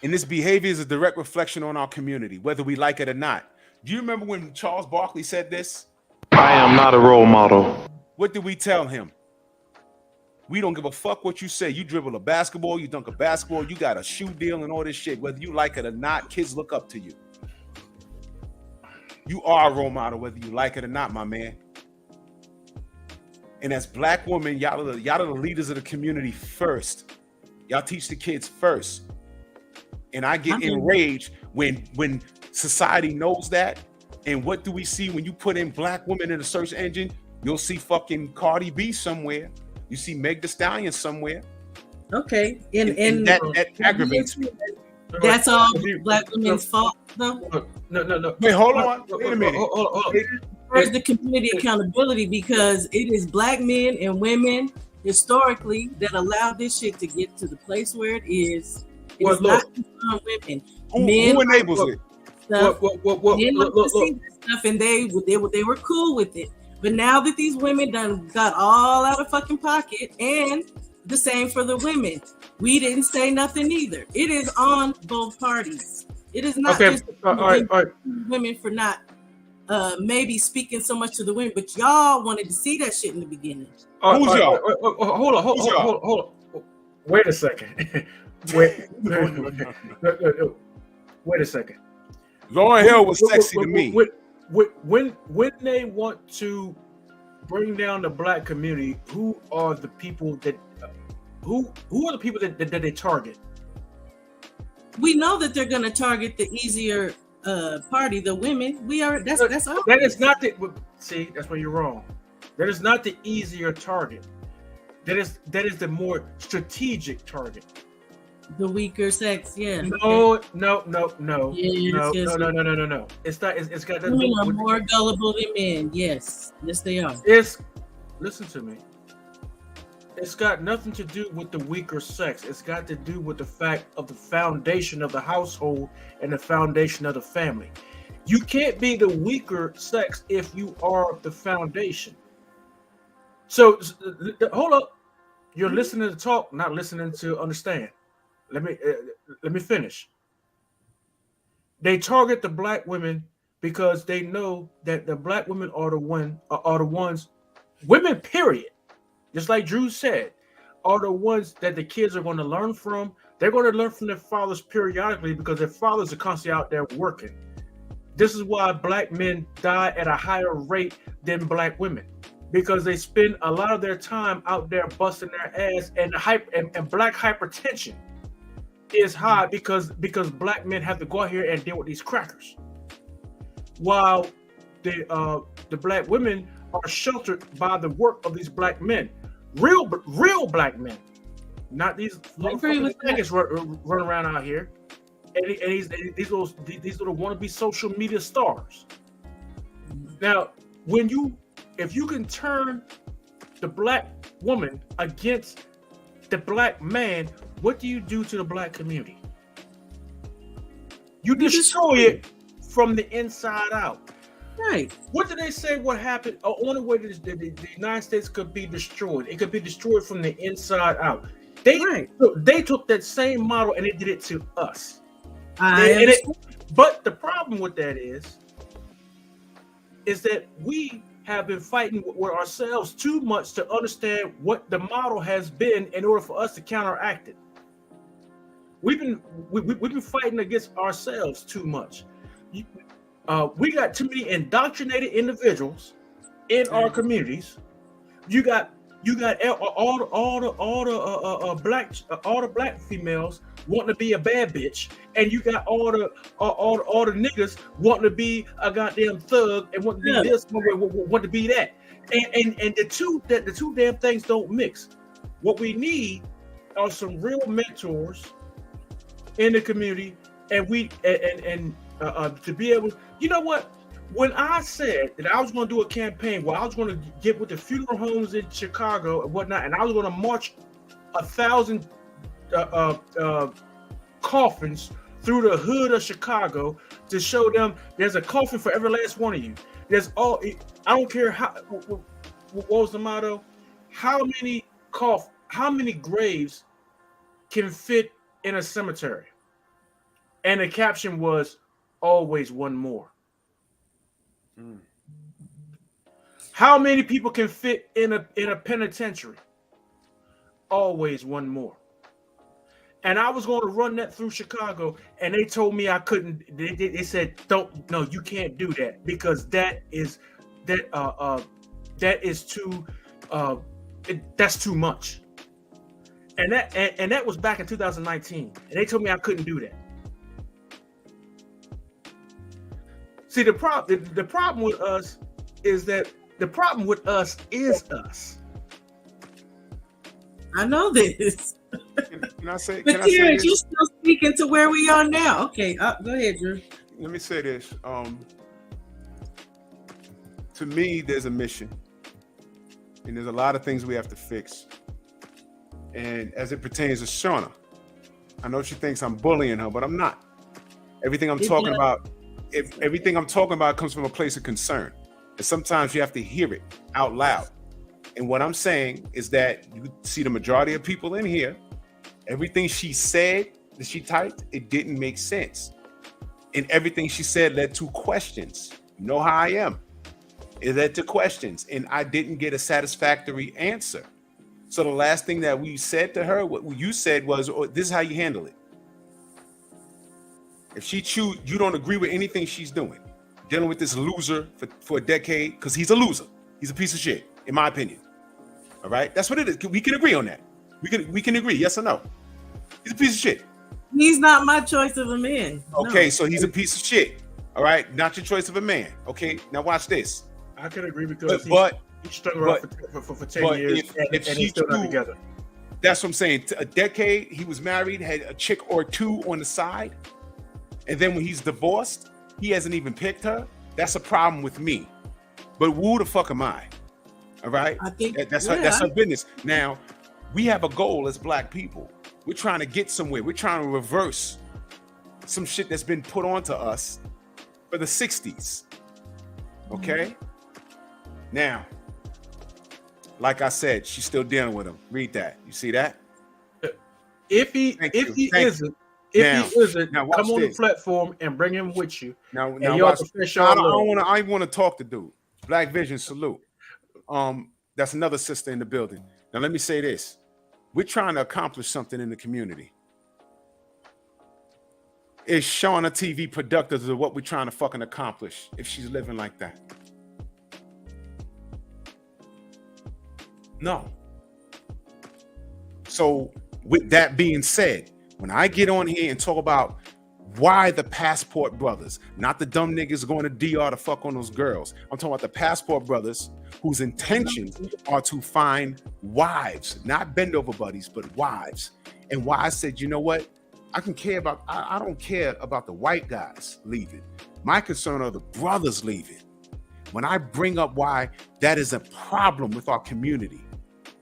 and this behavior is a direct reflection on our community, whether we like it or not. Do you remember when Charles Barkley said this? I am not a role model. What did we tell him? We don't give a fuck what you say. You dribble a basketball, you dunk a basketball, you got a shoe deal and all this shit. Whether you like it or not, kids look up to you. You are a role model, whether you like it or not, my man. And as black women, y'all are the leaders of the community first. Y'all teach the kids first. And I get enraged when society knows that. And what do we see when you put in black women in the search engine? You'll see fucking Cardi B somewhere. You see Meg Thee Stallion somewhere. Okay, and that aggravates me. That's all black women's fault, though. No. Wait, hold on. Wait a minute. Where's the community accountability? Because it is black men and women historically that allowed this shit to get to the place where it is. It's not women. Who enables it? Stuff. And they were cool with it. But now that these women done got all out of fucking pocket, and the same for the women, we didn't say nothing either. It is on both parties. It is not just women for not maybe speaking so much to the women, but y'all wanted to see that shit in the beginning. Who's y'all? Hold on. Wait a second. Wait a second. Lauryn Hill was sexy to me. When they want to bring down the black community, who are the people that they target? We know that they're going to target the easier party, the women. That's all. That is not the. See, that's where you're wrong. That is not the easier target. That is the more strategic target. The weaker sex, yeah. No. Yes, No. It's not. It's got nothing to do women are with more gullible than men. Yes, they are. Listen to me. It's got nothing to do with the weaker sex. It's got to do with the fact of the foundation of the household and the foundation of the family. You can't be the weaker sex if you are the foundation. So hold up. You're listening to talk, not listening to understand. Let me finish. They target the black women because they know that the black women are the ones, women period, just like Drew said, are the ones that the kids are going to learn from. They're going to learn from their fathers periodically because their fathers are constantly out there working. This is why black men die at a higher rate than black women, because they spend a lot of their time out there busting their ass, and black hypertension is high because black men have to go out here and deal with these crackers, while the black women are sheltered by the work of these black men, real black men, not these niggas run around out here, and these little wannabe social media stars. Now, if you can turn the black woman against the black man, what do you do to the black community? You destroy it from the inside out. Right. What did they say? What happened? The only way that the United States could be destroyed, it could be destroyed from the inside out. They took that same model and they did it to us. But the problem with that is that we have been fighting with ourselves too much to understand what the model has been in order for us to counteract it. We've been fighting against ourselves too much. We got too many indoctrinated individuals in our communities. You got You got all the black females wanting to be a bad bitch, and you got all the niggas wanting to be a goddamn thug and want to be this, want to be that, and the two damn things don't mix. What we need are some real mentors in the community, and to be able, you know what? When I said that I was going to do a campaign where I was going to get with the funeral homes in Chicago and whatnot, and I was going to march 1,000 coffins through the hood of Chicago to show them there's a coffin for every last one of you. There's all, I don't care how, what was the motto? How many graves can fit in a cemetery? And the caption was always one more. How many people can fit in a penitentiary? Always one more. And I was going to run that through Chicago, and they told me I couldn't. They said, "No, you can't do that because that's too much." And that was back in 2019, and they told me I couldn't do that. See, the problem with us is us. I know this. Can I say? But Terrence, you're still speaking to where we are now. Okay, go ahead, Drew. Let me say this. To me, there's a mission, and there's a lot of things we have to fix. And as it pertains to Shauna, I know she thinks I'm bullying her, but I'm not. Everything I'm talking about comes from a place of concern. And sometimes you have to hear it out loud. And what I'm saying is that you see the majority of people in here, everything she said that she typed, it didn't make sense. And everything she said led to questions. You know how I am. It led to questions, and I didn't get a satisfactory answer. So the last thing that we said to her, what you said was, oh, this is how you handle it. If you don't agree with anything she's doing, dealing with this loser for a decade, because he's a loser. He's a piece of shit, in my opinion. All right? That's what it is. We can agree on that. We can agree, yes or no? He's a piece of shit. He's not my choice of a man. Okay, so he's a piece of shit. All right? Not your choice of a man. Okay, now watch this. I can agree because he strung around for 10 years and he's still not together. That's what I'm saying. A decade, he was married, had a chick or two on the side. And then when he's divorced, he hasn't even picked her. That's a problem with me. But who the fuck am I? All right? I think that's her business. Now, we have a goal as Black people. We're trying to get somewhere. We're trying to reverse some shit that's been put onto us for the 60s. Okay? Now, like I said, she's still dealing with him. Read that. You see that? If he isn't, come on the platform and bring him with you. Now I want to talk to dude. Black Vision, salute. That's another sister in the building. Now let me say this. We're trying to accomplish something in the community. Is Shauna TV productive of what we're trying to fucking accomplish if she's living like that? No. So with that being said, when I get on here and talk about why the Passport Brothers, not the dumb niggas going to DR to fuck on those girls. I'm talking about the Passport Brothers whose intentions are to find wives, not bend over buddies, but wives. And why I said, you know what? I don't care about the white guys leaving. My concern are the brothers leaving. When I bring up why that is a problem with our community,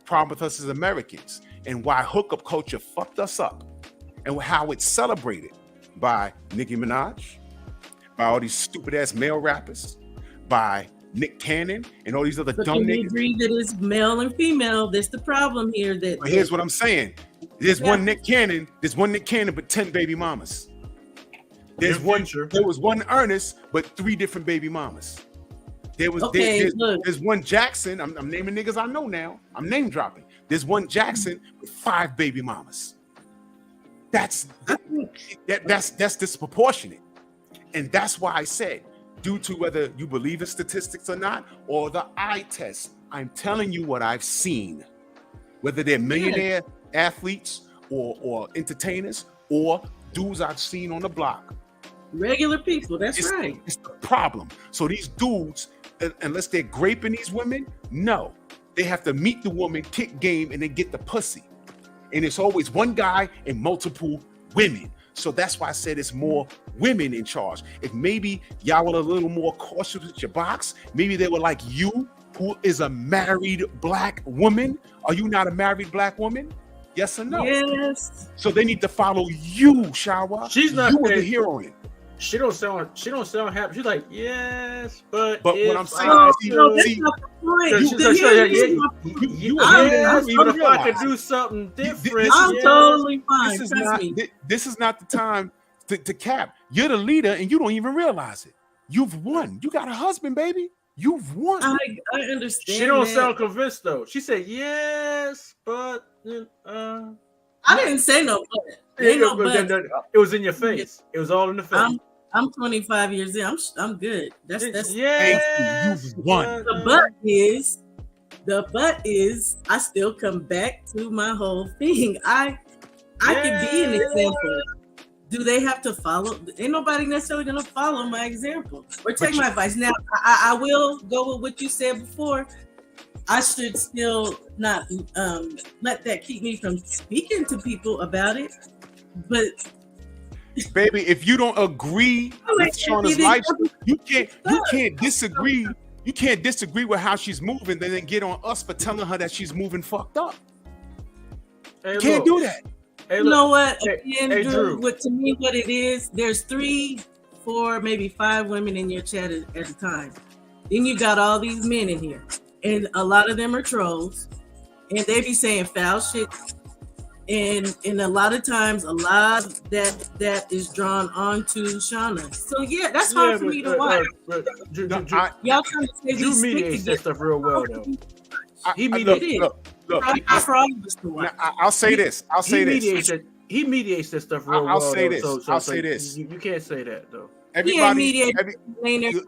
problem with us as Americans, and why hookup culture fucked us up, and how it's celebrated by Nicki Minaj, by all these stupid ass male rappers, by Nick Cannon, and all these other dumb niggas. You agree that it's male and female. That's the problem here. But here's what I'm saying. There's one Nick Cannon, but 10 baby mamas. There was one Ernest, but 3 different baby mamas. There's one Jackson. I'm naming niggas I know now. I'm name dropping. There's one Jackson with 5 baby mamas. That's disproportionate. And that's why I said, due to whether you believe in statistics or not, or the eye test, I'm telling you what I've seen. whether they're millionaire athletes or entertainers or dudes I've seen on the block. Regular people, that's right. It's the problem. So these dudes, unless they're graping these women, no. They have to meet the woman, kick game, and then get the pussy. And it's always one guy and multiple women. So that's why I said it's more women in charge. If maybe y'all were a little more cautious with your box, maybe they were like you, who is a married black woman. Are you not a married black woman? Yes or no? Yes. So they need to follow you, Shawa. She's not you the heroine. She don't sound happy. She's like, yes, but what I'm saying is, even if I could do something different, I'm totally fine. This is not the time to cap. You're the leader, and you don't even realize it. You've won. You got a husband, baby. You've won. I understand. She don't sound convinced though. She said yes, but I didn't say no but. It was in your face. It was all in the face. I'm 25 years in. I'm good. That's yes. You've won. The but is I still come back to my whole thing. I can be an example. Do they have to follow? Ain't nobody necessarily gonna follow my example or take my advice. Now I will go with what you said before. I should still not let that keep me from speaking to people about it. But baby, if you don't agree with Shauna's life, you can't disagree. You can't disagree with how she's moving, then get on us for telling her that she's moving fucked up. Hey, can't do that. Hey, you know what? Hey, Drew. To me, what it is, there's 3, 4, maybe 5 women in your chat at a time. Then you got all these men in here, and a lot of them are trolls, and they be saying foul shit. And a lot of times, a lot that is drawn onto Shauna. So yeah, that's hard for me to watch. Y'all trying to say Drew mediates that stuff real well, though. He mediates. Look. I'll say this. He mediates that stuff real well. I'll say this. I'll say this. You can't say that though. Everybody,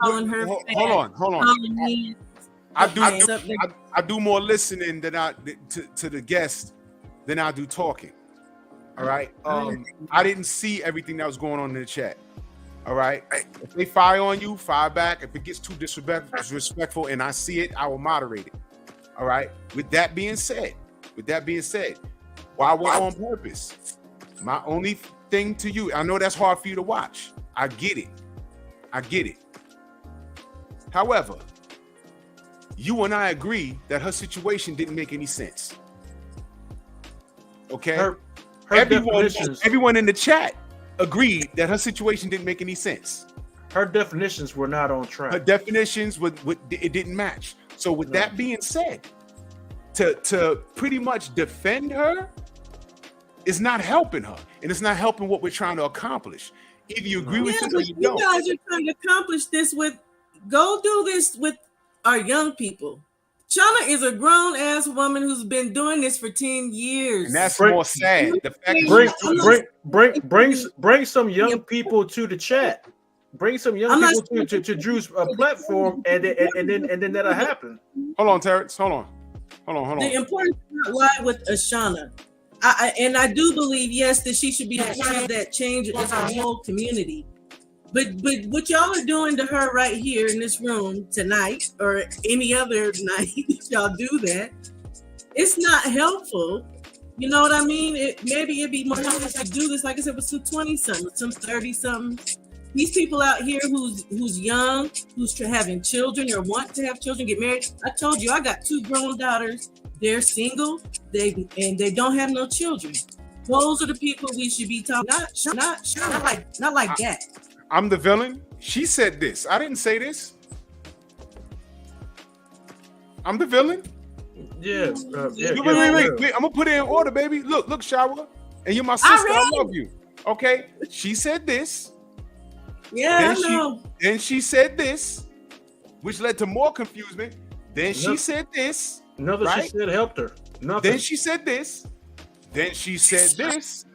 hold on. I do more listening than to the guest than I do talking. All right. I didn't see everything that was going on in the chat. All right. If they fire on you, fire back. If it gets too disrespectful and I see it, I will moderate it. All right. With that being said, while we're on purpose, my only thing to you, I know that's hard for you to watch. I get it. However, you and I agree that her situation didn't make any sense. Okay. Everyone in the chat agreed that her situation didn't make any sense. Her definitions were not on track. Her definitions it didn't match. So with that being said, to pretty much defend her is not helping her, and it's not helping what we're trying to accomplish. Either you agree with it or you don't. You guys are trying to accomplish this go do this with our young people. Shauna is a grown-ass woman who's been doing this for 10 years. And that's more sad. The fact bring some young people to the chat. Bring some young people to Drew's platform, and then that'll happen. Hold on, Terrence. Hold on. The importance not lie with Shauna. I do believe, yes, that she should be a part of that change in our whole community. But what y'all are doing to her right here in this room tonight or any other night, y'all do that, it's not helpful. You know what I mean? Maybe it'd be more helpful to do this, like I said, with some 20-something, some 30-something. These people out here who's young, who's having children or want to have children, get married. I told you, I got 2 grown daughters. They're single. They don't have no children. Those are the people we should be talking. Not like that. I'm the villain. She said this. I didn't say this. I'm the villain. Yeah. Wait. I'm gonna put it in order, baby. Look, Shower. And you're my sister. I love you. Okay. She said this. Yeah, I know. Then she said this, which led to more confusion. Then she said this. Nothing she said helped her. Nothing. Then she said this. Then she said this.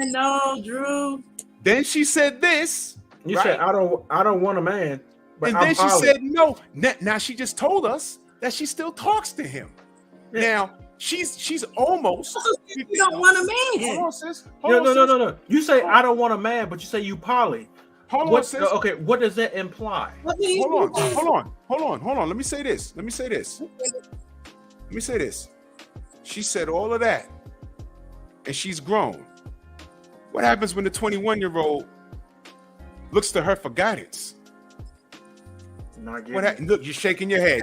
I know, Drew. Then she said this. You said I don't want a man. But and then she said no. Now she just told us that she still talks to him. Yeah. Now She's almost. You don't want a man. Hold on, sis. No. You say I don't want a man, but you say you poly. Hold what, on, sis. Okay, what does that imply? Hold on. Let me say this. She said all of that, and she's grown. What happens when the 21-year-old looks to her for guidance? Look, you're shaking your head.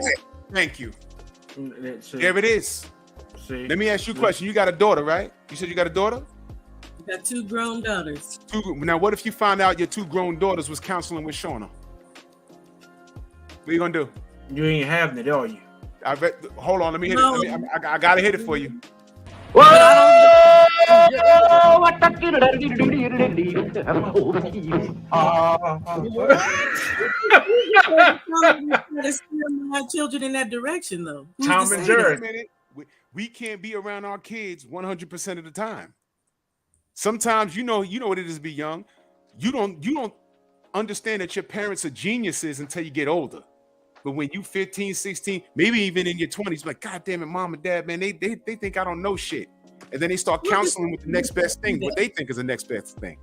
Thank you. There it is. See, let me ask you a question. You got a daughter, right? You said you got a daughter? I got 2 grown daughters. Now, what if you found out your 2 grown daughters was counseling with Shauna? What are you gonna do? You ain't having it, are you? Hold on, let me hit it. I gotta hit it for you. My children in that direction, though. Tom and Jerry. We can't be around our kids 100% of the time. Sometimes you know what it is to be young. You don't understand that your parents are geniuses until you get older. But when you 15, 16, maybe even in your 20s, like, God damn it, mom and dad, man, they think I don't know shit. And then they start counseling with the next best thing, what they think is the next best thing.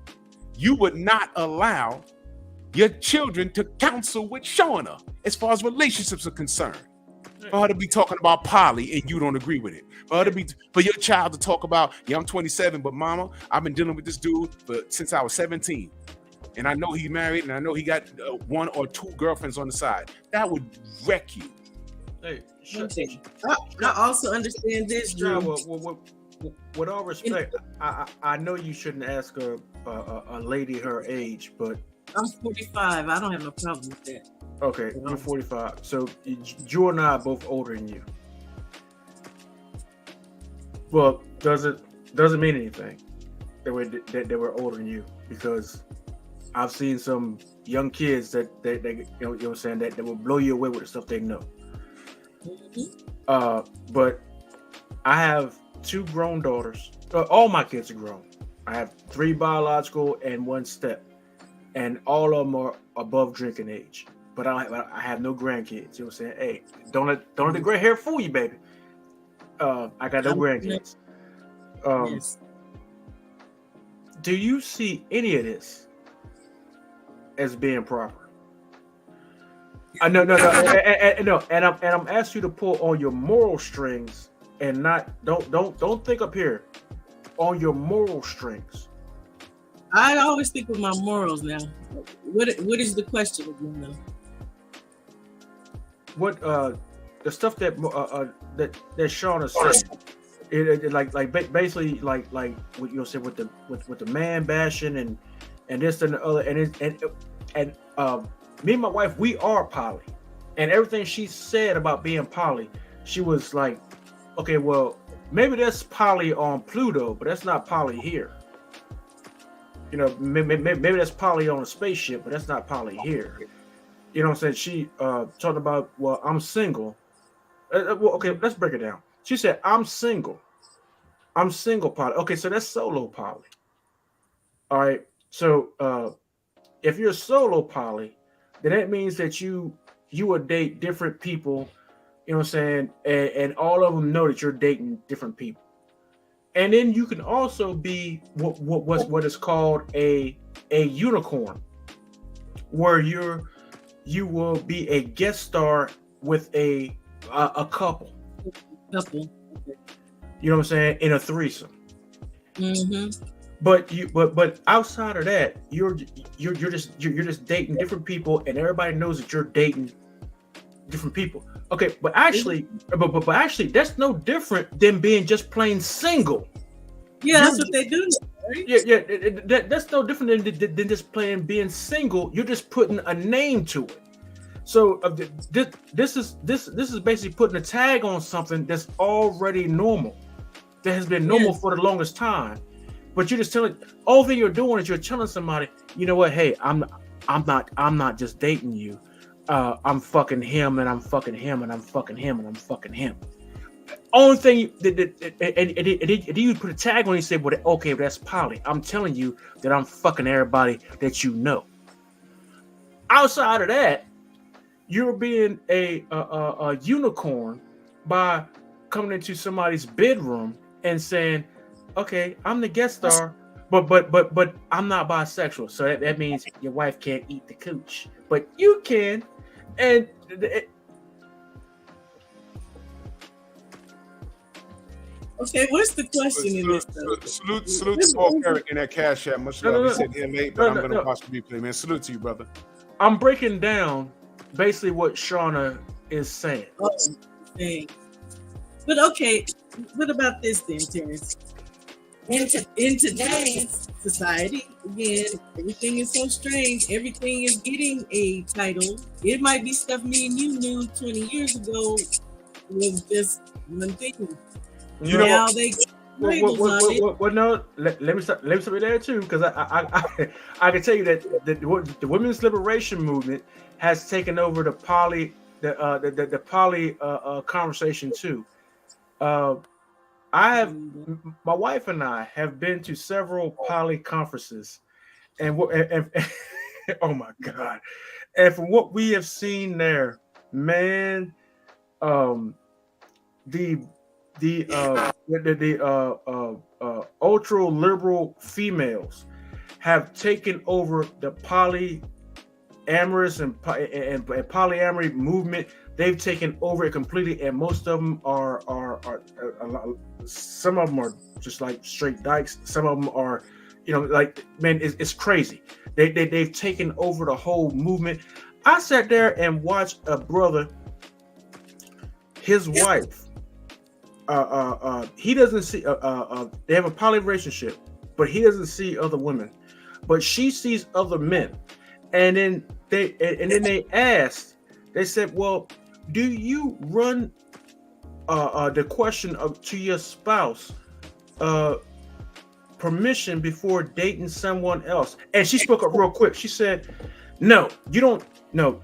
You would not allow your children to counsel with Shauna as far as relationships are concerned. For her to be talking about poly and you don't agree with it. For your child to talk about, yeah, I'm 27, but mama, I've been dealing with this dude since I was 17. And I know he's married and I know he got 1 or 2 girlfriends on the side. That would wreck you. Hey, I also understand this, Drew. With all respect, I know you shouldn't ask a lady her age, but I'm 45. I don't have no problem with that. Okay, you're 45. So you and I are both older than you. Well, doesn't mean anything that we're older than you, because I've seen some young kids that you know what I'm saying, that will blow you away with the stuff they know. But I have 2 grown daughters. All my kids are grown. I have 3 biological and 1 step, and all of them are above drinking age. But I have no grandkids. You know what I'm saying? Hey, don't let the gray hair fool you, baby. I got no grandkids. Yes. Do you see any of this as being proper? No. And I'm asking you to pull on your moral strings and don't think up here. On your moral strings. I always stick with my morals now. What is the question again, though? What the stuff that Shauna said, it basically like what you'll say with the man bashing and this and the other, and me and my wife, we are poly, and everything she said about being poly, she was like, okay, well, maybe that's poly on Pluto, but that's not poly here. You know, maybe that's poly on a spaceship, but that's not poly here. You know what I'm saying? She talked about, well, I'm single. Well, okay, let's break it down. She said, I'm single. I'm single poly. Okay, so that's solo poly. All right. So if you're solo poly, then that means that you will date different people, you know what I'm saying? And all of them know that you're dating different people. And then you can also be what is called a unicorn, where you will be a guest star with a couple. You know what I'm saying? In a threesome. Mm-hmm. But outside of that, you're just dating different people, and everybody knows that you're dating different people. Okay, but actually, that's no different than being just plain single. Yeah, that's what they do. Right? Yeah, that's no different than just being single. You're just putting a name to it. So this is basically putting a tag on something that's already normal, that has been normal for the longest time. But you're just telling, all thing you're doing is you're telling somebody, you know what? Hey, I'm not just dating you. I'm fucking him, and I'm fucking him, and I'm fucking him, and I'm fucking him. Only thing and you put a tag on it and say, well, okay, that's poly. I'm telling you that I'm fucking everybody that you know. Outside of that, you're being a unicorn by coming into somebody's bedroom and saying, "Okay, I'm the guest star, but I'm not bisexual, so that means your wife can't eat the cooch, but you can." And Okay, what's the question in this? Salute to Paul Carrick in that cash app. Much love. He said here late, but I'm gonna watch the replay, man. Salute to you, brother. I'm breaking down basically what Shauna is saying. Oh, dang. But okay, what about this then, Terrence? In today's society, again, everything is so strange. Everything is getting a title. It might be stuff me and you knew 20 years ago was just one thing. You know now what? they Well, no. Let me stop there too, because I can tell you that the women's liberation movement has taken over the poly conversation too. My wife and I have been to several poly conferences, and oh my God, and from what we have seen there, man, the ultra liberal females have taken over the polyamorous and polyamory movement. They've taken over it completely, and most of them are some of them are just like straight dykes. Some of them are, like, man, it's crazy. They've taken over the whole movement. I sat there and watched a brother, his wife. He doesn't see. They have a poly relationship, but he doesn't see other women, but she sees other men. And then they asked. They said, "Well, do you run the question to your spouse permission before dating someone else?" And she spoke up real quick. She said, "No, you don't. No,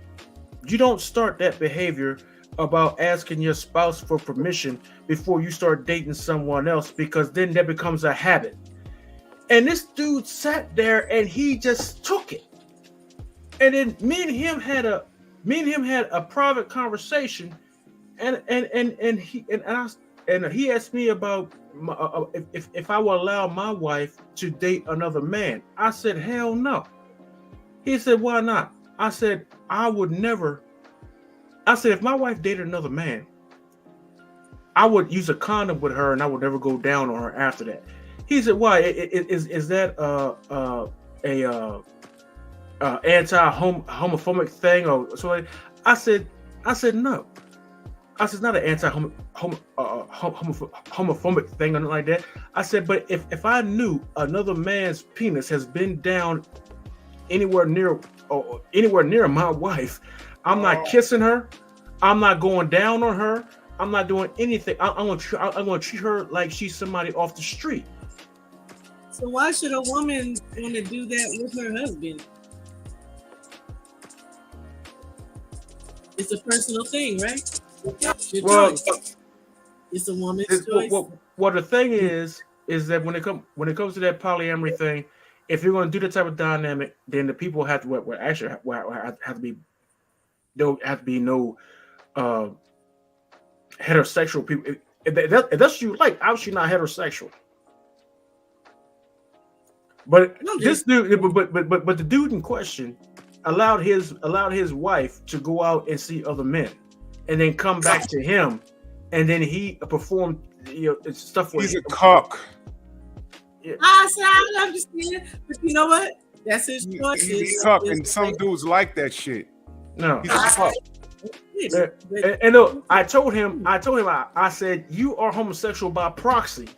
you don't start that behavior about asking your spouse for permission before you start dating someone else, because then that becomes a habit." And this dude sat there and he just took it. And then me and him had a private conversation, and he asked me about if I will allow my wife to date another man. I said, hell no. He said, why not? I said, I would never. I said, if my wife dated another man, I would use a condom with her and I would never go down on her after that. He said, why? Is that a anti-homophobic thing or something? I said no. I said, it's not an anti-homophobic thing or nothing like that. I said, but if I knew another man's penis has been down anywhere near my wife, I'm not kissing her. I'm not going down on her. I'm not doing anything. I'm gonna treat her like she's somebody off the street. So why should a woman want to do that with her husband? It's a personal thing, right? Well, it's a woman's choice. Well, the thing is that when it comes to that polyamory thing, if you're going to do the type of dynamic, then the people have to have to be. There have to be no heterosexual people. If that's what you like, obviously not heterosexual. But this dude, but the dude in question allowed his wife to go out and see other men, and then come back to him, and then he performed stuff with. He's a cock. Yeah. I understand, but you know what? That's his choice. He's a cock, and some dudes like that shit. No. He's a cock. And look, I told him, I said, you are homosexual by proxy.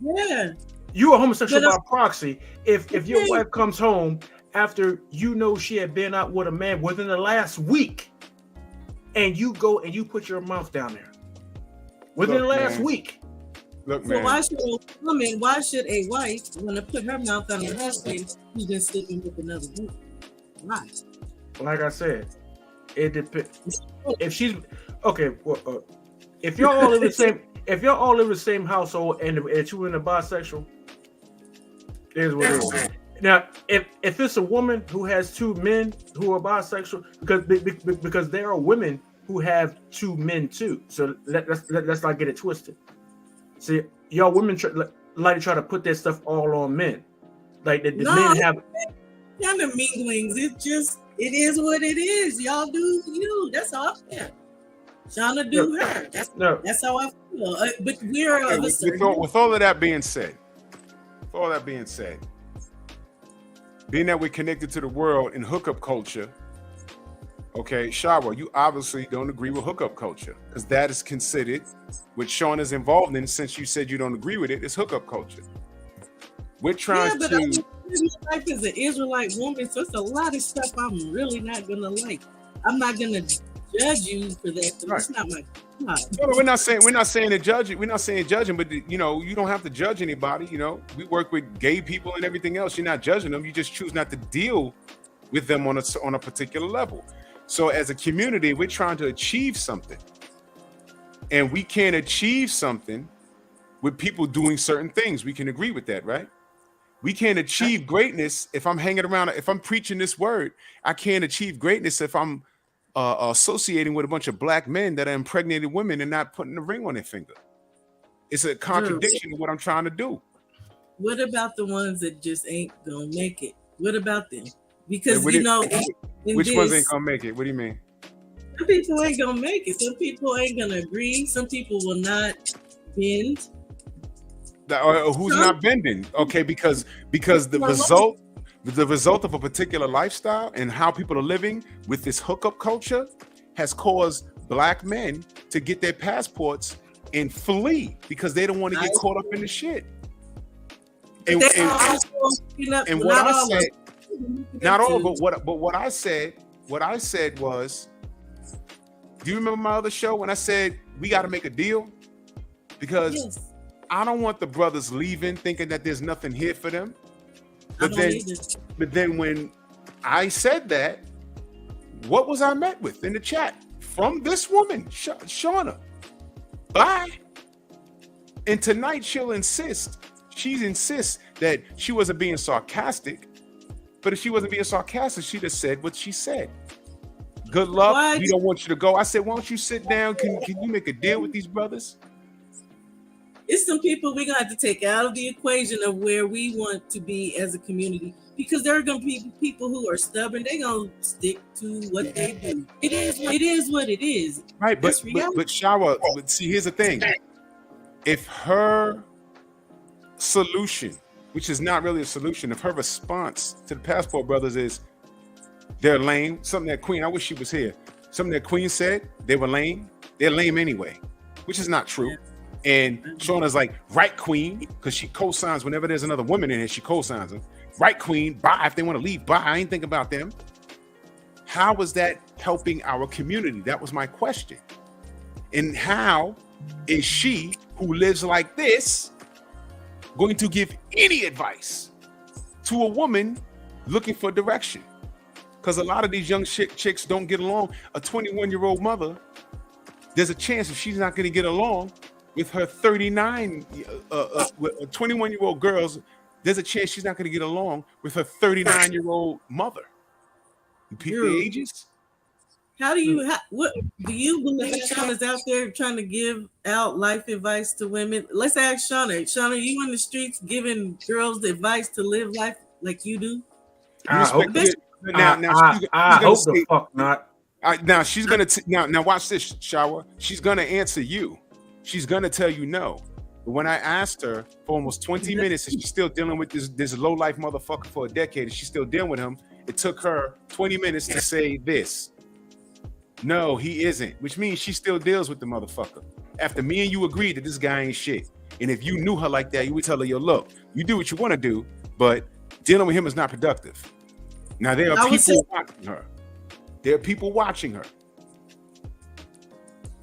Yeah. You are homosexual by proxy. If your wife comes home after she had been out with a man within the last week, and you go and you put your mouth down there within the last week. Look, so man. Why should a wife want to put her mouth on her husband who's been sleeping with another woman? Why? Like I said, it depends. If she's okay, well, if y'all all live in the same household and you're in a bisexual, here's what it is. Now, if it's a woman who has two men who are bisexual, because there are women who have two men too. So let's not get it twisted. See, y'all women like to try to put that stuff all on men. Like the men have kind of minglings. It is what it is. Y'all do you. That's how I feel. Shauna do her. That's how I feel. But we're of a certain. With all of that being said, being that we're connected to the world in hookup culture, okay, Shawa, you obviously don't agree with hookup culture because that is considered what Sean is involved in. Since you said you don't agree with it, it's hookup culture. We're trying to. I'm life as an Israelite woman, so it's a lot of stuff I'm really not gonna like. I'm not gonna judge you for that. Right. It's not my God. No, we're not saying to judge it. We're not saying judging, but you don't have to judge anybody. We work with gay people and everything else. You're not judging them. You just choose not to deal with them on a particular level. So as a community, we're trying to achieve something, and we can't achieve something with people doing certain things. We can agree with that, right? We can't achieve greatness if I'm hanging around. If I'm preaching this word, I can't achieve greatness if I'm associating with a bunch of black men that are impregnated women and not putting a ring on their finger. It's a contradiction to what I'm trying to do. What about the ones that just ain't gonna make it? What about them? Because which ones ain't gonna make it? What do you mean? Some people ain't gonna make it. Some people ain't gonna agree. Some people will not bend. Who's not bending? Okay, because the result of a particular lifestyle and how people are living with this hookup culture has caused black men to get their passports and flee because they don't want to get caught up in the shit. And what I said, not all, but what I said was, do you remember my other show when I said we got to make a deal? Because I don't want the brothers leaving thinking that there's nothing here for them. But then when I said that, what was I met with in the chat? From this woman, Shauna. Bye. And tonight she insists that she wasn't being sarcastic. But if she wasn't being sarcastic, she'd have said what she said. Good luck. We don't want you to go. I said, why don't you sit down? Can you make a deal with these brothers? It's some people we're gonna have to take out of the equation of where we want to be as a community, because there are gonna be people who are stubborn. They're gonna stick to what they do. It is what it is. Right, but Shawa, see, here's the thing. If her solution, which is not really a solution, if her response to the Passport Brothers is they're lame, something that Queen, I wish she was here, something that Queen said, they were lame, they're lame anyway, which is not true. And Shauna's like, right, Queen, because she co-signs whenever there's another woman in here, she co-signs them. Right, Queen, bye. If they want to leave, bye. I ain't think about them. How was that helping our community? That was my question. And how is she, who lives like this, going to give any advice to a woman looking for direction? Because a lot of these young chicks don't get along. A 21-year-old mother, there's a chance if she's not going to get along with her 21-year-old girls, there's a chance she's not going to get along with her 39-year-old mother. You pick the ages. What do you believe Shauna's out there trying to give out life advice to women? Let's ask Shauna. Shauna, you on the streets giving girls the advice to live life like you do? I hope the fuck not. Now she's gonna now watch this, Shawa. She's gonna answer you. She's gonna tell you no. But when I asked her for almost 20 minutes, and she's still dealing with this low life motherfucker for a decade, and she's still dealing with him, it took her 20 minutes to say this. No, he isn't. Which means she still deals with the motherfucker. After me and you agreed that this guy ain't shit. And if you knew her like that, you would tell her, yo, look, you do what you want to do, but dealing with him is not productive. Now there are people watching her. There are people watching her.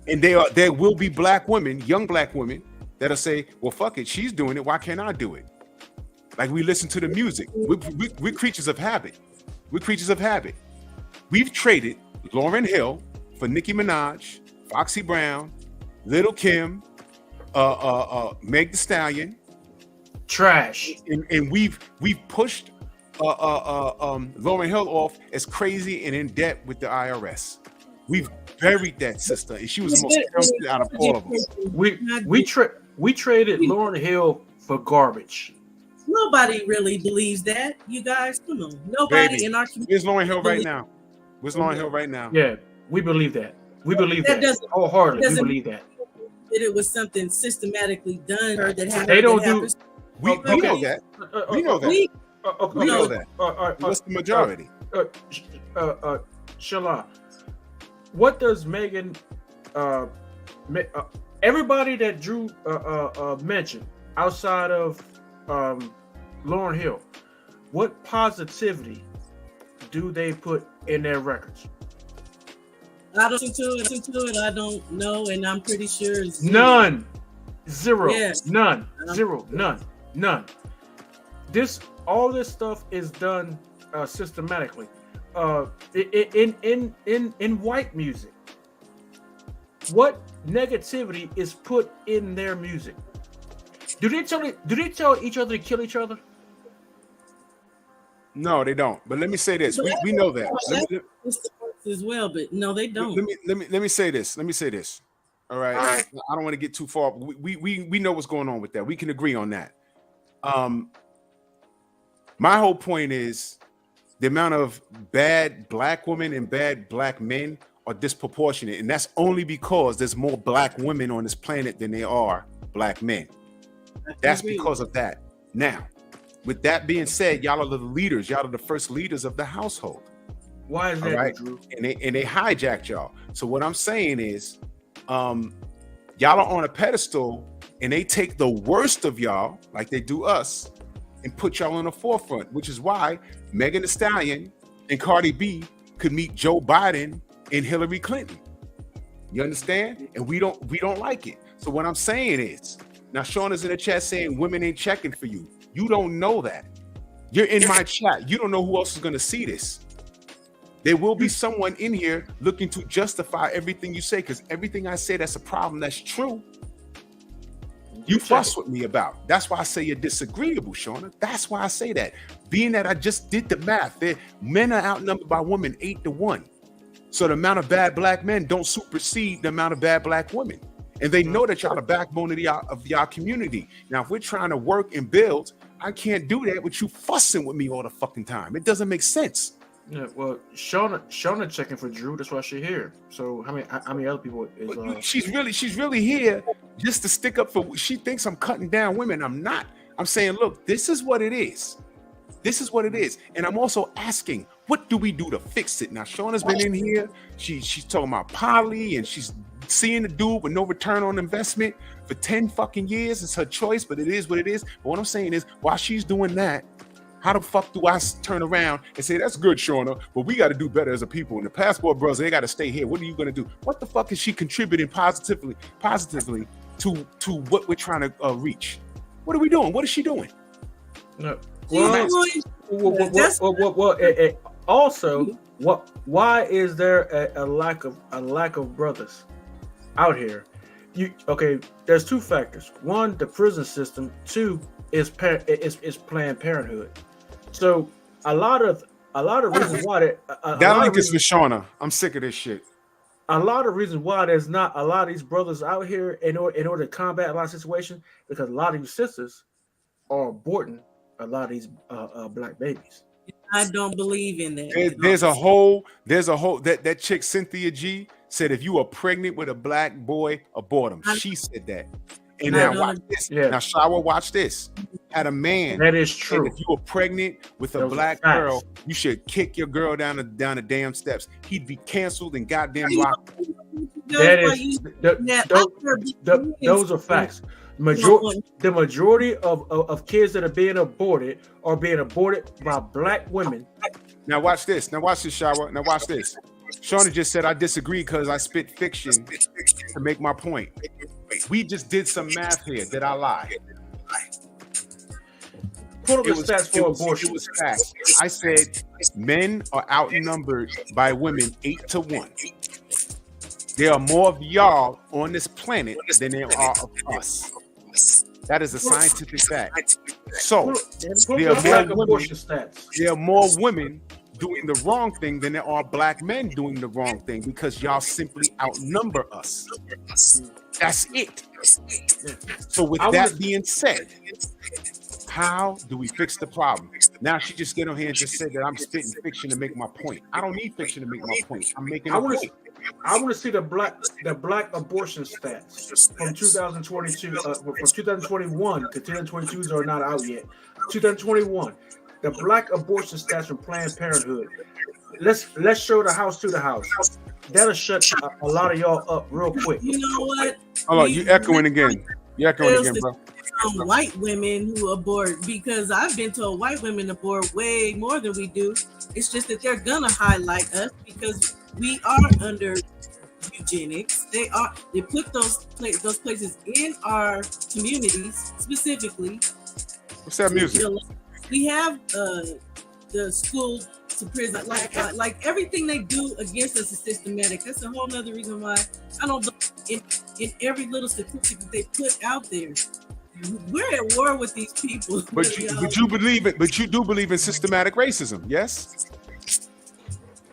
And there will be black women, young black women, that'll say, well, fuck it, she's doing it, why can't I do it? Like, we listen to the music. We're creatures of habit. We're creatures of habit. We've traded Lauryn Hill for Nicki Minaj, Foxy Brown, Little Kim, Meg Thee Stallion. Trash. And we've pushed Lauryn Hill off as crazy and in debt with the IRS. We've buried that sister, and she was the most talented out of all of us. We traded Lauryn Hill for garbage. Nobody really believes that. You guys, come on. Nobody Baby, in our community. where's Lauryn Hill right now? Where's Lauryn Hill right now? Yeah, we believe that. We believe That that. doesn't- Wholeheartedly, we doesn't- believe that. That it was something systematically done or that happened. They don't that do. happens. We know that. We know that. We- We know that. What's the majority? Shala, what does Megan? Everybody that Drew mentioned outside of Lauryn Hill, what positivity do they put in their records? I don't listen to it. I don't know, and I'm pretty sure it's None. Zero. Yes. None. Zero. None. All this stuff is done systematically. In white music, what negativity is put in their music? Do they tell each other to kill each other? No, they don't. But let me say this: we know that. As well, but no, they don't. Let me say this. All right. I don't want to get too far. We know what's going on with that. We can agree on that. My whole point is the amount of bad black women and bad black men are disproportionate, and that's only because there's more black women on this planet than there are black men. That's because of that. Now, with that being said, y'all are the leaders. Y'all are the first leaders of the household. Why is that, right? Drew? And they hijacked y'all. So what I'm saying is, y'all are on a pedestal, and they take the worst of y'all, like they do us, and put y'all on the forefront, which is why Megan Thee Stallion and Cardi B could meet Joe Biden and Hillary Clinton. You understand? And we don't like it. So what I'm saying is, now Sean is in the chat saying women ain't checking for you. You don't know that. You're in my chat. You don't know who else is going to see this. There will be someone in here looking to justify everything you say, because everything I say that's a problem, that's true, you fuss with me about. That's why I say you're disagreeable, Shauna. That's why I say that. Being that I just did the math, men are outnumbered by women 8-1. So the amount of bad black men don't supersede the amount of bad black women. And they know that y'all the backbone of y'all community. Now, if we're trying to work and build, I can't do that with you fussing with me all the fucking time. It doesn't make sense. Yeah, well, Shauna checking for Drew. That's why she's here. So how many other people is? She's really here just to stick up for. She thinks I'm cutting down women. I'm not. I'm saying, look, this is what it is. This is what it is. And I'm also asking, what do we do to fix it? Now, Shauna's been in here. She's talking about poly, and she's seeing the dude with no return on investment for 10 fucking years. It's her choice, but it is what it is. But what I'm saying is, while she's doing that, how the fuck do I turn around and say, that's good, Shauna, but we got to do better as a people. And the passport brothers, they got to stay here. What are you going to do? What the fuck is she contributing positively to what we're trying to reach? What are we doing? What is she doing? No. Also, why is there a lack of brothers out here? There's two factors. One, the prison system. Two, is Planned Parenthood. So a lot of reasons why that link is for Shauna. I'm sick of this shit. A lot of reasons why there's not a lot of these brothers out here in order to combat a lot of situations, because a lot of these sisters are aborting a lot of these black babies. I don't believe in that. There's a whole that chick Cynthia G said, if you are pregnant with a black boy, abort him. She said that. And now watch this. Yeah. Now Shawa, watch this. Had a man. That is true. If you were pregnant with a black girl, you should kick your girl down the damn steps. He'd be canceled and goddamn locked. Those are facts. The majority of kids that are being aborted by black women. Now watch this. Shawa. Now watch this. Shauna just said I disagree because I spit fiction to make my point. We just did some math here. Did I lie? Put up the stats for abortion. It was facts. I said men are outnumbered by women 8-1. There are more of y'all on this planet than there are of us. That is a scientific fact. So there are more women doing the wrong thing than there are black men doing the wrong thing, because y'all simply outnumber us. That's it. So with that being said, how do we fix the problem? Now she just get on here and just said that I'm spitting fiction to make my point. I don't need fiction to make my point. I'm making a point. I want to see the black abortion stats from 2022, from 2021, because 2022s are not out yet. 2021, the black abortion stats from Planned Parenthood. Let's show the house to the house. That'll shut a lot of y'all up real quick. You know what? Hold on, you echoing again. You echoing again, bro. White women who abort, because I've been told white women abort way more than we do. It's just that they're gonna highlight us because we are under eugenics. They put those places in our communities specifically. What's that music? We have the school to prison, like everything they do against us is systematic. That's a whole nother reason why I don't believe in every little statistic that they put out there. We're at war with these people. But you believe it. But you do believe in systematic racism, yes?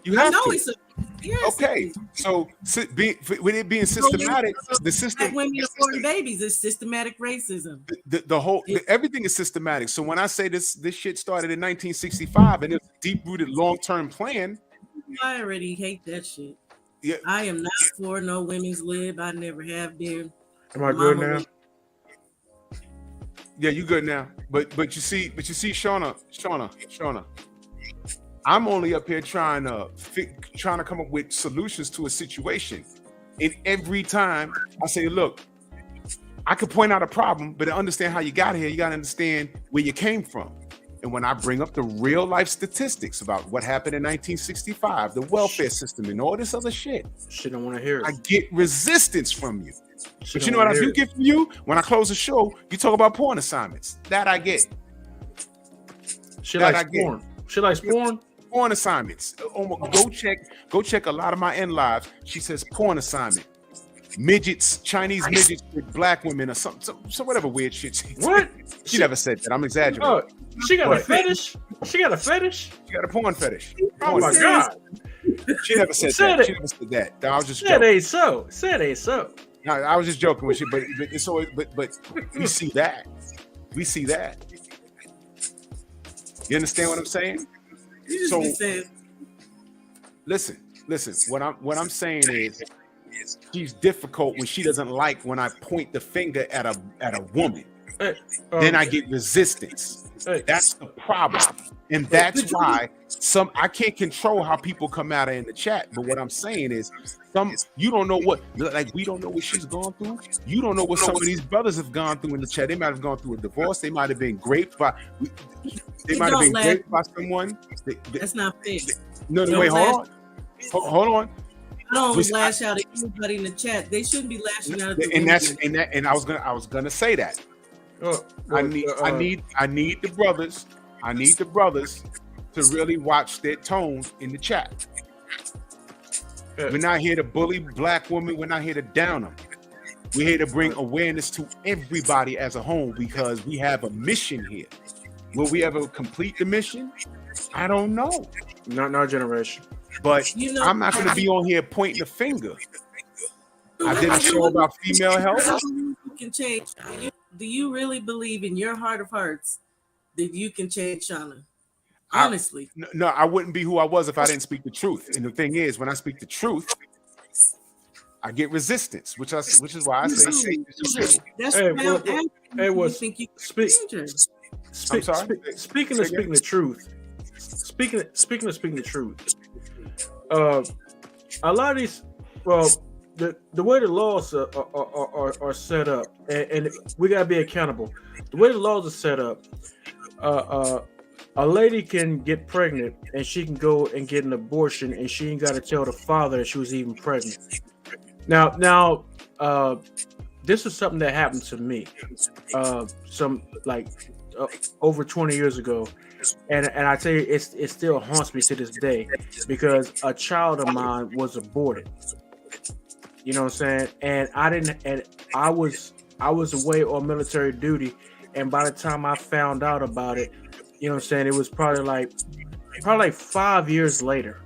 You have to. Yes. Okay, so with it being systematic, the system. When you're aborting babies, it's systematic racism. The whole everything is systematic. So when I say this shit started in 1965 and it's a deep-rooted long-term plan. I already hate that shit. Yeah, I am not for no women's lib. I never have been. Am I good now? Yeah, you good now. But you see, Shauna. I'm only up here trying to come up with solutions to a situation. And every time I say, look, I could point out a problem, but to understand how you got here, you got to understand where you came from. And when I bring up the real life statistics about what happened in 1965, the welfare system and all this other shit, I don't want to hear it. I get resistance from you. But you know what I do get from you? When I close the show, you talk about porn assignments. That I get. She likes porn. She likes porn. Porn assignments. Go check a lot of my end lives. She says porn assignment. Midgets, Chinese midgets with black women or something, so whatever weird shit. She never said that. I'm exaggerating. Oh, she got a fetish. She got a fetish. She got a porn fetish. Oh my god. She never said that. She never said that. I was just joking. Said ain't so. No, I was just joking with you, but it's always, but we see that. We see that. You understand what I'm saying? So listen. What I'm saying is she's difficult when she doesn't like when I point the finger at a woman. Then I get resistance. That's the problem. And that's why I can't control how people come at her in the chat. But what I'm saying is you don't know we don't know what she's gone through. You don't know what some of these brothers have gone through in the chat. They might have gone through a divorce. They might have been raped by someone. That's not fair. No, wait, hold on. I don't lash out at anybody in the chat. They shouldn't be lashing out at and I was gonna say that. I need the brothers. I need the brothers to really watch their tone in the chat. We're not here to bully black women. We're not here to down them. We're here to bring awareness to everybody as a whole because we have a mission here. Will we ever complete the mission? I don't know. Not in our generation. But I'm not going to be on here pointing a finger. I did a show about female health. You can change. Do you really believe in your heart of hearts that you can change, Shauna? Honestly. No, I wouldn't be who I was if I didn't speak the truth. And the thing is, when I speak the truth, I get resistance, which is why I say that's speaking of speaking the truth. Speaking of speaking the truth. A lot of these, the way the laws are set up, and we gotta be accountable. The way the laws are set up, a lady can get pregnant and she can go and get an abortion, and she ain't got to tell the father that she was even pregnant. Now, this is something that happened to me, over 20 years ago, and I tell you, it still haunts me to this day because a child of mine was aborted. You know what I'm saying? And I was away on military duty, and by the time I found out about it, you know what I'm saying, it was probably like probably like 5 years later,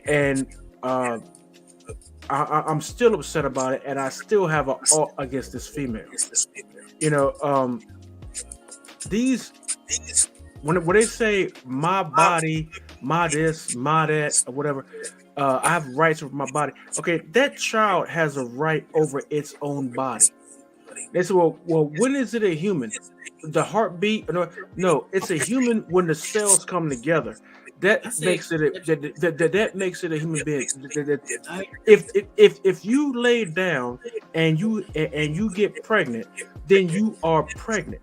and I'm still upset about it, and I still have a alt against this female. You know, these when they say my body, my this, my that, or whatever, I have rights over my body. Okay, that child has a right over its own body. They say, well, when is it a human? The heartbeat? No, it's a human when the cells come together. That makes it that makes it a human being. If you lay down and you get pregnant, then you are pregnant.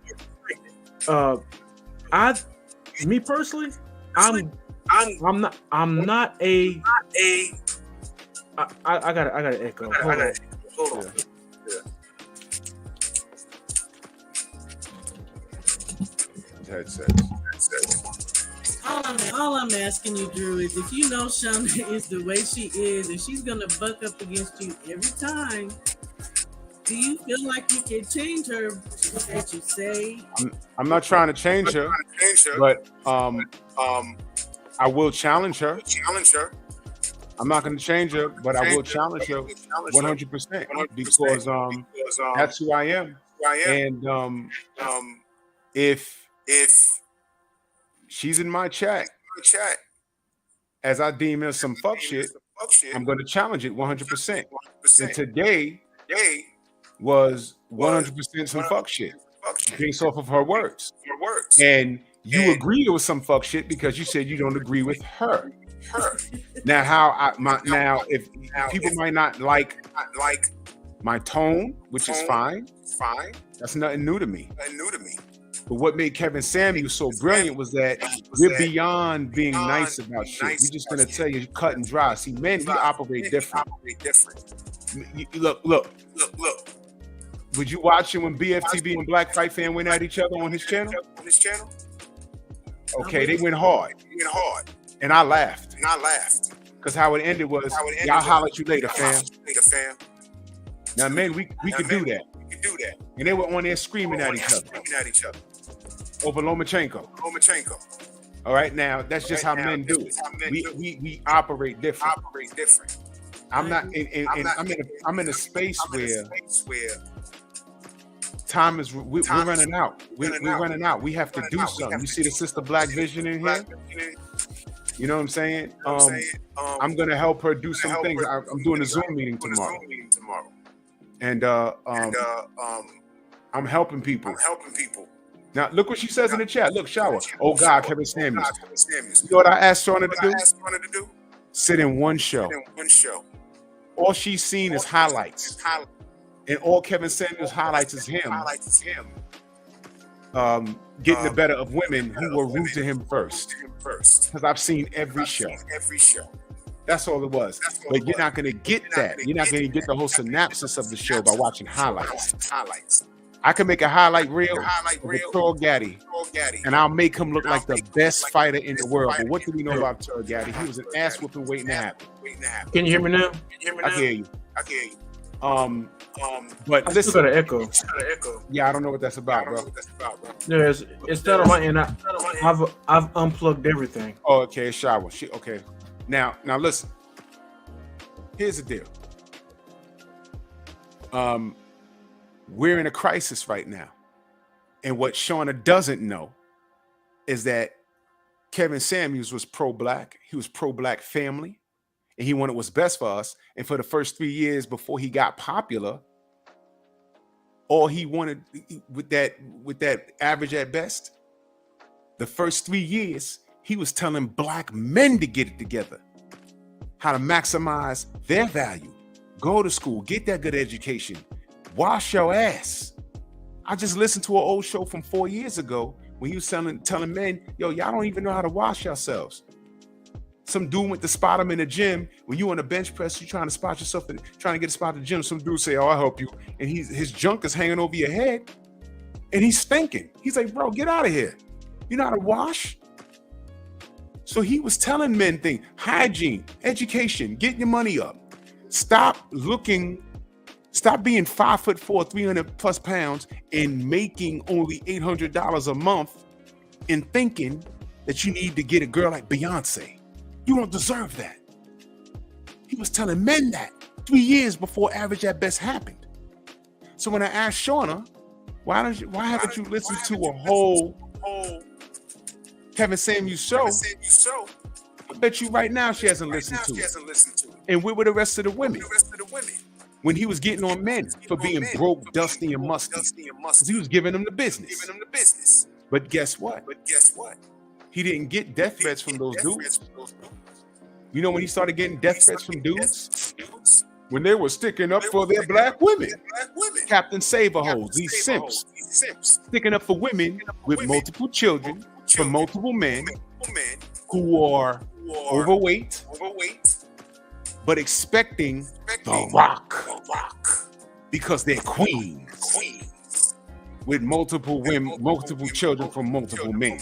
Me personally, I'm not a. I gotta echo. Hold on. All I'm asking you, Drew, is if you know Shauna is the way she is, and she's gonna buck up against you every time, do you feel like you can change her? What you say? I'm not trying to change her, but I will challenge her. I'm not going to change her, but I will challenge her 100% because that's who I am. And if she's in my chat, as I deem her some fuck shit, I'm going to challenge it 100%. And today was 100% some fuck shit based off of her words. And you agree it was some fuck shit because you said you don't agree with her. Now, if people might not like my tone, which is fine. That's nothing new to me. But what made Kevin Samuels so brilliant was that we're beyond being nice about shit. We're just gonna tell you cut and dry. See, men, we operate different. Look. Would you watch it when BFTB and Black Fight Fan went at each other on his channel? Okay, they went hard. And I laughed. Because how it ended was, y'all holler at you later, fam. Now, men, we could do that. And they were on there screaming at each other. Over Lomachenko. All right, now, that's just how men do it. We operate different. I'm in a space where time is we're running out. We're running out. We have to do something. You see the Sister Black Vision in here? You know what I'm saying? I'm gonna help her do some things. I'm doing a Zoom meeting tomorrow. And I'm helping people. Now look what she says in the chat. Look, shower. Oh God, Kevin Samuels. You know what I asked Shauna to do? Sit in one show. All she's seen is highlights. And all Kevin Samuels highlights is him getting the better of women who were rude to him first. Because I've seen every show. That's all it was. But you're not going to get that. You're not going to get the whole synopsis of the show by watching highlights. I can make a highlight reel with Tor Gaddy, and I'll make him look like the best fighter in the world. But what do we know about Tor Gaddy? He was an ass whooping waiting to happen. Can you hear me now? I can hear you. But I listen, still got an echo. Yeah, I don't know what that's about, bro. Yeah, it's not on my end. I've unplugged everything. Oh, okay, shower. Okay. Now listen. Here's the deal. We're in a crisis right now. And what Shauna doesn't know is that Kevin Samuels was pro-black. He was pro-black family. And he wanted what's best for us. And for the first 3 years before he got popular, all he wanted with that average at best, the first 3 years, he was telling black men to get it together, how to maximize their value, go to school, get that good education, wash your ass. I just listened to an old show from 4 years ago when he was telling men, yo, y'all don't even know how to wash yourselves. Some dude went to spot him in the gym. When you on a bench press, you trying to spot yourself and trying to get a spot at the gym. Some dude say, "Oh, I'll help you," and his junk is hanging over your head, and he's stinking. He's like, "Bro, get out of here. You know how to wash?" So he was telling men things: hygiene, education, getting your money up. Stop being 5'4", 300+ pounds, and making only $800 a month, and thinking that you need to get a girl like Beyonce. You don't deserve that. He was telling men that 3 years before Average at Best happened. So when I asked Shauna, why haven't you listened to a whole Kevin Samuels show? I bet you right now she hasn't listened to it. And where were the rest of the women? When he was getting on men for being broke, dusty, and musty. Because he was giving them the business. But guess what? He didn't get death threats from those dudes. You know when he started getting death threats from dudes? When they were sticking up for their black women. Captain Saberholes, these simps. Sticking up for women with multiple children from multiple men who are overweight, but expecting the rock because they're queens with multiple women, multiple children from multiple men.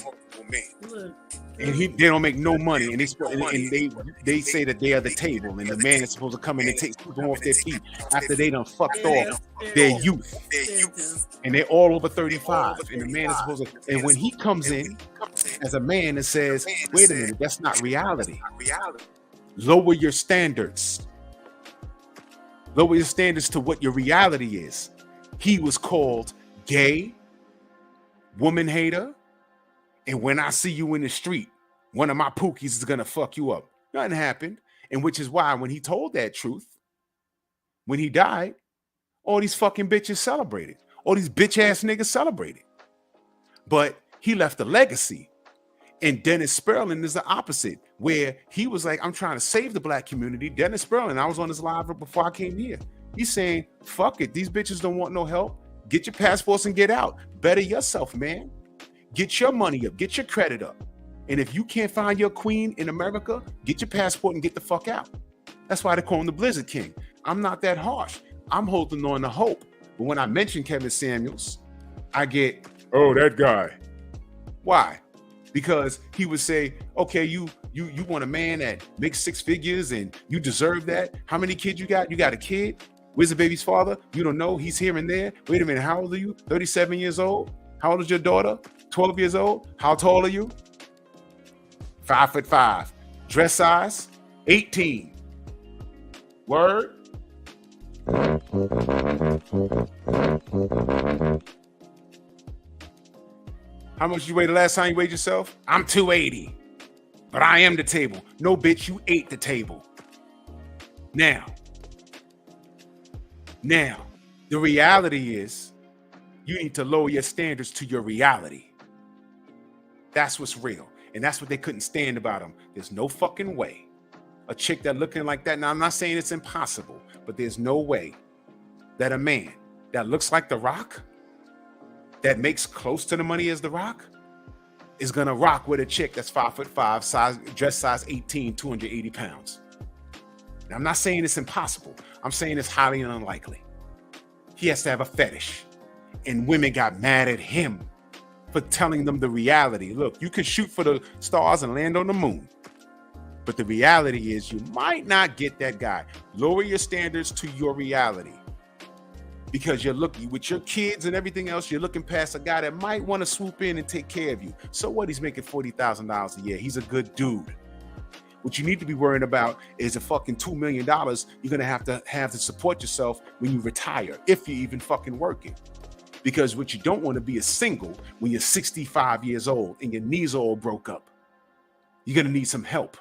And they don't make no money, and they say that they are the table, and the man is supposed to come in and take people off their feet after they done fucked off their youth, and they're all over 35, and the man is supposed to. And when he comes in as a man and says, "Wait a minute, that's not reality. Lower your standards. Lower your standards to what your reality is." He was called gay, woman hater. And when I see you in the street, one of my pookies is gonna fuck you up. Nothing happened. And which is why when he told that truth, when he died, all these fucking bitches celebrated. All these bitch ass niggas celebrated. But he left a legacy. And Dennis Sperling is the opposite, where he was like, I'm trying to save the black community. Dennis Sperling, I was on his live before I came here. He's saying, fuck it. These bitches don't want no help. Get your passports and get out. Better yourself, man. Get your money up, get your credit up. And if you can't find your queen in America, get your passport and get the fuck out. That's why they call him the Blizzard King. I'm not that harsh. I'm holding on to hope. But when I mention Kevin Samuels, I get, oh, that guy. Why? Because he would say, okay, you want a man that makes 6 figures and you deserve that. How many kids you got? You got a kid? Where's the baby's father? You don't know. He's here and there. Wait a minute. How old are you? 37 years old? How old is your daughter? 12 years old. How tall are you? 5'5". Dress size 18. Word. How much you weigh the last time you weighed yourself? I'm 280. But I am the table. No, bitch, you ate the table. Now, the reality is you need to lower your standards to your reality. That's what's real. And that's what they couldn't stand about him. There's no fucking way a chick that looking like that. Now, I'm not saying it's impossible, but there's no way that a man that looks like The Rock, that makes close to the money as The Rock, is gonna rock with a chick that's 5'5", size, dress size 18, 280 pounds. Now, I'm not saying it's impossible. I'm saying it's highly unlikely. He has to have a fetish. And women got mad at him for telling them the reality. Look, you can shoot for the stars and land on the moon. But the reality is you might not get that guy. Lower your standards to your reality. Because you're looking with your kids and everything else, you're looking past a guy that might want to swoop in and take care of you. So what? He's making $40,000 a year. He's a good dude. What you need to be worrying about is a fucking $2 million you're going to have to support yourself when you retire, if you're even fucking working. Because what you don't want to be is single when you're 65 years old and your knees are all broke up. You're going to need some help.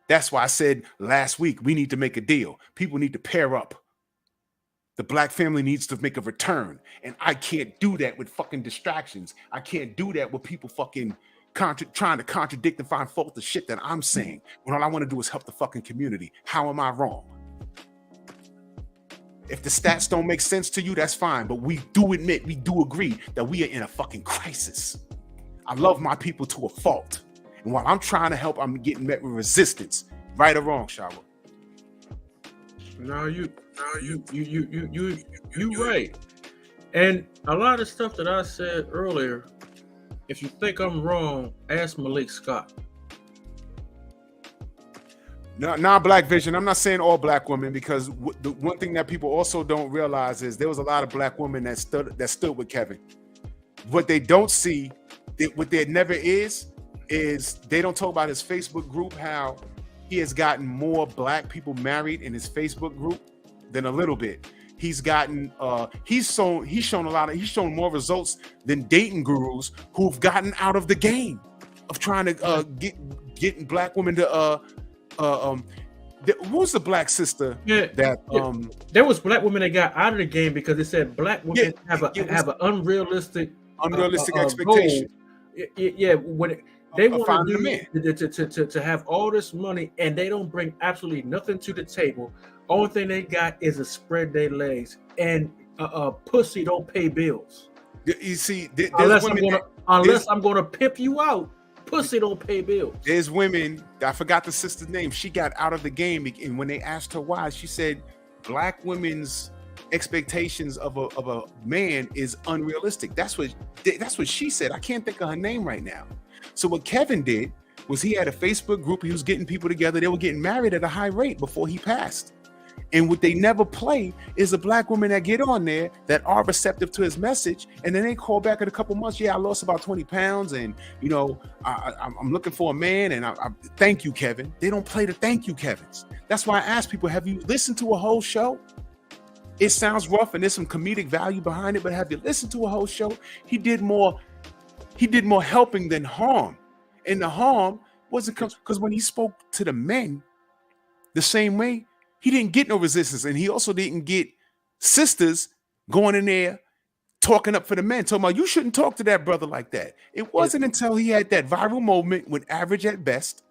That's why I said last week, we need to make a deal. People need to pair up. The black family needs to make a return. And I can't do that with fucking distractions. I can't do that with people fucking trying to contradict and find fault the shit that I'm saying. When all I want to do is help the fucking community. How am I wrong? If the stats don't make sense to you, that's fine. But we do admit, we do agree that we are in a fucking crisis. I love my people to a fault. And while I'm trying to help, I'm getting met with resistance. Right or wrong, Shawa? No, you right. And a lot of stuff that I said earlier, if you think I'm wrong, ask Malik Scott. Not Black Vision. I'm not saying all black women, because the one thing that people also don't realize is there was a lot of black women that stood with Kevin. What they don't see what there never is they don't talk about his Facebook group, how he has gotten more black people married in his Facebook group than a little bit. He's gotten he's shown more results than dating gurus who've gotten out of the game of trying to getting black women to who's the black sister there was black women that got out of the game because they said black women have an unrealistic expectation. When they want to have all this money and they don't bring absolutely nothing to the table. Only thing they got is to spread their legs, and pussy don't pay bills. You see, unless I'm gonna pimp you out, pussy don't pay bills. There's women. I forgot the sister's name. She got out of the game, and when they asked her why, she said, "Black women's expectations of a man is unrealistic." That's what she said. I can't think of her name right now. So what Kevin did was he had a Facebook group. He was getting people together. They were getting married at a high rate before he passed. And what they never play is the black women that get on there that are receptive to his message, and then they call back in a couple months. Yeah, I lost about 20 pounds, and I'm looking for a man. And I thank you, Kevin. They don't play the thank you, Kevins. That's why I ask people: have you listened to a whole show? It sounds rough, and there's some comedic value behind it, but have you listened to a whole show? He did more helping than harm, and the harm wasn't because when he spoke to the men the same way, he didn't get no resistance, and he also didn't get sisters going in there talking up for the men, talking about you shouldn't talk to that brother like that. It wasn't until he had that viral moment with Average at Best,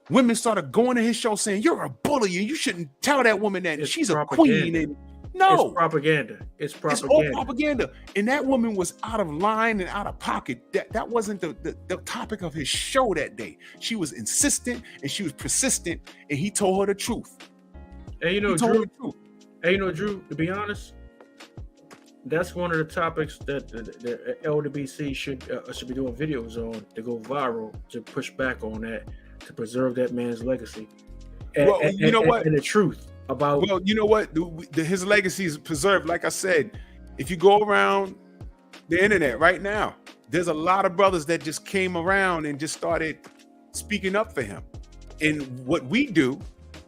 women started going to his show saying, "You're a bully, and you shouldn't tell that woman that she's a queen." And no, it's propaganda. It's all propaganda. And that woman was out of line and out of pocket. That wasn't the topic of his show that day. She was insistent and she was persistent, and he told her the truth. And Drew, to be honest, that's one of the topics that the LWC should be doing videos on to go viral, to push back on that, to preserve that man's legacy. And the truth about. Well, you know what? His legacy is preserved. Like I said, if you go around the internet right now, there's a lot of brothers that just came around and just started speaking up for him. And what we do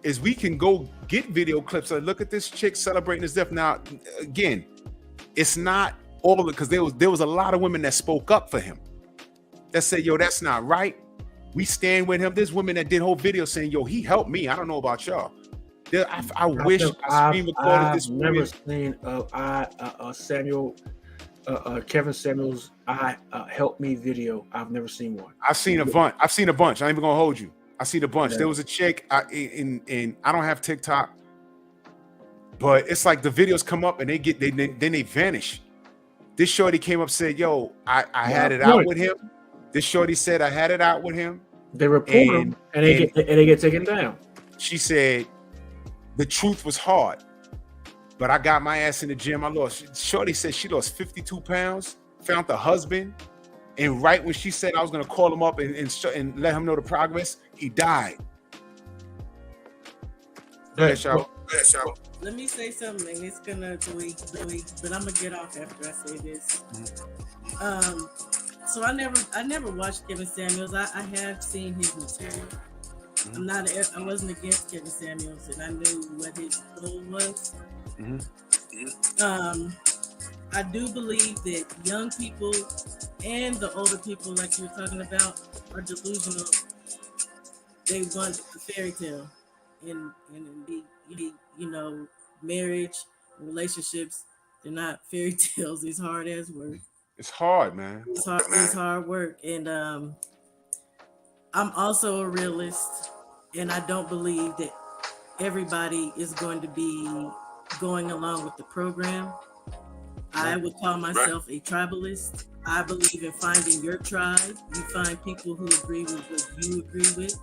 is we can go get video clips. Look at this chick celebrating his death. Now, again, it's not all of it, because there was a lot of women that spoke up for him, that said, "Yo, that's not right. We stand with him." There's women that did whole videos saying, "Yo, he helped me. I don't know about y'all." I wish I screen recorded this. I've never seen Kevin Samuels help me video. I've never seen one. I've seen a bunch. I ain't even gonna hold you. I seen a bunch. Yeah. There was a chick and I don't have TikTok, but it's like the videos come up and they vanish. This shorty came up, said, "Yo, I had it out with him." This shorty said, "I had it out with him." They report him and they get taken down. She said, "The truth was hard, but I got my ass in the gym. I lost." Shorty said she lost 52 pounds, found the husband, and right when she said I was going to call him up and let him know the progress, he died. Let me say something. It's gonna but I'm gonna get off after I say this. So I never watched Kevin Samuels. I have seen his material. I wasn't against Kevin Samuels, and I knew what his goal was. I do believe that young people and the older people, like you were talking about, are delusional. They want the fairy tale, and marriage, relationships. They're not fairy tales. It's hard as work. It's hard, man. It's hard work, and I'm also a realist, and I don't believe that everybody is going to be going along with the program. I would call myself a tribalist. I believe in finding your tribe. You find people who agree with what you agree with.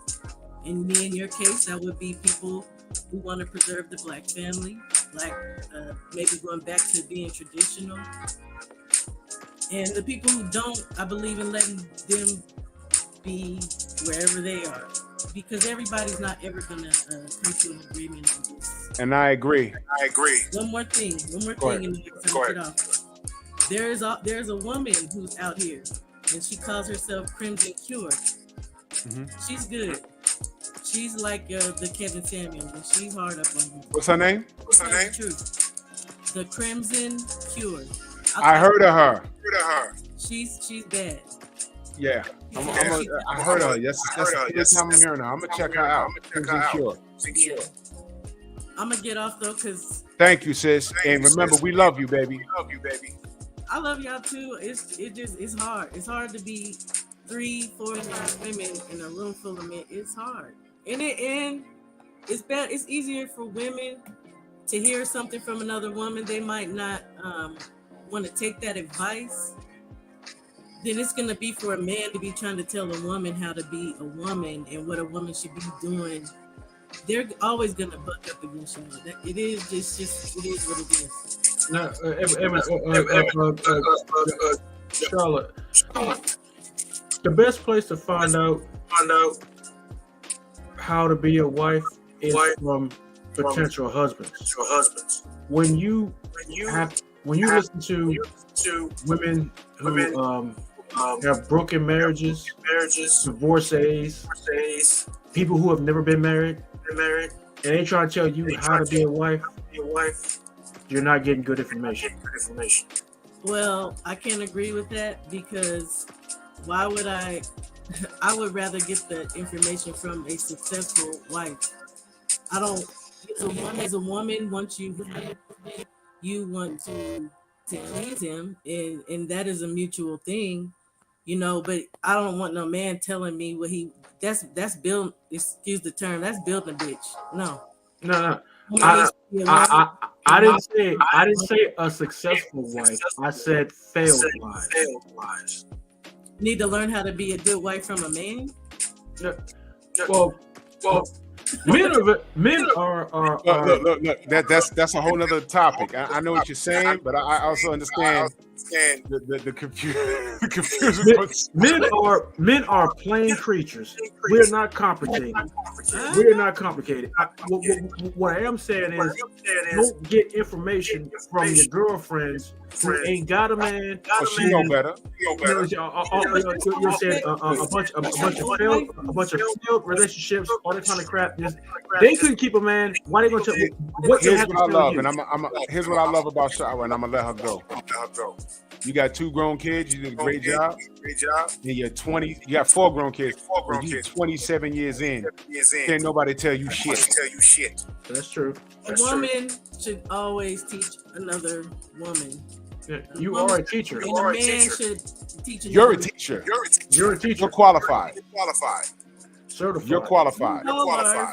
And me, in your case, that would be people who want to preserve the Black family, maybe going back to being traditional. And the people who don't, I believe in letting them be wherever they are, because everybody's not ever gonna come to an agreement on this. And I agree. One more thing, and then get off. There's a woman who's out here and she calls herself Crimson Cure. She's good. She's like the Kevin Samuels, and she's hard up on me. What's her name? The Crimson Cure. I heard of her. She's bad. Yeah. I heard of her. That's the first time I'm hearing her. I'm gonna check her out. Yeah. I'm gonna get off though, cause Thank you, sis. And remember, we love you, baby. I love y'all too. It's hard. It's hard to be 3-4 women in a room full of men. It's hard. And it's bad. It's easier for women to hear something from another woman. They might not want to take that advice. Then it's gonna be for a man to be trying to tell a woman how to be a woman and what a woman should be doing. They're always gonna buck up against you. It is just it is what it is. Now, Charlotte, the best place to find out how to be a wife is from potential husbands. When you listen to women who have broken marriages, divorcees, people who have never been married, and they try to tell you how to be a wife, you're not getting good information. Well, I can't agree with that, because why would I would rather get the information from a successful wife. I don't, as a woman, once you want to please him, and that is a mutual thing, but I don't want no man telling me what that's build, excuse the term, that's building a bitch. No. I didn't say a successful wife. I said failed wives. Need to learn how to be a good wife from a man. Well, men are look. That's a whole other topic. I know what you're saying, but I also understand the confusion. Men are plain creatures. We're not complicated. What I am saying is, don't get information from your girlfriends who ain't got a man. She know better. You're saying a bunch of failed relationships, all that kind of crap. They couldn't keep a man. Why they gonna tell you? Here's what I love, and here's what I love about Shawa, and I'm gonna let her go. You got 2 grown kids. You did a great job. And you're 20. You got 4 grown kids. You're 27 years in. Can't nobody tell you shit. That's true. A woman should always teach another woman. Yeah, you are a teacher. And a man should teach another. You're a teacher. You're qualified. Certified. You're qualified.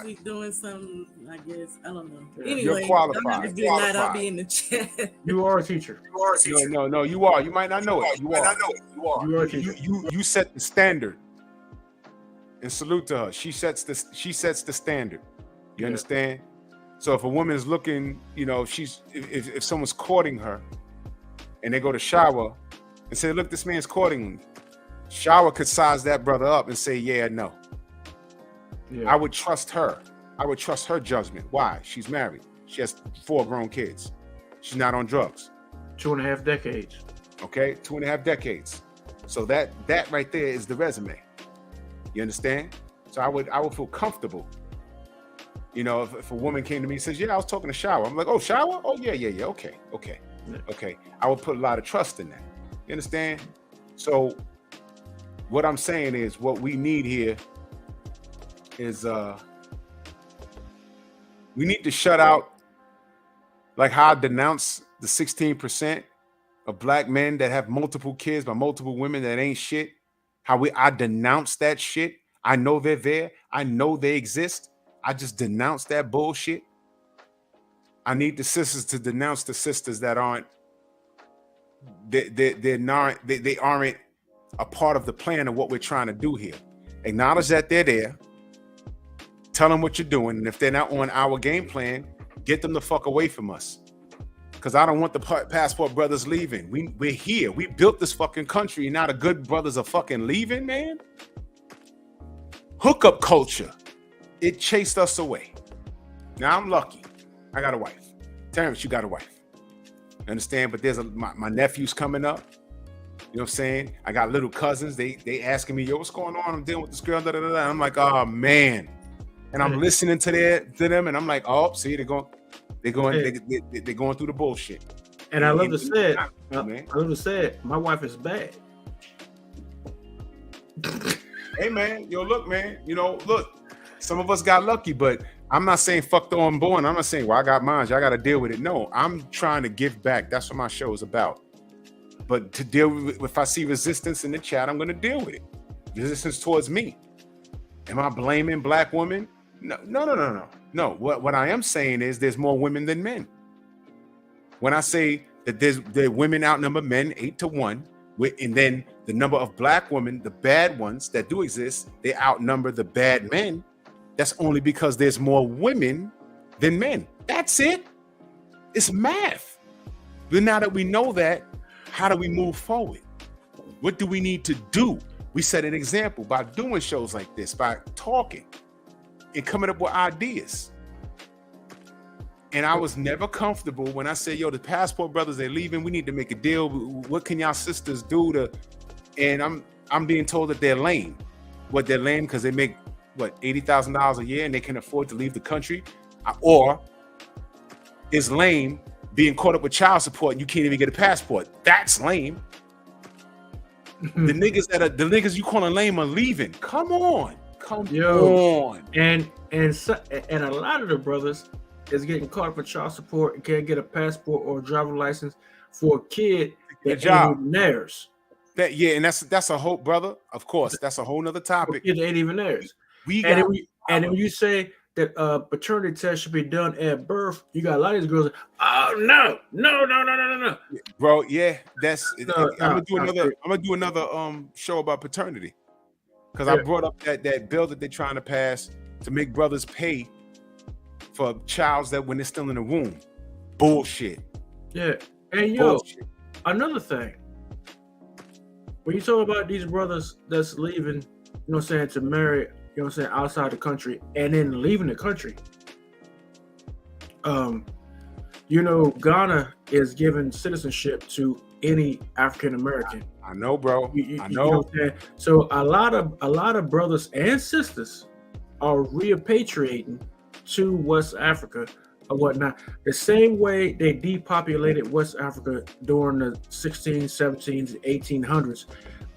We doing something, I guess. I don't know. Yeah. Anyway, You're qualified. I'll be in the chat. You are a teacher. No, you are. You might not know it. You are. You are a teacher. You set the standard. And salute to her. She sets the standard. You understand? So if a woman is looking, if someone's courting her, and they go to Shawa and say, "Look, this man's courting me," Shawa could size that brother up and say, "Yeah, no." Yeah. I would trust her. I would trust her judgment. Why? She's married. She has 4 grown kids. She's not on drugs. 2.5 decades. Okay, 2.5 decades. So that right there is the resume. You understand? So I would feel comfortable. If a woman came to me and says, "Yeah, I was talking to Shawa," I'm like, "Oh, Shawa? Oh, yeah. Okay. I would put a lot of trust in that. You understand? So what I'm saying is, what we need here is we need to shut out, like how I denounce the 16% of black men that have multiple kids by multiple women that ain't shit. I denounce that shit. I know they're there. I know they exist. I just denounce that bullshit. I need the sisters to denounce the sisters that aren't. They aren't a part of the plan of what we're trying to do here. Acknowledge that they're there. Tell them what you're doing, and if they're not on our game plan, get them the fuck away from us. Because I don't want the passport brothers leaving. We're here. We built this fucking country, and now the good brothers are fucking leaving, man. Hookup culture. It chased us away. Now I'm lucky. I got a wife. Terrence, you got a wife. Understand? But there's my nephew's coming up. You know what I'm saying? I got little cousins. They asking me, yo, what's going on? I'm dealing with this girl. Da, da, da, da. I'm like, oh man. And I'm listening to them, and I'm like, oh, see, they're going through the bullshit. And I love to say it. My wife is bad. Hey man, yo, look, man. You know, look. Some of us got lucky, but I'm not saying fuck the unborn. I'm not saying, well, I got mine. Y'all got to deal with it. No, I'm trying to give back. That's what my show is about. But to deal with, if I see resistance in the chat, I'm going to deal with it. Resistance towards me. Am I blaming black women? No. What I am saying is there's more women than men. When I say that the women outnumber men 8-1, and then the number of black women, the bad ones that do exist, they outnumber the bad men. That's only because there's more women than men. That's it. It's math. But now that we know that, how do we move forward? What do we need to do? We set an example by doing shows like this, by talking and coming up with ideas. And I was never comfortable when I said, yo, the Passport brothers, they're leaving. We need to make a deal. What can y'all sisters do to, and I'm being told that they're lame. What, they're lame because they make, what, $80,000 a year and they can afford to leave the country? Or is lame being caught up with child support and you can't even get a passport? That's lame. The niggas you calling lame are leaving. Come on. Come on. And a lot of the brothers is getting caught up with child support and can't get a passport or a driver's license for a kid that ain't even theirs. And that's a whole, brother. Of course, that's a whole nother topic. It ain't even theirs. And when you say that paternity test should be done at birth, you got a lot of these girls. Oh no. Bro, yeah, I'm gonna do another show about paternity, because I brought up that bill that they're trying to pass to make brothers pay for childs that when they're still in the womb. Bullshit. Yeah, and bullshit. Another thing. When you talk about these brothers that's leaving, you know what I'm saying, to marry, you know what I'm saying, outside the country and then leaving the country. You know, Ghana is giving citizenship to any African American. I know, bro. I know. You know what I'm saying? So a lot of brothers and sisters are repatriating to West Africa or whatnot. The same way they depopulated West Africa during the 1600s, 1700s, 1800s.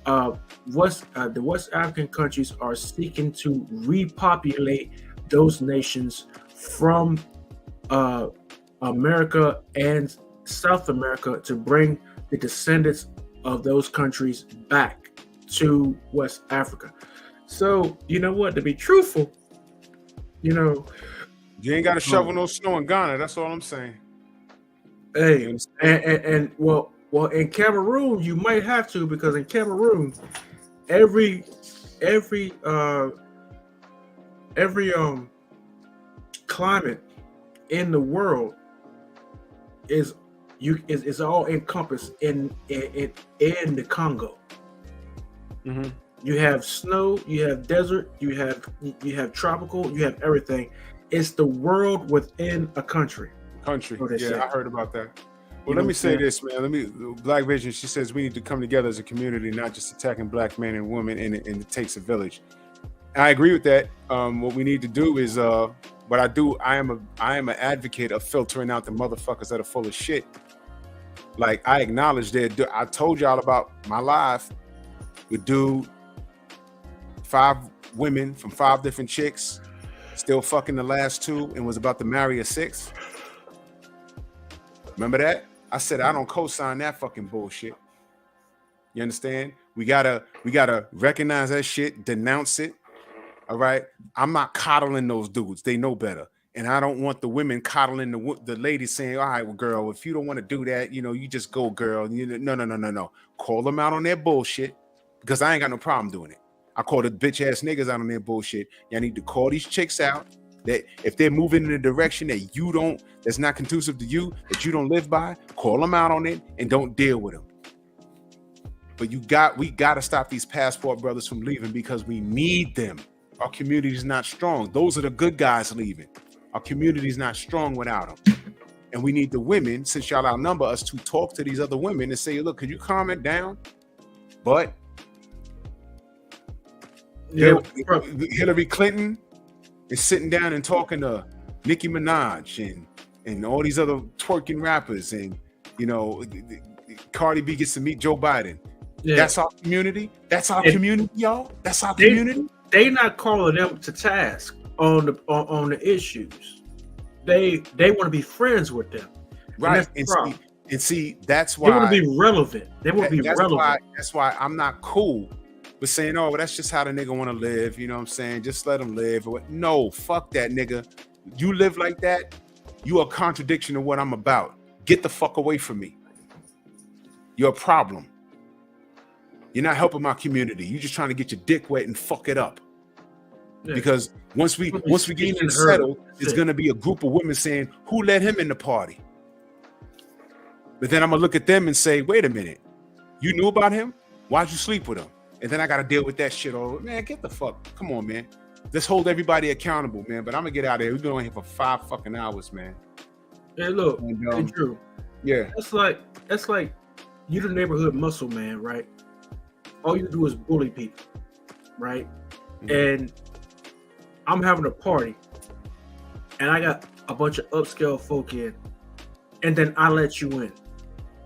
The West African countries are seeking to repopulate those nations from America and South America to bring the descendants of those countries back to West Africa. So, you know what? To be truthful, you know, you ain't got to shovel no snow in Ghana. That's all I'm saying. Hey, and well, in Cameroon you might have to, because in Cameroon, every climate in the world is all encompassed in the Congo. Mm-hmm. You have snow, you have desert, you have tropical, you have everything. It's the world within a country. Yeah, I heard about that. Well, let me say this, man. Black Vision, she says we need to come together as a community, not just attacking black men and women, and it takes a village. I agree with that. What we need to do is, I am an advocate of filtering out the motherfuckers that are full of shit. Like, I acknowledge that. I told y'all about my life with dude, 5 women from 5 different chicks, still fucking the last 2, and was about to marry a 6th. Remember that? I said I don't co-sign that fucking bullshit. You understand? We gotta recognize that shit, denounce it. All right. I'm not coddling those dudes. They know better. And I don't want the women coddling the ladies saying, all right, well, girl, if you don't want to do that, you know, you just go, girl. No. Call them out on their bullshit, because I ain't got no problem doing it. I call the bitch ass niggas out on their bullshit. Y'all need to call these chicks out, that if they're moving in a direction that that's not conducive to you, that you don't live by, call them out on it and don't deal with them. But we got to stop these passport brothers from leaving, because we need them. Our community is not strong. Those are the good guys leaving. Our community is not strong without them. And we need the women, since y'all outnumber us, to talk to these other women and say, look, could you calm it down? But Yeah, Hillary Clinton is sitting down and talking to Nicki Minaj and all these other twerking rappers, and Cardi B gets to meet Joe Biden. yeah. That's our community. That's our community, y'all. That's our community. They not calling them to task on the issues. They want to be friends with them. Right. And see, that's why they want to be relevant. They want to be relevant. That's why I'm not cool with saying, oh, that's just how the nigga want to live. You know what I'm saying? Just let him live. No, fuck that nigga. You live like that, you a contradiction of what I'm about. Get the fuck away from me. You're a problem. You're not helping my community. You're just trying to get your dick wet and fuck it up. Yeah. Because once we get you settled, there's gonna be a group of women saying, who let him in the party? But then I'm gonna look at them and say, wait a minute, you knew about him? Why'd you sleep with him? And then I gotta deal with that shit all. Man, get the fuck. Come on, man. Let's hold everybody accountable, man. But I'm gonna get out of here. We've been on here for 5 fucking hours, man. Hey, look, and, Drew. Yeah. That's like you the neighborhood muscle man, right? All you do is bully people, right? Mm-hmm. And I'm having a party, and I got a bunch of upscale folk in, and then I let you in,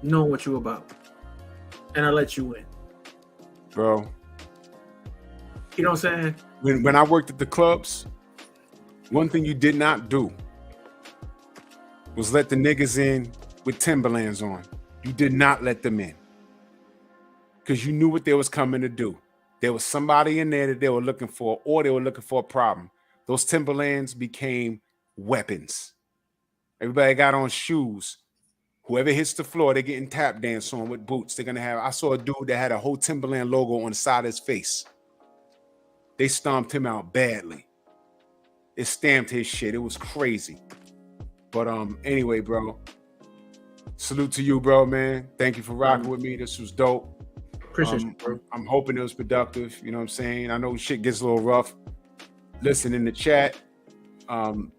knowing what you about, and I let you in, bro. You know what I'm saying? When I worked at the clubs, one thing you did not do was let the niggas in with Timberlands on. You did not let them in. Because you knew what they was coming to do. There was somebody in there that they were looking for, or they were looking for a problem. Those Timberlands became weapons. Everybody got on shoes. Whoever hits the floor, they're getting tap dance on with boots. They're gonna have. I saw a dude that had a whole Timberland logo on the side of his face. They stomped him out badly. It stamped his shit. It was crazy. But anyway, bro. Salute to you, bro, man. Thank you for rocking with me. This was dope. Appreciate you, bro. I'm hoping it was productive. You know what I'm saying? I know shit gets a little rough. Listen, in the chat,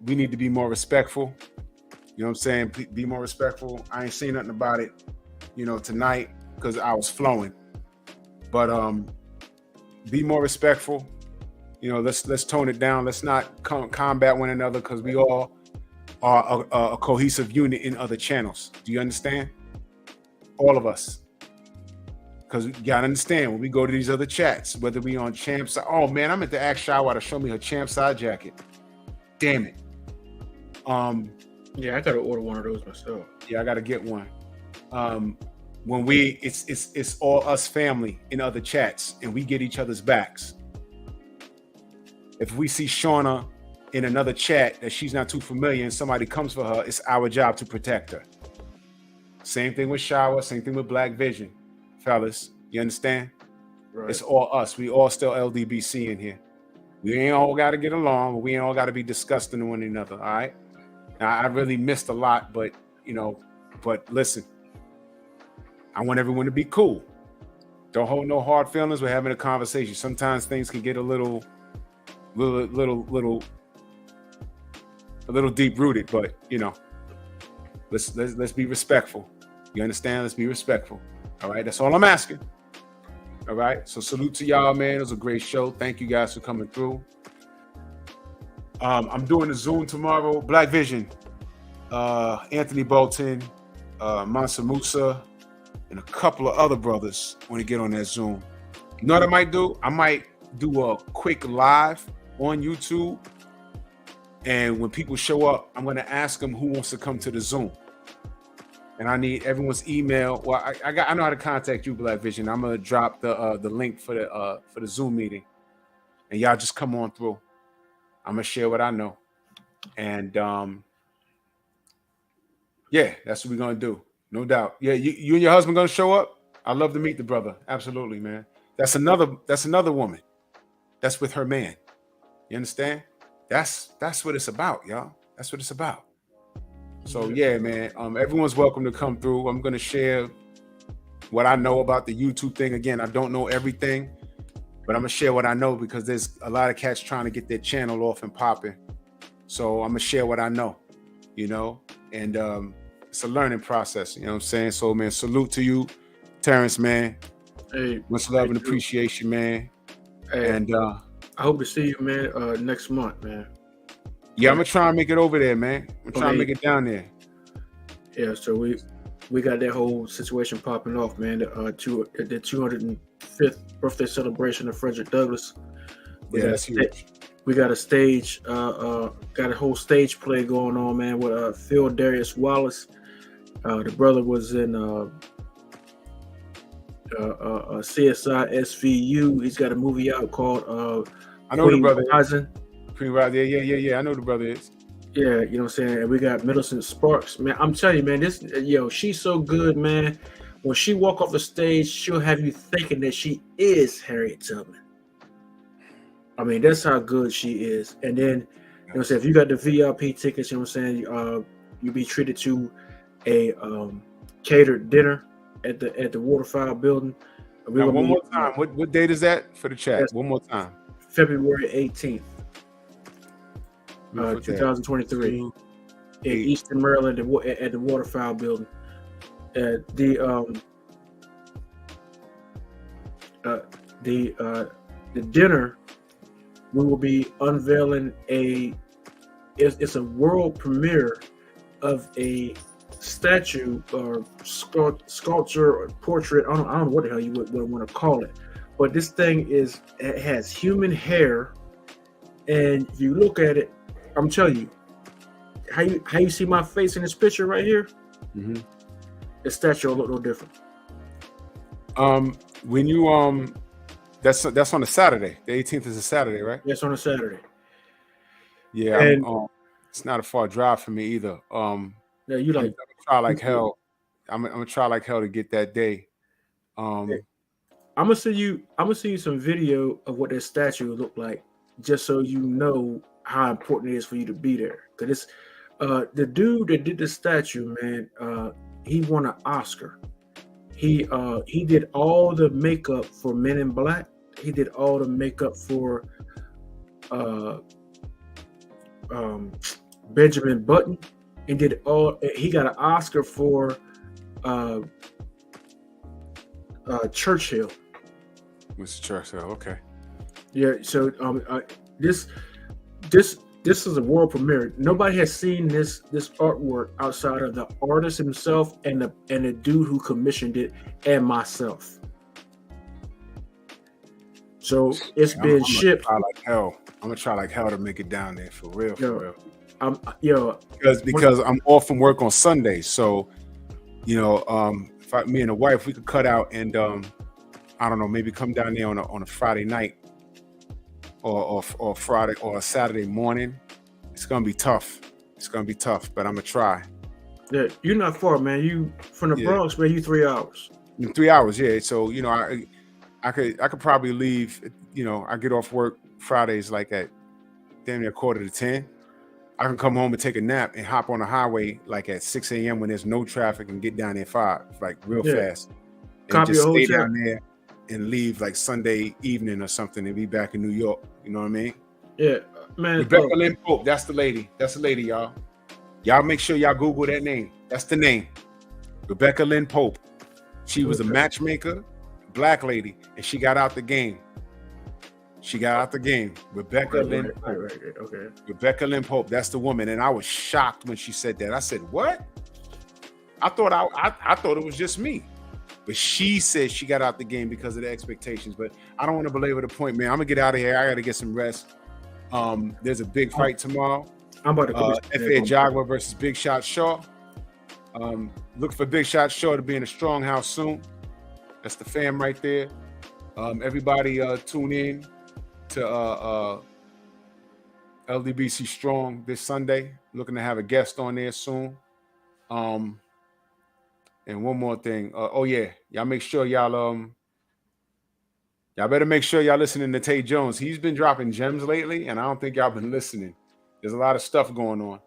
we need to be more respectful. You know what I'm saying? Be more respectful. I ain't seen nothing about it, tonight because I was flowing. But be more respectful. Let's tone it down. Let's not combat one another because we all are a cohesive unit in other channels. Do you understand? All of us. Because you gotta understand, when we go to these other chats, whether we on Champ side, oh man, I meant to ask Shawa to show me her Champ side jacket. Damn it. Yeah, I gotta order one of those myself. Yeah, I gotta get one. When it's all us family in other chats, and we get each other's backs. If we see Shauna in another chat that she's not too familiar and somebody comes for her, it's our job to protect her. Same thing with Shawa, same thing with Black Vision. Fellas, you understand? Right. It's all us. We all still LDBC in here. We ain't all got to get along, but we ain't all got to be disgusting to one another, all right? Now, I really missed a lot, but, but listen, I want everyone to be cool. Don't hold no hard feelings. We're having a conversation. Sometimes things can get a little deep rooted, but, let's be respectful. You understand? Let's be respectful. All right, that's all I'm asking. All right, so salute to y'all, man. It was a great show. Thank you guys for coming through. I'm doing a Zoom tomorrow. Black Vision, Anthony Bolton, Mansa Musa, and a couple of other brothers want to get on that Zoom. You know what I might do? I might do a quick live on YouTube, and when people show up, I'm going to ask them who wants to come to the Zoom. And I need everyone's email. Well, I know how to contact you, Black Vision. I'm gonna drop the link for the Zoom meeting, and y'all just come on through. I'm gonna share what I know, and yeah, that's what we're gonna do, no doubt. Yeah, you and your husband gonna show up? I'd love to meet the brother. Absolutely, man. That's another woman. That's with her man. You understand? That's what it's about, y'all. That's what it's about. So yeah, man, everyone's welcome to come through. I'm going to share what I know about the YouTube thing. Again, I don't know everything, but I'm going to share what I know because there's a lot of cats trying to get their channel off and popping. So I'm going to share what I know, and it's a learning process. You know what I'm saying? So, man, salute to you, Terrence, man. Hey, Much love and Drew. appreciation, man. Hey, And I hope to see you, man, next month, man. yeah, I'm gonna try and make it over there, man. I'm trying to make it down there. Yeah, so we got that whole situation popping off, man. The 205th birthday celebration of Frederick Douglass. Yeah, that's huge. We got a stage, got a whole stage play going on, man, with Phil Darius Wallace. The brother was in CSI SVU. He's got a movie out called I know the brother. Rising. Yeah. I know the brother is. Yeah, you know what I'm saying? And we got Middleton Sparks, man. I'm telling you, man, she's so good, man. When she walk off the stage, she'll have you thinking that she is Harriet Tubman. I mean, that's how good she is. And then, you know what I'm saying, if you got the VIP tickets, you know what I'm saying, you'll be treated to a catered dinner at the Waterfowl building. Now, one more time. What date is that for the chat? One more time. February 18th. 2023 in Eastern Maryland at the Waterfowl building. The dinner, we will be unveiling it's a world premiere of a statue or sculpture or portrait. I don't know what the hell you would want to call it, but this thing it has human hair, and if you look at it, I'm telling you, how you see my face in this picture right here, the statue will look no different. When you that's on a Saturday. The 18th is a Saturday, right? Yes, on a Saturday. Yeah, and it's not a far drive for me either. Yeah, you like I'm gonna try like hell. I'm gonna try like hell to get that day. I'm gonna send you some video of what that statue will look like, just so you know how important it is for you to be there. Because it's the dude that did the statue, man. He won an Oscar. He did all the makeup for Men in Black. He did all the makeup for Benjamin Button. And did all. He got an Oscar for Churchill. Mr. Churchill, okay. Yeah, so this is a world premiere. Nobody has seen this artwork outside of the artist himself and the dude who commissioned it and myself. So it's been shipped. I'm gonna try like hell to make it down there for real. Because I'm off from work on Sunday, so if me and the wife, we could cut out and I don't know, maybe come down there on a Friday night or Friday or a Saturday morning. It's gonna be tough. But I'm gonna try. Yeah, you're not far, man. You from the Bronx, man. You 3 hours. 3 hours, yeah. So I could probably leave. I get off work Fridays like at damn near 9:45. I can come home and take a nap and hop on the highway like at 6 a.m. when there's no traffic and get down there 5, like real fast. And just stay down there and leave like Sunday evening or something and be back in New York. You know what I mean? Yeah, man. Rebecca Lynn Pope, that's the lady. That's the lady, y'all. Y'all make sure y'all Google that name. That's the name. Rebecca Lynn Pope. She was a matchmaker, Black lady, and she got out the game. Rebecca Lynn Pope. Okay. Rebecca Lynn Pope, that's the woman. And I was shocked when she said that. I said, what? I thought it was just me. But she said she got out the game because of the expectations. But I don't want to belabor the point, man. I'm gonna get out of here. I gotta get some rest. There's a big fight tomorrow. I'm about to F.A. Jagwa versus Big Shot Shaw. Look for Big Shot Shaw to be in a strong house soon. That's the fam right there. Everybody tune in to LDBC Strong this Sunday. Looking to have a guest on there soon. And one more thing. Y'all make sure y'all better make sure y'all listening to Tay Jones. He's been dropping gems lately, and I don't think y'all been listening. There's a lot of stuff going on.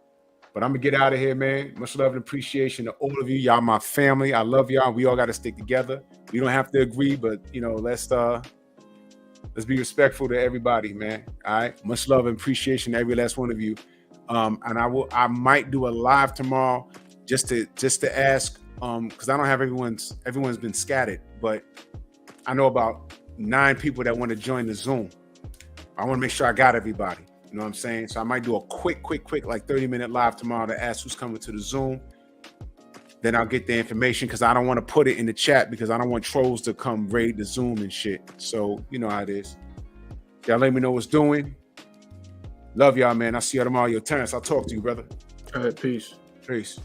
But I'm gonna get out of here, man. Much love and appreciation to all of you. Y'all my family. I love y'all. We all gotta stick together. We don't have to agree, but let's be respectful to everybody, man. All right. Much love and appreciation to every last one of you. And I might do a live tomorrow just to ask, because I don't have everyone's been scattered, but I know about 9 people that want to join the Zoom. I want to make sure I got everybody. You know what I'm saying? So I might do a quick, like 30-minute live tomorrow to ask who's coming to the Zoom. Then I'll get the information because I don't want to put it in the chat because I don't want trolls to come raid the Zoom and shit. So you know how it is. Y'all let me know what's doing. Love y'all, man. I'll see y'all tomorrow. Yo, Terrence, I'll talk to you, brother. All right, peace. Peace.